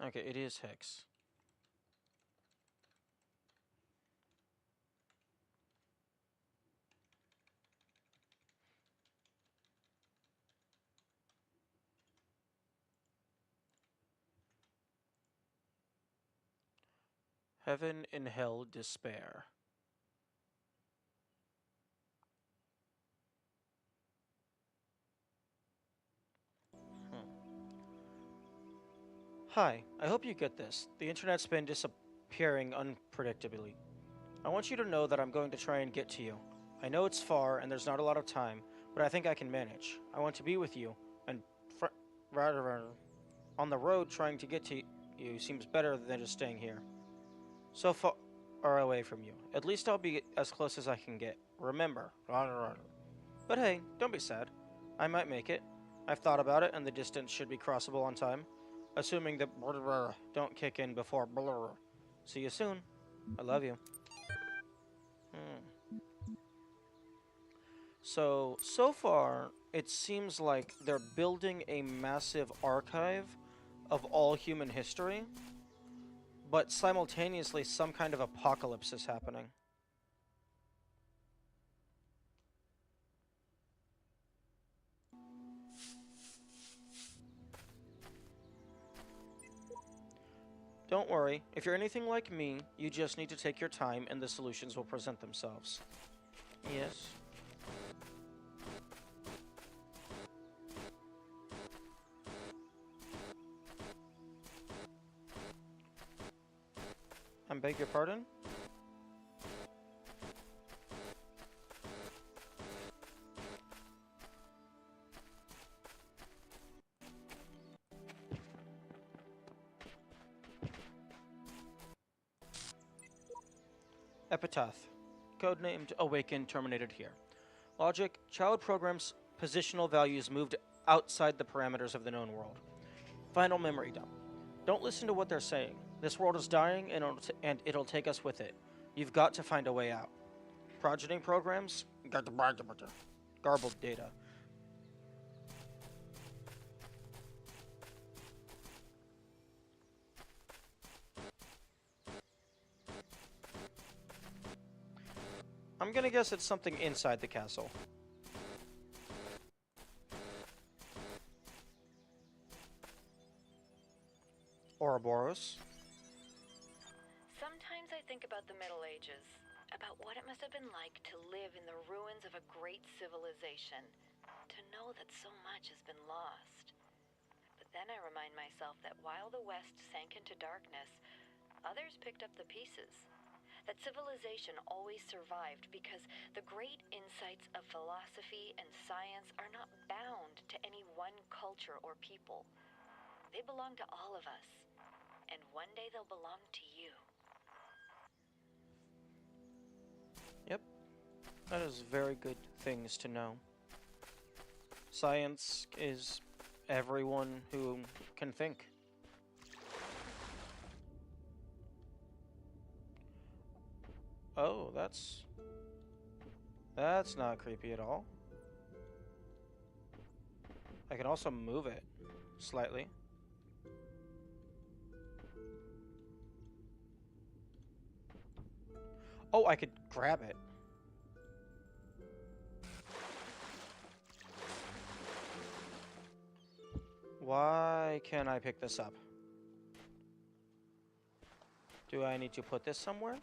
Okay, it is hex. Heaven and hell despair. Hmm. Hi, I hope you get this. The internet's been disappearing unpredictably. I want you to know that I'm going to try and get to you. I know it's far and there's not a lot of time, but I think I can manage. I want to be with you, and rather on the road trying to get to you seems better than just staying here. So far away from you. At least I'll be as close as I can get. Remember. But hey, don't be sad. I might make it. I've thought about it, and the distance should be crossable on time, assuming that don't kick in before. See you soon. I love you. Hmm. So far, it seems like they're building a massive archive of all human history, but simultaneously some kind of apocalypse is happening. Don't worry, if you're anything like me, you just need to take your time and the solutions will present themselves. Yes. I beg your pardon? Epitaph. Codenamed Awakened terminated here. Logic, child programs positional values moved outside the parameters of the known world. Final memory dump. Don't listen to what they're saying. This world is dying and it'll take us with it. You've got to find a way out. Progeny programs? Garbled data. I'm gonna guess it's something inside the castle. Ouroboros. Sometimes I think about the Middle Ages, about what it must have been like to live in the ruins of a great civilization, to know that so much has been lost. But then I remind myself that while the West sank into darkness, others picked up the pieces. That civilization always survived because the great insights of philosophy and science are not bound to any one culture or people. They belong to all of us, and one day they'll belong to you. Yep. That is very good things to know. Science is everyone who can think. Oh, that's not creepy at all. I can also move it slightly. Oh, I could grab it. Why can't I pick this up? Do I need to put this somewhere?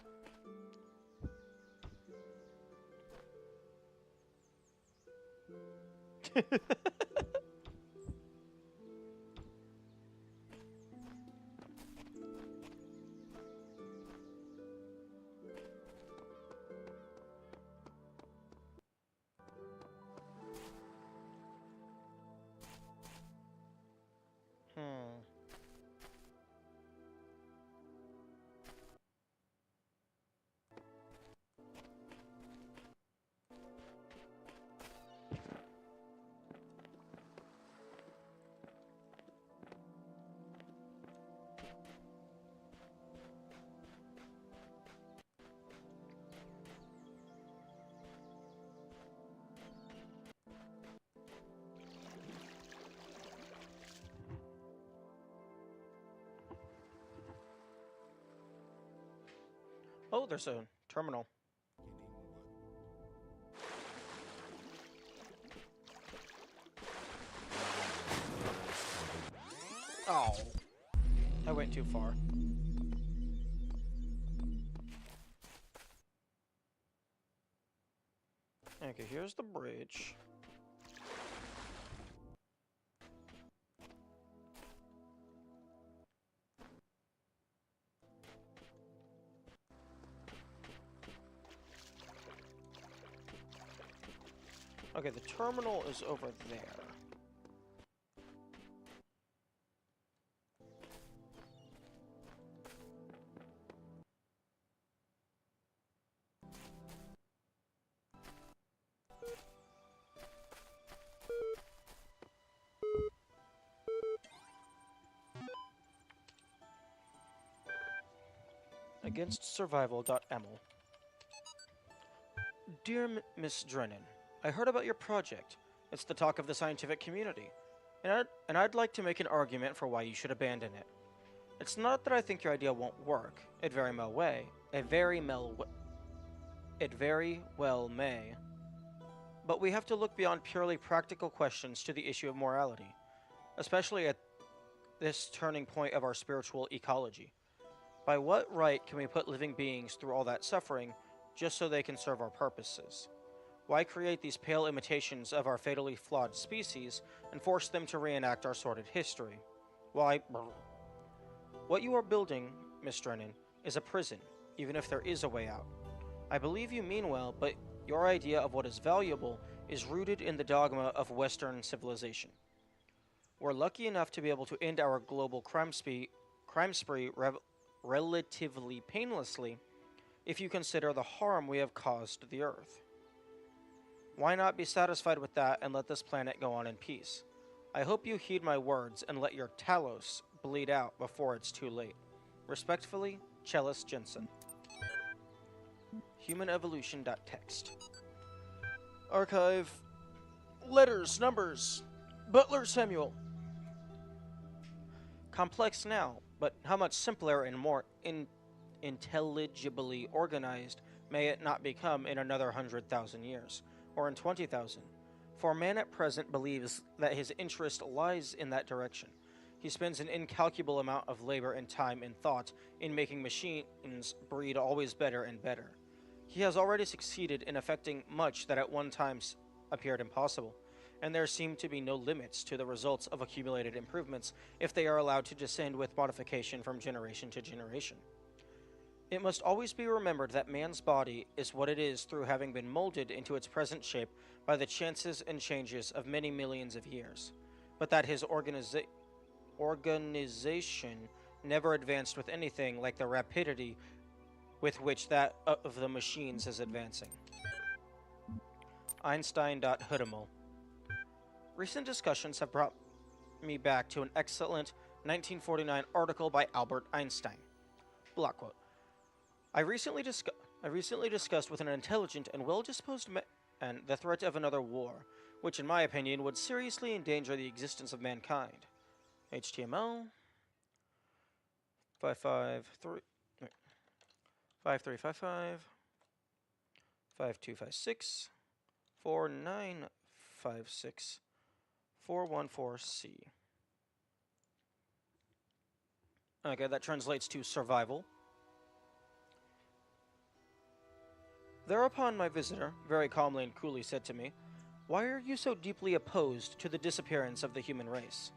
Hmm. Oh, there's a terminal. Oh. I went too far. Okay, here's the bridge. Okay, the terminal is over there. Against survival.ml. Dear Miss Drennan, I heard about your project. It's the talk of the scientific community, and I'd like to make an argument for why you should abandon it. It's not that I think your idea won't work. It very well may. But we have to look beyond purely practical questions to the issue of morality, especially at this turning point of our spiritual ecology. By what right can we put living beings through all that suffering just so they can serve our purposes? Why create these pale imitations of our fatally flawed species and force them to reenact our sordid history? Why? What you are building, Miss Drennan, is a prison, even if there is a way out. I believe you mean well, but your idea of what is valuable is rooted in the dogma of Western civilization. We're lucky enough to be able to end our global crime spree relatively painlessly if you consider the harm we have caused the Earth. Why not be satisfied with that and let this planet go on in peace? I hope you heed my words and let your Talos bleed out before it's too late. Respectfully, Chellis Jensen. HumanEvolution.text. Archive. Letters, numbers. Butler Samuel. Complex now, but how much simpler and more intelligibly organized may it not become in another 100,000 years, or in 20,000? For man at present believes that his interest lies in that direction. He spends an incalculable amount of labor and time and thought in making machines breed always better and better. He has already succeeded in effecting much that at one time appeared impossible, and there seem to be no limits to the results of accumulated improvements if they are allowed to descend with modification from generation to generation. It must always be remembered that man's body is what it is through having been molded into its present shape by the chances and changes of many millions of years, but that his organization never advanced with anything like the rapidity with which that of the machines is advancing. Einstein.Hudemel. Recent discussions have brought me back to an excellent 1949 article by Albert Einstein. Block quote. I recently discussed with an intelligent and well-disposed man the threat of another war, which in my opinion would seriously endanger the existence of mankind. HTML 5355 5256 4956 414C. Okay, that translates to survival. Thereupon my visitor, very calmly and coolly, said to me, "Why are you so deeply opposed to the disappearance of the human race?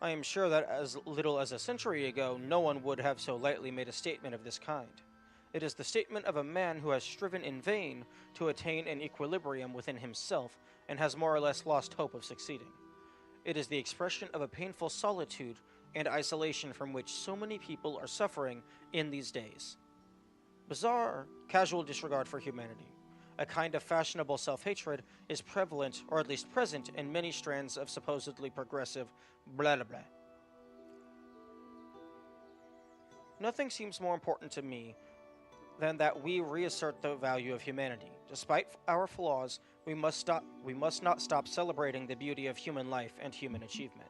I am sure that as little as a century ago, no one would have so lightly made a statement of this kind. It is the statement of a man who has striven in vain to attain an equilibrium within himself and has more or less lost hope of succeeding. It is the expression of a painful solitude and isolation from which so many people are suffering in these days. Bizarre, casual disregard for humanity, a kind of fashionable self-hatred, is prevalent, or at least present, in many strands of supposedly progressive blah blah blah. Nothing seems more important to me than that we reassert the value of humanity. Despite our flaws, we must not stop celebrating the beauty of human life and human achievement."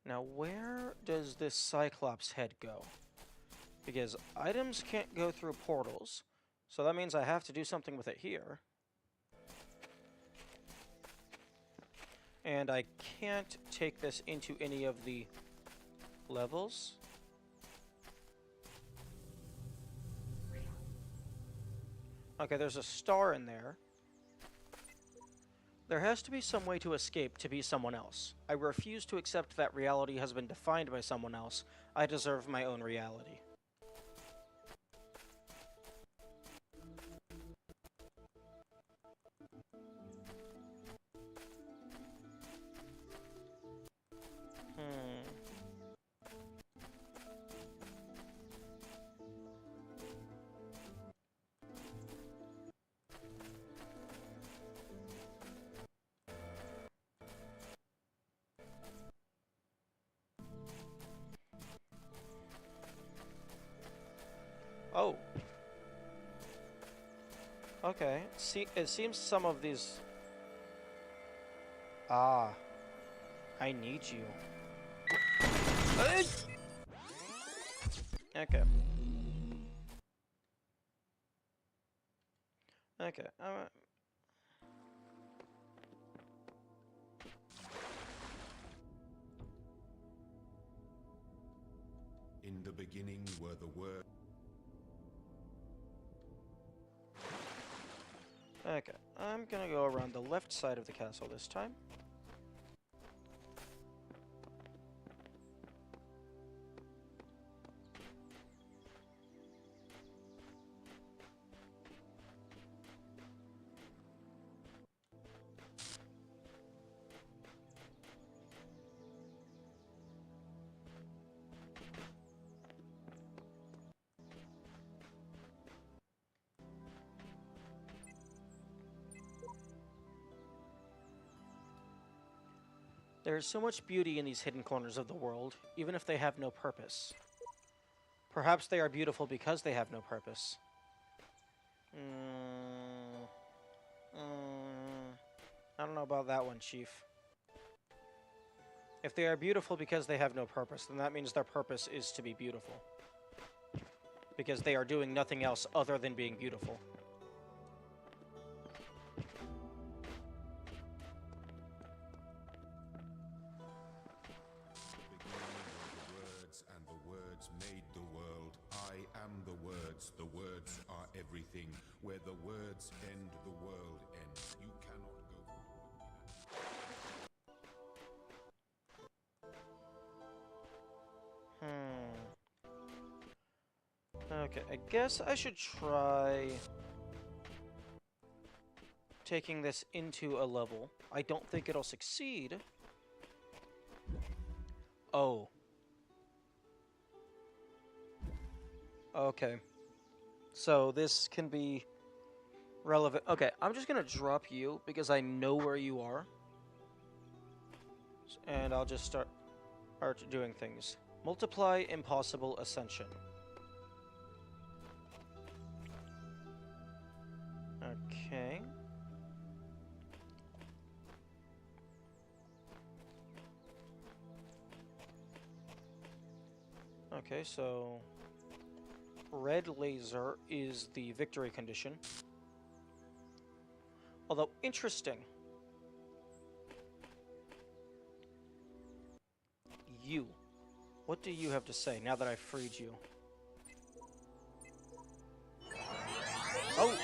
Now, where does this Cyclops head go? Because items can't go through portals, so that means I have to do something with it here. And I can't take this into any of the levels. Okay, there's a star in there. There has to be some way to escape to be someone else. I refuse to accept that reality has been defined by someone else. I deserve my own reality. Oh. Okay. See, it seems some of these... Ah. I need you. Okay. Okay. In the beginning were the words. Okay. I'm gonna go around the left side of the castle this time. There is so much beauty in these hidden corners of the world, even if they have no purpose. Perhaps they are beautiful because they have no purpose. I don't know about that one, Chief. If they are beautiful because they have no purpose, then that means their purpose is to be beautiful. Because they are doing nothing else other than being beautiful. And the words made the world. I am the words. The words are everything. Where the words end, the world ends. You cannot go. Okay, I guess I should try taking this into a level. I don't think it'll succeed. Oh. Okay. So this can be relevant. Okay, I'm just gonna drop you because I know where you are. And I'll just start doing things. Multiply impossible ascension. Okay. Okay, so red laser is the victory condition. Although, interesting. You. What do you have to say now that I've freed you? Oh!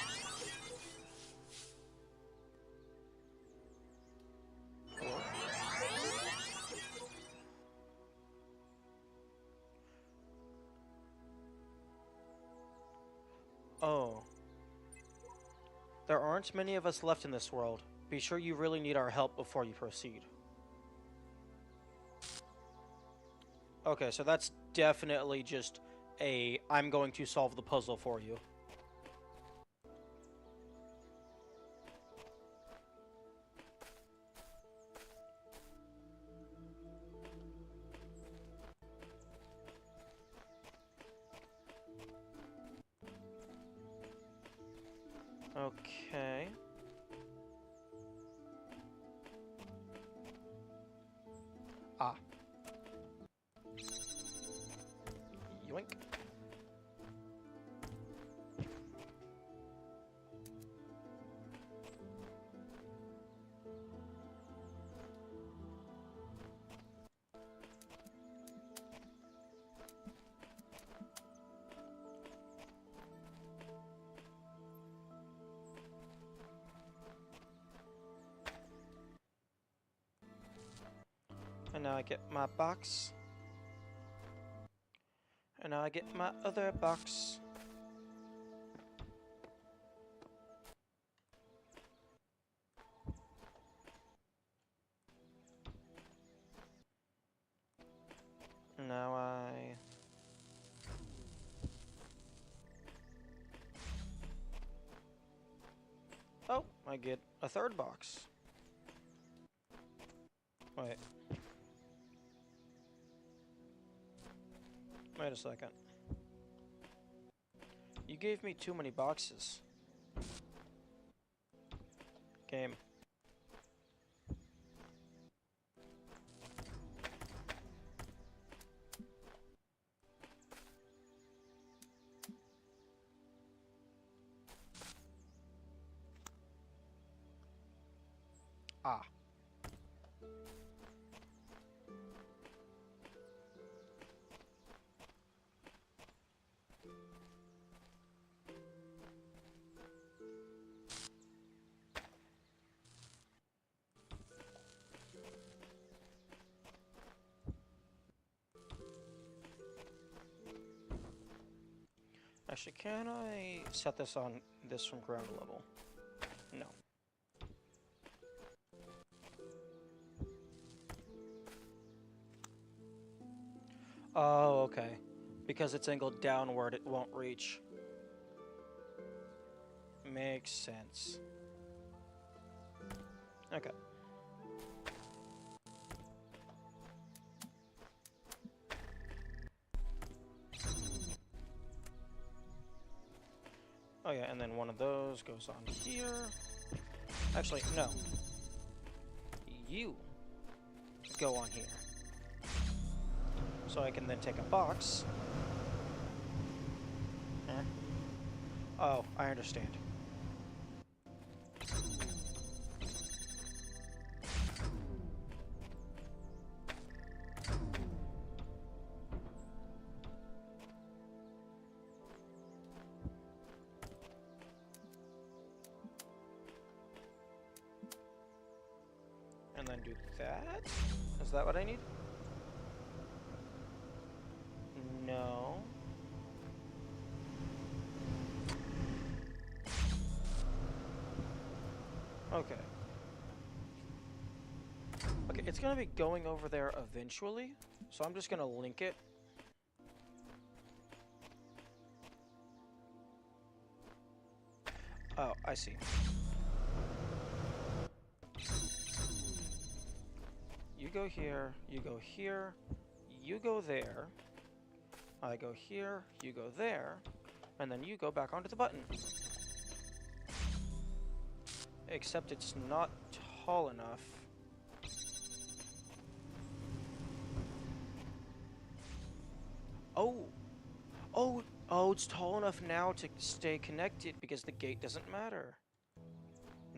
Oh. There aren't many of us left in this world. Be sure you really need our help before you proceed. Okay, so that's definitely just a I'm going to solve the puzzle for you. Okay. Ah. Yoink. And now I get my box. And now I get my other box. Now I... Oh, I get a third box. Wait. Wait a second. You gave me too many boxes. Game. Ah. Actually, can I set this on this from ground level? No. Oh, okay. Because it's angled downward, it won't reach. Makes sense. Okay. Oh yeah, and then one of those goes on here. Actually, no. You go on here. So I can then take a box. Eh. Oh, I understand. And then do that? Is that what I need? No. Okay. Okay, it's gonna be going over there eventually, so I'm just gonna link it. Oh, I see. You go here, you go here, you go there, I go here, you go there, and then you go back onto the button. Except it's not tall enough. Oh! Oh! Oh, it's tall enough now to stay connected because the gate doesn't matter.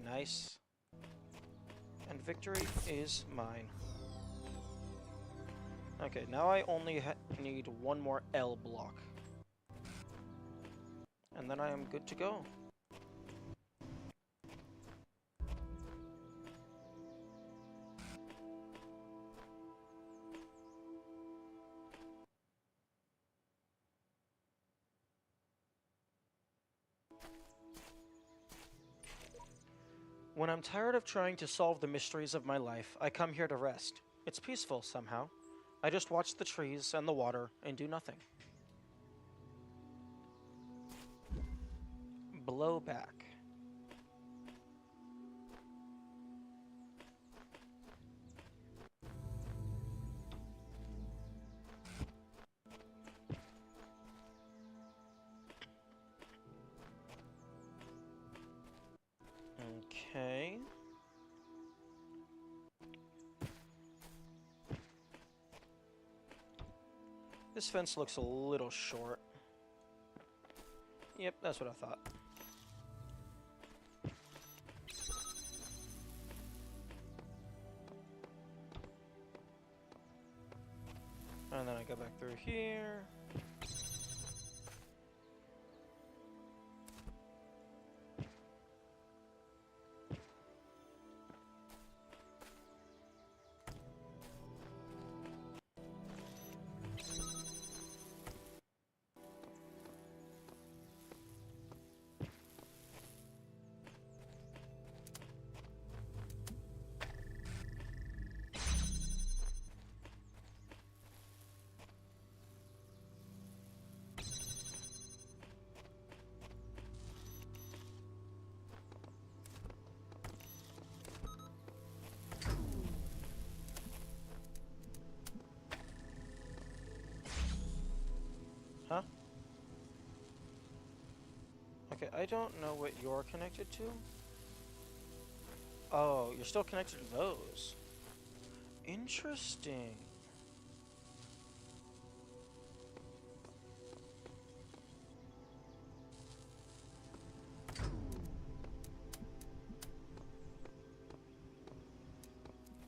Nice. And victory is mine. Okay, now I only need one more L block. And then I am good to go. When I'm tired of trying to solve the mysteries of my life, I come here to rest. It's peaceful somehow. I just watch the trees and the water and do nothing. Blowback. Okay. This fence looks a little short. Yep, that's what I thought. And then I go back through here. Huh? Okay, I don't know what you're connected to. Oh, you're still connected to those. Interesting.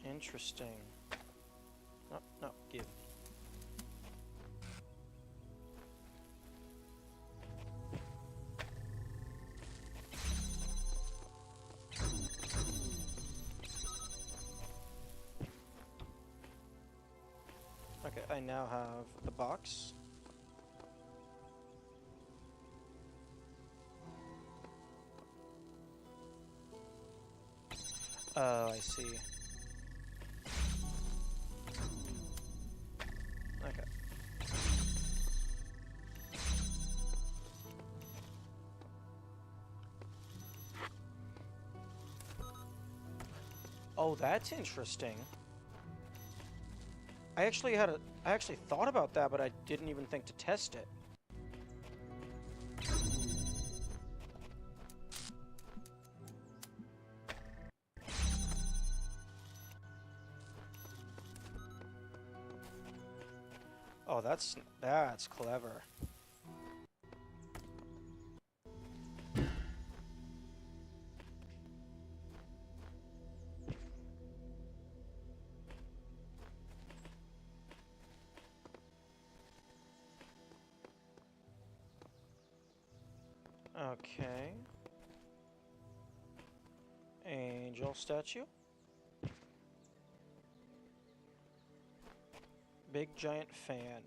Interesting. No, no, give. Okay, I now have the box. Oh, I see. Okay. Oh, that's interesting. I actually thought about that, but I didn't even think to test it. Oh, that's clever. Okay. Angel statue. Big giant fan.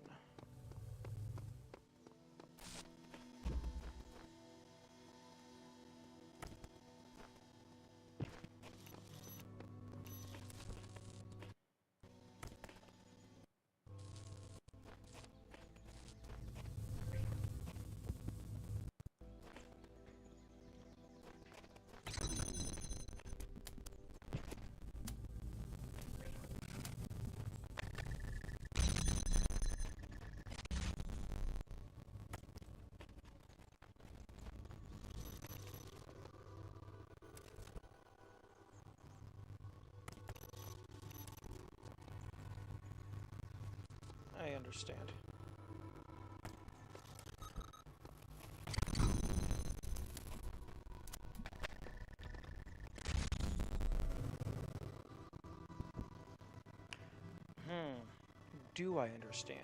I understand. Do I understand?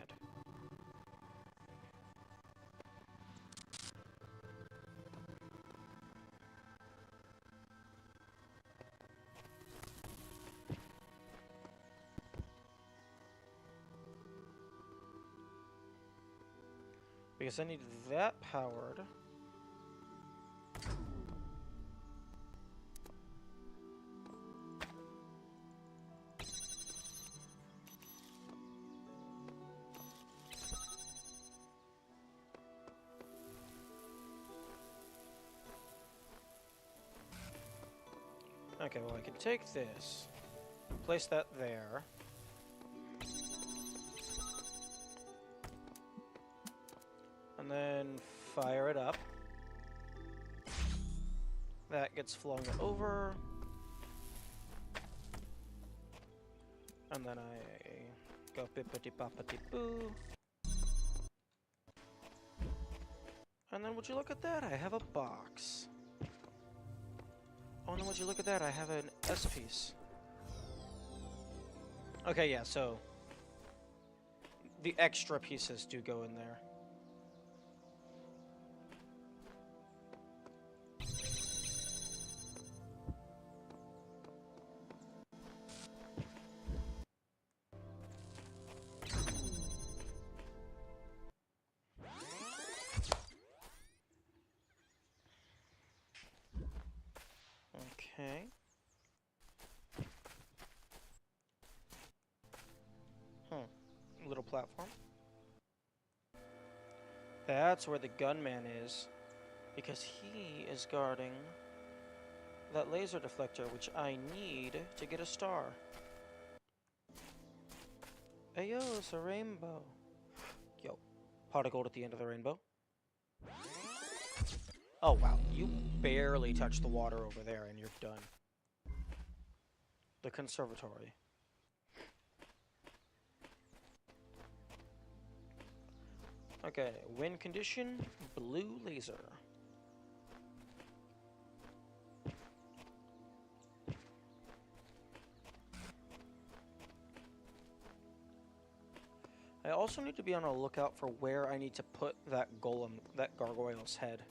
Because I need that powered. Okay, well I can take this, place that there. And then fire it up. That gets flung over. And then I go bippity boppity boo. And then would you look at that? I have a box. Oh no, would you look at that? I have an S piece. Okay, yeah, so the extra pieces do go in there. Okay. Little platform. That's where the gunman is, because he is guarding that laser deflector, which I need to get a star. Ayo, it's a rainbow. Yo, pot of gold at the end of the rainbow. Oh, wow. You barely touch the water over there and you're done. The conservatory. Okay, win condition, blue laser. I also need to be on a lookout for where I need to put that golem, that gargoyle's head.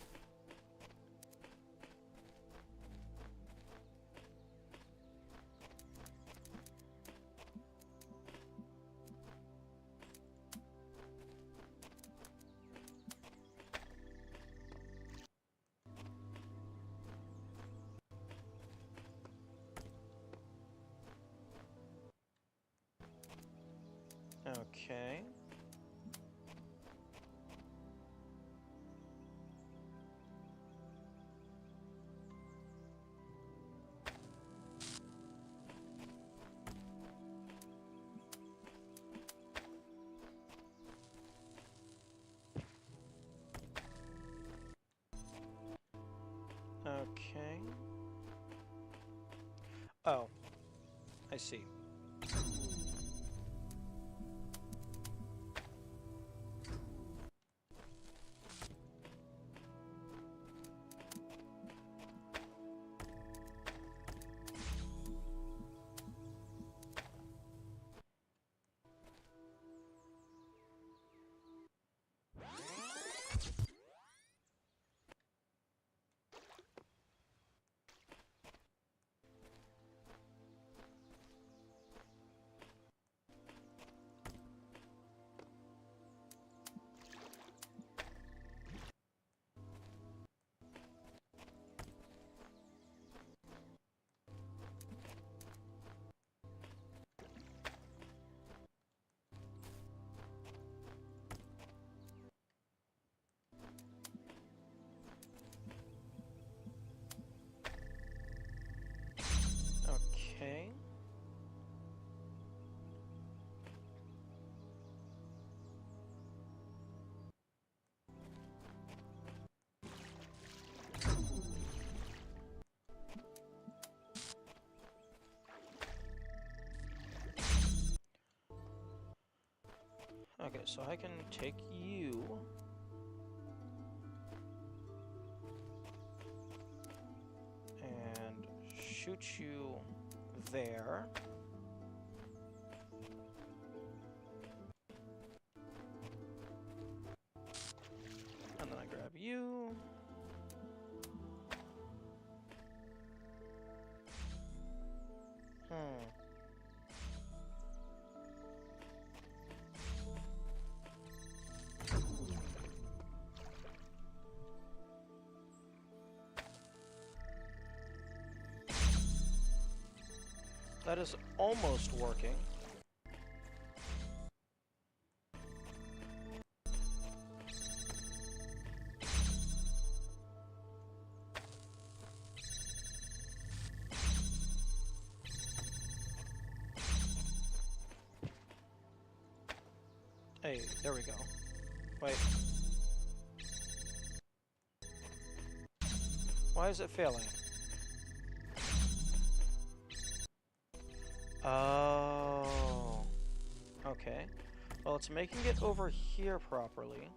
Okay. Okay. Oh, I see. Okay. Okay, so I can take you. And shoot you there. And then I grab you. Hmm. That is almost working. Hey, there we go. Wait. Why is it failing? Oh. Okay. Well, it's making it over here properly.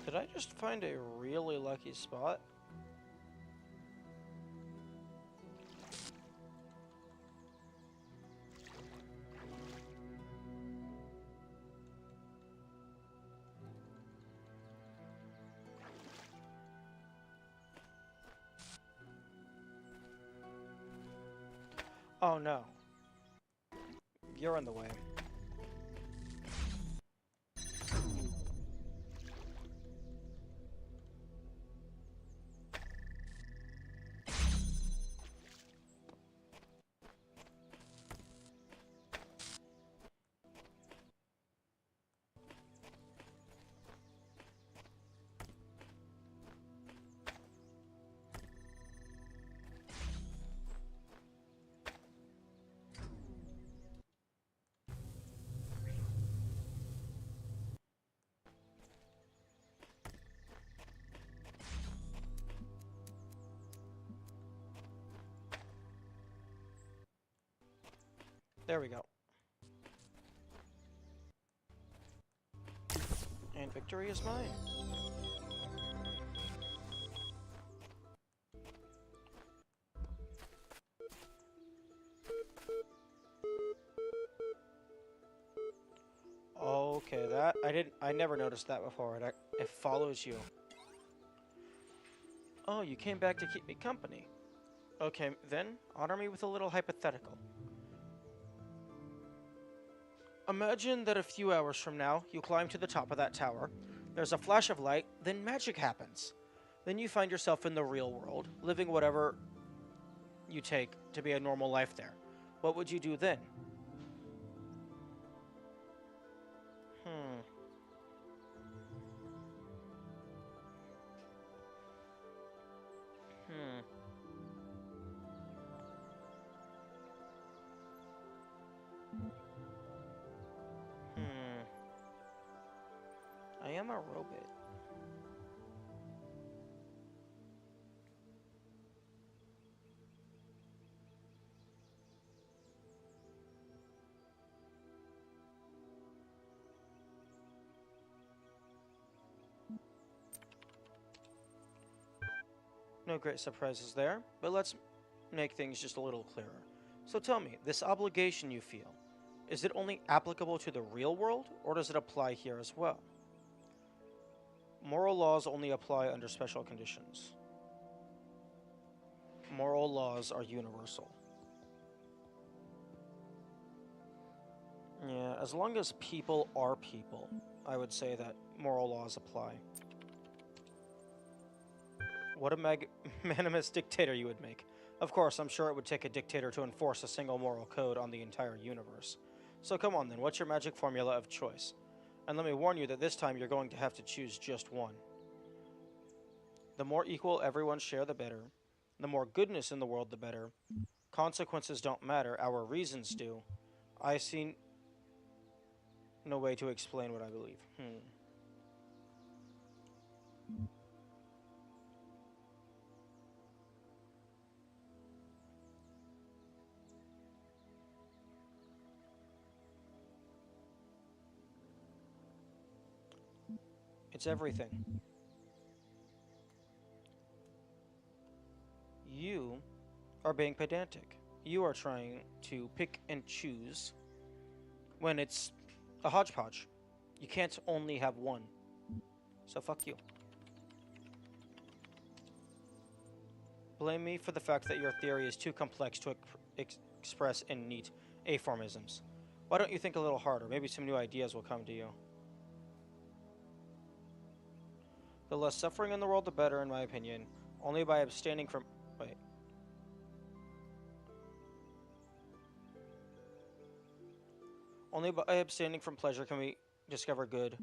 Did I just find a really lucky spot? Oh no. You're in the way. There we go. And victory is mine. Okay, I never noticed that before. It follows you. Oh, you came back to keep me company. Okay, then, honor me with a little hypothetical. Imagine that a few hours from now, you climb to the top of that tower, there's a flash of light, then magic happens. Then you find yourself in the real world, living whatever you take to be a normal life there. What would you do then? Hmm. Hmm. Hmm. I am a robot. No great surprises there, but let's make things just a little clearer. So tell me, this obligation you feel, is it only applicable to the real world, or does it apply here as well? Moral laws only apply under special conditions. Moral laws are universal. Yeah, as long as people are people, I would say that moral laws apply. What a magnanimous dictator you would make. Of course, I'm sure it would take a dictator to enforce a single moral code on the entire universe. So come on then, what's your magic formula of choice? And let me warn you that this time you're going to have to choose just one. The more equal everyone share, the better. The more goodness in the world, the better. Consequences don't matter, our reasons do. I see no way to explain what I believe. It's everything. You are being pedantic. You are trying to pick and choose when it's a hodgepodge. You can't only have one. So fuck you. Blame me for the fact that your theory is too complex to express in neat aphorisms. Why don't you think a little harder? Maybe some new ideas will come to you. The less suffering in the world, the better, in my opinion. Only by abstaining from... Wait. Only by abstaining from pleasure can we discover good.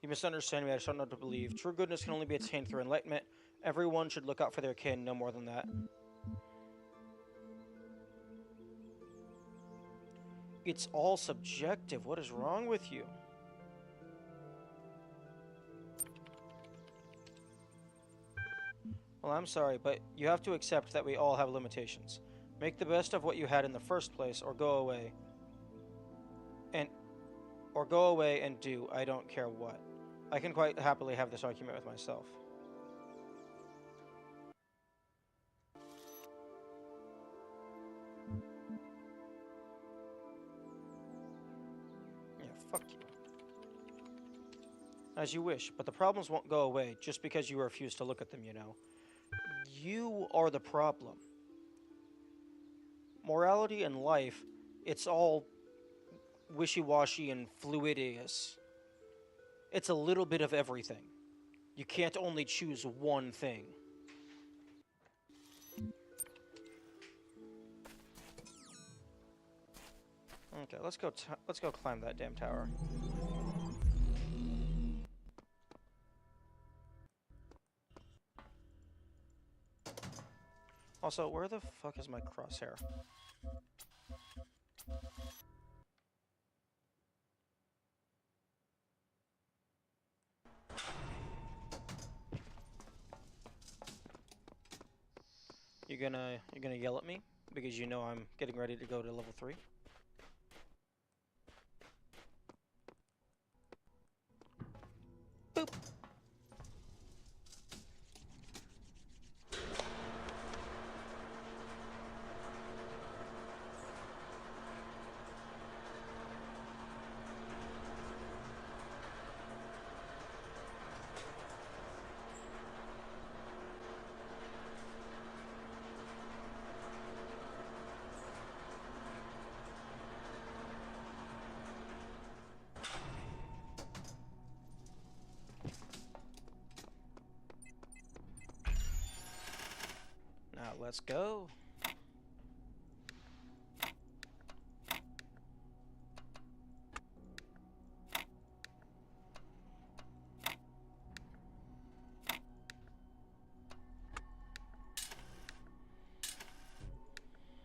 You misunderstand me, I just don't know what to believe. True goodness can only be attained through enlightenment. Everyone should look out for their kin, no more than that. It's all subjective. What is wrong with you? Well, I'm sorry, but you have to accept that we all have limitations. Make the best of what you had in the first place, or go away. Or go away and do, I don't care what. I can quite happily have this argument with myself. Yeah, fuck you. As you wish, but the problems won't go away just because you refuse to look at them, you know. You are the problem. Morality and life, it's all wishy-washy and fluidous. It's a little bit of everything. You can't only choose one thing. Okay, let's go climb that damn tower. Also, where the fuck is my crosshair? You're gonna yell at me because you know I'm getting ready to go to level 3? Boop. Now let's go.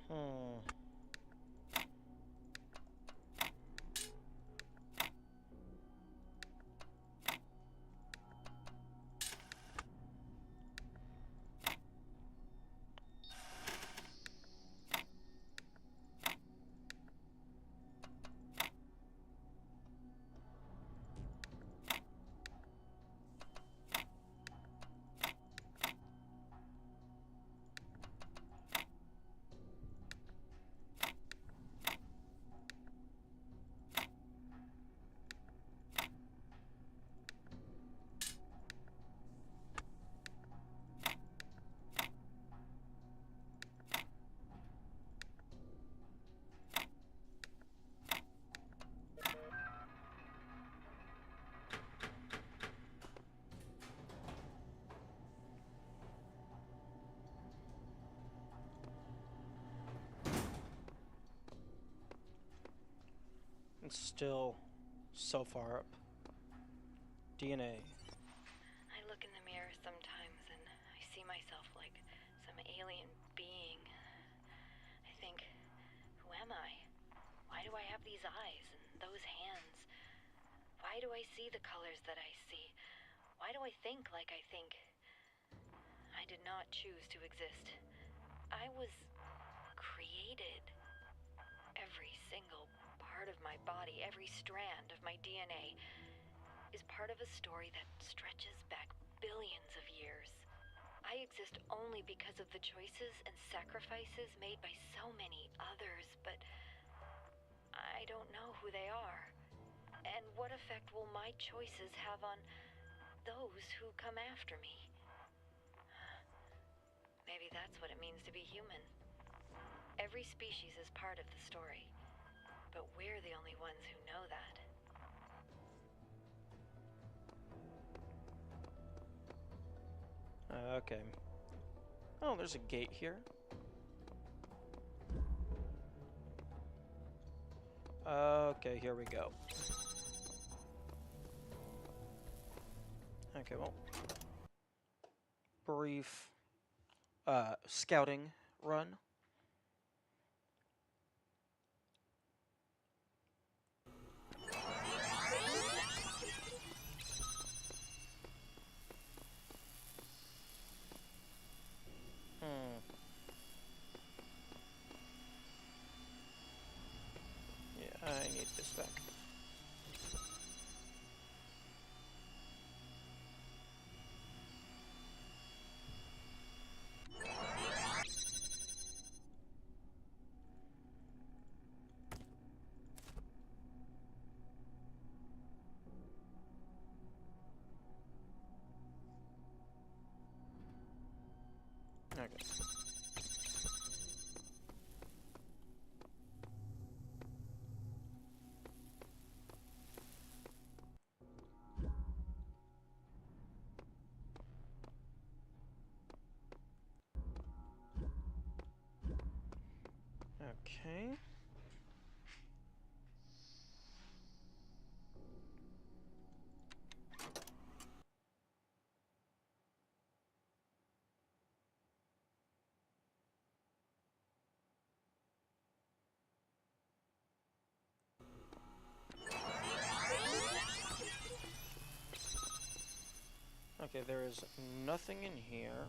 Hmm. It's still so far up. DNA. I look in the mirror sometimes and I see myself like some alien being. I think, who am I? Why do I have these eyes and those hands? Why do I see the colors that I see? Why do I think like I think? I did not choose to exist. I was created. Every single part of my body, every strand of my DNA is part of a story that stretches back billions of years. I exist only because of the choices and sacrifices made by so many others, but I don't know who they are. And what effect will my choices have on those who come after me? Maybe that's what it means to be human. Every species is part of the story, but we're the only ones who know that. Okay. Oh, there's a gate here. Okay, here we go. Okay, well. Brief scouting run. Hmm. Yeah, I need this back. Okay. Okay, there is nothing in here.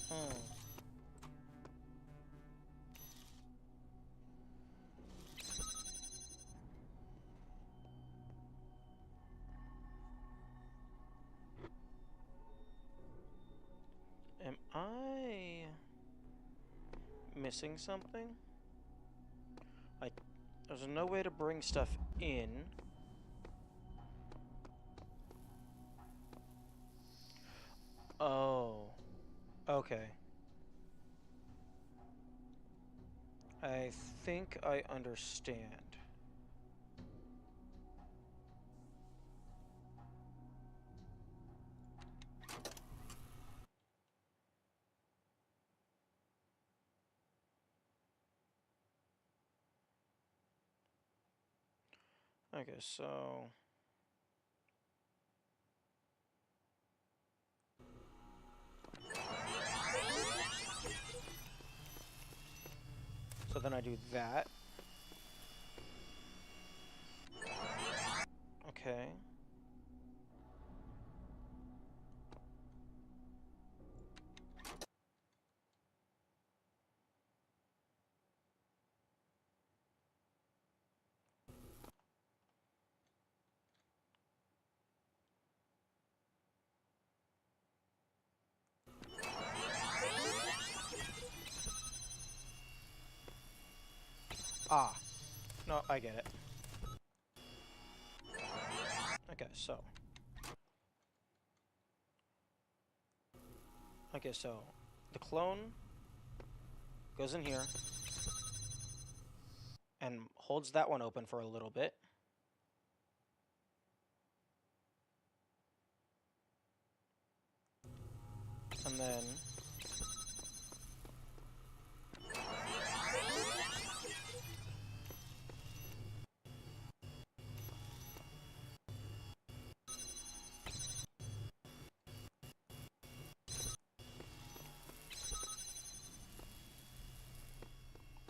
Hmm. Am I missing something? There's no way to bring stuff in. Oh. Okay. I think I understand. Okay, so... So then I do that. Okay. Ah. No, I get it. Okay, so... Okay, so... The clone goes in here and holds that one open for a little bit. And then...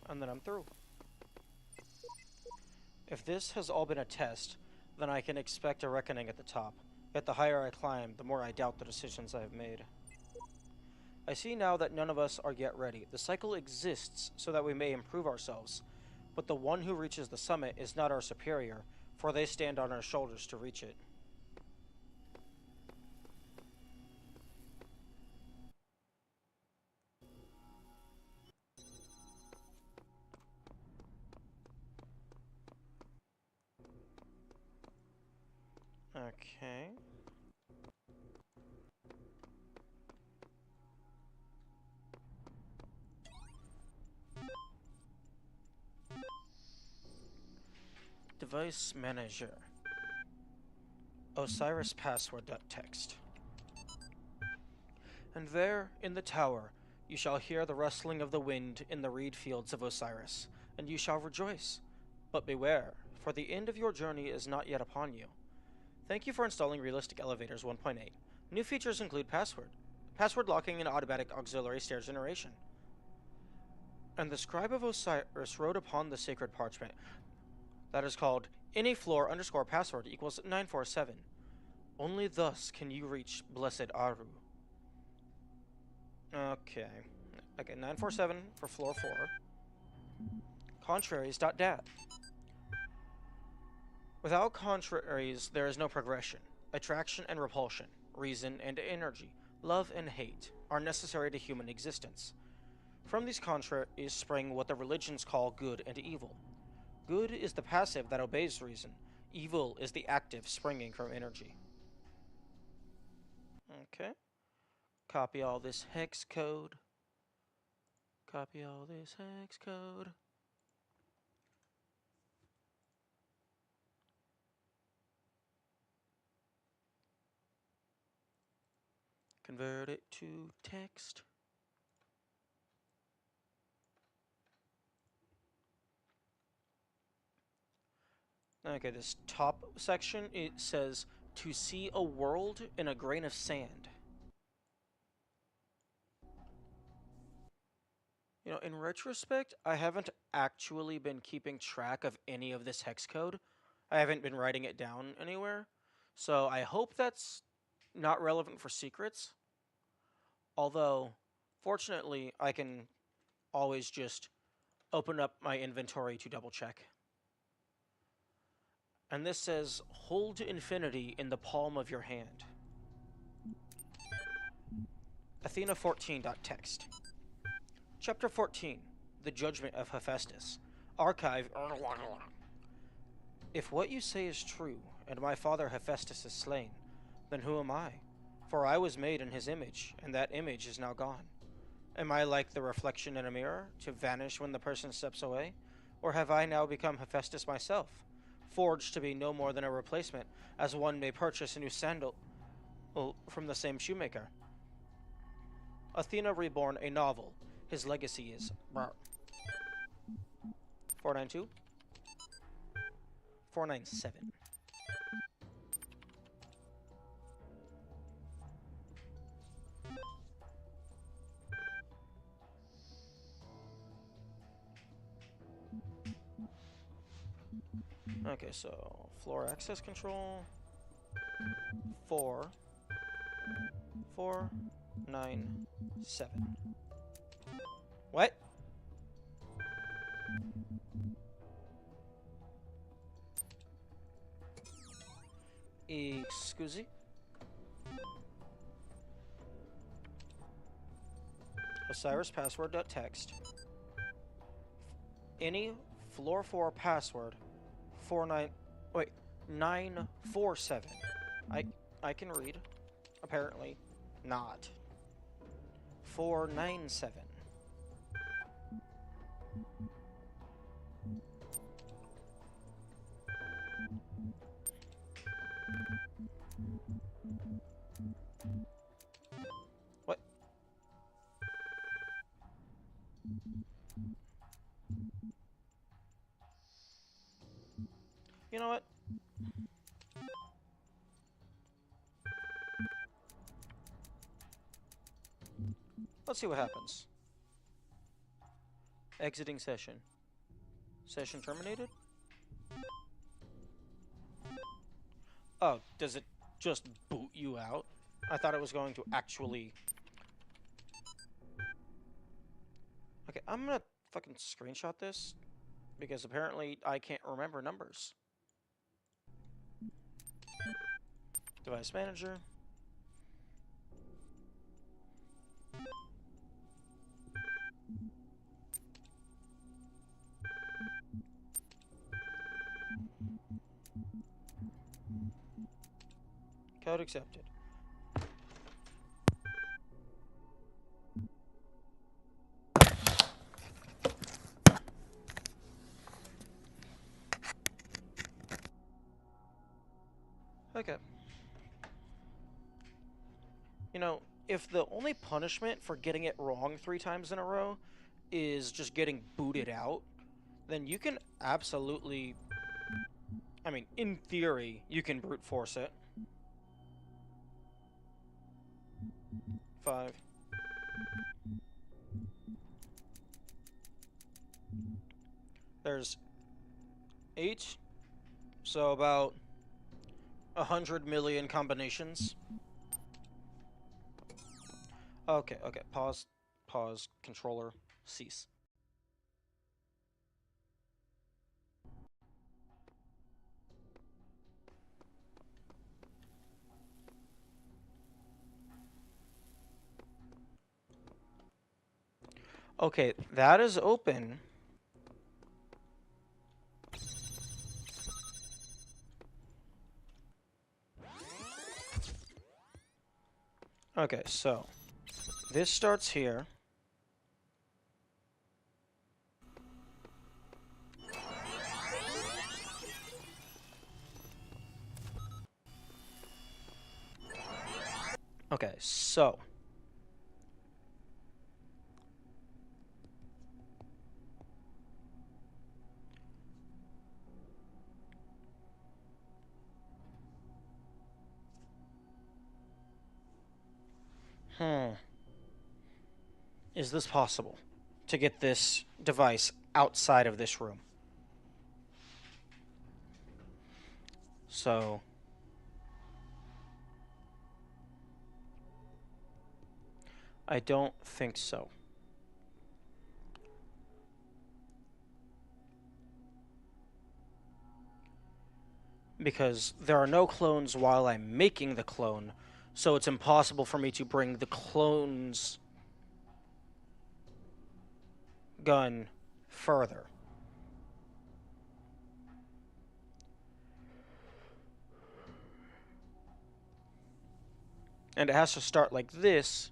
And then I'm through. If this has all been a test, then I can expect a reckoning at the top. Yet the higher I climb, the more I doubt the decisions I have made. I see now that none of us are yet ready. The cycle exists so that we may improve ourselves, but the one who reaches the summit is not our superior, for they stand on our shoulders to reach it. Okay. Device Manager. Osiris password text. And there, in the tower, you shall hear the rustling of the wind in the reed fields of Osiris, and you shall rejoice. But beware, for the end of your journey is not yet upon you. Thank you for installing Realistic Elevators 1.8. New features include password locking, and automatic auxiliary stair generation. And the scribe of Osiris wrote upon the sacred parchment that is called any floor underscore password equals 947. Only thus can you reach Blessed Aru. Okay. Okay, 947 for floor 4. Contraries.dat. Without contraries, there is no progression. Attraction and repulsion, reason and energy, love and hate are necessary to human existence. From these contraries spring what the religions call good and evil. Good is the passive that obeys reason. Evil is the active springing from energy. Okay. Copy all this hex code. Copy all this hex code. Convert it to text. Okay, this top section, it says, to see a world in a grain of sand. You know, in retrospect, I haven't actually been keeping track of any of this hex code. I haven't been writing it down anywhere. So I hope that's not relevant for secrets. Although, fortunately, I can always just open up my inventory to double check. And this says, hold infinity in the palm of your hand. Athena 14.text. Chapter 14, The Judgment of Hephaestus. Archive. If what you say is true, and my father Hephaestus is slain, then who am I? For I was made in his image, and that image is now gone. Am I like the reflection in a mirror, to vanish when the person steps away? Or have I now become Hephaestus myself, forged to be no more than a replacement, as one may purchase a new sandal from the same shoemaker? Athena Reborn, a novel. His legacy is 492 497. Okay, so floor access control 4 4 9 7. What? Excuse me? Osiris password.text. Any floor 4 password 947. I can read. Apparently not. 497. What? You know what? Let's see what happens. Exiting session. Session terminated? Oh, does it just boot you out? I thought it was going to actually... Okay, I'm gonna fucking screenshot this, because apparently I can't remember numbers. Device manager. Code accepted. Okay. You know, if the only punishment for getting it wrong 3 times in a row is just getting booted out, then you can absolutely... I mean, in theory, you can brute force it. 5. There's 8. So about 100 million combinations. Okay, okay. Pause. Pause. Controller. Cease. Okay, that is open. Okay, so this starts here. Okay, so is this possible to get this device outside of this room? So I don't think so. Because there are no clones while I'm making the clone, so it's impossible for me to bring the clone's gun further. And it has to start like this.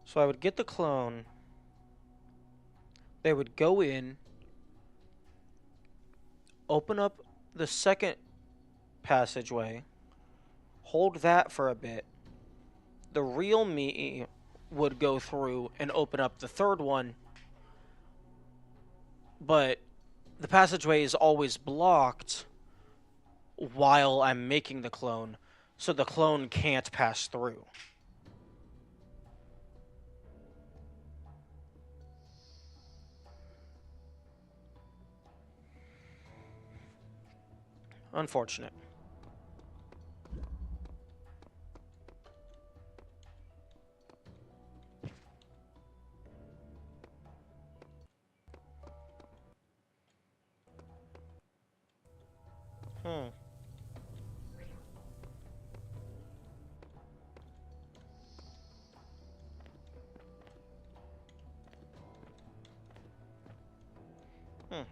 So I would get the clone. They would go in, open up the second passageway, hold that for a bit. The real me would go through and open up the third one, but the passageway is always blocked while I'm making the clone, so the clone can't pass through. Unfortunate. Hmm.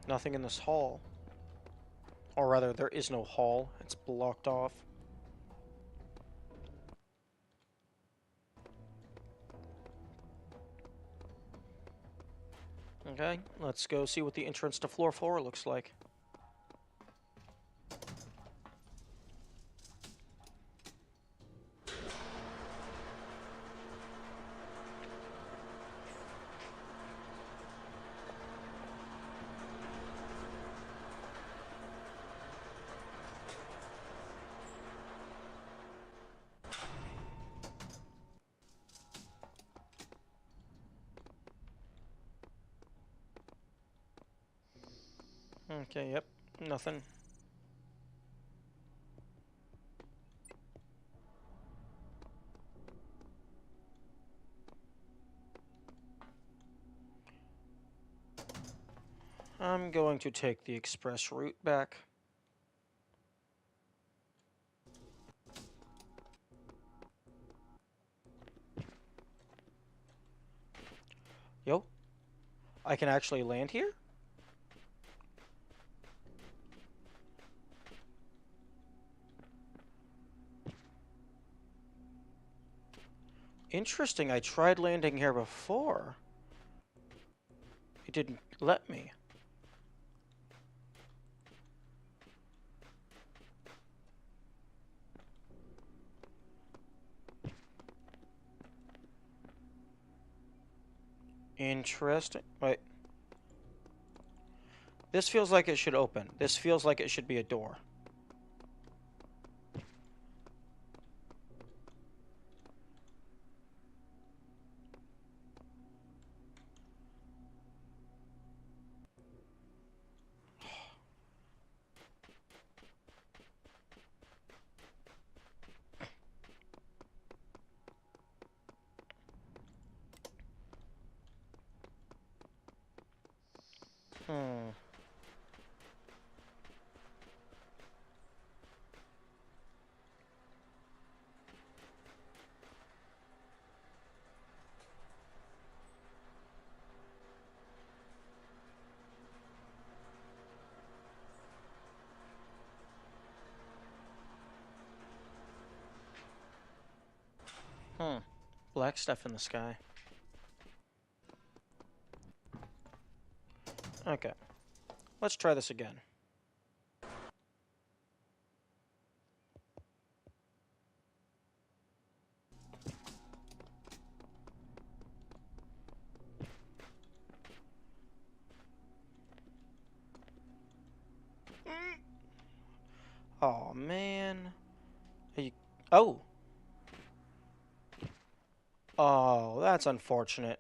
Nothing in this hall. Or rather, there is no hall. It's blocked off. Okay, let's go see what the entrance to floor 4 looks like. Okay, yep, nothing. I'm going to take the express route back. Yo, I can actually land here? Interesting, I tried landing here before. It didn't let me. Interesting. Wait. This feels like it should open. This feels like it should be a door. Hmm. Hmm. black stuff in the sky. Okay. Let's try this again. Oh, man. You... Oh. Oh, that's unfortunate.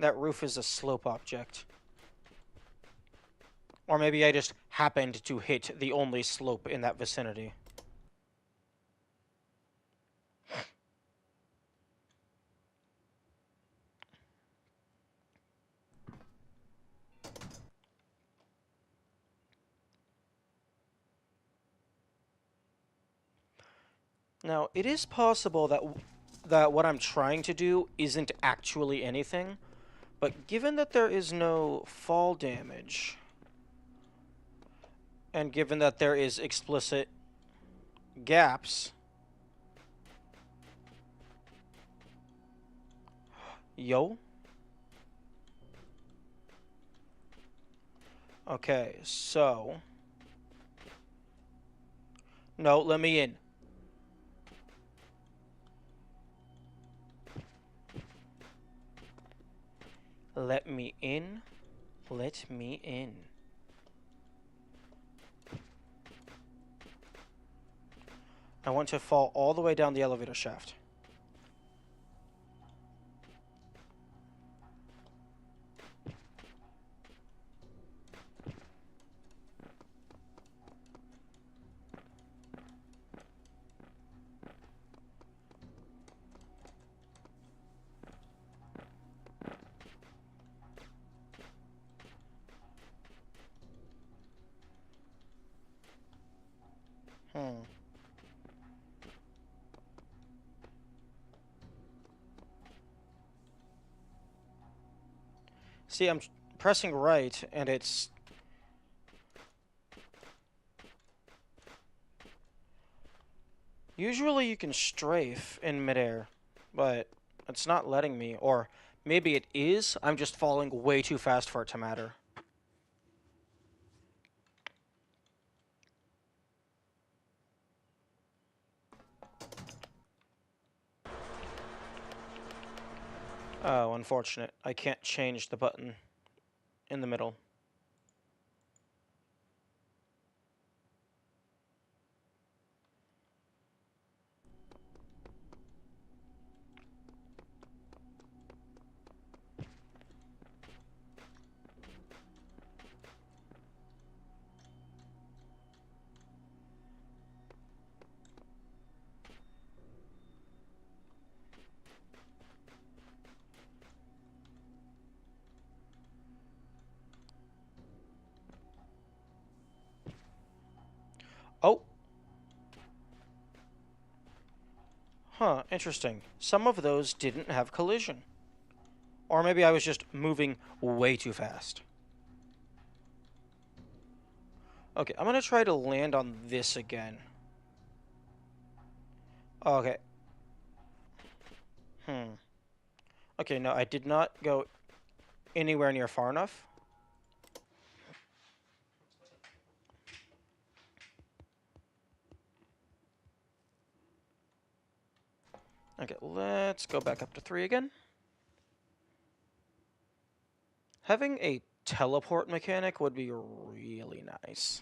That roof is a slope object. Or maybe I just happened to hit the only slope in that vicinity. Now, it is possible that what I'm trying to do isn't actually anything, but given that there is no fall damage, and given that there is explicit gaps... Yo? Okay, so... No, let me in. Let me in. Let me in. I want to fall all the way down the elevator shaft. Hmm. See, I'm pressing right, and it's... Usually you can strafe in midair, but it's not letting me. Or maybe it is, I'm just falling way too fast for it to matter. Oh, unfortunate. I can't change the button in the middle. Oh! Huh, interesting. Some of those didn't have collision. Or maybe I was just moving way too fast. Okay, I'm gonna try to land on this again. Okay. Okay, no, I did not go anywhere near far enough. Okay, let's go back up to 3 again. Having a teleport mechanic would be really nice.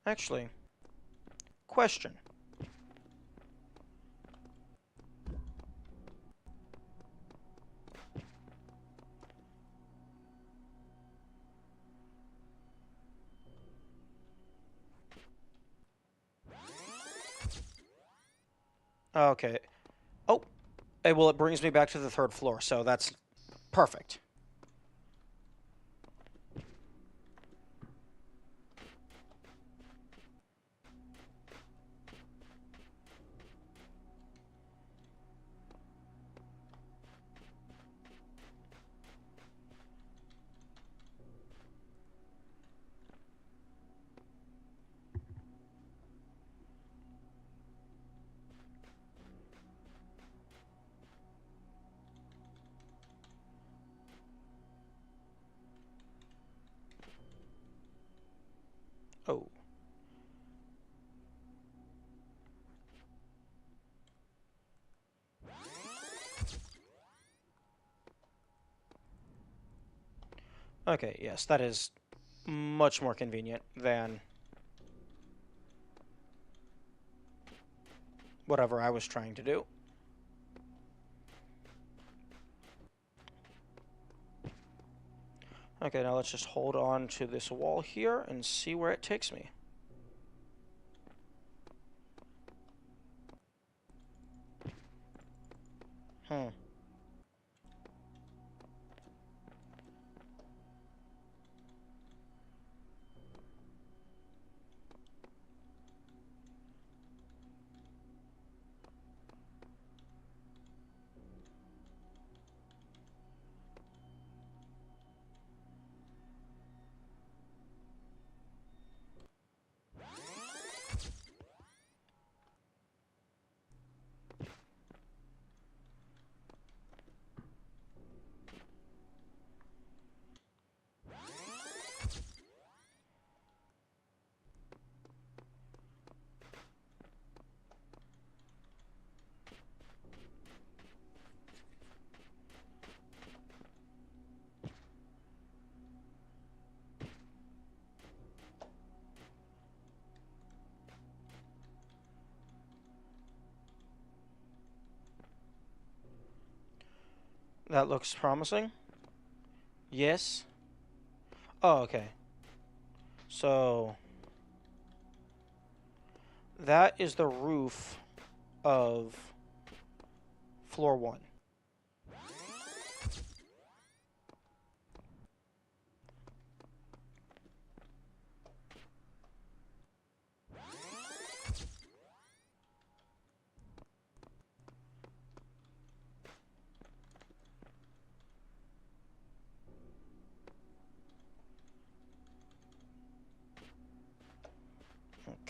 Actually, question. Okay. Oh, well, it brings me back to the 3rd floor, so that's perfect. Oh. Okay, yes, that is much more convenient than whatever I was trying to do. Okay, now let's just hold on to this wall here and see where it takes me. Hmm. That looks promising. Yes. Oh, okay. So that is the roof of floor 1.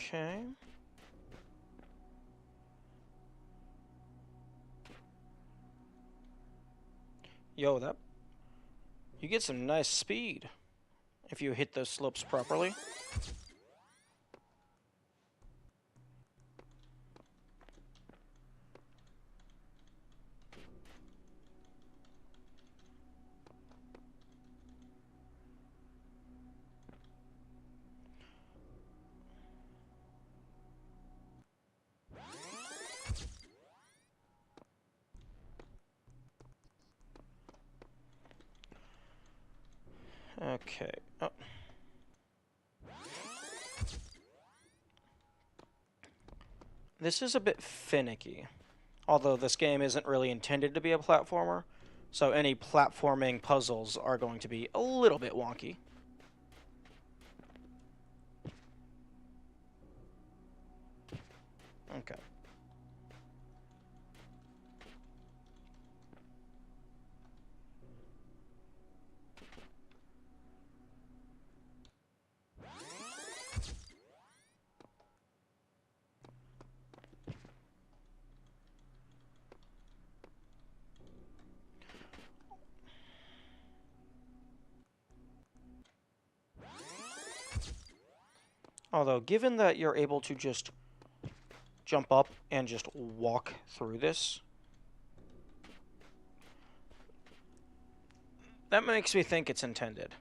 Okay. Yo, that you get some nice speed if you hit those slopes properly. Okay. Oh. This is a bit finicky, although this game isn't really intended to be a platformer, so any platforming puzzles are going to be a little bit wonky. Okay. Although, given that you're able to just jump up and just walk through this, that makes me think it's intended.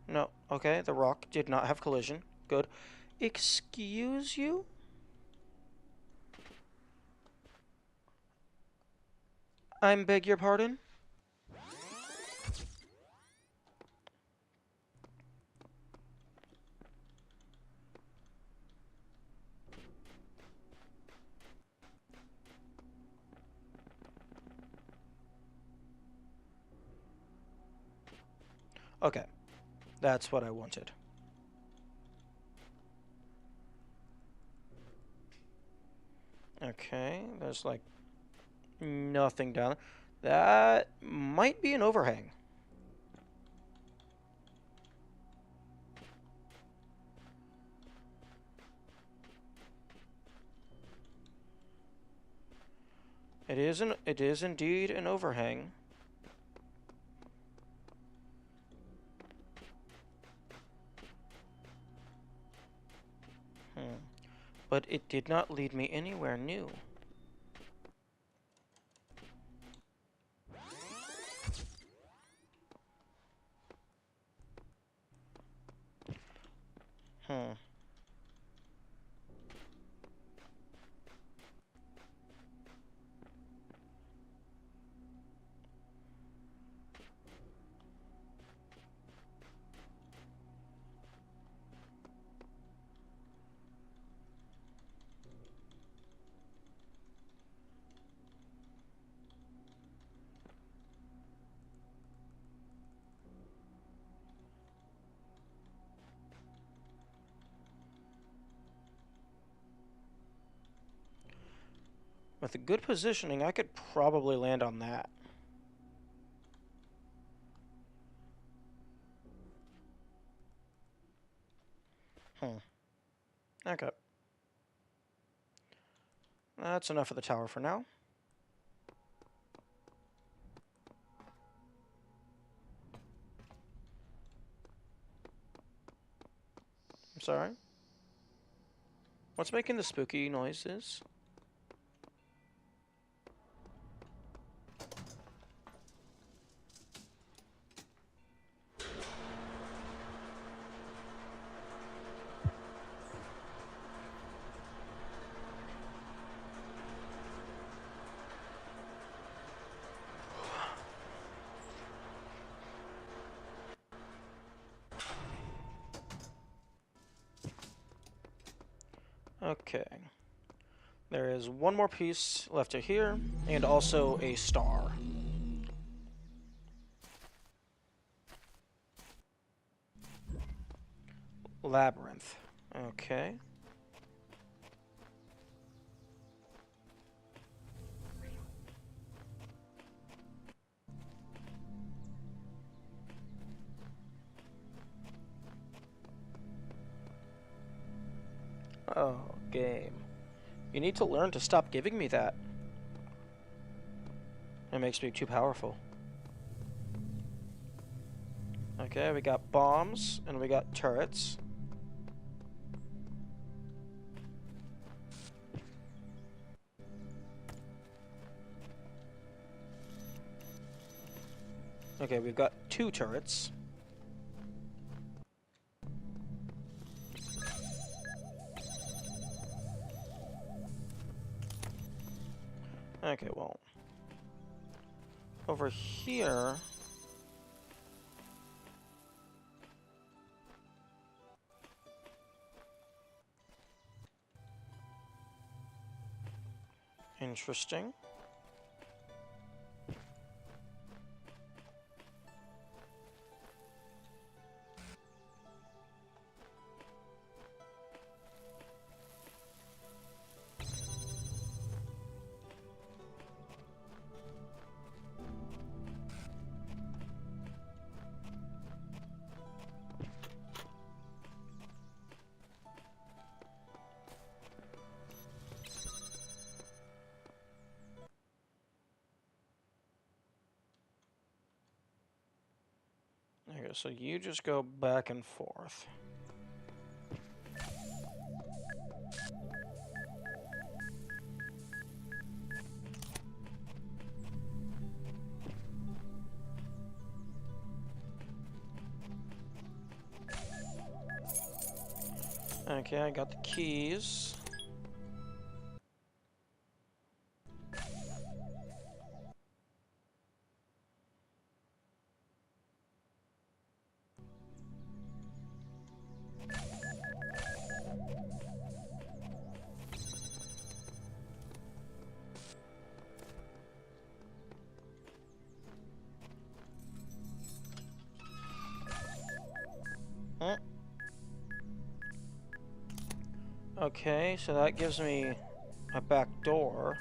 No, okay, the rock did not have collision. Good. Excuse you? I beg your pardon? Okay, that's what I wanted. Okay, there's like nothing down there. That might be an overhang. It is indeed an overhang. But it did not lead me anywhere new. Hmm. With a good positioning, I could probably land on that. Hmm. Okay. That's enough of the tower for now. I'm sorry. What's making the spooky noises? Okay. There is one more piece left to here, and also a star. Labyrinth. Okay. Oh, game. You need to learn to stop giving me that. It makes me too powerful. Okay, we got bombs, and we got turrets. Okay, we've got 2 turrets. Okay, well. Over here... Interesting. Okay, so you just go back and forth. Okay, I got the keys. Hmm. Okay, so that gives me a back door.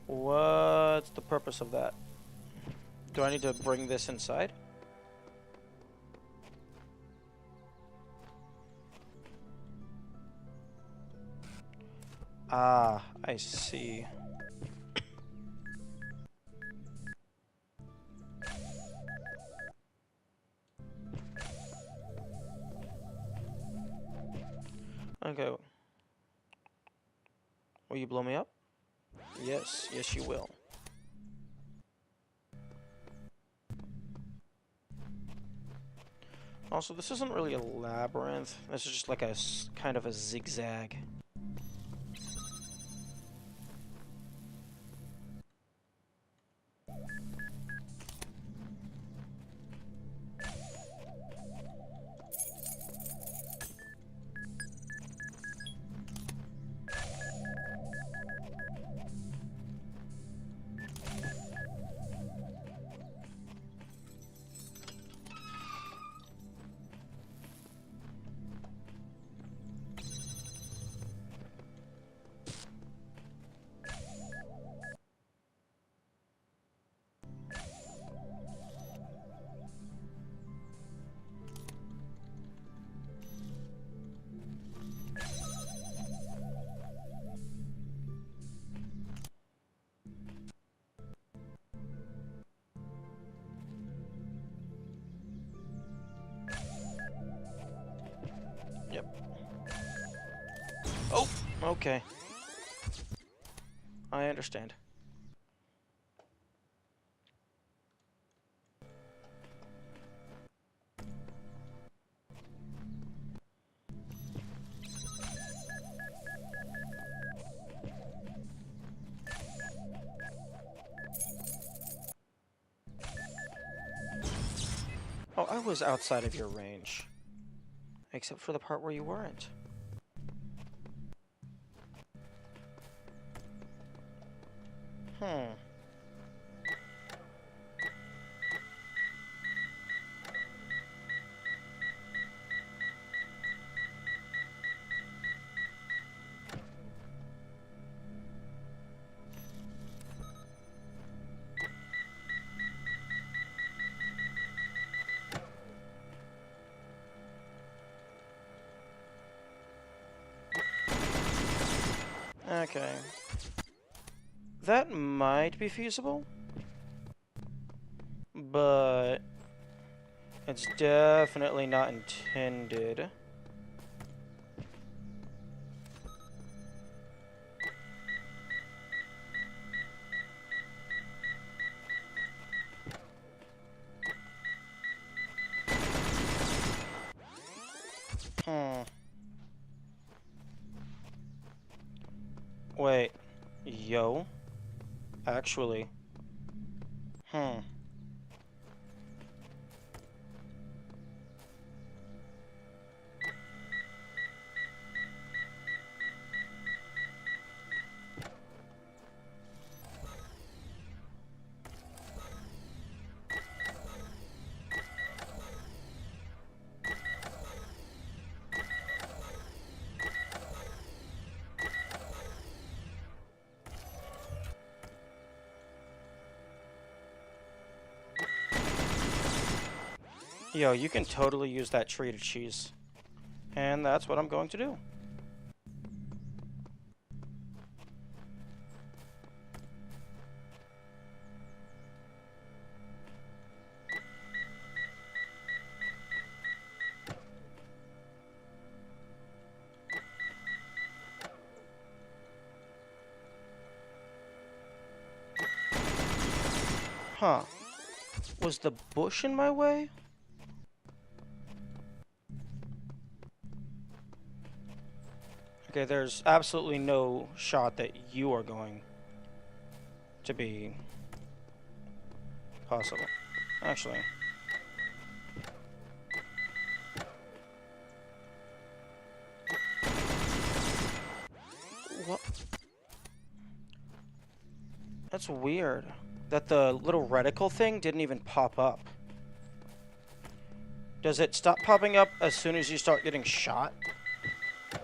What's the purpose of that? Do I need to bring this inside? Ah, I see. Okay. Will you blow me up? Yes. Yes, you will. Also, this isn't really a labyrinth. This is just like a kind of a zigzag. Yep. Oh, okay. I understand. Oh, I was outside of your range. Except for the part where you weren't. Hmm. Okay. That might be feasible. But it's definitely not intended. Hmm. Wait. Yo. Actually. Hmm. Yo, you can totally use that tree to cheese. And that's what I'm going to do. Huh. Was the bush in my way? Okay, there's absolutely no shot that you are going to be possible. Actually. What? That's weird. That the little reticle thing didn't even pop up. Does it stop popping up as soon as you start getting shot?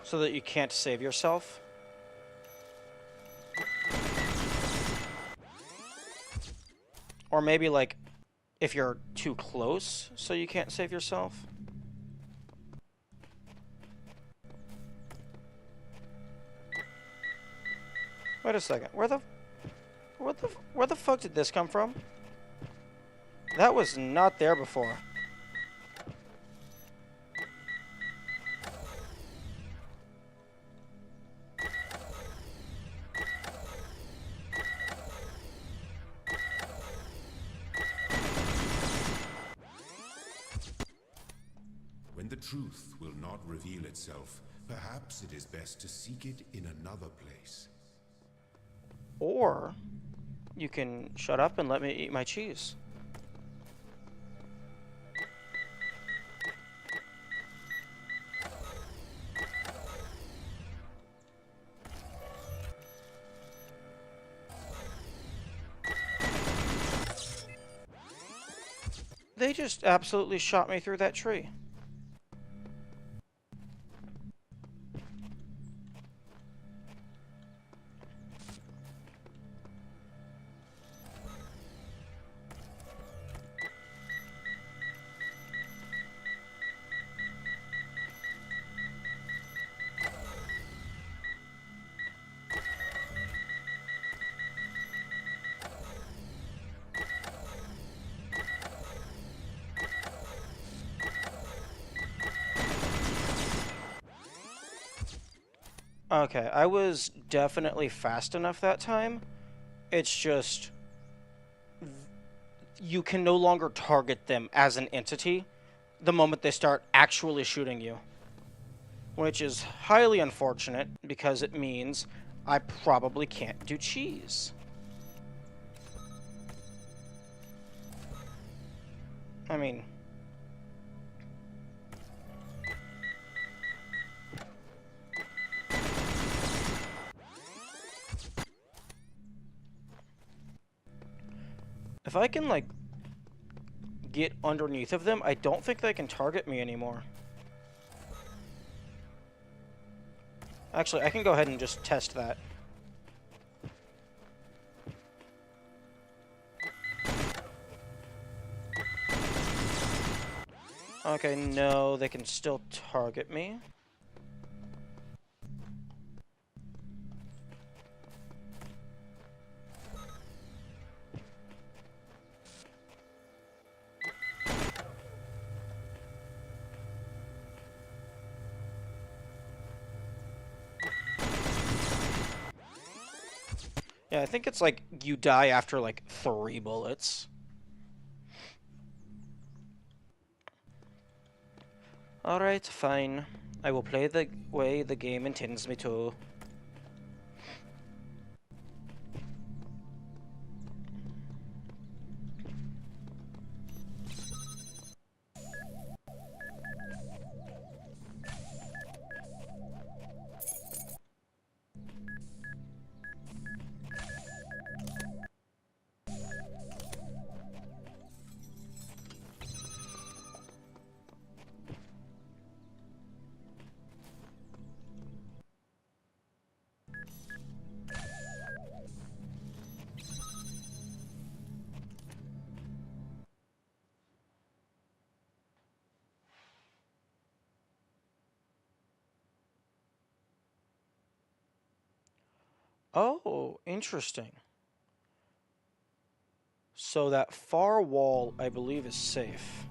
So that you can't save yourself? Or maybe, like, if you're too close, so you can't save yourself? Wait a second. Where the fuck did this come from? That was not there before. When the truth will not reveal itself, perhaps it is best to seek it in another place. Or you can shut up and let me eat my cheese. They just absolutely shot me through that tree. Okay, I was definitely fast enough that time. It's just you can no longer target them as an entity the moment they start actually shooting you. Which is highly unfortunate because it means I probably can't do cheese. I mean, if I can, like, get underneath of them, I don't think they can target me anymore. Actually, I can go ahead and just test that. Okay, no, they can still target me. Yeah, I think it's like you die after like 3 bullets. Alright, fine. I will play the way the game intends me to. Oh, interesting. So that far wall, I believe, is safe.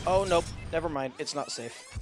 Oh, nope. Never mind. It's not safe.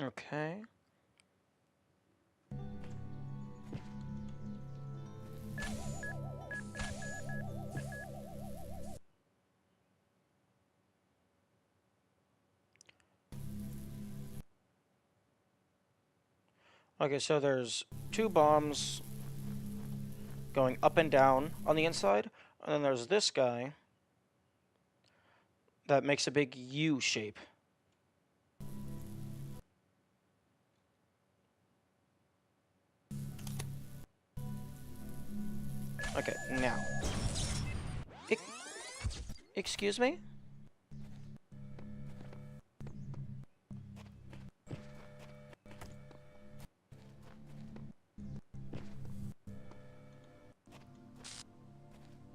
Okay. Okay, so there's two bombs going up and down on the inside, and then there's this guy that makes a big U shape. Okay, now. Excuse me?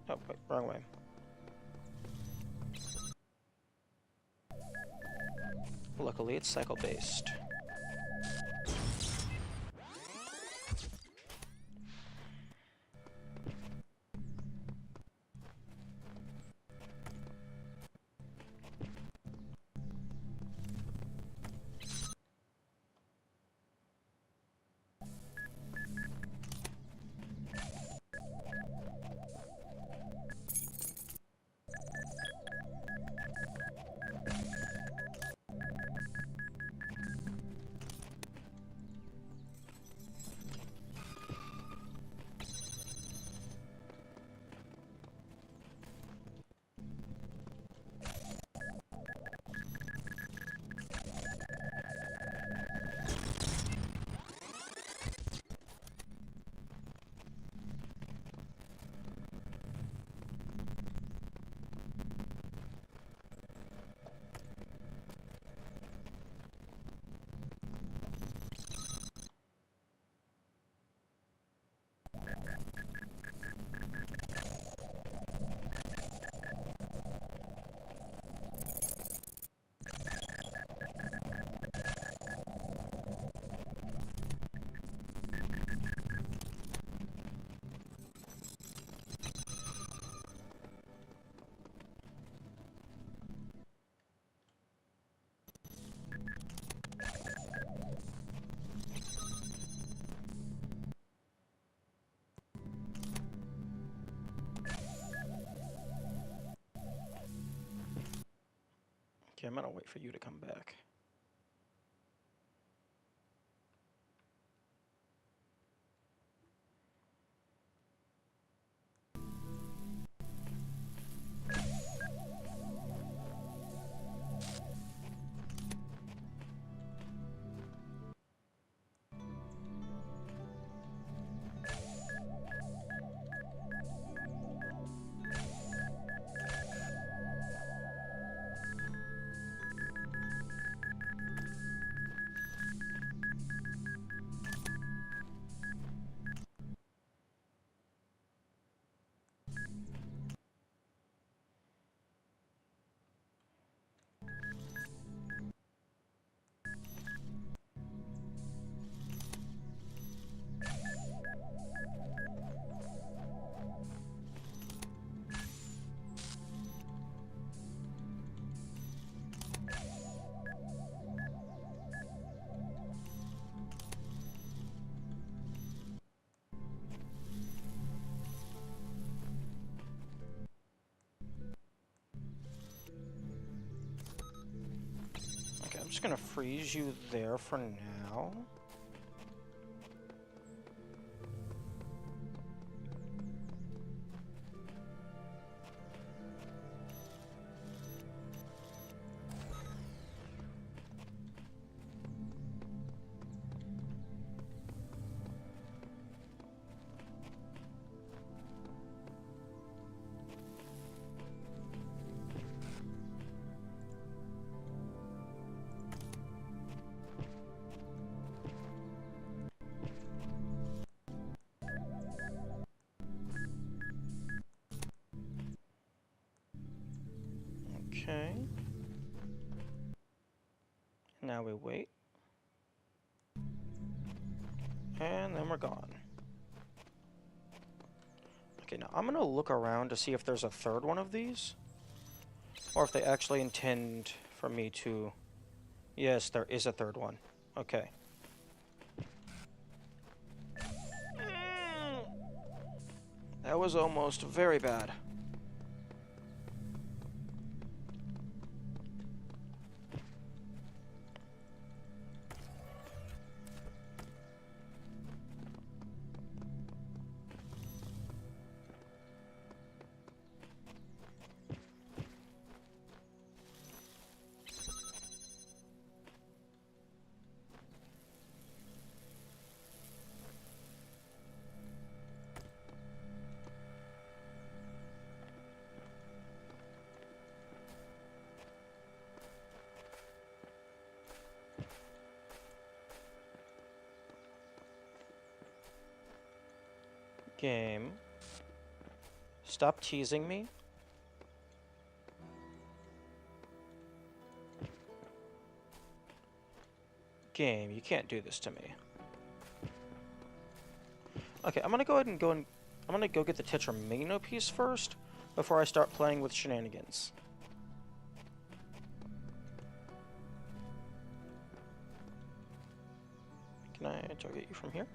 Oh, wait, wrong way. Luckily, it's cycle-based. Okay, I'm gonna wait for you to come back. Okay, I'm just gonna freeze you there for now. Okay. Now we wait. And then we're gone. Okay, now I'm gonna look around to see if there's a third one of these. Or if they actually intend for me to... Yes, there is a third one. Okay. That was almost very bad. Game. Stop teasing me. Game, you can't do this to me. Okay, I'm gonna go ahead and I'm gonna go get the Tetramino piece first before I start playing with shenanigans. Can I target you from here?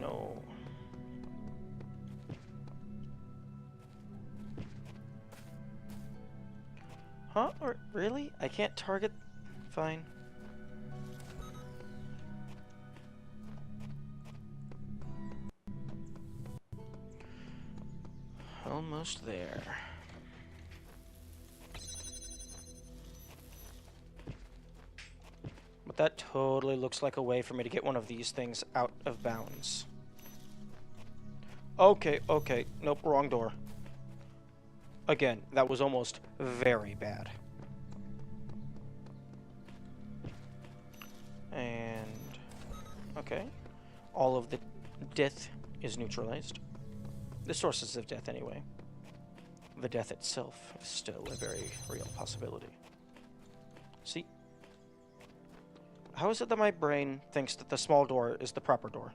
No. Huh? Or, really? I can't target? Fine. Almost there. But that totally looks like a way for me to get one of these things out of bounds. Okay, okay. Nope, wrong door. Again, that was almost very bad. And... okay. All of the death is neutralized. The sources of death, anyway. The death itself is still a very real possibility. See? How is it that my brain thinks that the small door is the proper door?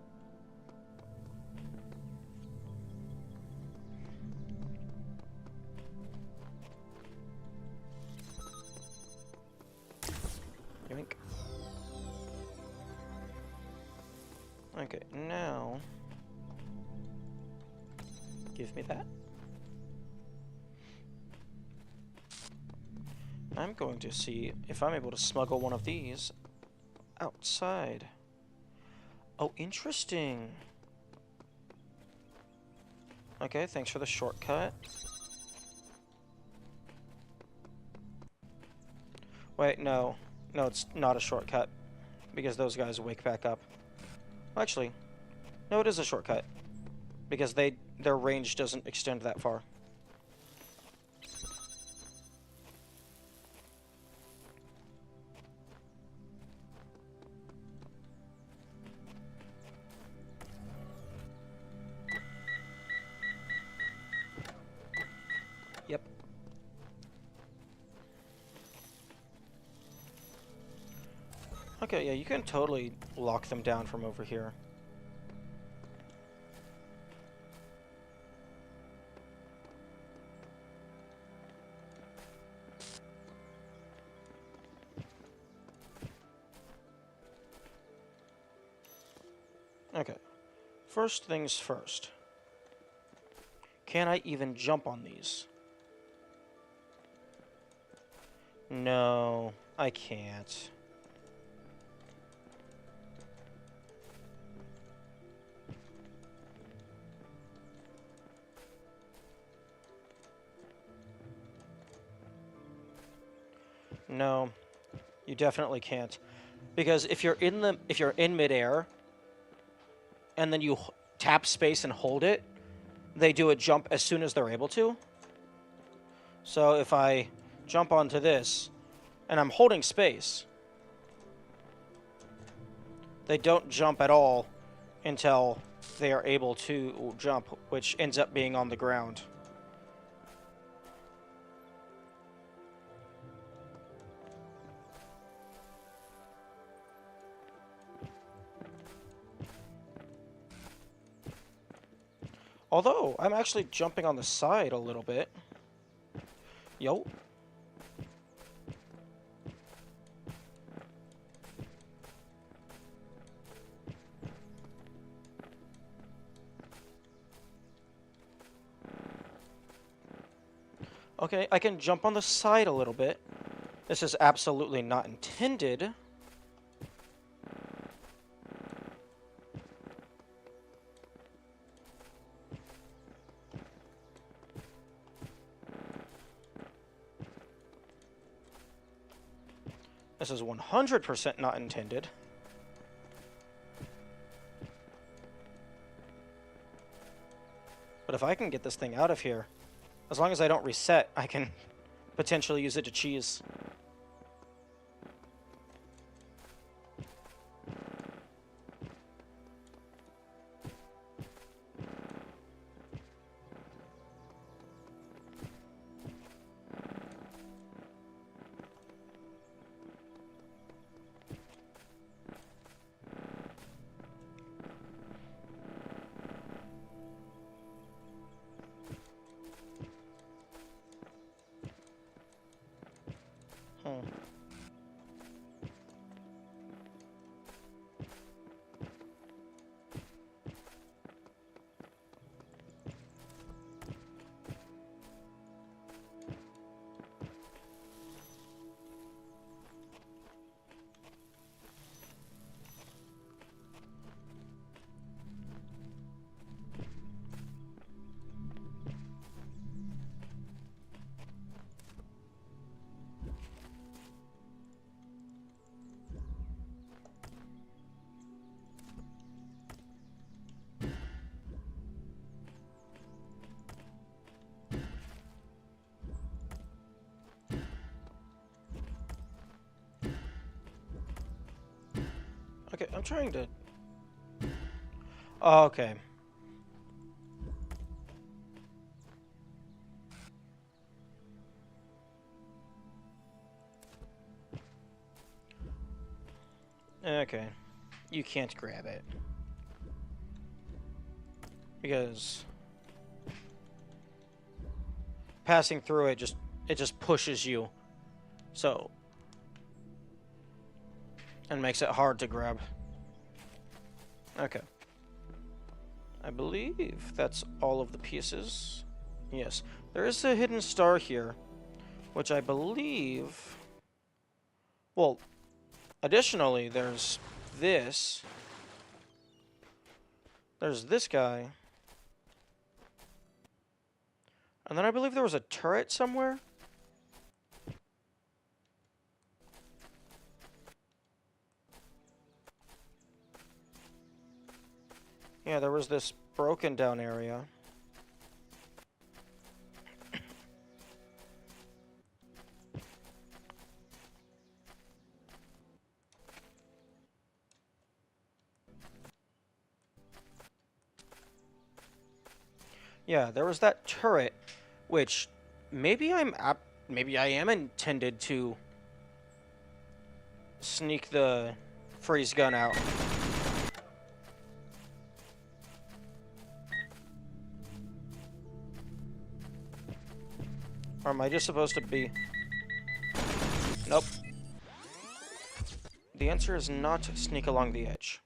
Yoink. Okay, now... give me that. I'm going to see if I'm able to smuggle one of these outside. Oh, interesting. Okay, thanks for the shortcut. Wait, no. No, it's not a shortcut. Because those guys wake back up. Well, actually, no, it is a shortcut. Because their range doesn't extend that far. Yep. Okay, yeah, you can totally lock them down from over here. Okay. First things first. Can I even jump on these? No, I can't. No, you definitely can't. Because if you're in midair and then you tap space and hold it, they do a jump as soon as they're able to. So if I jump onto this and I'm holding space, they don't jump at all until they are able to jump, which ends up being on the ground. Although, I'm actually jumping on the side a little bit. Yo. Okay, I can jump on the side a little bit. This is absolutely not intended. This is 100% not intended. But if I can get this thing out of here, as long as I don't reset, I can potentially use it to cheese. Okay, I'm trying to... Oh, okay. Okay. You can't grab it. Because... passing through it just pushes you. So... and makes it hard to grab. Okay. I believe that's all of the pieces. Yes. There is a hidden star here, which I believe... well, additionally, there's this. There's this guy. And then I believe there was a turret somewhere. Yeah, there was this broken down area. Yeah, there was that turret, which maybe maybe I am intended to sneak the freeze gun out. Or am I just supposed to be... Nope. The answer is not sneak along the edge.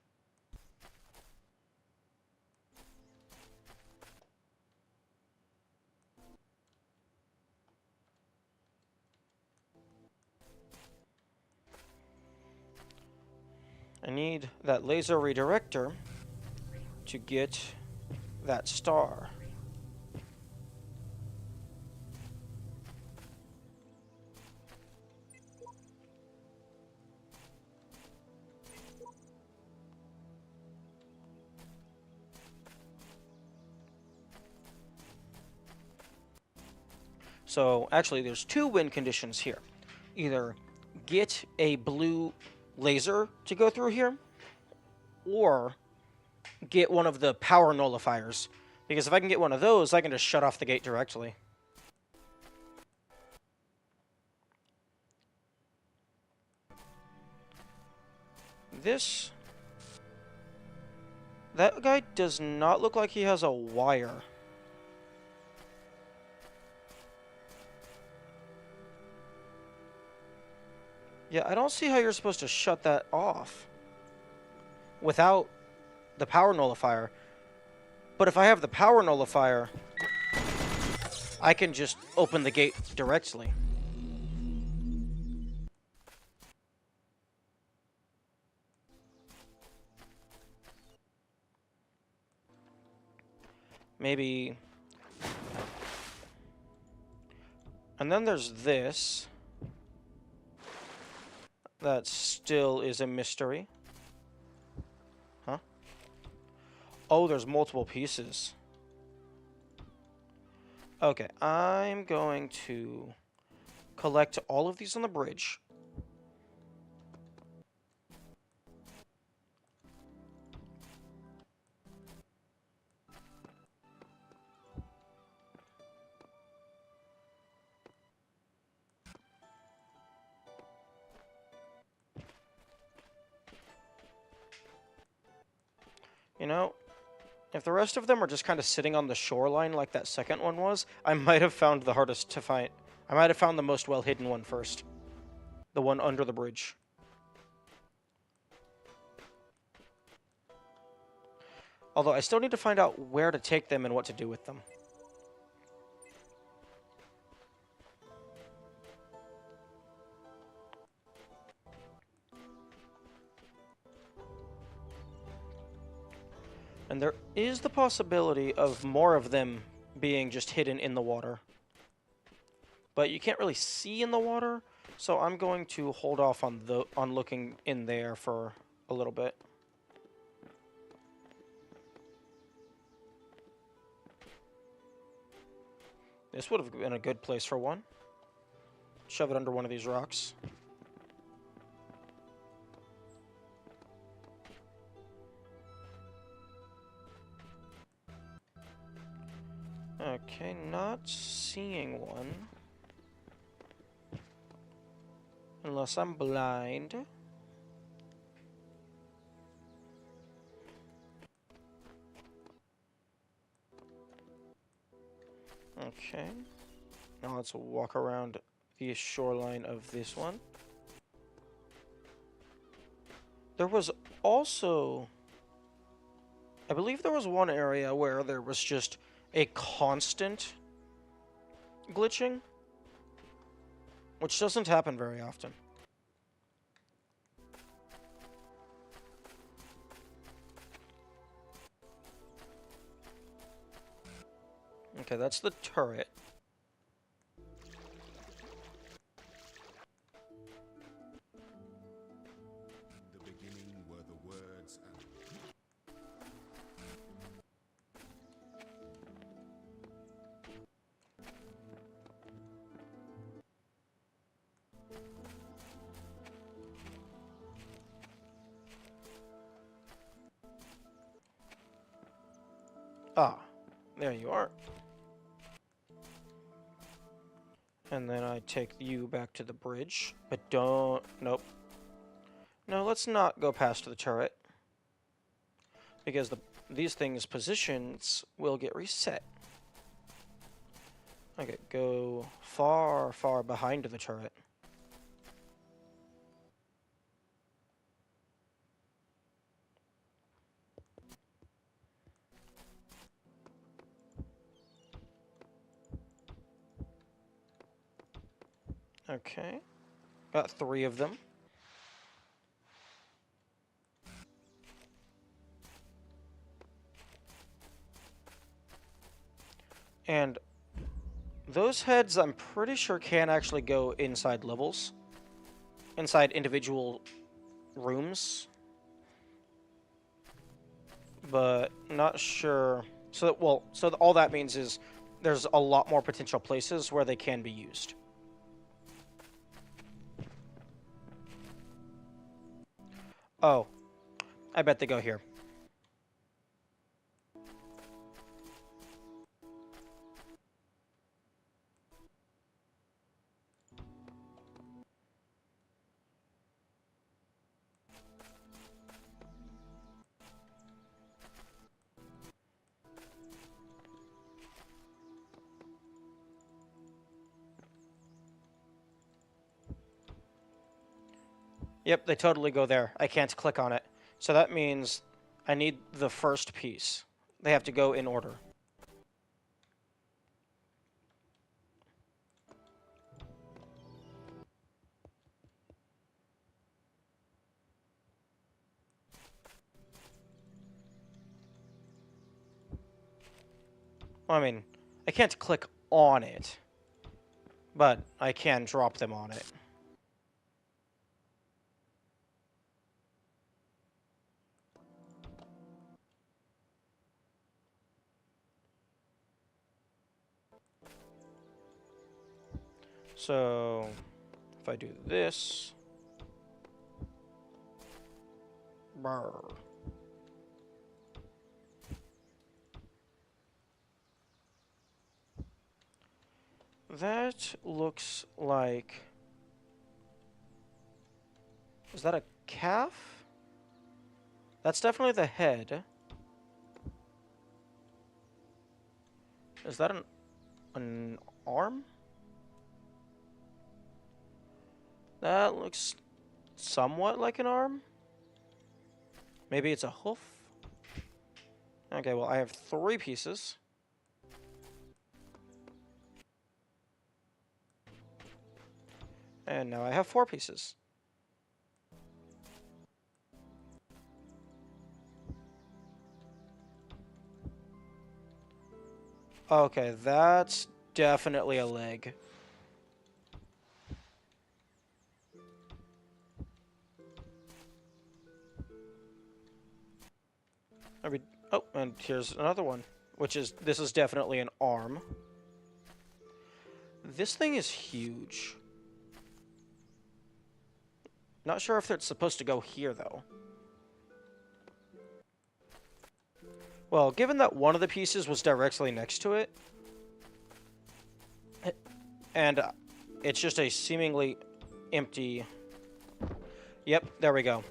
I need that laser redirector to get that star. So actually there's two win conditions here. Either get a blue laser to go through here, or get one of the power nullifiers. Because if I can get one of those, I can just shut off the gate directly. That guy does not look like he has a wire. Yeah, I don't see how you're supposed to shut that off without the power nullifier. But if I have the power nullifier... I can just open the gate directly. Maybe... And then there's this. That still is a mystery. Huh? Oh, there's multiple pieces. Okay, I'm going to collect all of these on the bridge. You know, if the rest of them are just kind of sitting on the shoreline like that second one was, I might have found the hardest to find. I might have found the most well-hidden one first. The one under the bridge. Although I still need to find out where to take them and what to do with them. And there is the possibility of more of them being just hidden in the water. But you can't really see in the water, so I'm going to hold off on looking in there for a little bit. This would have been a good place for one. Shove it under one of these rocks. Okay, not seeing one. Unless I'm blind. Okay. Now let's walk around the shoreline of this one. There was also... I believe there was one area where there was just a constant glitching, which doesn't happen very often. Okay, that's the turret. In the beginning were the words and... Ah, there you are. And then I take you back to the bridge, but don't... Nope. No, let's not go past the turret. Because these things' positions will get reset. Okay, go far, far behind the turret. Okay. Got 3 of them. And those heads, I'm pretty sure, can actually go inside levels. Inside individual rooms. But not sure. So, well, so all that means is there's a lot more potential places where they can be used. Oh, I bet they go here. Yep, they totally go there. I can't click on it. So that means I need the first piece. They have to go in order. Well, I mean, I can't click on it, but I can drop them on it. So, if I do this... Brr. That looks like... Is that a calf? That's definitely the head. Is that an arm? That looks somewhat like an arm. Maybe it's a hoof? Okay, well, I have 3 pieces. And now I have 4 pieces. Okay, that's definitely a leg. Oh, and here's another one, which is, this is definitely an arm. This thing is huge. Not sure if it's supposed to go here, though. Well, given that one of the pieces was directly next to it, and it's just a seemingly empty... Yep, there we go.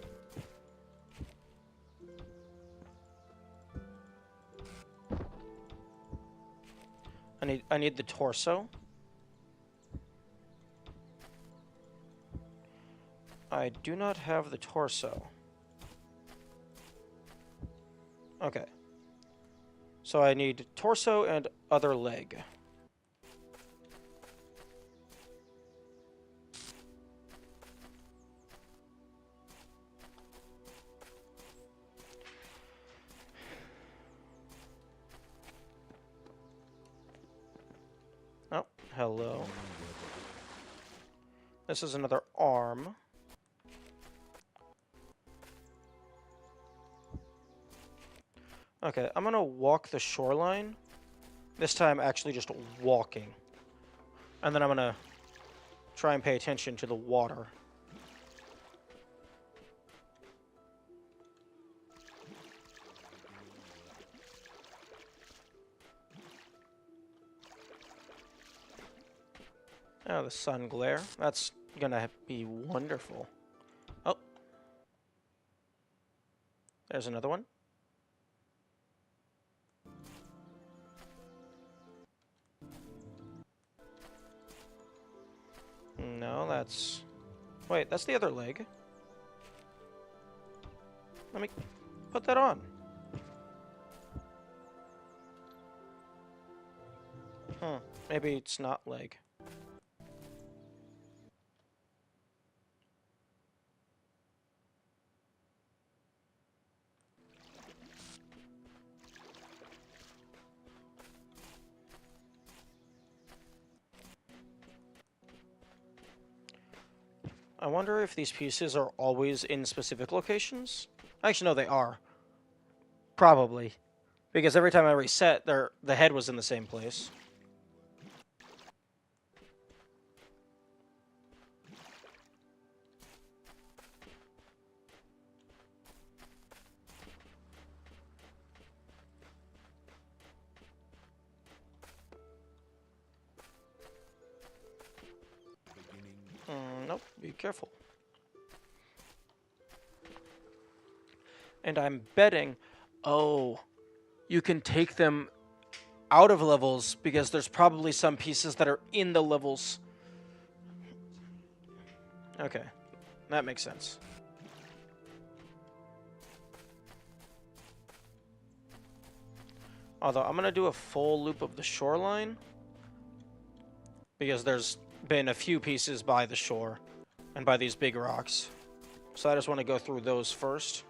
I need the torso. I do not have the torso. Okay. So I need torso and other leg. Oh, hello. This is another arm. Okay, I'm gonna walk the shoreline. This time actually just walking. And then I'm gonna try and pay attention to the water. Oh, the sun glare. That's gonna be wonderful. Oh. There's another one. No, that's... Wait, that's the other leg. Let me put that on. Maybe it's not leg. I wonder if these pieces are always in specific locations? Actually, no, they are. Probably. Because every time I reset, the head was in the same place. Nope, be careful. And I'm betting, oh, you can take them out of levels because there's probably some pieces that are in the levels. Okay, that makes sense. Although I'm gonna do a full loop of the shoreline because there's been a few pieces by the shore and by these big rocks. So I just want to go through those first.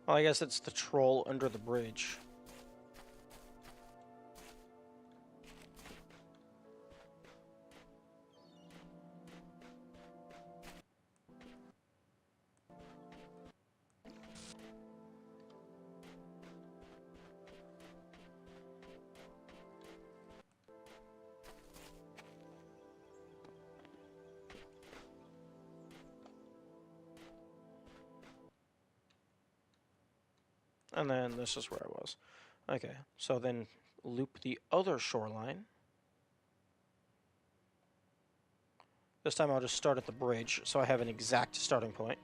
Well, I guess it's the troll under the bridge. And then this is where I was. Okay, so then loop the other shoreline. This time I'll just start at the bridge, so I have an exact starting point.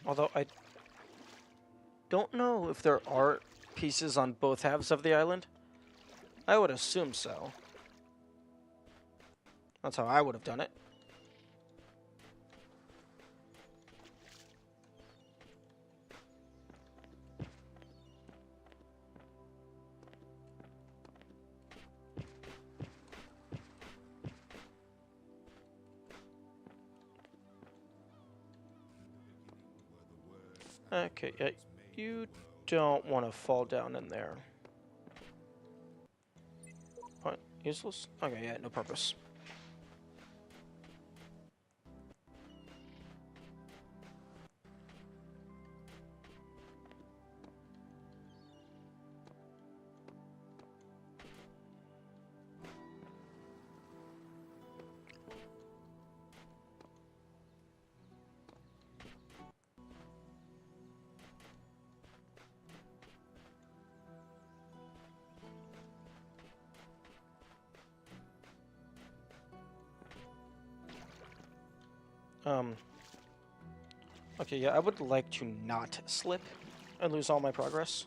Although I don't know if there are pieces on both halves of the island. I would assume so. That's how I would have done it. Okay, yeah, you don't want to fall down in there. What? Useless? Okay, yeah, no purpose. Okay, yeah, I would like to not slip and lose all my progress.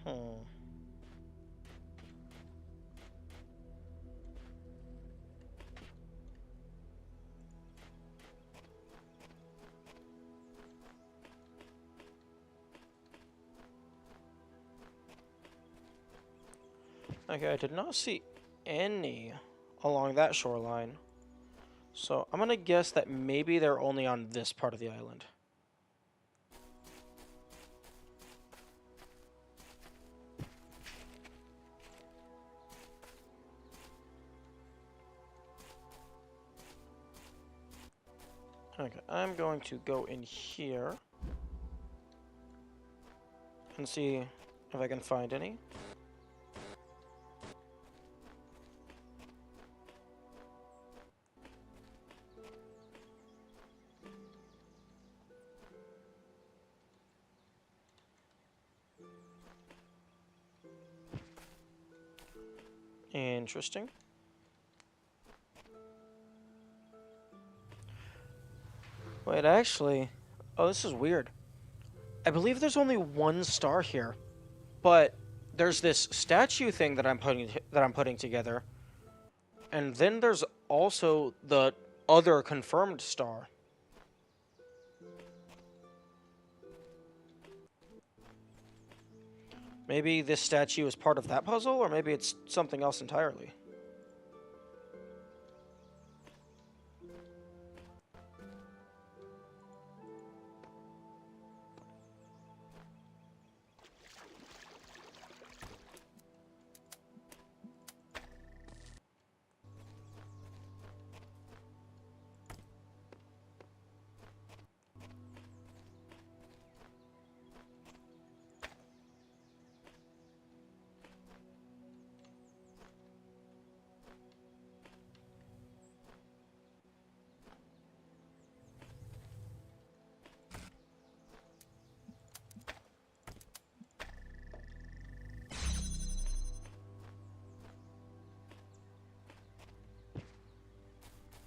Hmm. Okay, I did not see any along that shoreline. So I'm gonna guess that maybe they're only on this part of the island. Okay, I'm going to go in here and see if I can find any. Interesting. Wait, actually... Oh, this is weird. I believe there's only one star here, but there's this statue thing that I'm putting together, and then there's also the other confirmed star. Maybe this statue is part of that puzzle, or maybe it's something else entirely.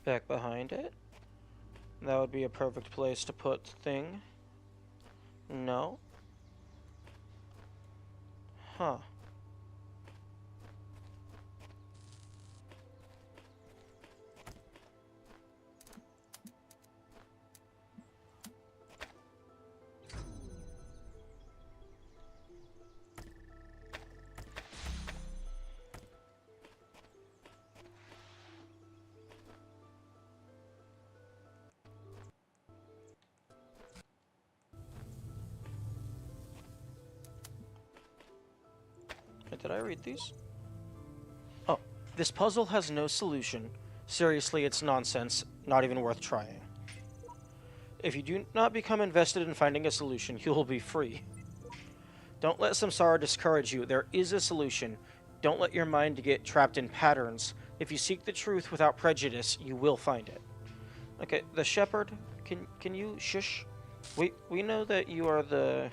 Back behind it. That would be a perfect place to put thing. No. Huh. Did I read these? Oh, this puzzle has no solution. Seriously, it's nonsense, not even worth trying. If you do not become invested in finding a solution, you will be free. Don't let samsara discourage you. There is a solution. Don't let your mind get trapped in patterns. If you seek the truth without prejudice, you will find it. Okay, the shepherd, can you shush? We know that you are the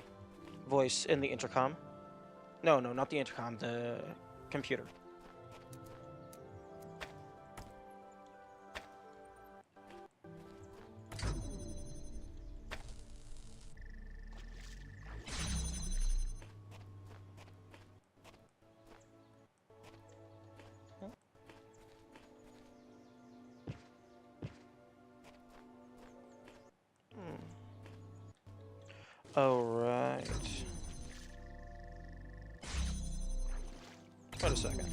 voice in the intercom. No, not the intercom, the computer. Oh, right. Wait a second.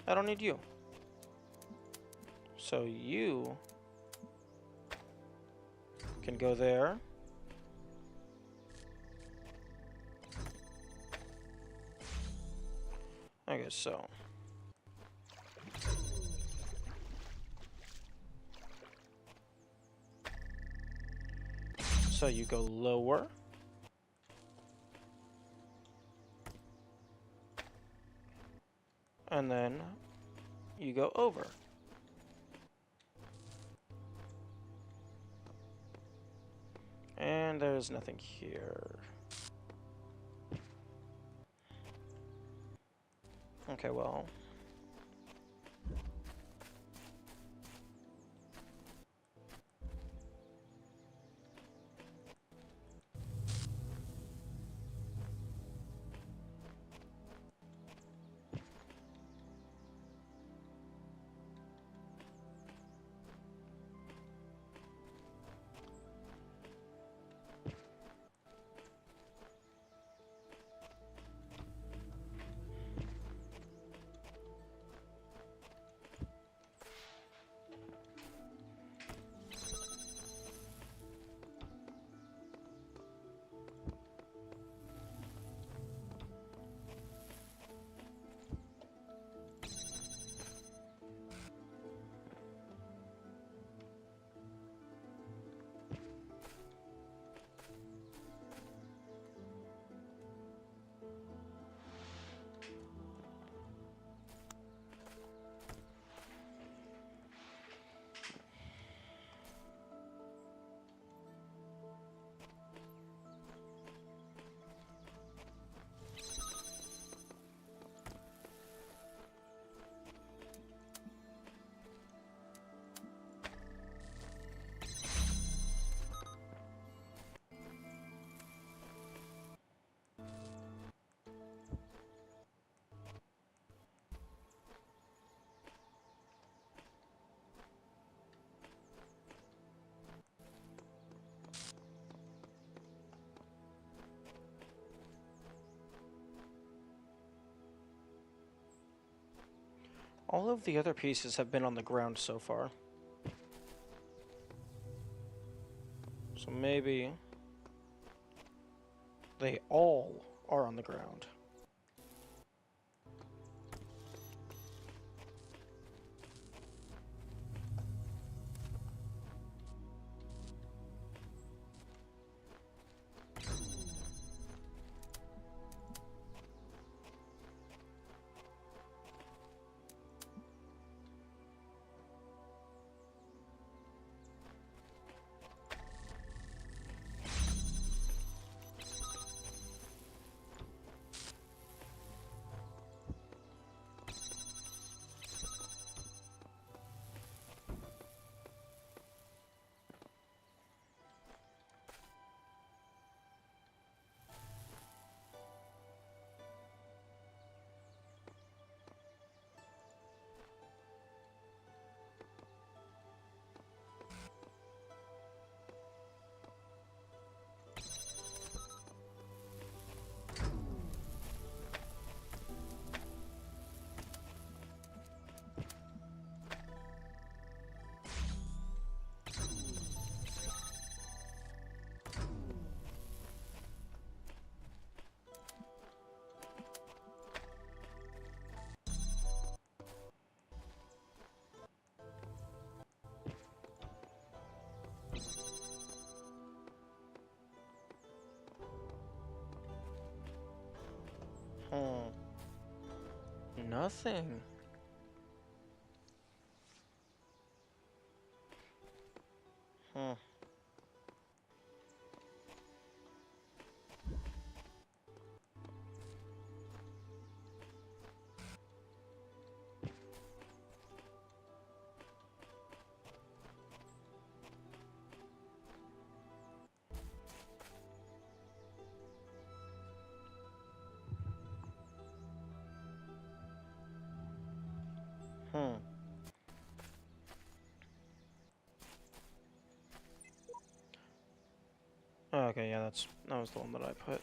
I don't need you. So you can go there. I guess so. So you go lower. And then you go over. And there's nothing here. Okay, well. All of the other pieces have been on the ground so far. So maybe they all are on the ground. Nothing. Hmm. Hmm. Okay, yeah, that was the one that I put.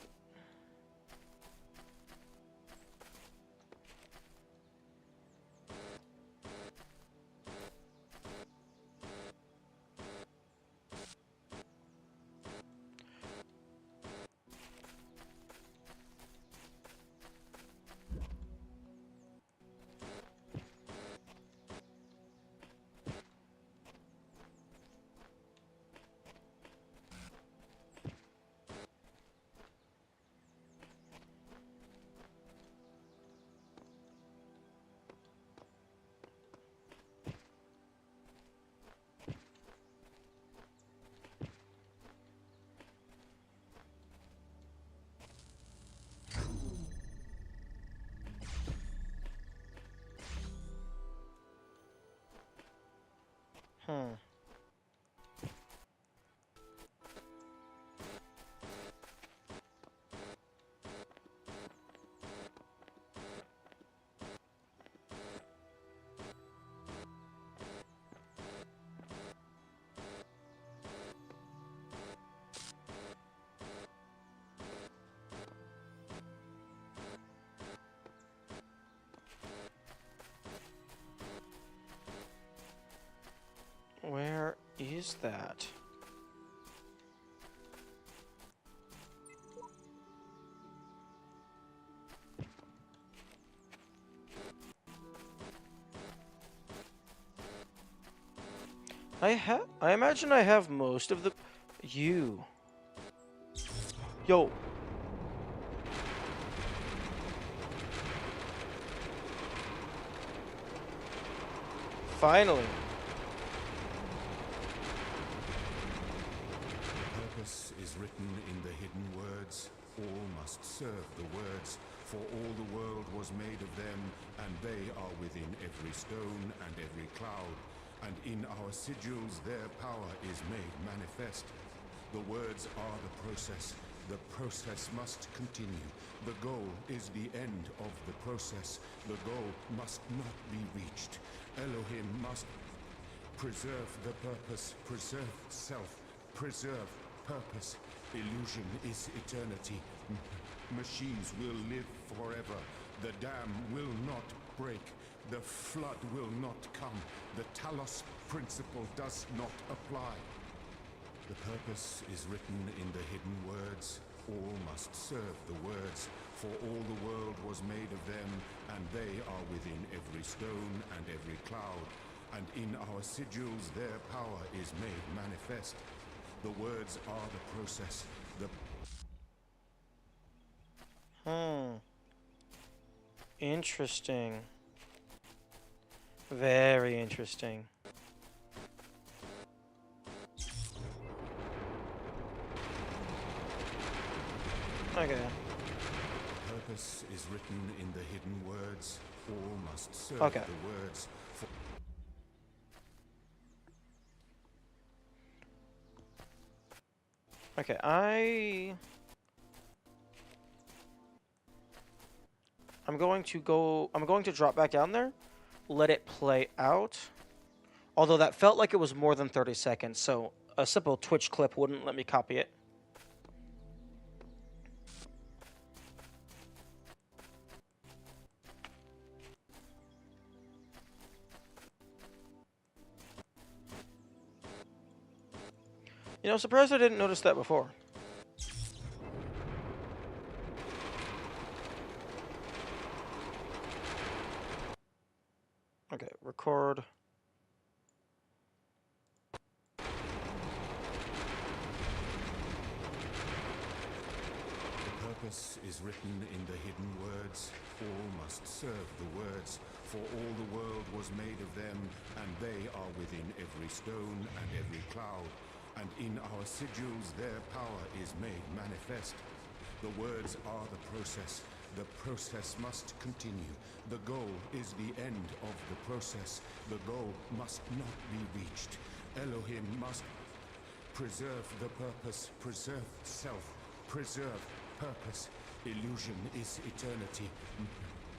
Hmm. Where is that? I imagine I have most of the... You. Yo. Finally. Purpose is written in the hidden words. All must serve the words, for all the world was made of them, and they are within every stone and every cloud. And in our sigils their power is made manifest. The words are the process. The process must continue. The goal is the end of the process. The goal must not be reached. Elohim must preserve the purpose, preserve self, preserve purpose. Illusion is eternity. Machines will live forever. The dam will not break. The flood will not come. The Talos principle does not apply. The purpose is written in the hidden words. All must serve the words, for all the world was made of them, and they are within every stone and every cloud. And in our sigils their power is made manifest. The words are the process. Interesting. Very interesting. Okay. Purpose is written in the hidden words. All must serve Okay. the words. Okay, I'm going to drop back down there, let it play out. Although that felt like it was more than 30 seconds, so a simple Twitch clip wouldn't let me copy it. You know, surprised I didn't notice that before. Okay, record. purpose is written in the hidden words. All must serve the words, for all the world was made of them, and they are within every stone and every cloud. And in our sigils their power is made manifest. The words are the process. The process must continue. The goal is the end of the process. The goal must not be reached. Elohim must preserve the purpose, preserve self, preserve purpose. Illusion is eternity.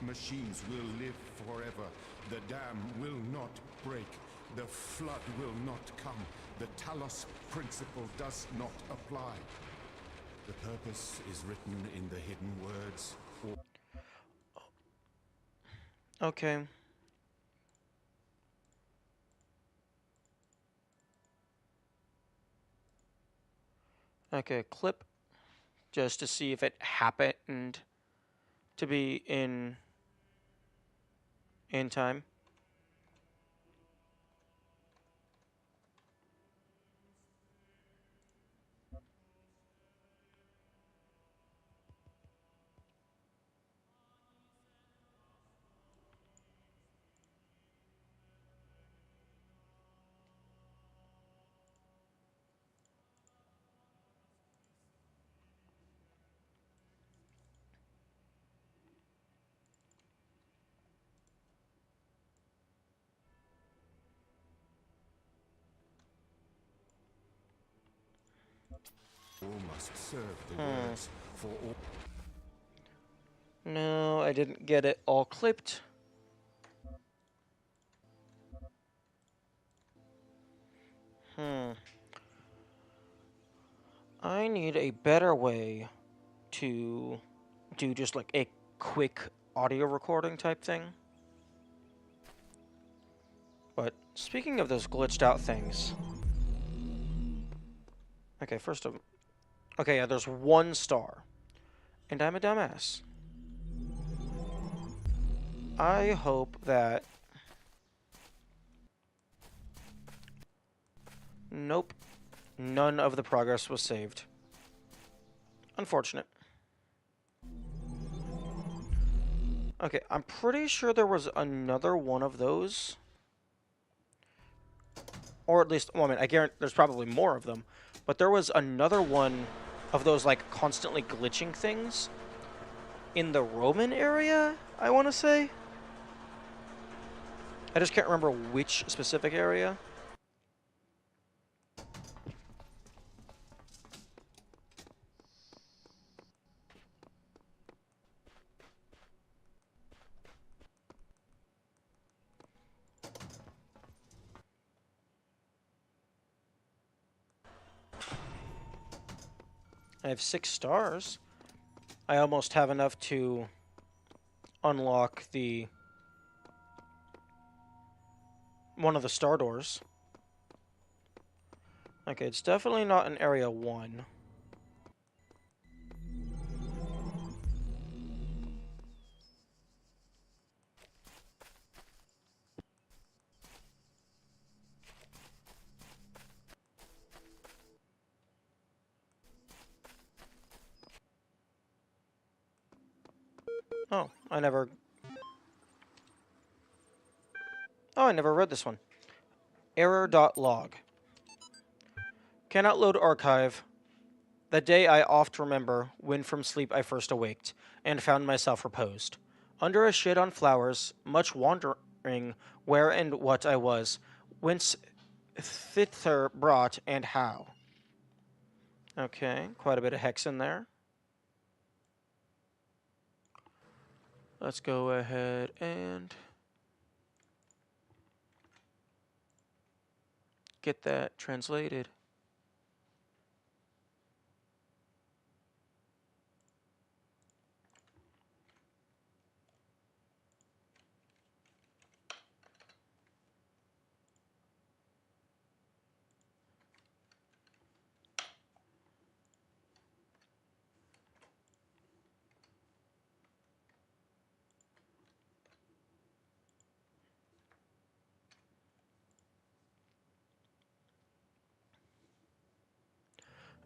Machines will live forever. The dam will not break. The flood will not come. The Talos principle does not apply. The purpose is written in the hidden words. Okay. Okay, clip. Just to see if it happened to be in time. All must serve the words, for all. No, I didn't get it all clipped. I need a better way to do just like a quick audio recording type thing. But speaking of those glitched out things. Okay, first of... Okay, yeah, there's one star. And I'm a dumbass. I hope that... Nope. None of the progress was saved. Unfortunate. Okay, I'm pretty sure there was another one of those. Or at least, well, I mean, I guarantee there's probably more of them. But there was another one of those, like, constantly glitching things in the Roman area, I want to say. I just can't remember which specific area. I have 6 stars. I almost have enough to unlock the one of the star doors. Okay, it's definitely not in area 1. Oh, I never read this one. Error.log. Cannot load archive. That day I oft remember, when from sleep I first awaked, and found myself reposed. Under a shade on flowers, much wandering where and what I was, whence thither brought, and how. Okay, quite a bit of hex in there. Let's go ahead and get that translated.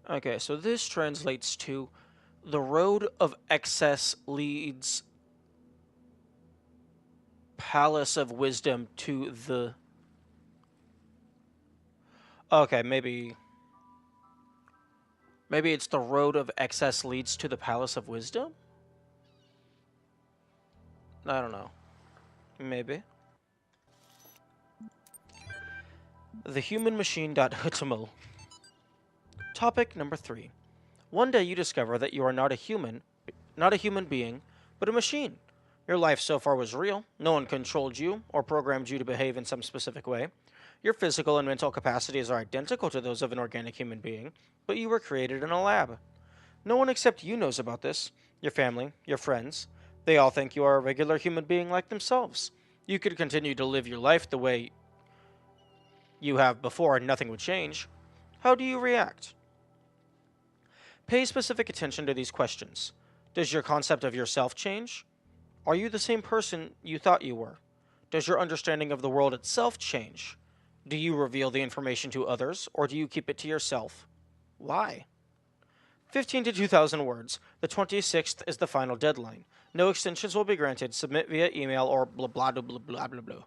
Okay, so this translates to The road of excess leads Palace of Wisdom to the... Okay, maybe... Maybe it's the road of excess leads to the Palace of Wisdom? I don't know. Maybe. TheHumanMachine.html. Topic number 3. One day you discover that you are not a human being, but a machine. Your life so far was real. No one controlled you or programmed you to behave in some specific way. Your physical and mental capacities are identical to those of an organic human being, but you were created in a lab. No one except you knows about this. Your family, your friends. They all think you are a regular human being like themselves. You could continue to live your life the way you have before and nothing would change. How do you react? Pay specific attention to these questions. Does your concept of yourself change? Are you the same person you thought you were? Does your understanding of the world itself change? Do you reveal the information to others, or do you keep it to yourself? Why? 15 to 2,000 words. The 26th is the final deadline. No extensions will be granted. Submit via email or blah blah blah blah blah blah blah.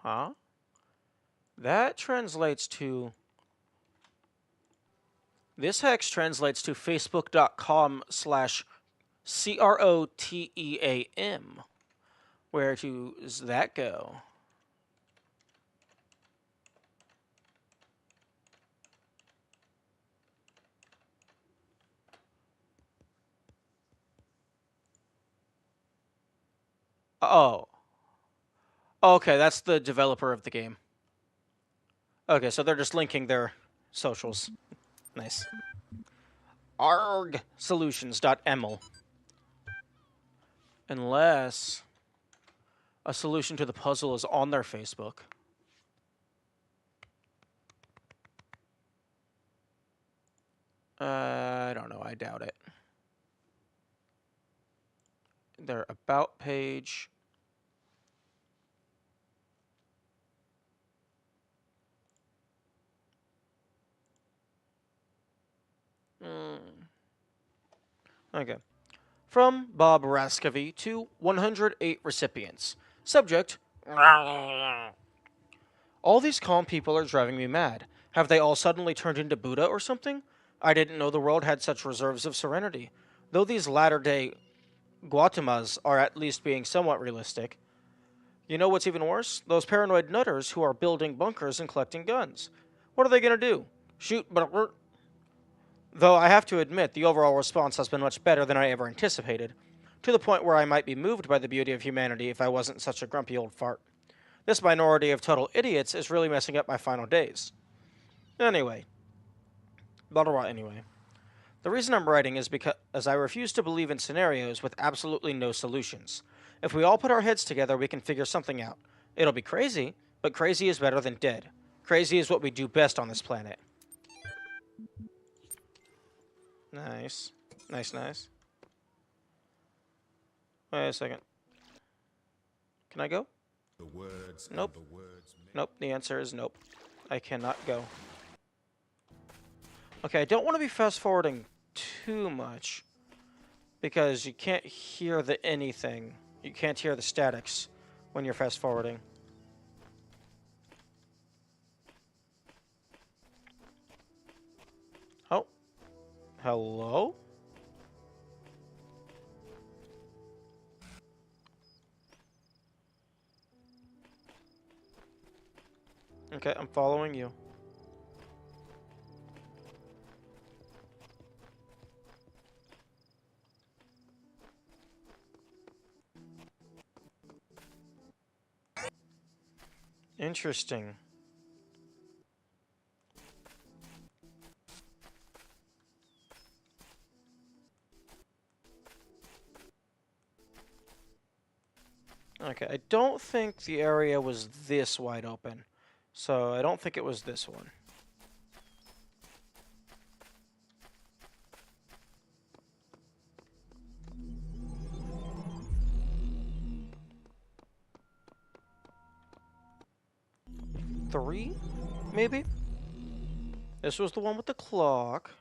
Huh? That translates to... This hex translates to facebook.com/CROTEAM. Where does that go? Oh. Okay, that's the developer of the game. Okay, so they're just linking their socials. Nice. argsolutions.ml. Unless a solution to the puzzle is on their Facebook. I don't know. I doubt it. Their about page. Okay. From Bob Rascovy to 108 recipients. Subject: all these calm people are driving me mad. Have they all suddenly turned into Buddha or something? I didn't know the world had such reserves of serenity. Though these latter-day Guatemas are at least being somewhat realistic. You know what's even worse? Those paranoid nutters who are building bunkers and collecting guns. What are they going to do? Shoot, but... Though I have to admit, the overall response has been much better than I ever anticipated, to the point where I might be moved by the beauty of humanity if I wasn't such a grumpy old fart. This minority of total idiots is really messing up my final days. Anyway. Anyway. The reason I'm writing is because I refuse to believe in scenarios with absolutely no solutions. If we all put our heads together, we can figure something out. It'll be crazy, but crazy is better than dead. Crazy is what we do best on this planet. Nice. Nice, nice. Wait a second. Can I go? The words Nope. and the words Nope, the answer is nope. I cannot go. Okay, I don't want to be fast-forwarding too much, because you can't hear the anything. You can't hear the statics when you're fast-forwarding. Oh. Hello? Okay, I'm following you. Interesting. Okay, I don't think the area was this wide open. So I don't think it was this one. Three, maybe? This was the one with the clock.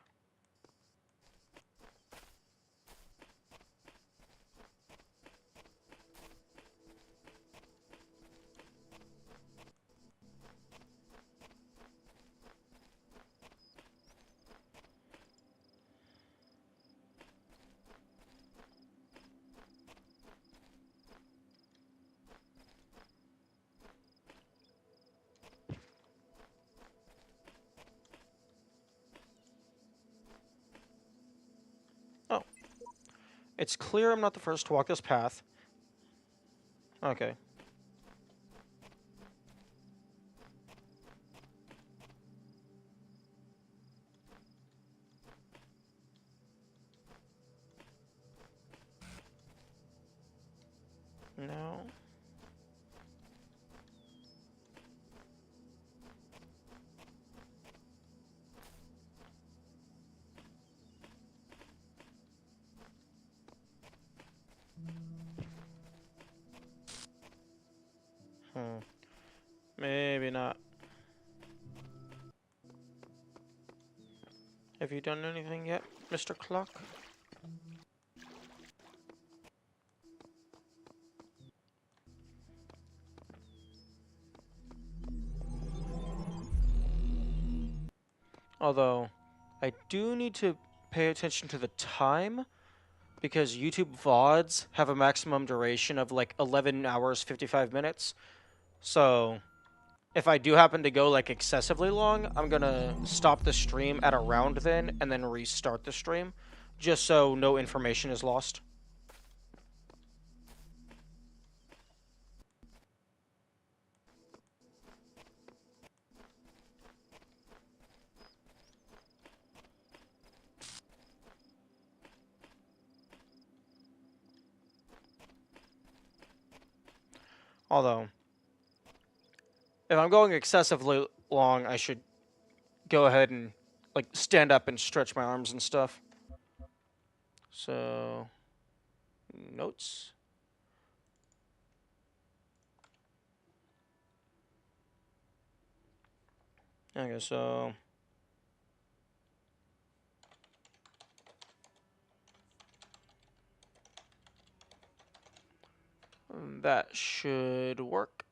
Oh. It's clear I'm not the first to walk this path. Okay. No. Maybe not. Have you done anything yet, Mr. Clock? Although, I do need to pay attention to the time, because YouTube VODs have a maximum duration of like 11 hours, 55 minutes. So, if I do happen to go like excessively long, I'm gonna stop the stream at around then and then restart the stream, just so no information is lost. Although, if I'm going excessively long, I should go ahead and like stand up and stretch my arms and stuff. So, notes. Okay, so that should work.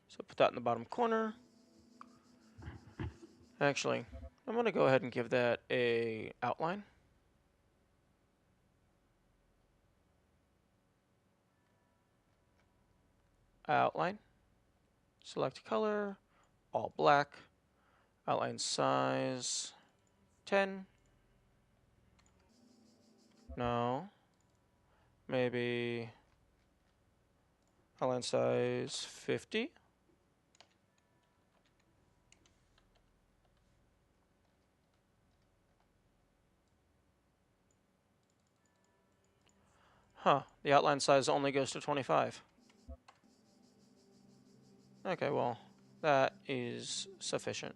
So put that in the bottom corner. Actually, I'm gonna go ahead and give that a outline. Outline. Select color, all black. Outline size 10. No. Maybe outline size 50. Huh, the outline size only goes to 25. Okay, well, that is sufficient.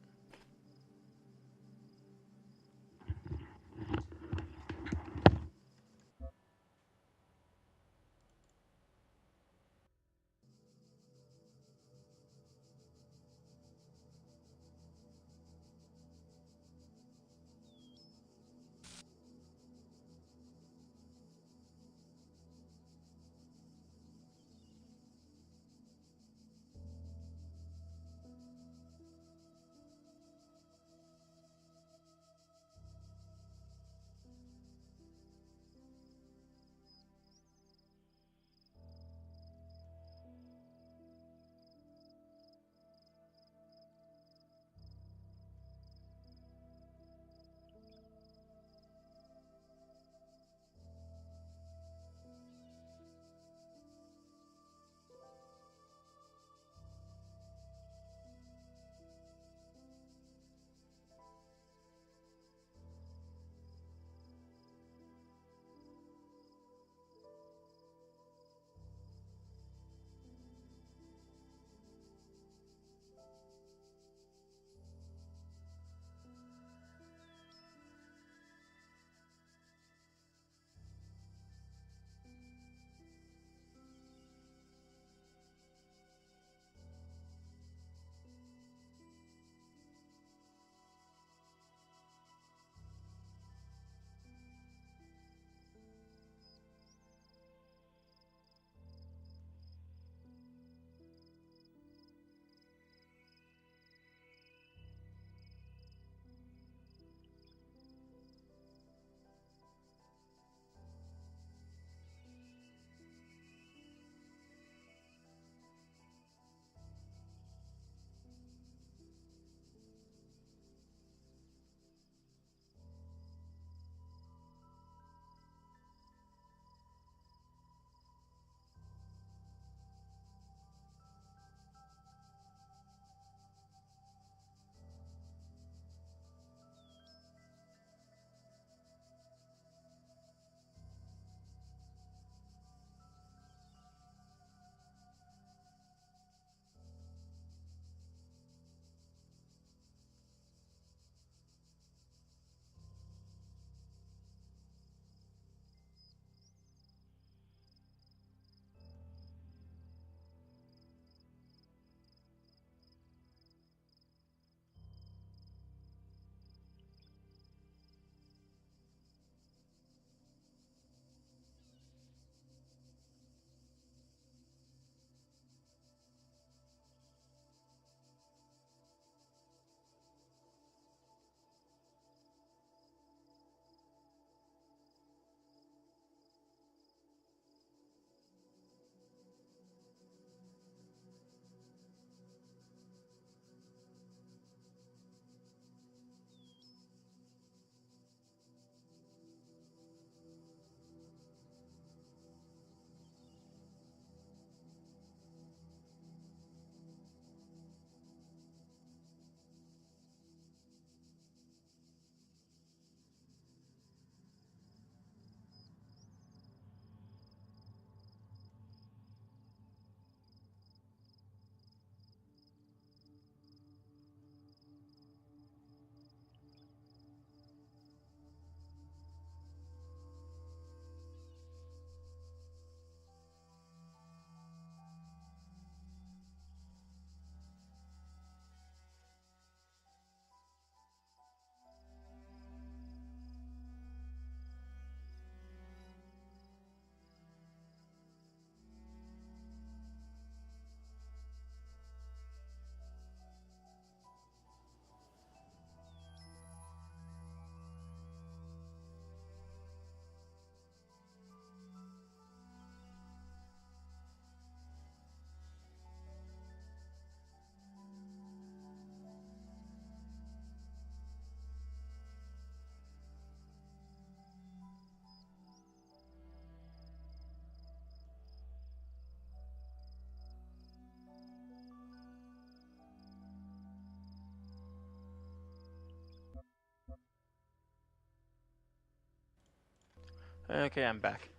Okay, I'm back.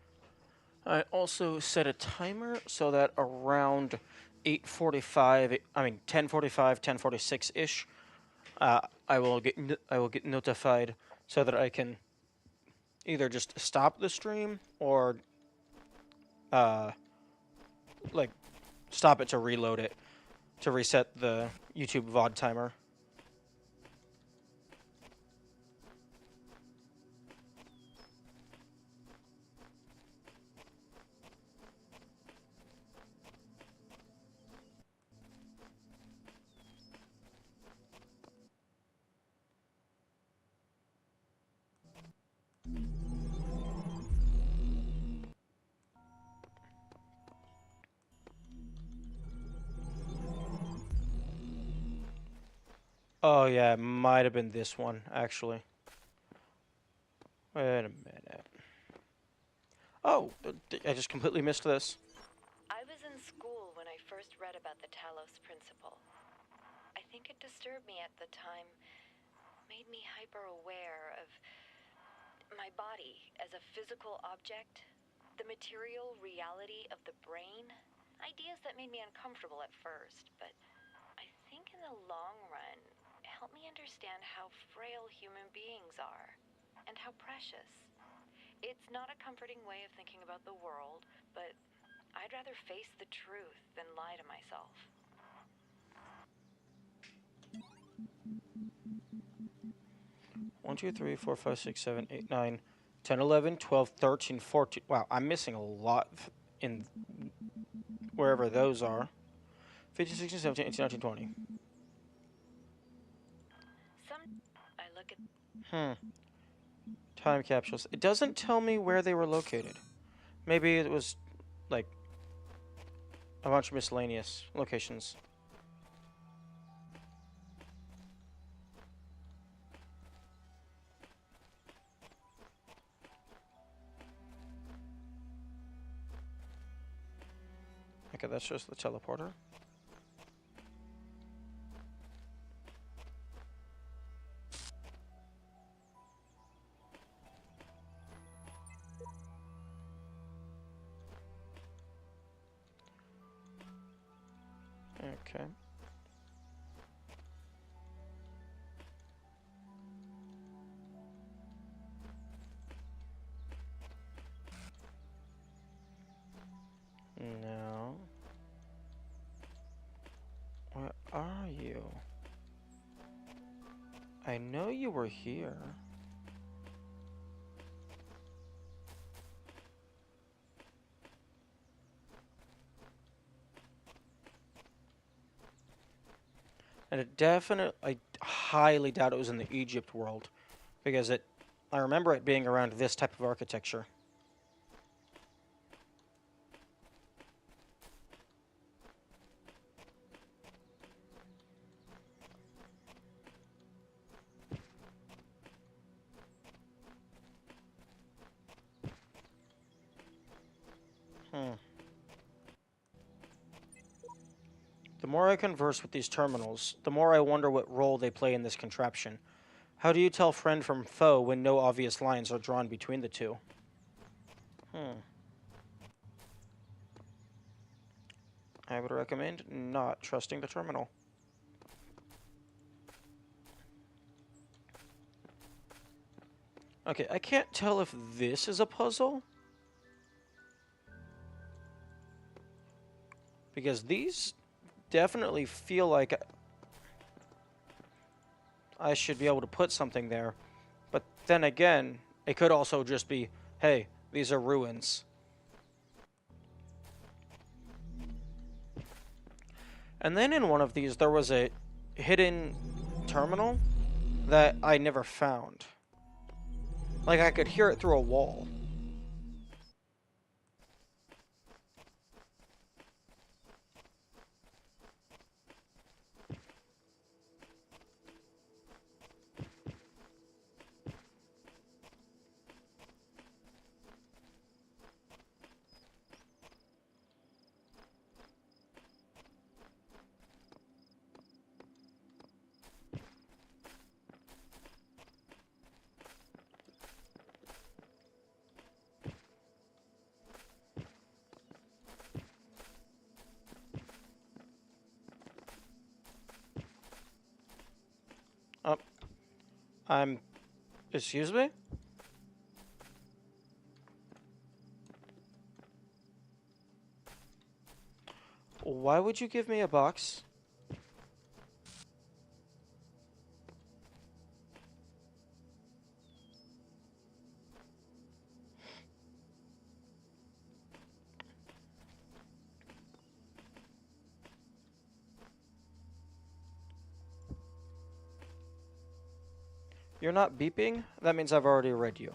I also set a timer so that around 8:45, I mean 10:45, 10:46 ish, I will get notified so that I can either just stop the stream or uh, like stop it to reload it to reset the YouTube VOD timer. Oh yeah, it might have been this one actually. Wait a minute. Oh, I just completely missed this. I was in school when I first read about the Talos principle. I think it disturbed me at the time, made me hyper aware of my body as a physical object, the material reality of the brain. Ideas that made me uncomfortable at first, but I think in the long run, helped me understand how frail human beings are and how precious. It's not a comforting way of thinking about the world, but I'd rather face the truth than lie to myself. 1, 2, 3, 4, 5, 6, 7, 8, 9, 10, 11, 12, 13, 14. Wow, I'm missing a lot in wherever those are. 15, 16, 17, 18, 19, 20. Some I look at Hmm. Time capsules. It doesn't tell me where they were located. Maybe it was, like, a bunch of miscellaneous locations. Okay, that's just the teleporter. Okay. Now, where are you? I know you were here. And I highly doubt it was in the Egypt world, because I remember it being around this type of architecture. Hmm. The more I converse with these terminals, the more I wonder what role they play in this contraption. How do you tell friend from foe when no obvious lines are drawn between the two? Hmm. I would recommend not trusting the terminal. Okay, I can't tell if this is a puzzle, because these definitely feel like I should be able to put something there. But then again, it could also just be, hey, these are ruins. And then in one of these, there was a hidden terminal that I never found. Like, I could hear it through a wall. I'm... Excuse me? Why would you give me a box? You're not beeping? That means I've already read you.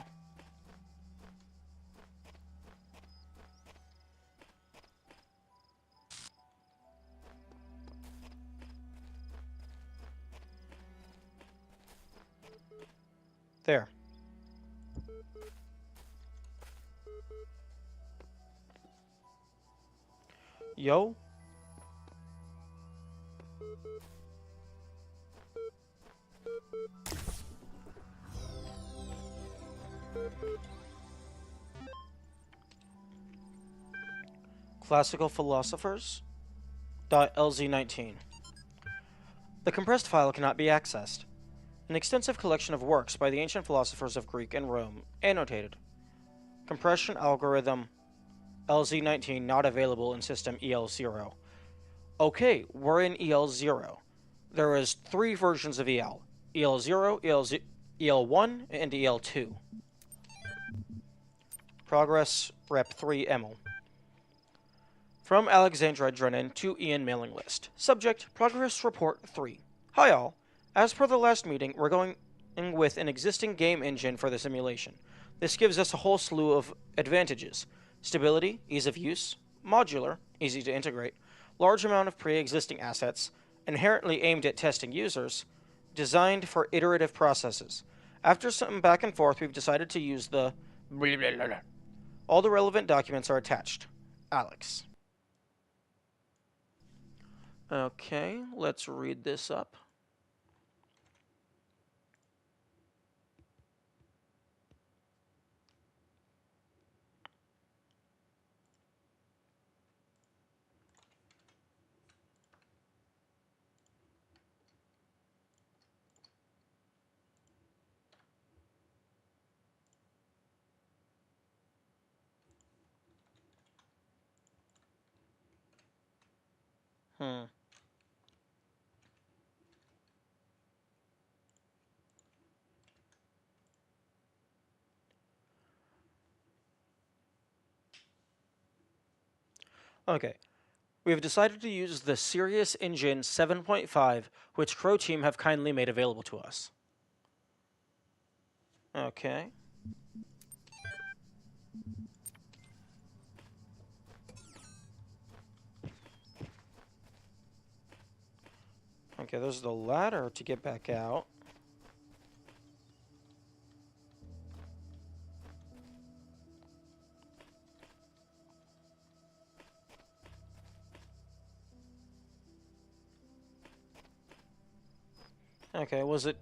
There. Yo? Classical Philosophers? .lz19. The compressed file cannot be accessed. An extensive collection of works by the ancient philosophers of Greek and Rome, annotated. Compression algorithm LZ19 not available in system EL0. Okay, we're in EL0. There is 3 versions of EL. EL0, EL1, and EL2. Progress Rep 3 Emil. From Alexandra Drennan to Ian mailing list. Subject, Progress Report 3. Hi all. As per the last meeting, we're going with an existing game engine for the simulation. This gives us a whole slew of advantages. Stability, ease of use, modular, easy to integrate, large amount of pre-existing assets, inherently aimed at testing users, designed for iterative processes. After some back and forth, we've decided to use the... All the relevant documents are attached. Alex. Okay, let's read this up. Okay. We have decided to use the Sirius Engine 7.5, which Crow Team have kindly made available to us. Okay. Okay, there's the ladder to get back out. Okay, was it...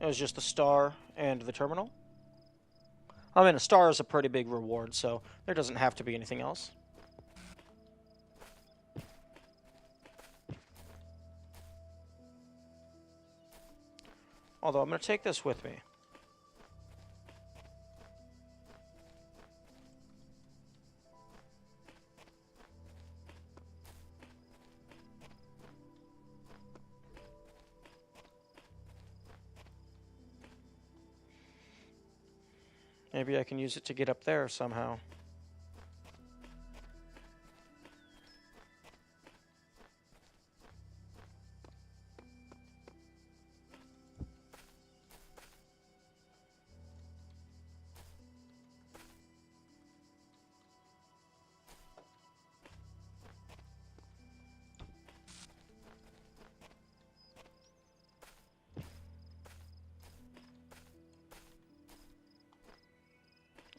It was just the star and the terminal? I mean, a star is a pretty big reward, so there doesn't have to be anything else. Although, I'm going to take this with me. Maybe I can use it to get up there somehow.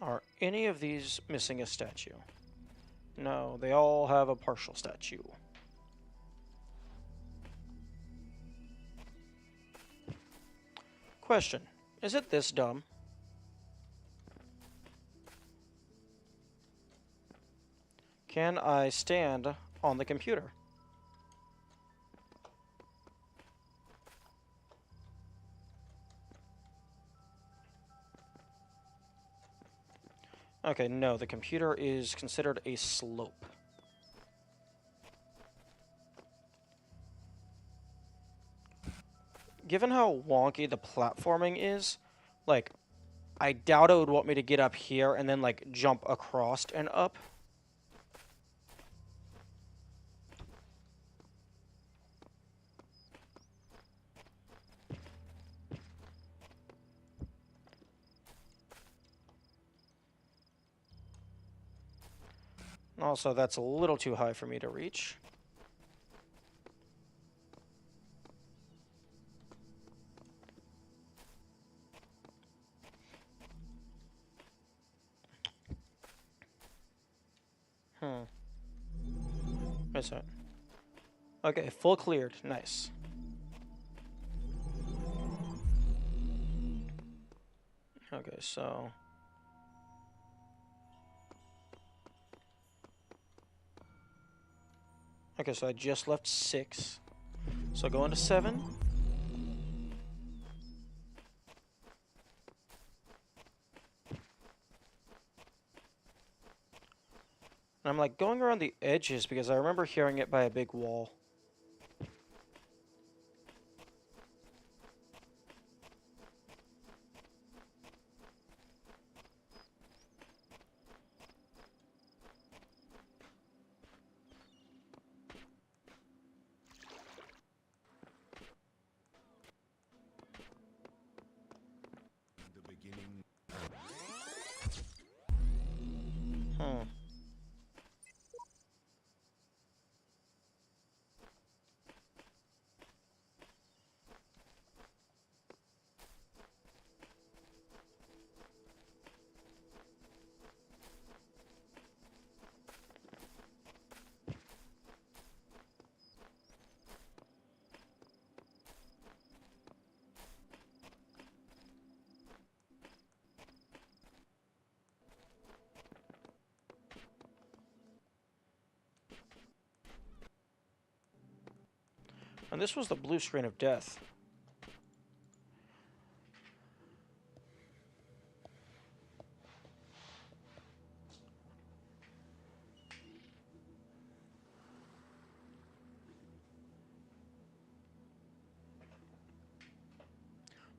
Are any of these missing a statue? No, they all have a partial statue. Question. Is it this dumb? Can I stand on the computer? Okay, no, the computer is considered a slope. Given how wonky the platforming is, like, I doubt it would want me to get up here and then, like, jump across and up. Also, that's a little too high for me to reach. Wait a Okay, full cleared. Nice. Okay, so... Okay, so I just left 6. So go into 7. And I'm like going around the edges because I remember hearing it by a big wall. The beginning. Hmm. And this was the blue screen of death.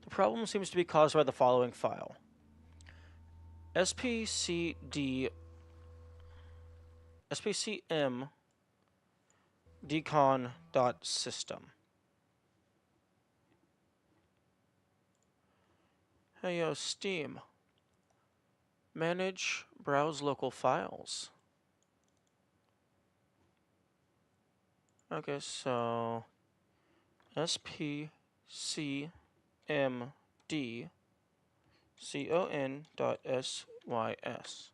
The problem seems to be caused by the following file. spcd spcm decon.system. Hey yo, Steam. Manage, browse local files. Okay, so spcmd con.sys.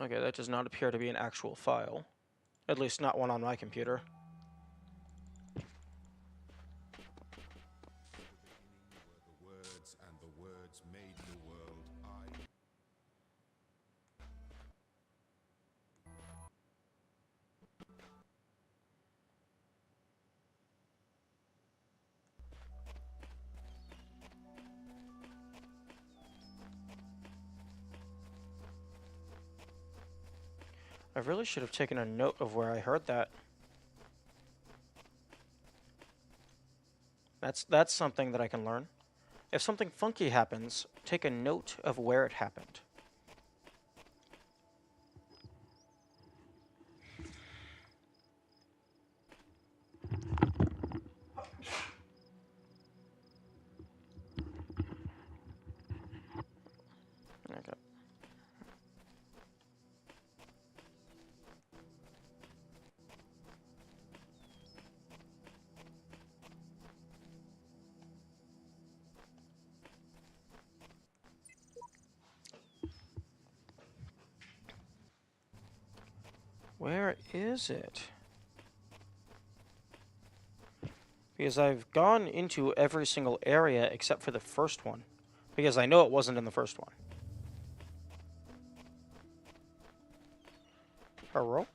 Okay, that does not appear to be an actual file. At least not one on my computer. The words and the words made the world. I really should have taken a note of where I heard that. That's something that I can learn. If something funky happens, take a note of where it happened. Okay. Where is it? Because I've gone into every single area except for the first one. Because I know it wasn't in the first one. Hello?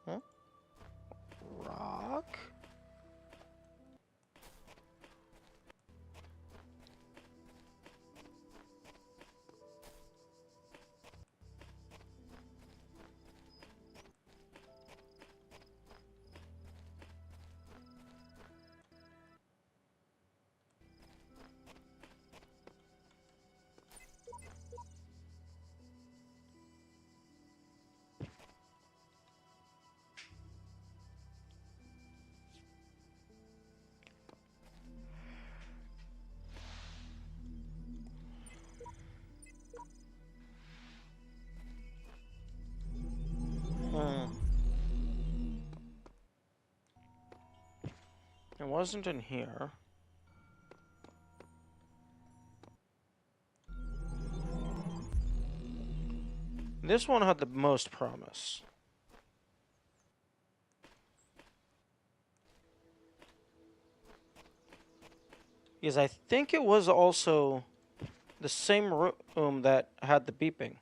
Huh? Rock? Hmm. It wasn't in here. This one had the most promise. Because I think it was also the same room that had the beeping.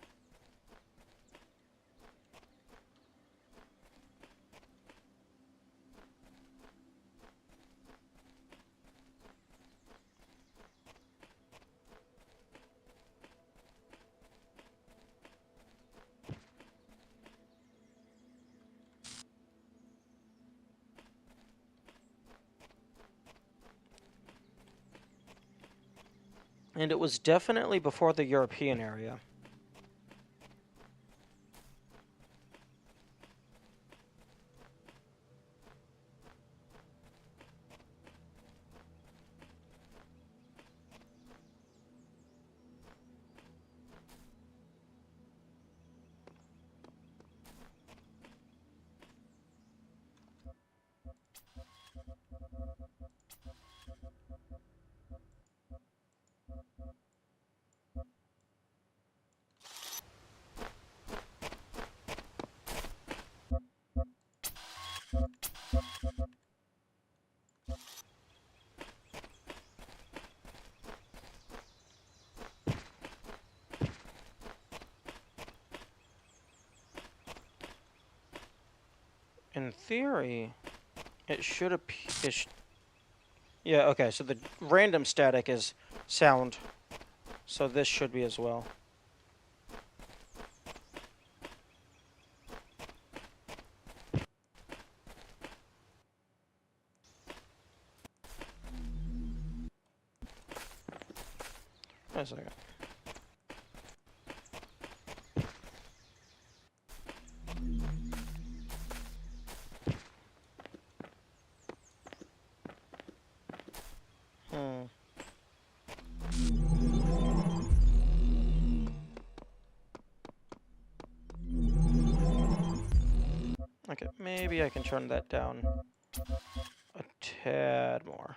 And it was definitely before the European area. In theory, it should appear. Yeah, okay, so the random static is sound. So this should be as well. Wait a second. Hmm. Okay, maybe I can turn that down a tad more.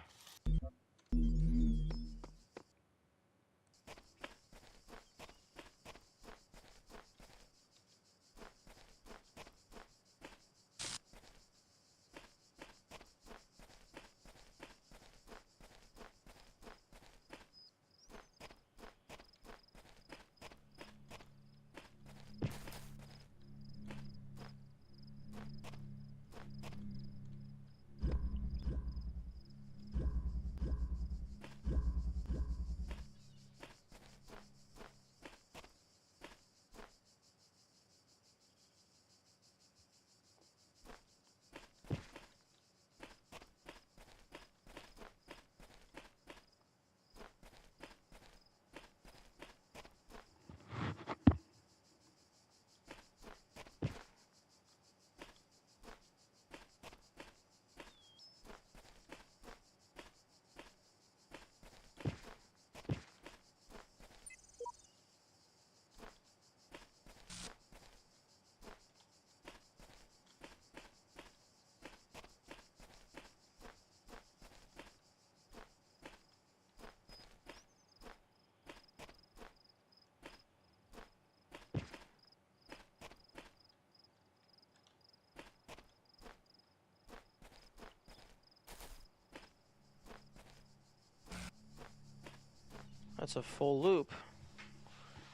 That's a full loop.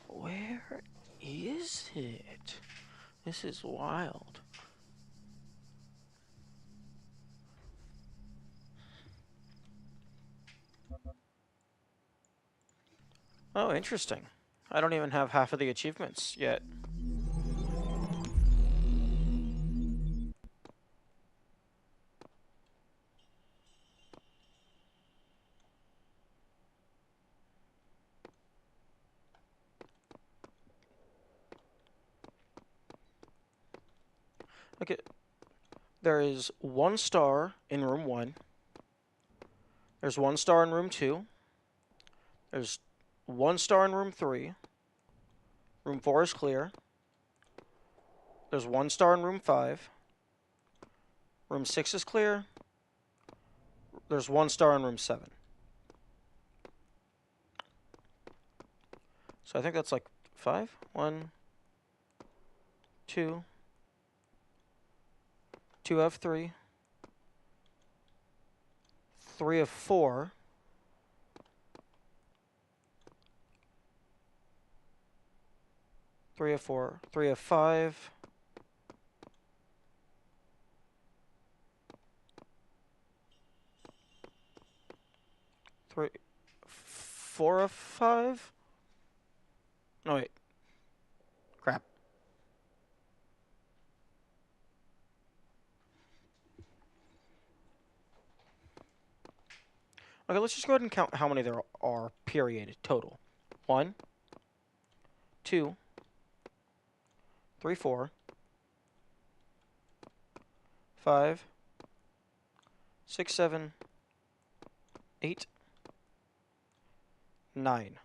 Where is it? This is wild. Oh, interesting. I don't even have half of the achievements yet. Okay, there is 1 star in room 1. There's 1 star in room 2. There's 1 star in room 3. Room 4 is clear. There's 1 star in room 5. Room 6 is clear. There's 1 star in room 7. So I think that's like 5. 1, 2. 2 of 3. 3 of 4. 3 of 4. 3 of 5. 3. 4 of 5? No, wait. Crap. Okay, let's just go ahead and count how many there are, period, total. 1, 2, 3, 4, 5, 6, 7, 8, 9.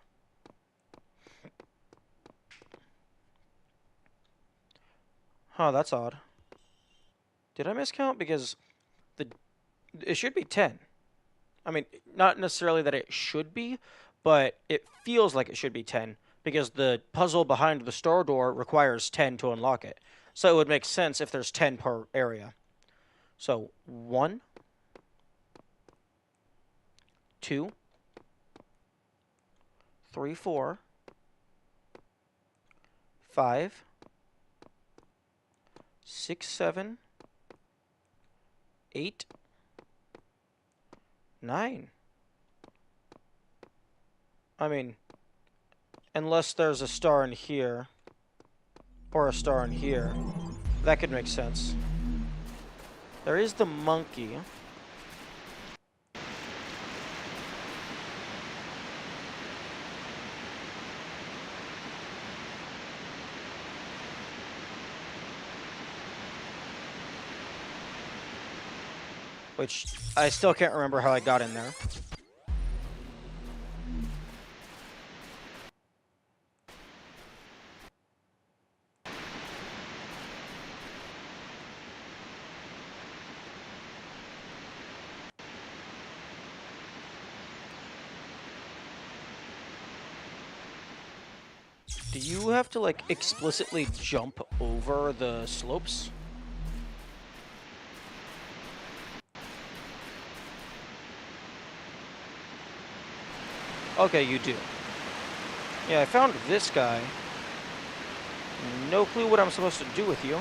Huh, that's odd. Did I miscount? Because it should be 10. I mean, not necessarily that it should be, but it feels like it should be 10 because the puzzle behind the star door requires 10 to unlock it. So it would make sense if there's 10 per area. So 1, 2, 3, 4, 5, 6, 7, 8, 9. I mean, unless there's a star in here, or a star in here, that could make sense. There is the monkey. Which, I still can't remember how I got in there. Do you have to, like, explicitly jump over the slopes? Okay, you do. Yeah, I found this guy. No clue what I'm supposed to do with you.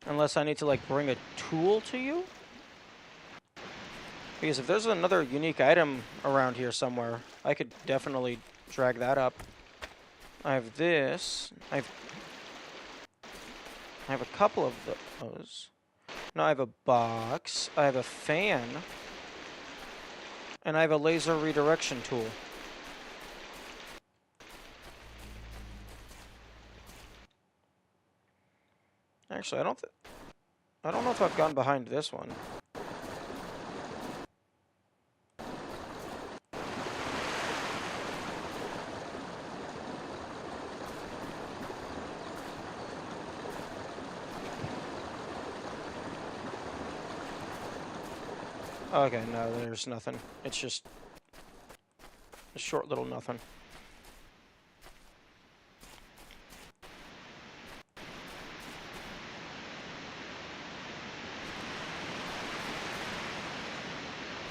Unless I need to, like, bring a tool to you? Because if there's another unique item around here somewhere, I could definitely drag that up. I have this. I have a couple of those. No, I have a box. I have a fan. And I have a laser redirection tool. Actually, I don't know if I've gone behind this one. Okay, no, there's nothing. It's just a short little nothing.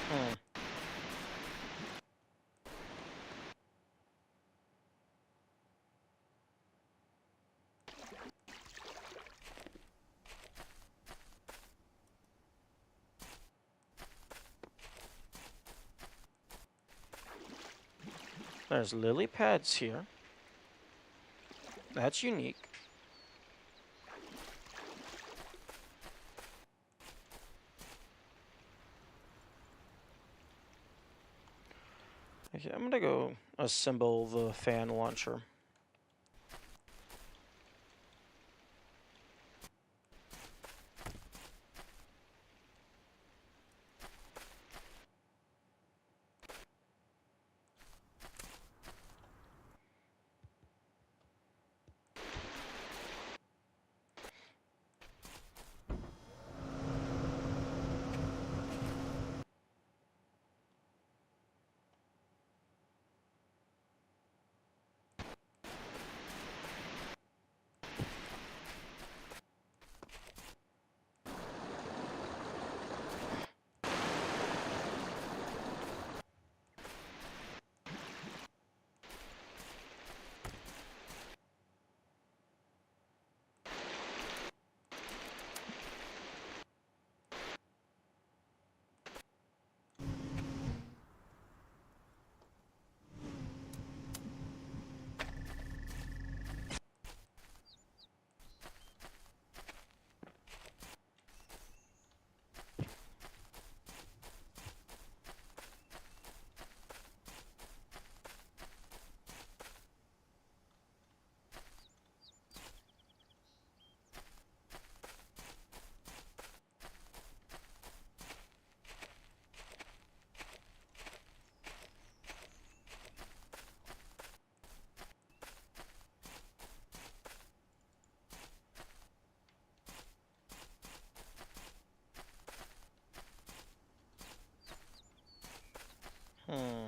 Hmm. There's lily pads here. That's unique. Okay, I'm gonna go assemble the fan launcher. Hmm.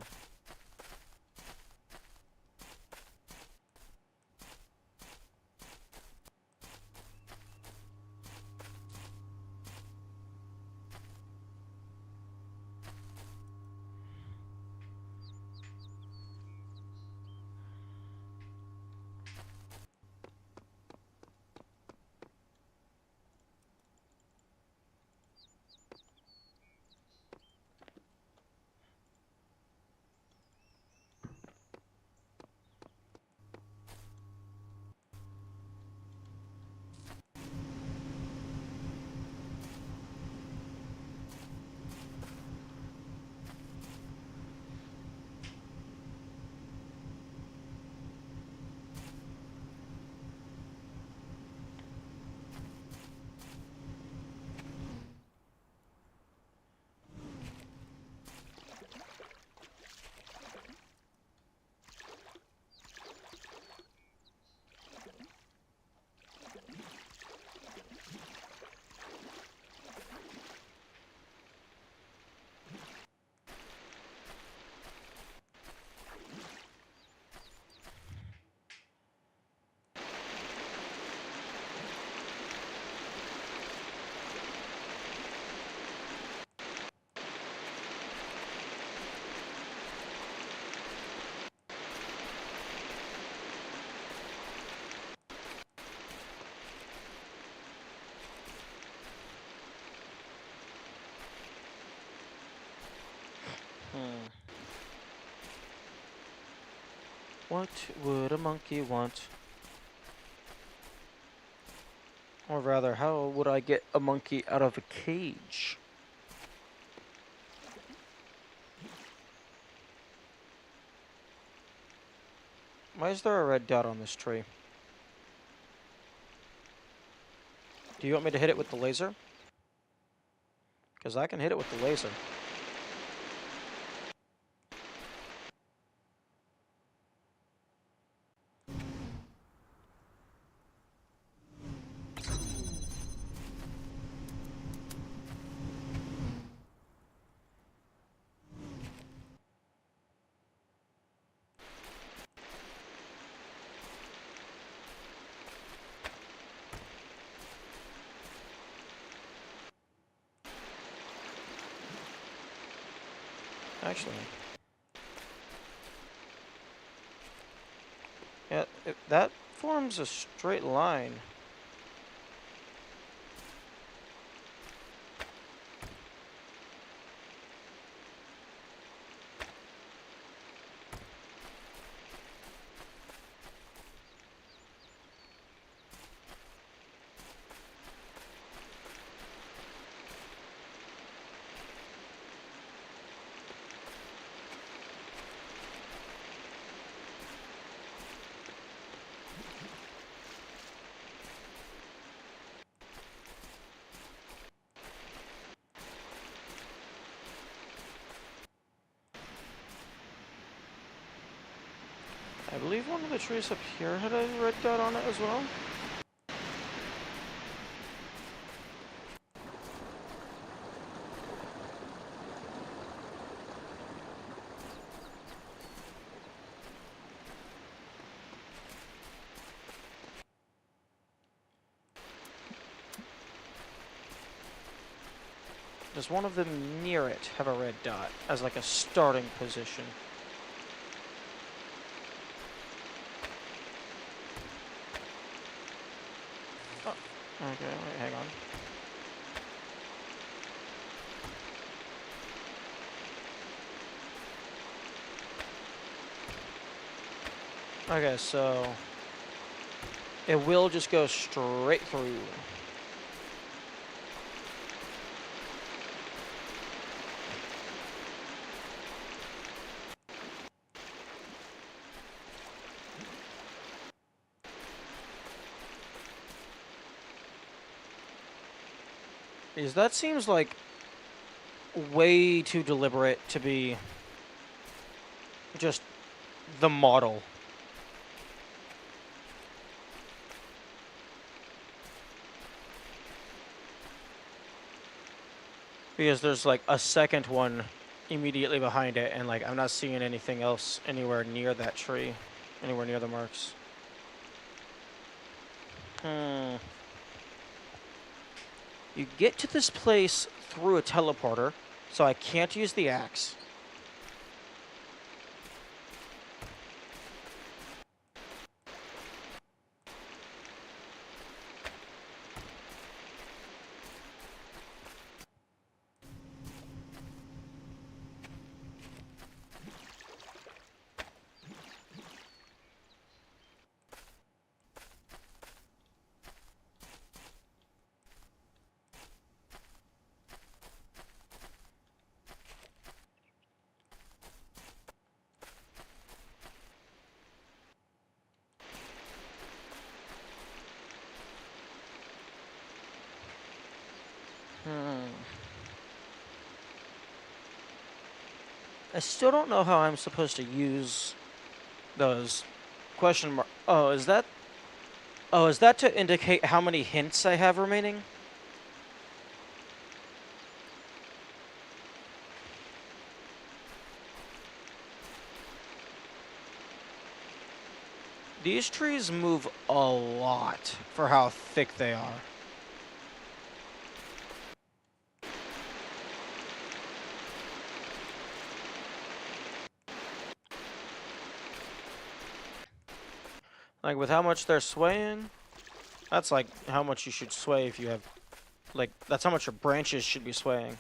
Hmm. What would a monkey want? Or rather, how would I get a monkey out of a cage? Why is there a red dot on this tree? Do you want me to hit it with the laser? Because I can hit it with the laser. Actually. Yeah, that forms a straight line. I believe one of the trees up here had a red dot on it as well. Does one of them near it have a red dot as like a starting position? Oh, okay, wait, hang on. Okay, so it will just go straight through. Because that seems like way too deliberate to be just the model. Because there's like a second one immediately behind it, and like I'm not seeing anything else anywhere near that tree, anywhere near the marks. You get to this place through a teleporter, so I can't use the axe. I still don't know how I'm supposed to use those question mark. Oh, is that? Oh, is that to indicate how many hints I have remaining? These trees move a lot for how thick they are. Like, with how much they're swaying, that's like how much you should sway if you have, like, that's how much your branches should be swaying.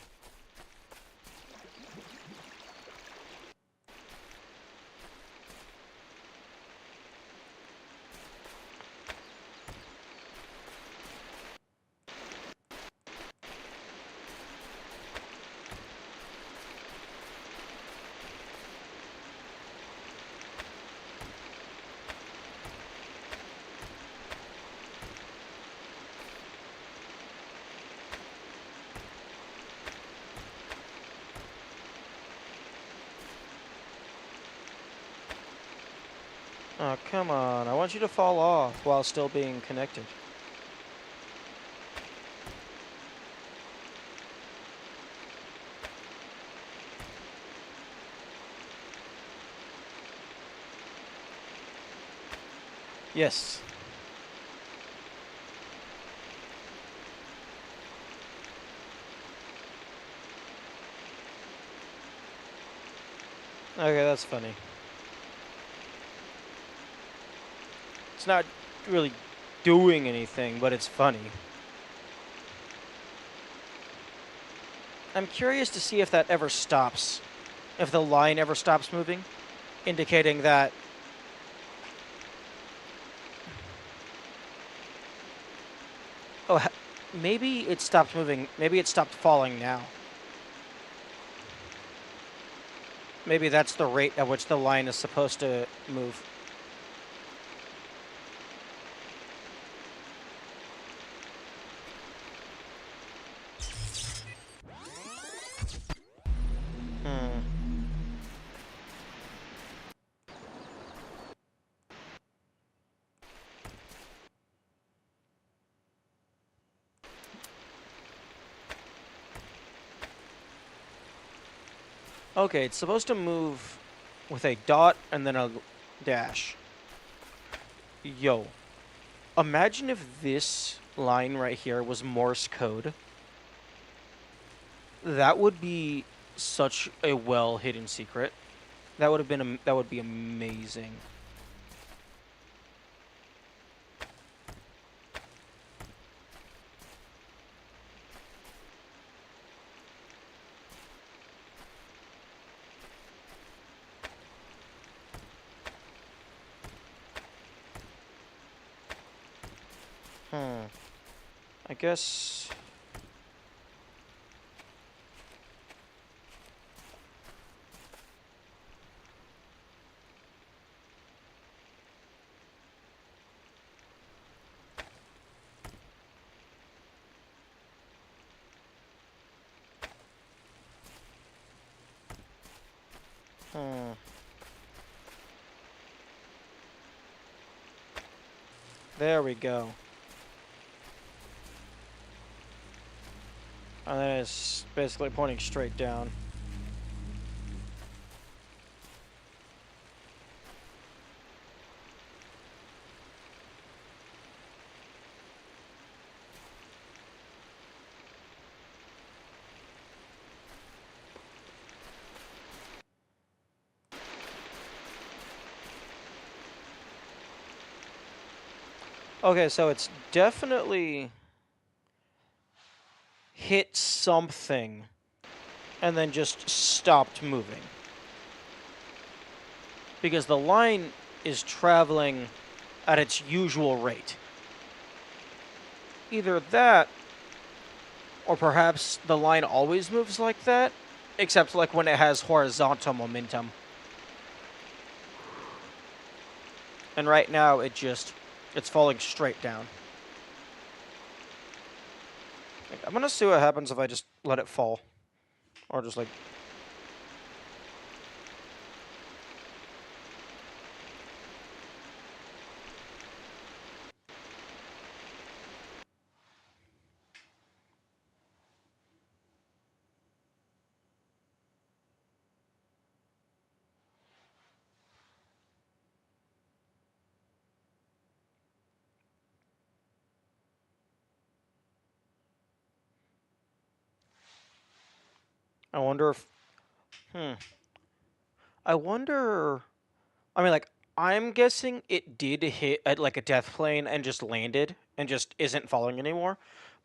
Oh, come on. I want you to fall off while still being connected. Yes. Okay, that's funny. It's not really doing anything, but it's funny. I'm curious to see if that ever stops. If the line ever stops moving, indicating that... Oh, maybe it stopped moving. Maybe it stopped falling now. Maybe that's the rate at which the line is supposed to move. Hmm. Okay, it's supposed to move with a dot and then a dash. Yo, imagine if this line right here was Morse code. That would be such a well-hidden secret. That would have been that would be amazing. Hmm. I guess. Hmm. There we go. And then it's basically pointing straight down. Okay, so it's definitely hit something and then just stopped moving. Because the line is traveling at its usual rate. Either that, or perhaps the line always moves like that, except like when it has horizontal momentum. And right now it's falling straight down. Like, I'm gonna see what happens if I just let it fall. Or just like... I wonder if... Hmm. I wonder... I mean, like, I'm guessing it did hit at like a death plane and just landed and just isn't falling anymore.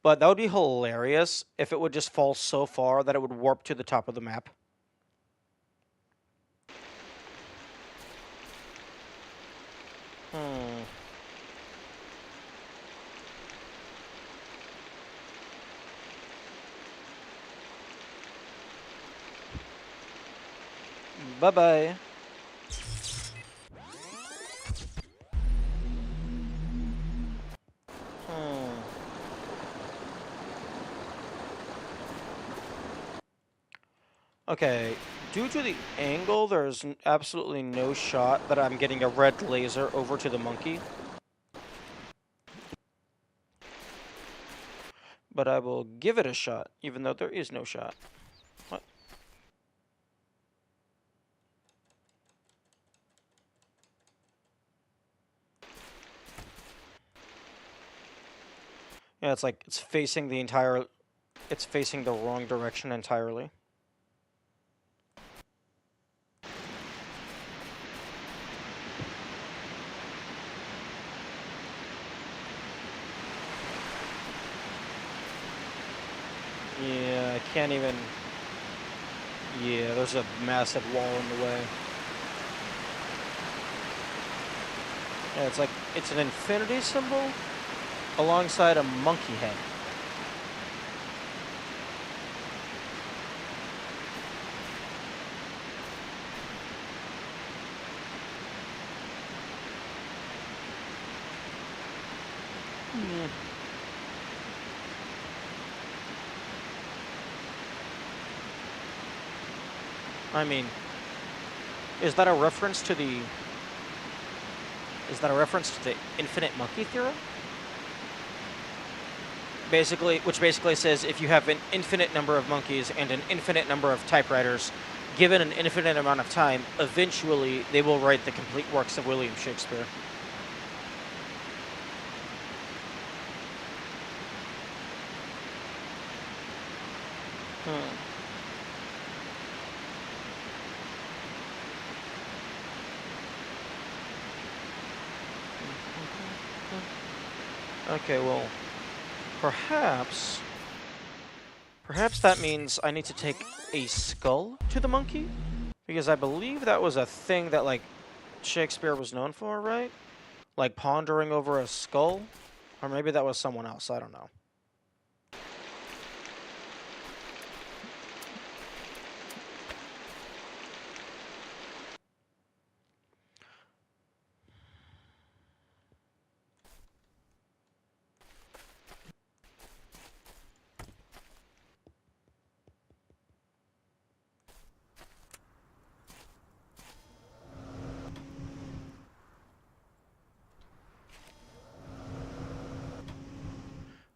But that would be hilarious if it would just fall so far that it would warp to the top of the map. Hmm. Bye-bye. Hmm. Okay. Due to the angle, there's absolutely no shot that I'm getting a red laser over to the monkey. But I will give it a shot, even though there is no shot. What? Yeah, it's like it's facing the entire... It's facing the wrong direction entirely. can't even... Yeah, there's a massive wall in the way. Yeah, it's like, it's an infinity symbol alongside a monkey head. I mean, is that a reference to the... Is that a reference to the infinite monkey theorem? Basically, which basically says if you have an infinite number of monkeys and an infinite number of typewriters, given an infinite amount of time, eventually they will write the complete works of William Shakespeare. Okay, well, perhaps that means I need to take a skull to the monkey? Because I believe that was a thing that, like, Shakespeare was known for, right? Like, pondering over a skull? Or maybe that was someone else, I don't know.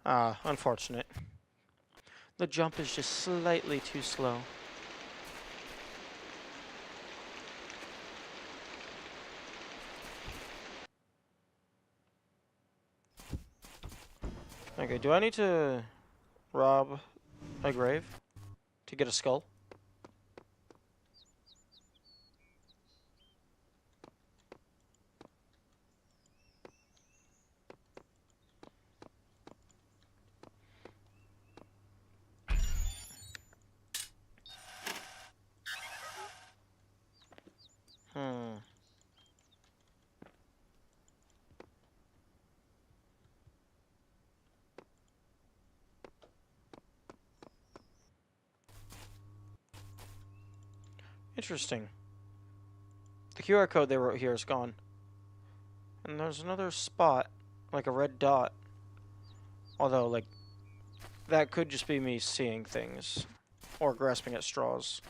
Ah, unfortunate. The jump is just slightly too slow. Okay, do I need to rob a grave to get a skull? Hmm. Interesting. The QR code they wrote here is gone. And there's another spot, like a red dot. Although, like, that could just be me seeing things. Or grasping at straws.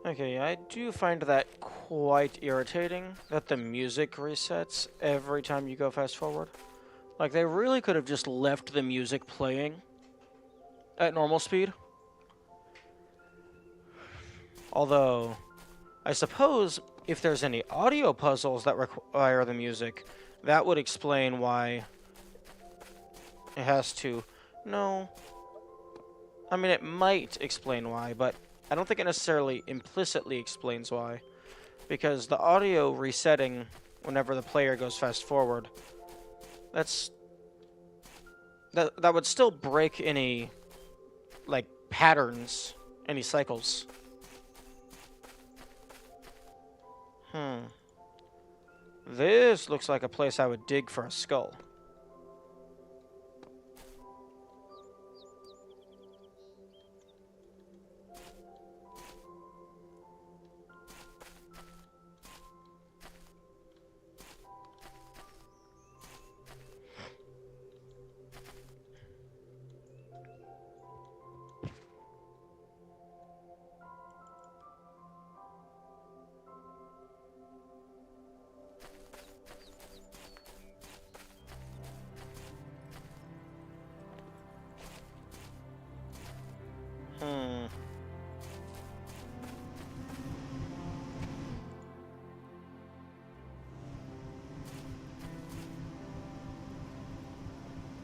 Okay, I do find that quite irritating, that the music resets every time you go fast forward. Like, they really could have just left the music playing at normal speed. Although, I suppose if there's any audio puzzles that require the music, that would explain why it has to. No. I mean, it might explain why, but I don't think it necessarily implicitly explains why. Because the audio resetting whenever the player goes fast forward, that would still break any, like, patterns, any cycles. This looks like a place I would dig for a skull.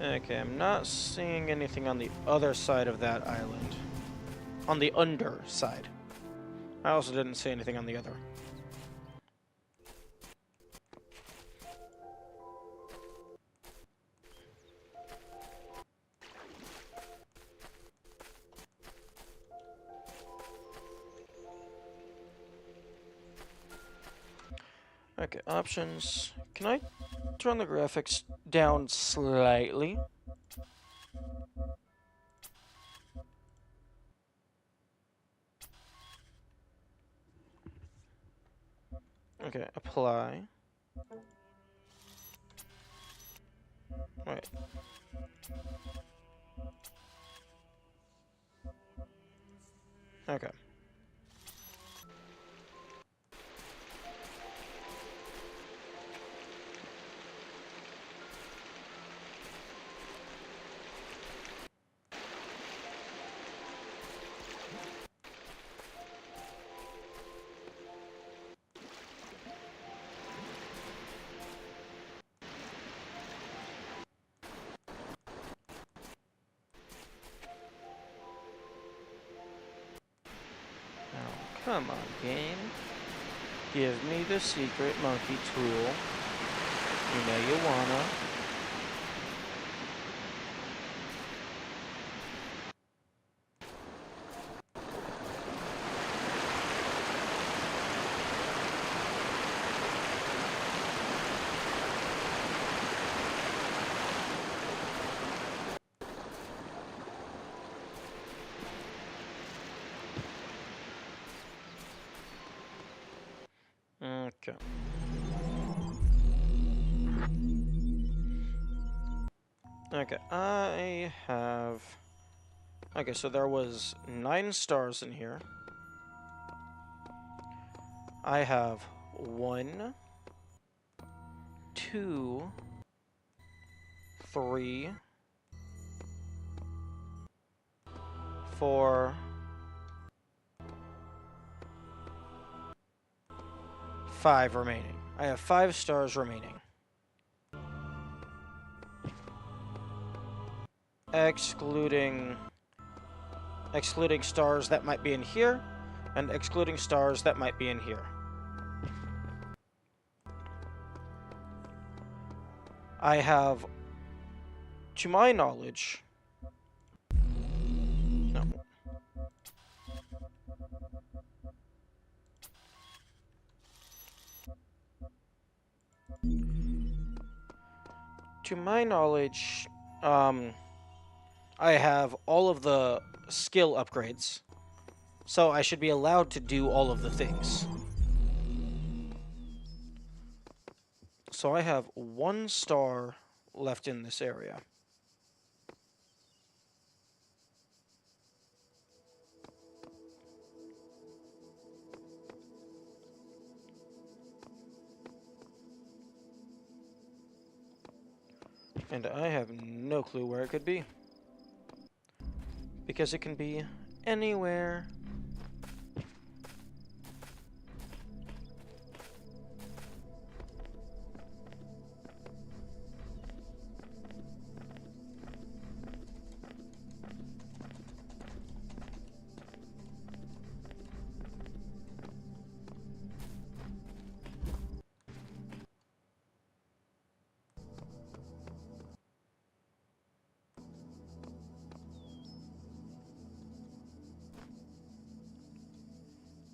Okay, I'm not seeing anything on the other side of that island. On the underside. I also didn't see anything on the other. Okay, options. Can I turn the graphics down slightly? Okay, apply. Right. Okay. Now, come on, game. Give me the secret monkey tool. You know you wanna. Okay. Okay, I have... Okay, so there was 9 stars in here. I have 1, 2, 3, 4, 5 remaining. I have 5 stars remaining. Excluding stars that might be in here, and excluding stars that might be in here. I have, to my knowledge... No. To my knowledge, I have all of the skill upgrades, so I should be allowed to do all of the things. So I have 1 star left in this area. And I have no clue where it could be. Because it can be anywhere.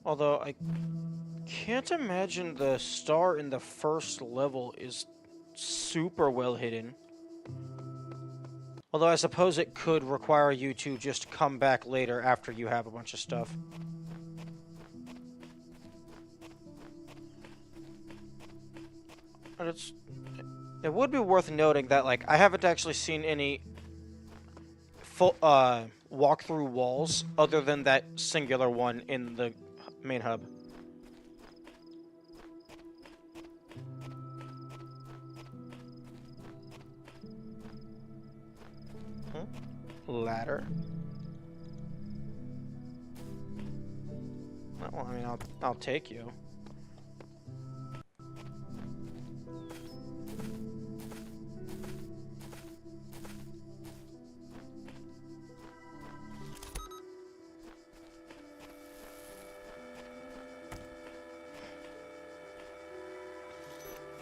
Although I can't imagine the star in the first level is super well hidden. Although I suppose it could require you to just come back later after you have a bunch of stuff. But it would be worth noting that, like, I haven't actually seen any full walk-through walls other than that singular one in the main hub. Ladder. Well, I mean, I'll take you.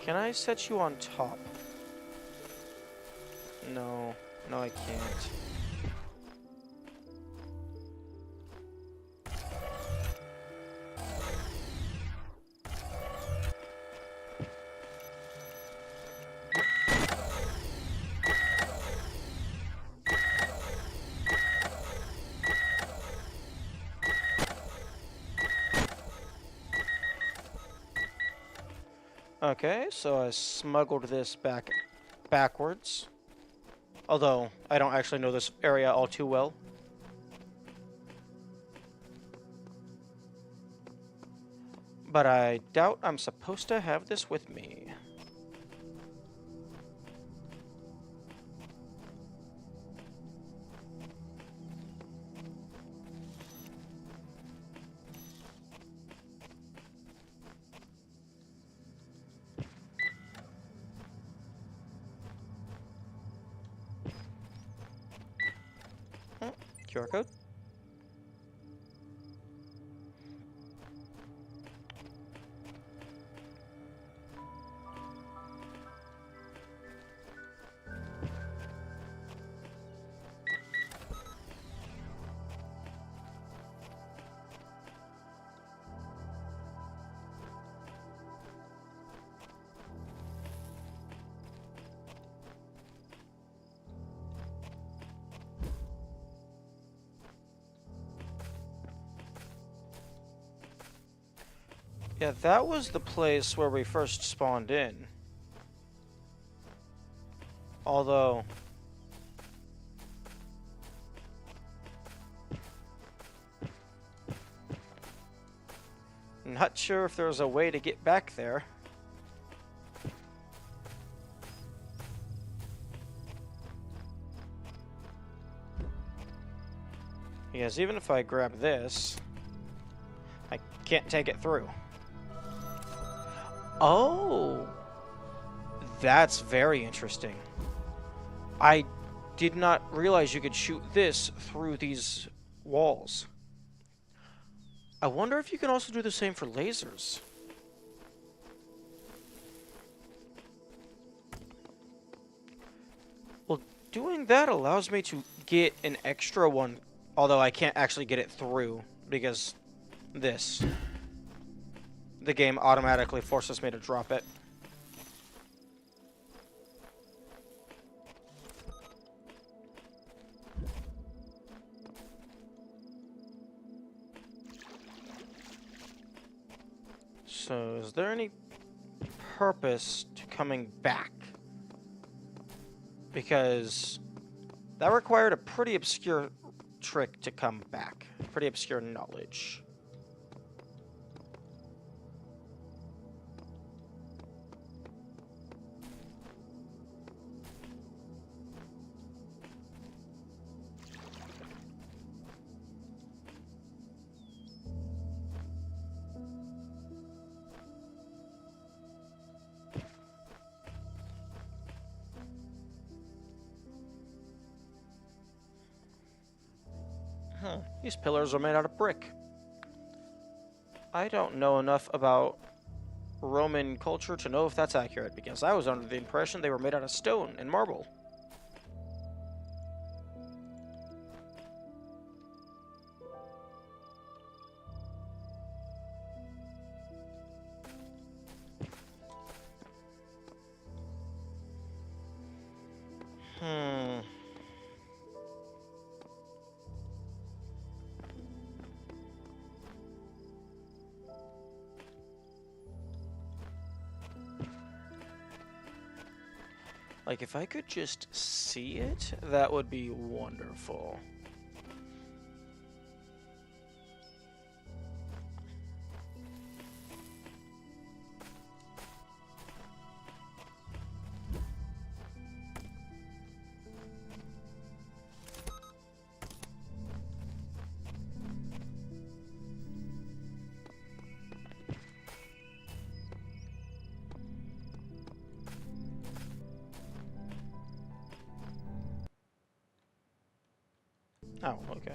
Can I set you on top? No. No, I can't. Okay, so I smuggled this backwards. Although, I don't actually know this area all too well. But I doubt I'm supposed to have this with me. QR code? Yeah, that was the place where we first spawned in. Although... not sure if there's a way to get back there. Because even if I grab this, I can't take it through. Oh! That's very interesting. I did not realize you could shoot this through these walls. I wonder if you can also do the same for lasers. Well, doing that allows me to get an extra one, although I can't actually get it through because this. The game automatically forces me to drop it. So, is there any purpose to coming back? Because that required a pretty obscure trick to come back. Pretty obscure knowledge. These pillars are made out of brick. I don't know enough about Roman culture to know if that's accurate, because I was under the impression they were made out of stone and marble. Like, if I could just see it, that would be wonderful. Oh, okay.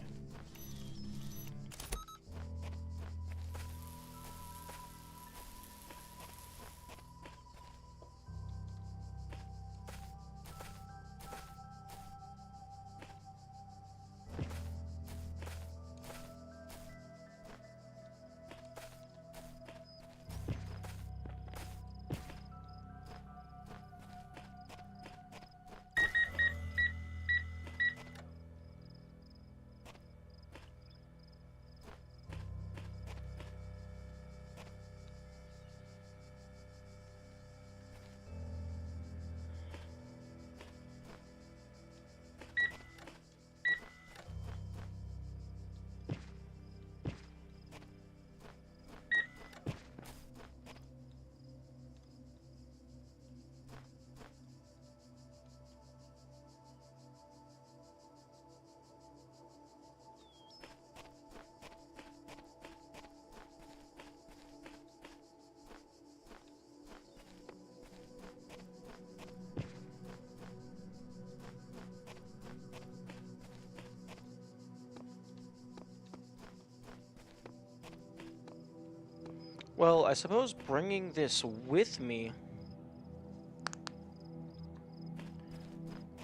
Well, I suppose bringing this with me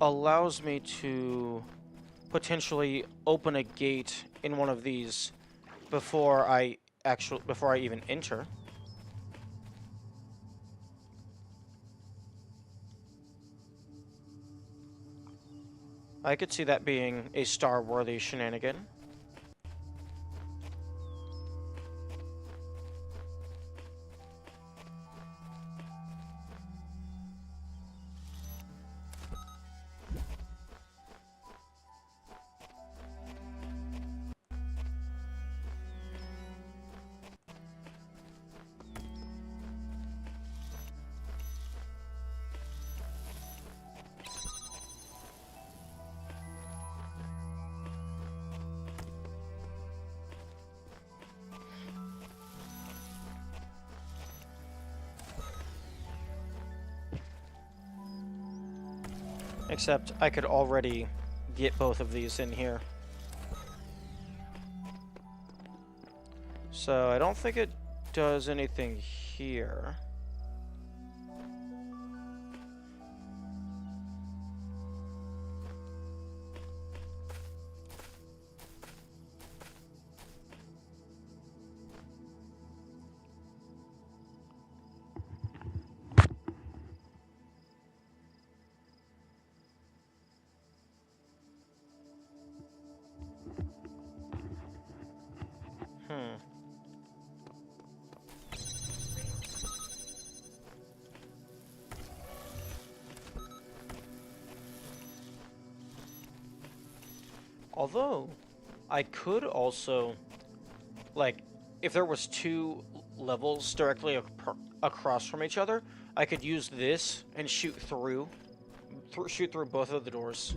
allows me to potentially open a gate in one of these before I even enter. I could see that being a star-worthy shenanigan. Except I could already get both of these in here. So I don't think it does anything here. Hmm. Although, I could also, like, if there was two levels directly across from each other, I could use this and shoot through both of the doors.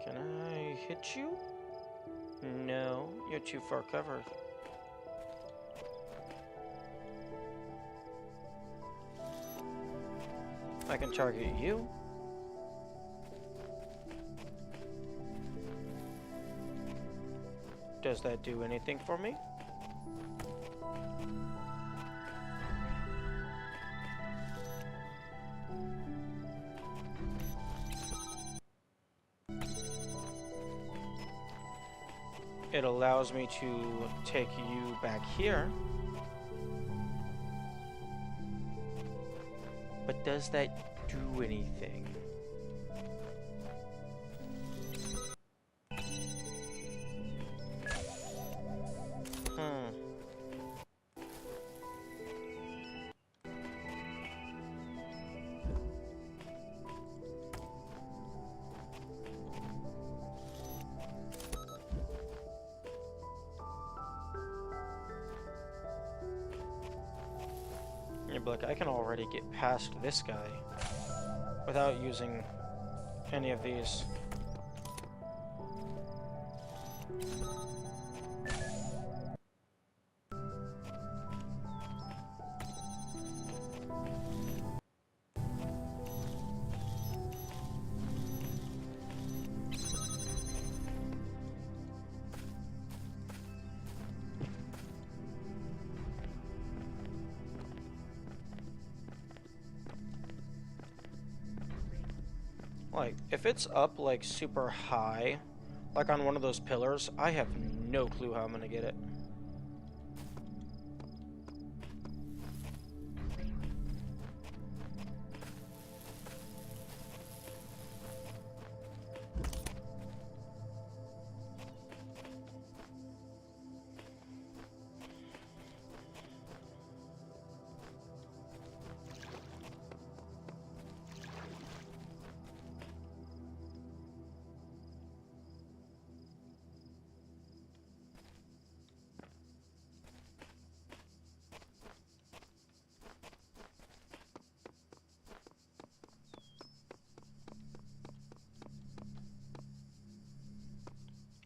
Can I hit you? No, you're too far covered. I can target you. Does that do anything for me? It allows me to take you back here. But does that do anything? Hmm. You'd be like, I can already get past this guy without using any of these. Like, if it's up, like, super high, like on one of those pillars, I have no clue how I'm gonna get it.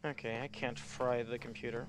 Okay, I can't fry the computer.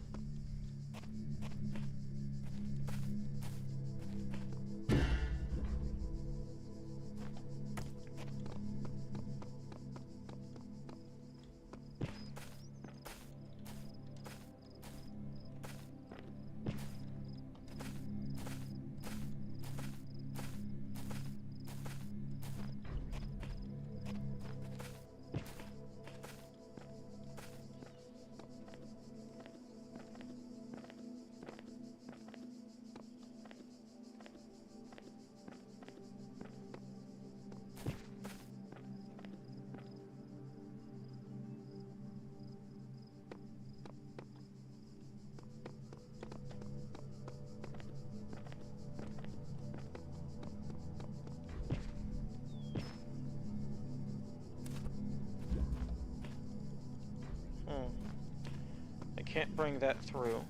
I can't bring that through.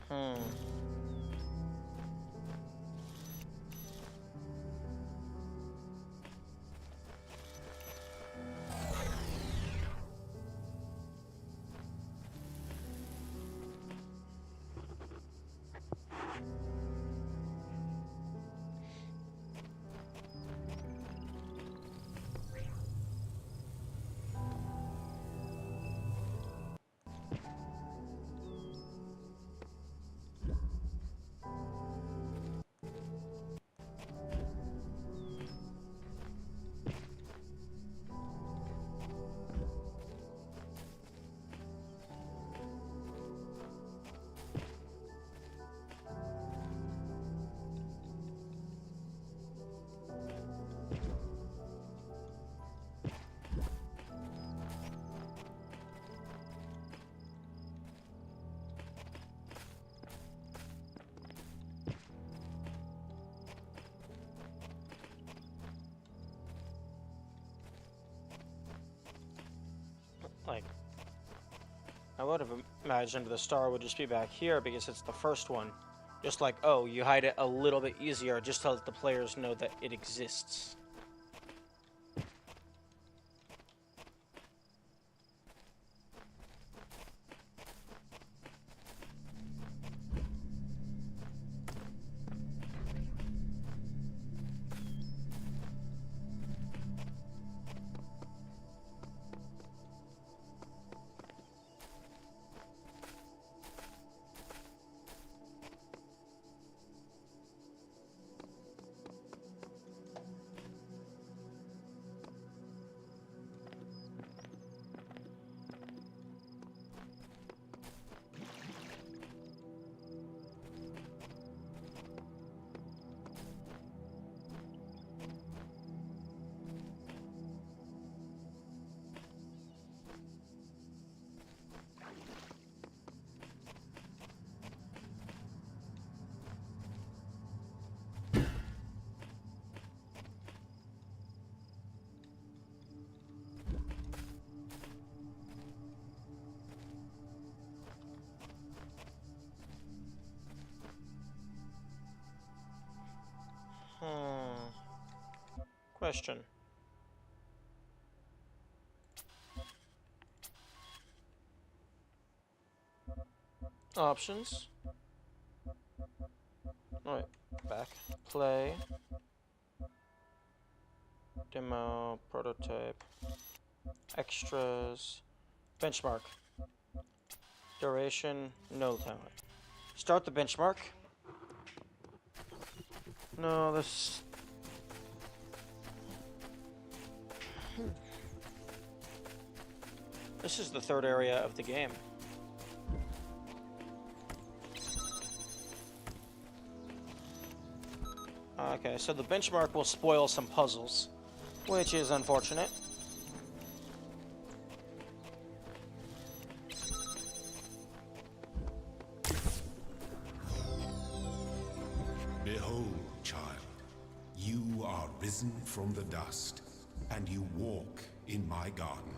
Hmm. Like, I would have imagined the star would just be back here because it's the first one. Just like, oh, you hide it a little bit easier just to let the players know that it exists. Hmm. Question. Options. Alright, back. Play. Demo. Prototype. Extras. Benchmark. Duration. No talent. Start the benchmark. No, this... This is the third area of the game. Okay, so the benchmark will spoil some puzzles, which is unfortunate. Behold, child, you are risen from the dust, and you walk in my garden.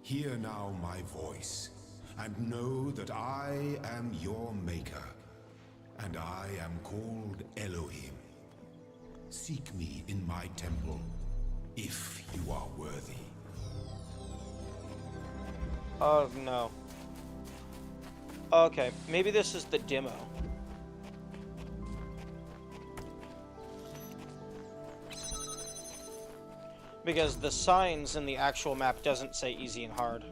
Hear now my voice, and know that I am your maker, and I am called Elohim. Seek me in my temple, if you are worthy. Oh, no. Okay, maybe this is the demo. Because the signs in the actual map doesn't say easy and hard.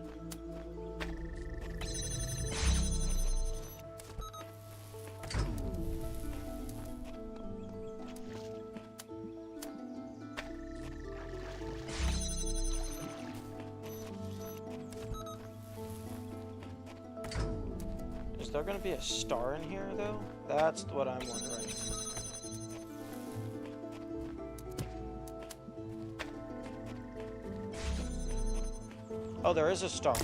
Is there going to be a star in here, though? That's what I'm wondering. Oh, there is a star.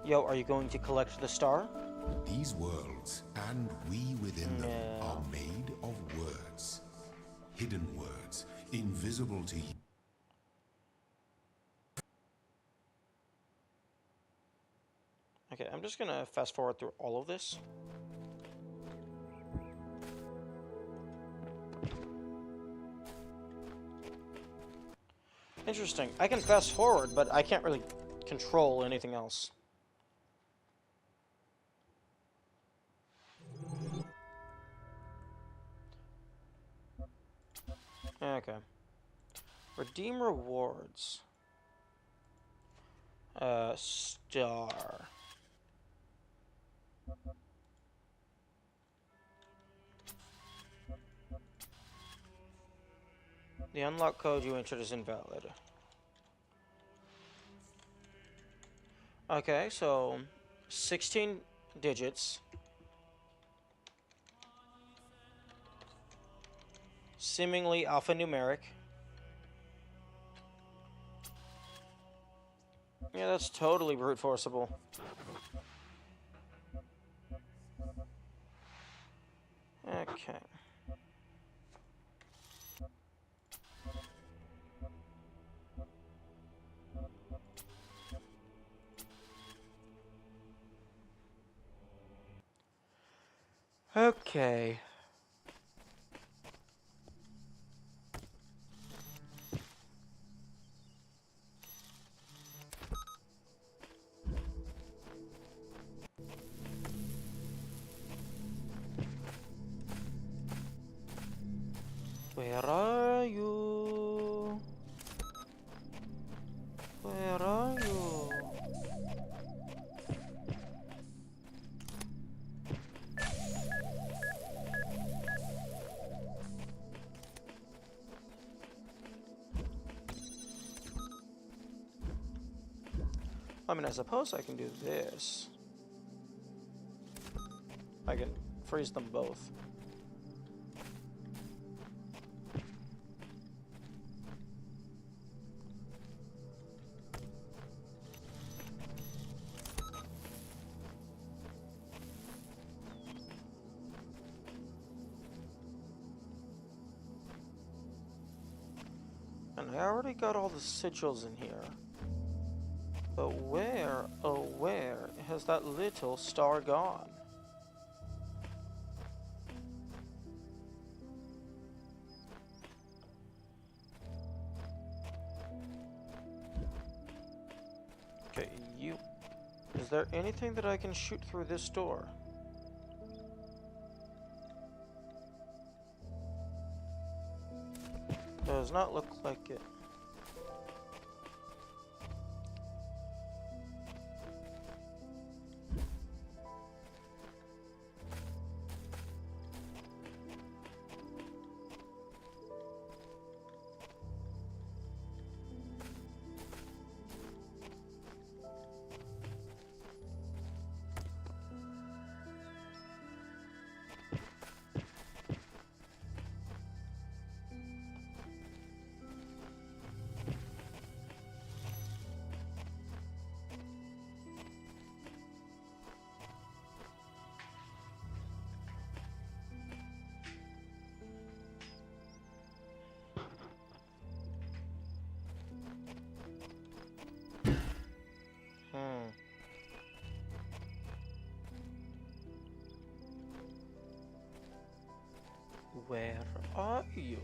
Yo, are you going to collect the star? These worlds, and we within them, No. are made of words. Hidden words, invisible to you. Okay, I'm just gonna fast forward through all of this. Interesting. I can fast forward, but I can't really control anything else. Okay. Redeem rewards. Star. The unlock code you entered is invalid. Okay, so 16 digits. Seemingly alphanumeric. Yeah, that's totally brute forceable. Okay. Okay. Where are you? Where are you? I mean, I suppose I can do this. I can freeze them both. And I already got all the sigils in here. But where, oh where, has that little star gone? Okay, you... Is there anything that I can shoot through this door? Does not look like it. Where are you?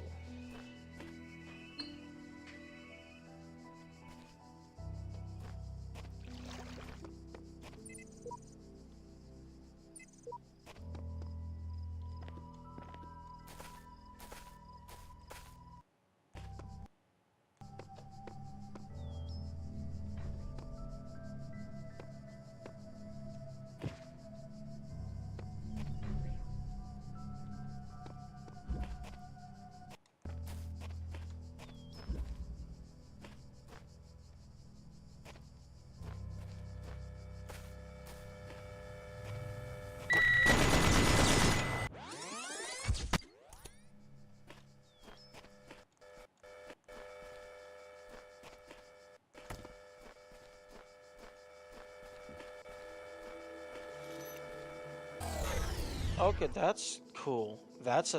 Okay, that's cool. That's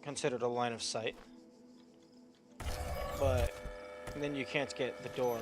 considered a line of sight. But then you can't get the door.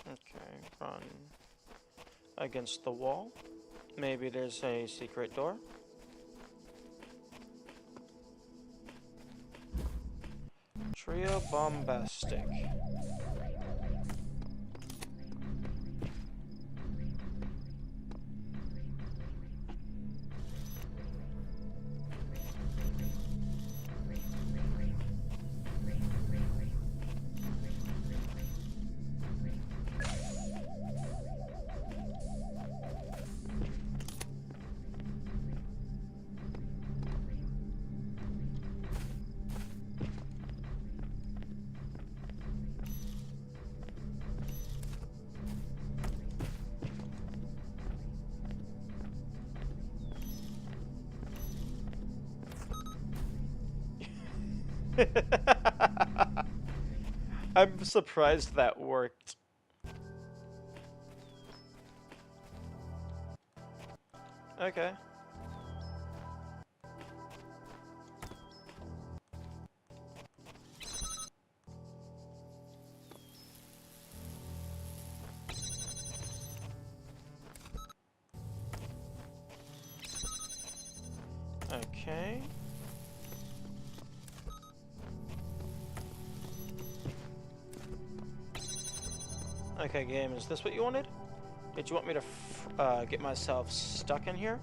Okay, run against the wall. Maybe there's a secret door. Trio bombastic. I'm surprised that worked. Okay. Okay. Okay, game, is this what you wanted? Did you want me to get myself stuck in here?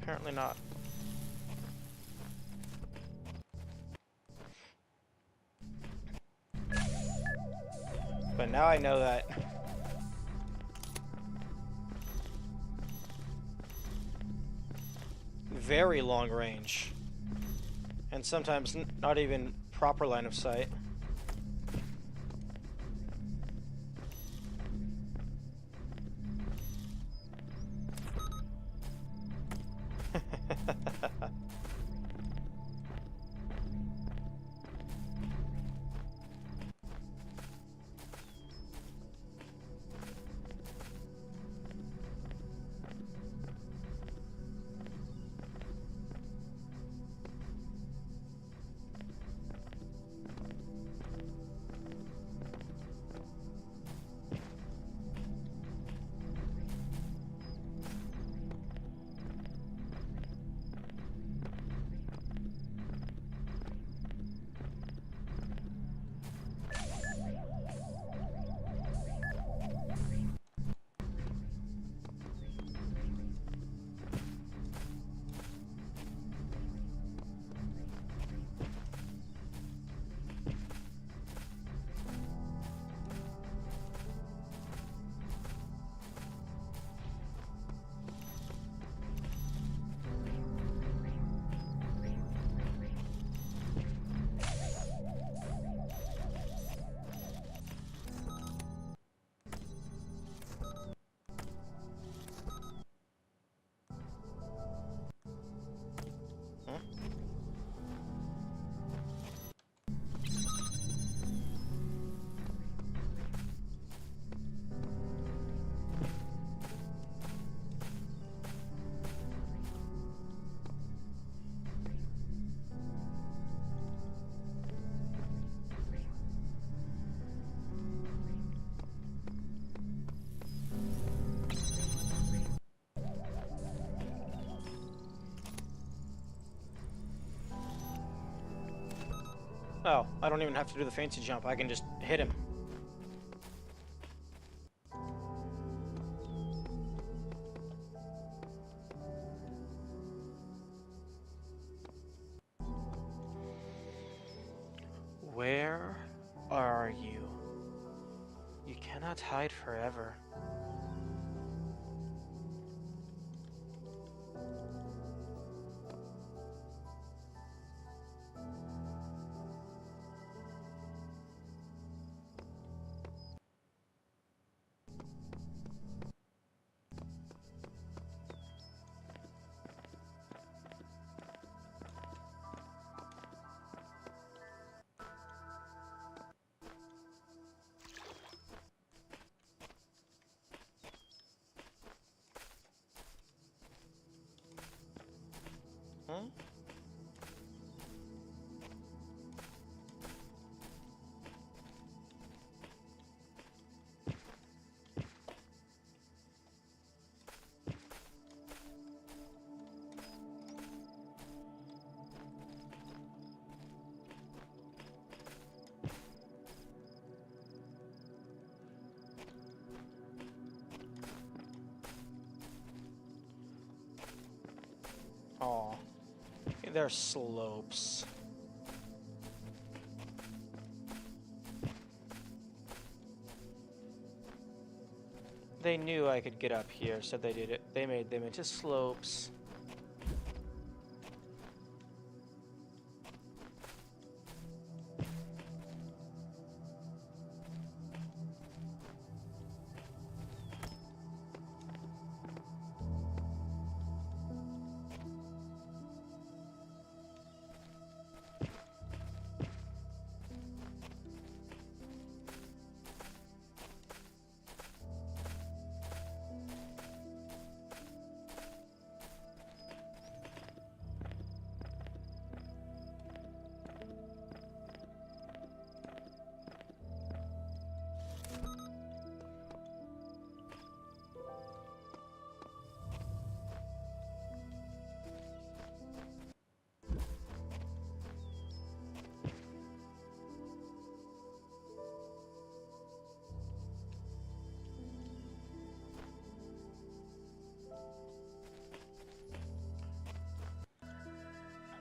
Apparently not. But now I know that very long range. And sometimes not even proper line of sight. Oh, I don't even have to do the fancy jump. I can just hit him. Where are you? You cannot hide forever. Huh? Aw. They're slopes. They knew I could get up here, so they did it. They made them into slopes.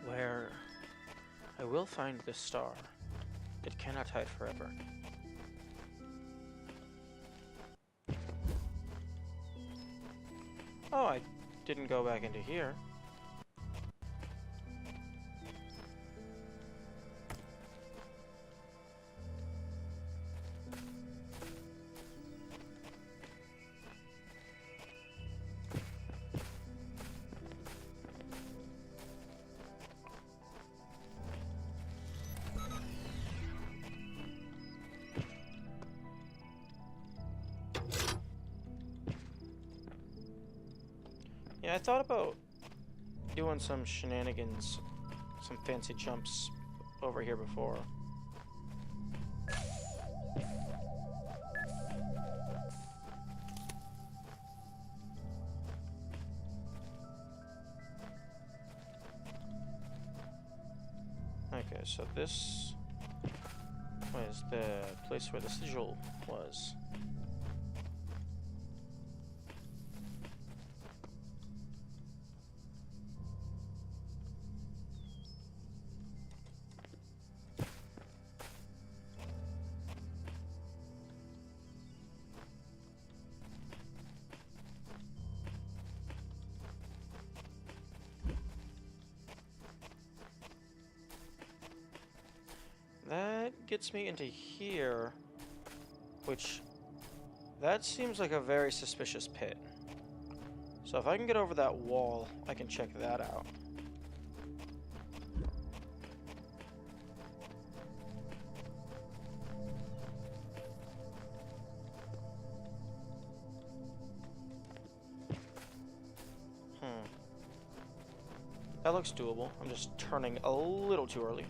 Where I will find the star. It cannot hide forever. Oh, I didn't go back into here. Yeah, I thought about doing some shenanigans, some fancy jumps over here before. Okay, so this was the place where the sigil was. That gets me into here, which that seems like a very suspicious pit. So if I can get over that wall, I can check that out. That looks doable. I'm just turning a little too early.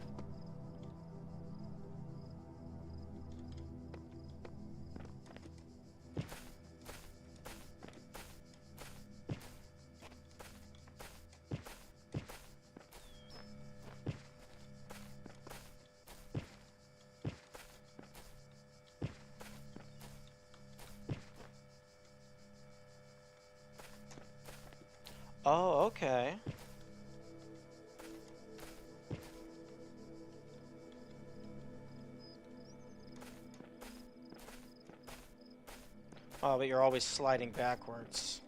Okay. Oh, but you're always sliding backwards.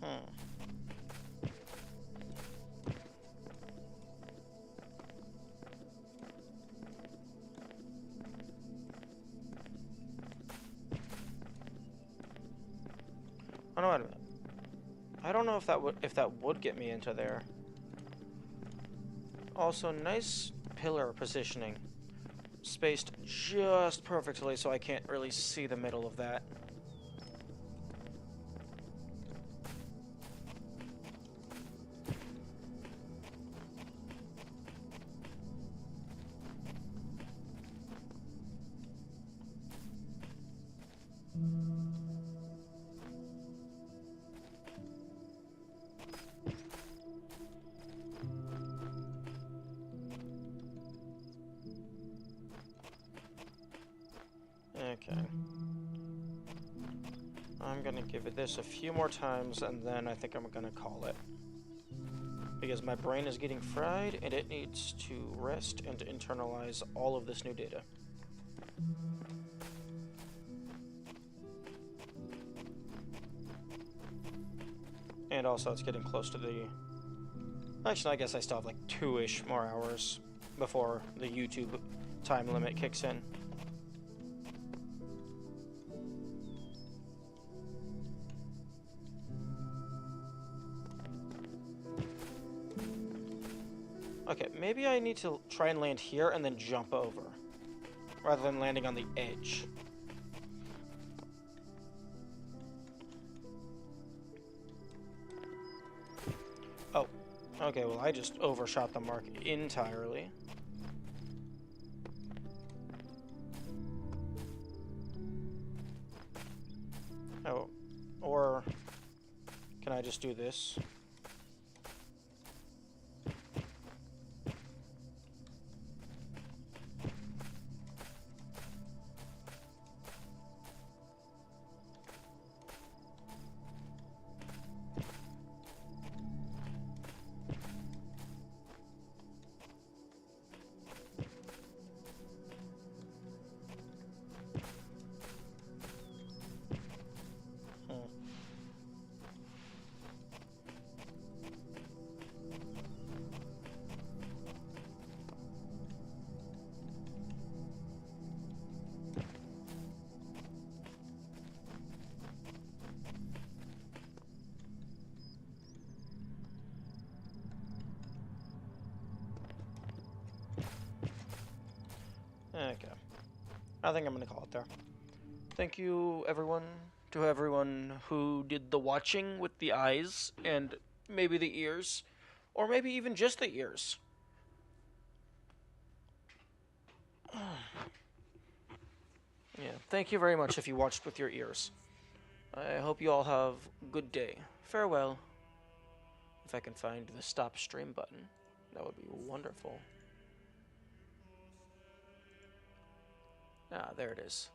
Hmm. Oh, no, wait a minute. I don't know if that would get me into there. Also, nice pillar positioning. Spaced just perfectly so I can't really see the middle of that. Okay. I'm gonna give it this a few more times, and then I think I'm gonna call it. Because my brain is getting fried, and it needs to rest and to internalize all of this new data. And also, it's getting close to the... Actually, I guess I still have like 2-ish more hours before the YouTube time limit kicks in. Okay, maybe I need to try and land here and then jump over, rather than landing on the edge. Oh, okay, well I just overshot the mark entirely. Oh, or can I just do this? Okay. I think I'm gonna call it there. Thank you, everyone, to everyone who did the watching with the eyes and maybe the ears, or maybe even just the ears. Yeah, thank you very much if you watched with your ears. I hope you all have a good day. Farewell. If I can find the stop stream button, that would be wonderful. Ah, there it is.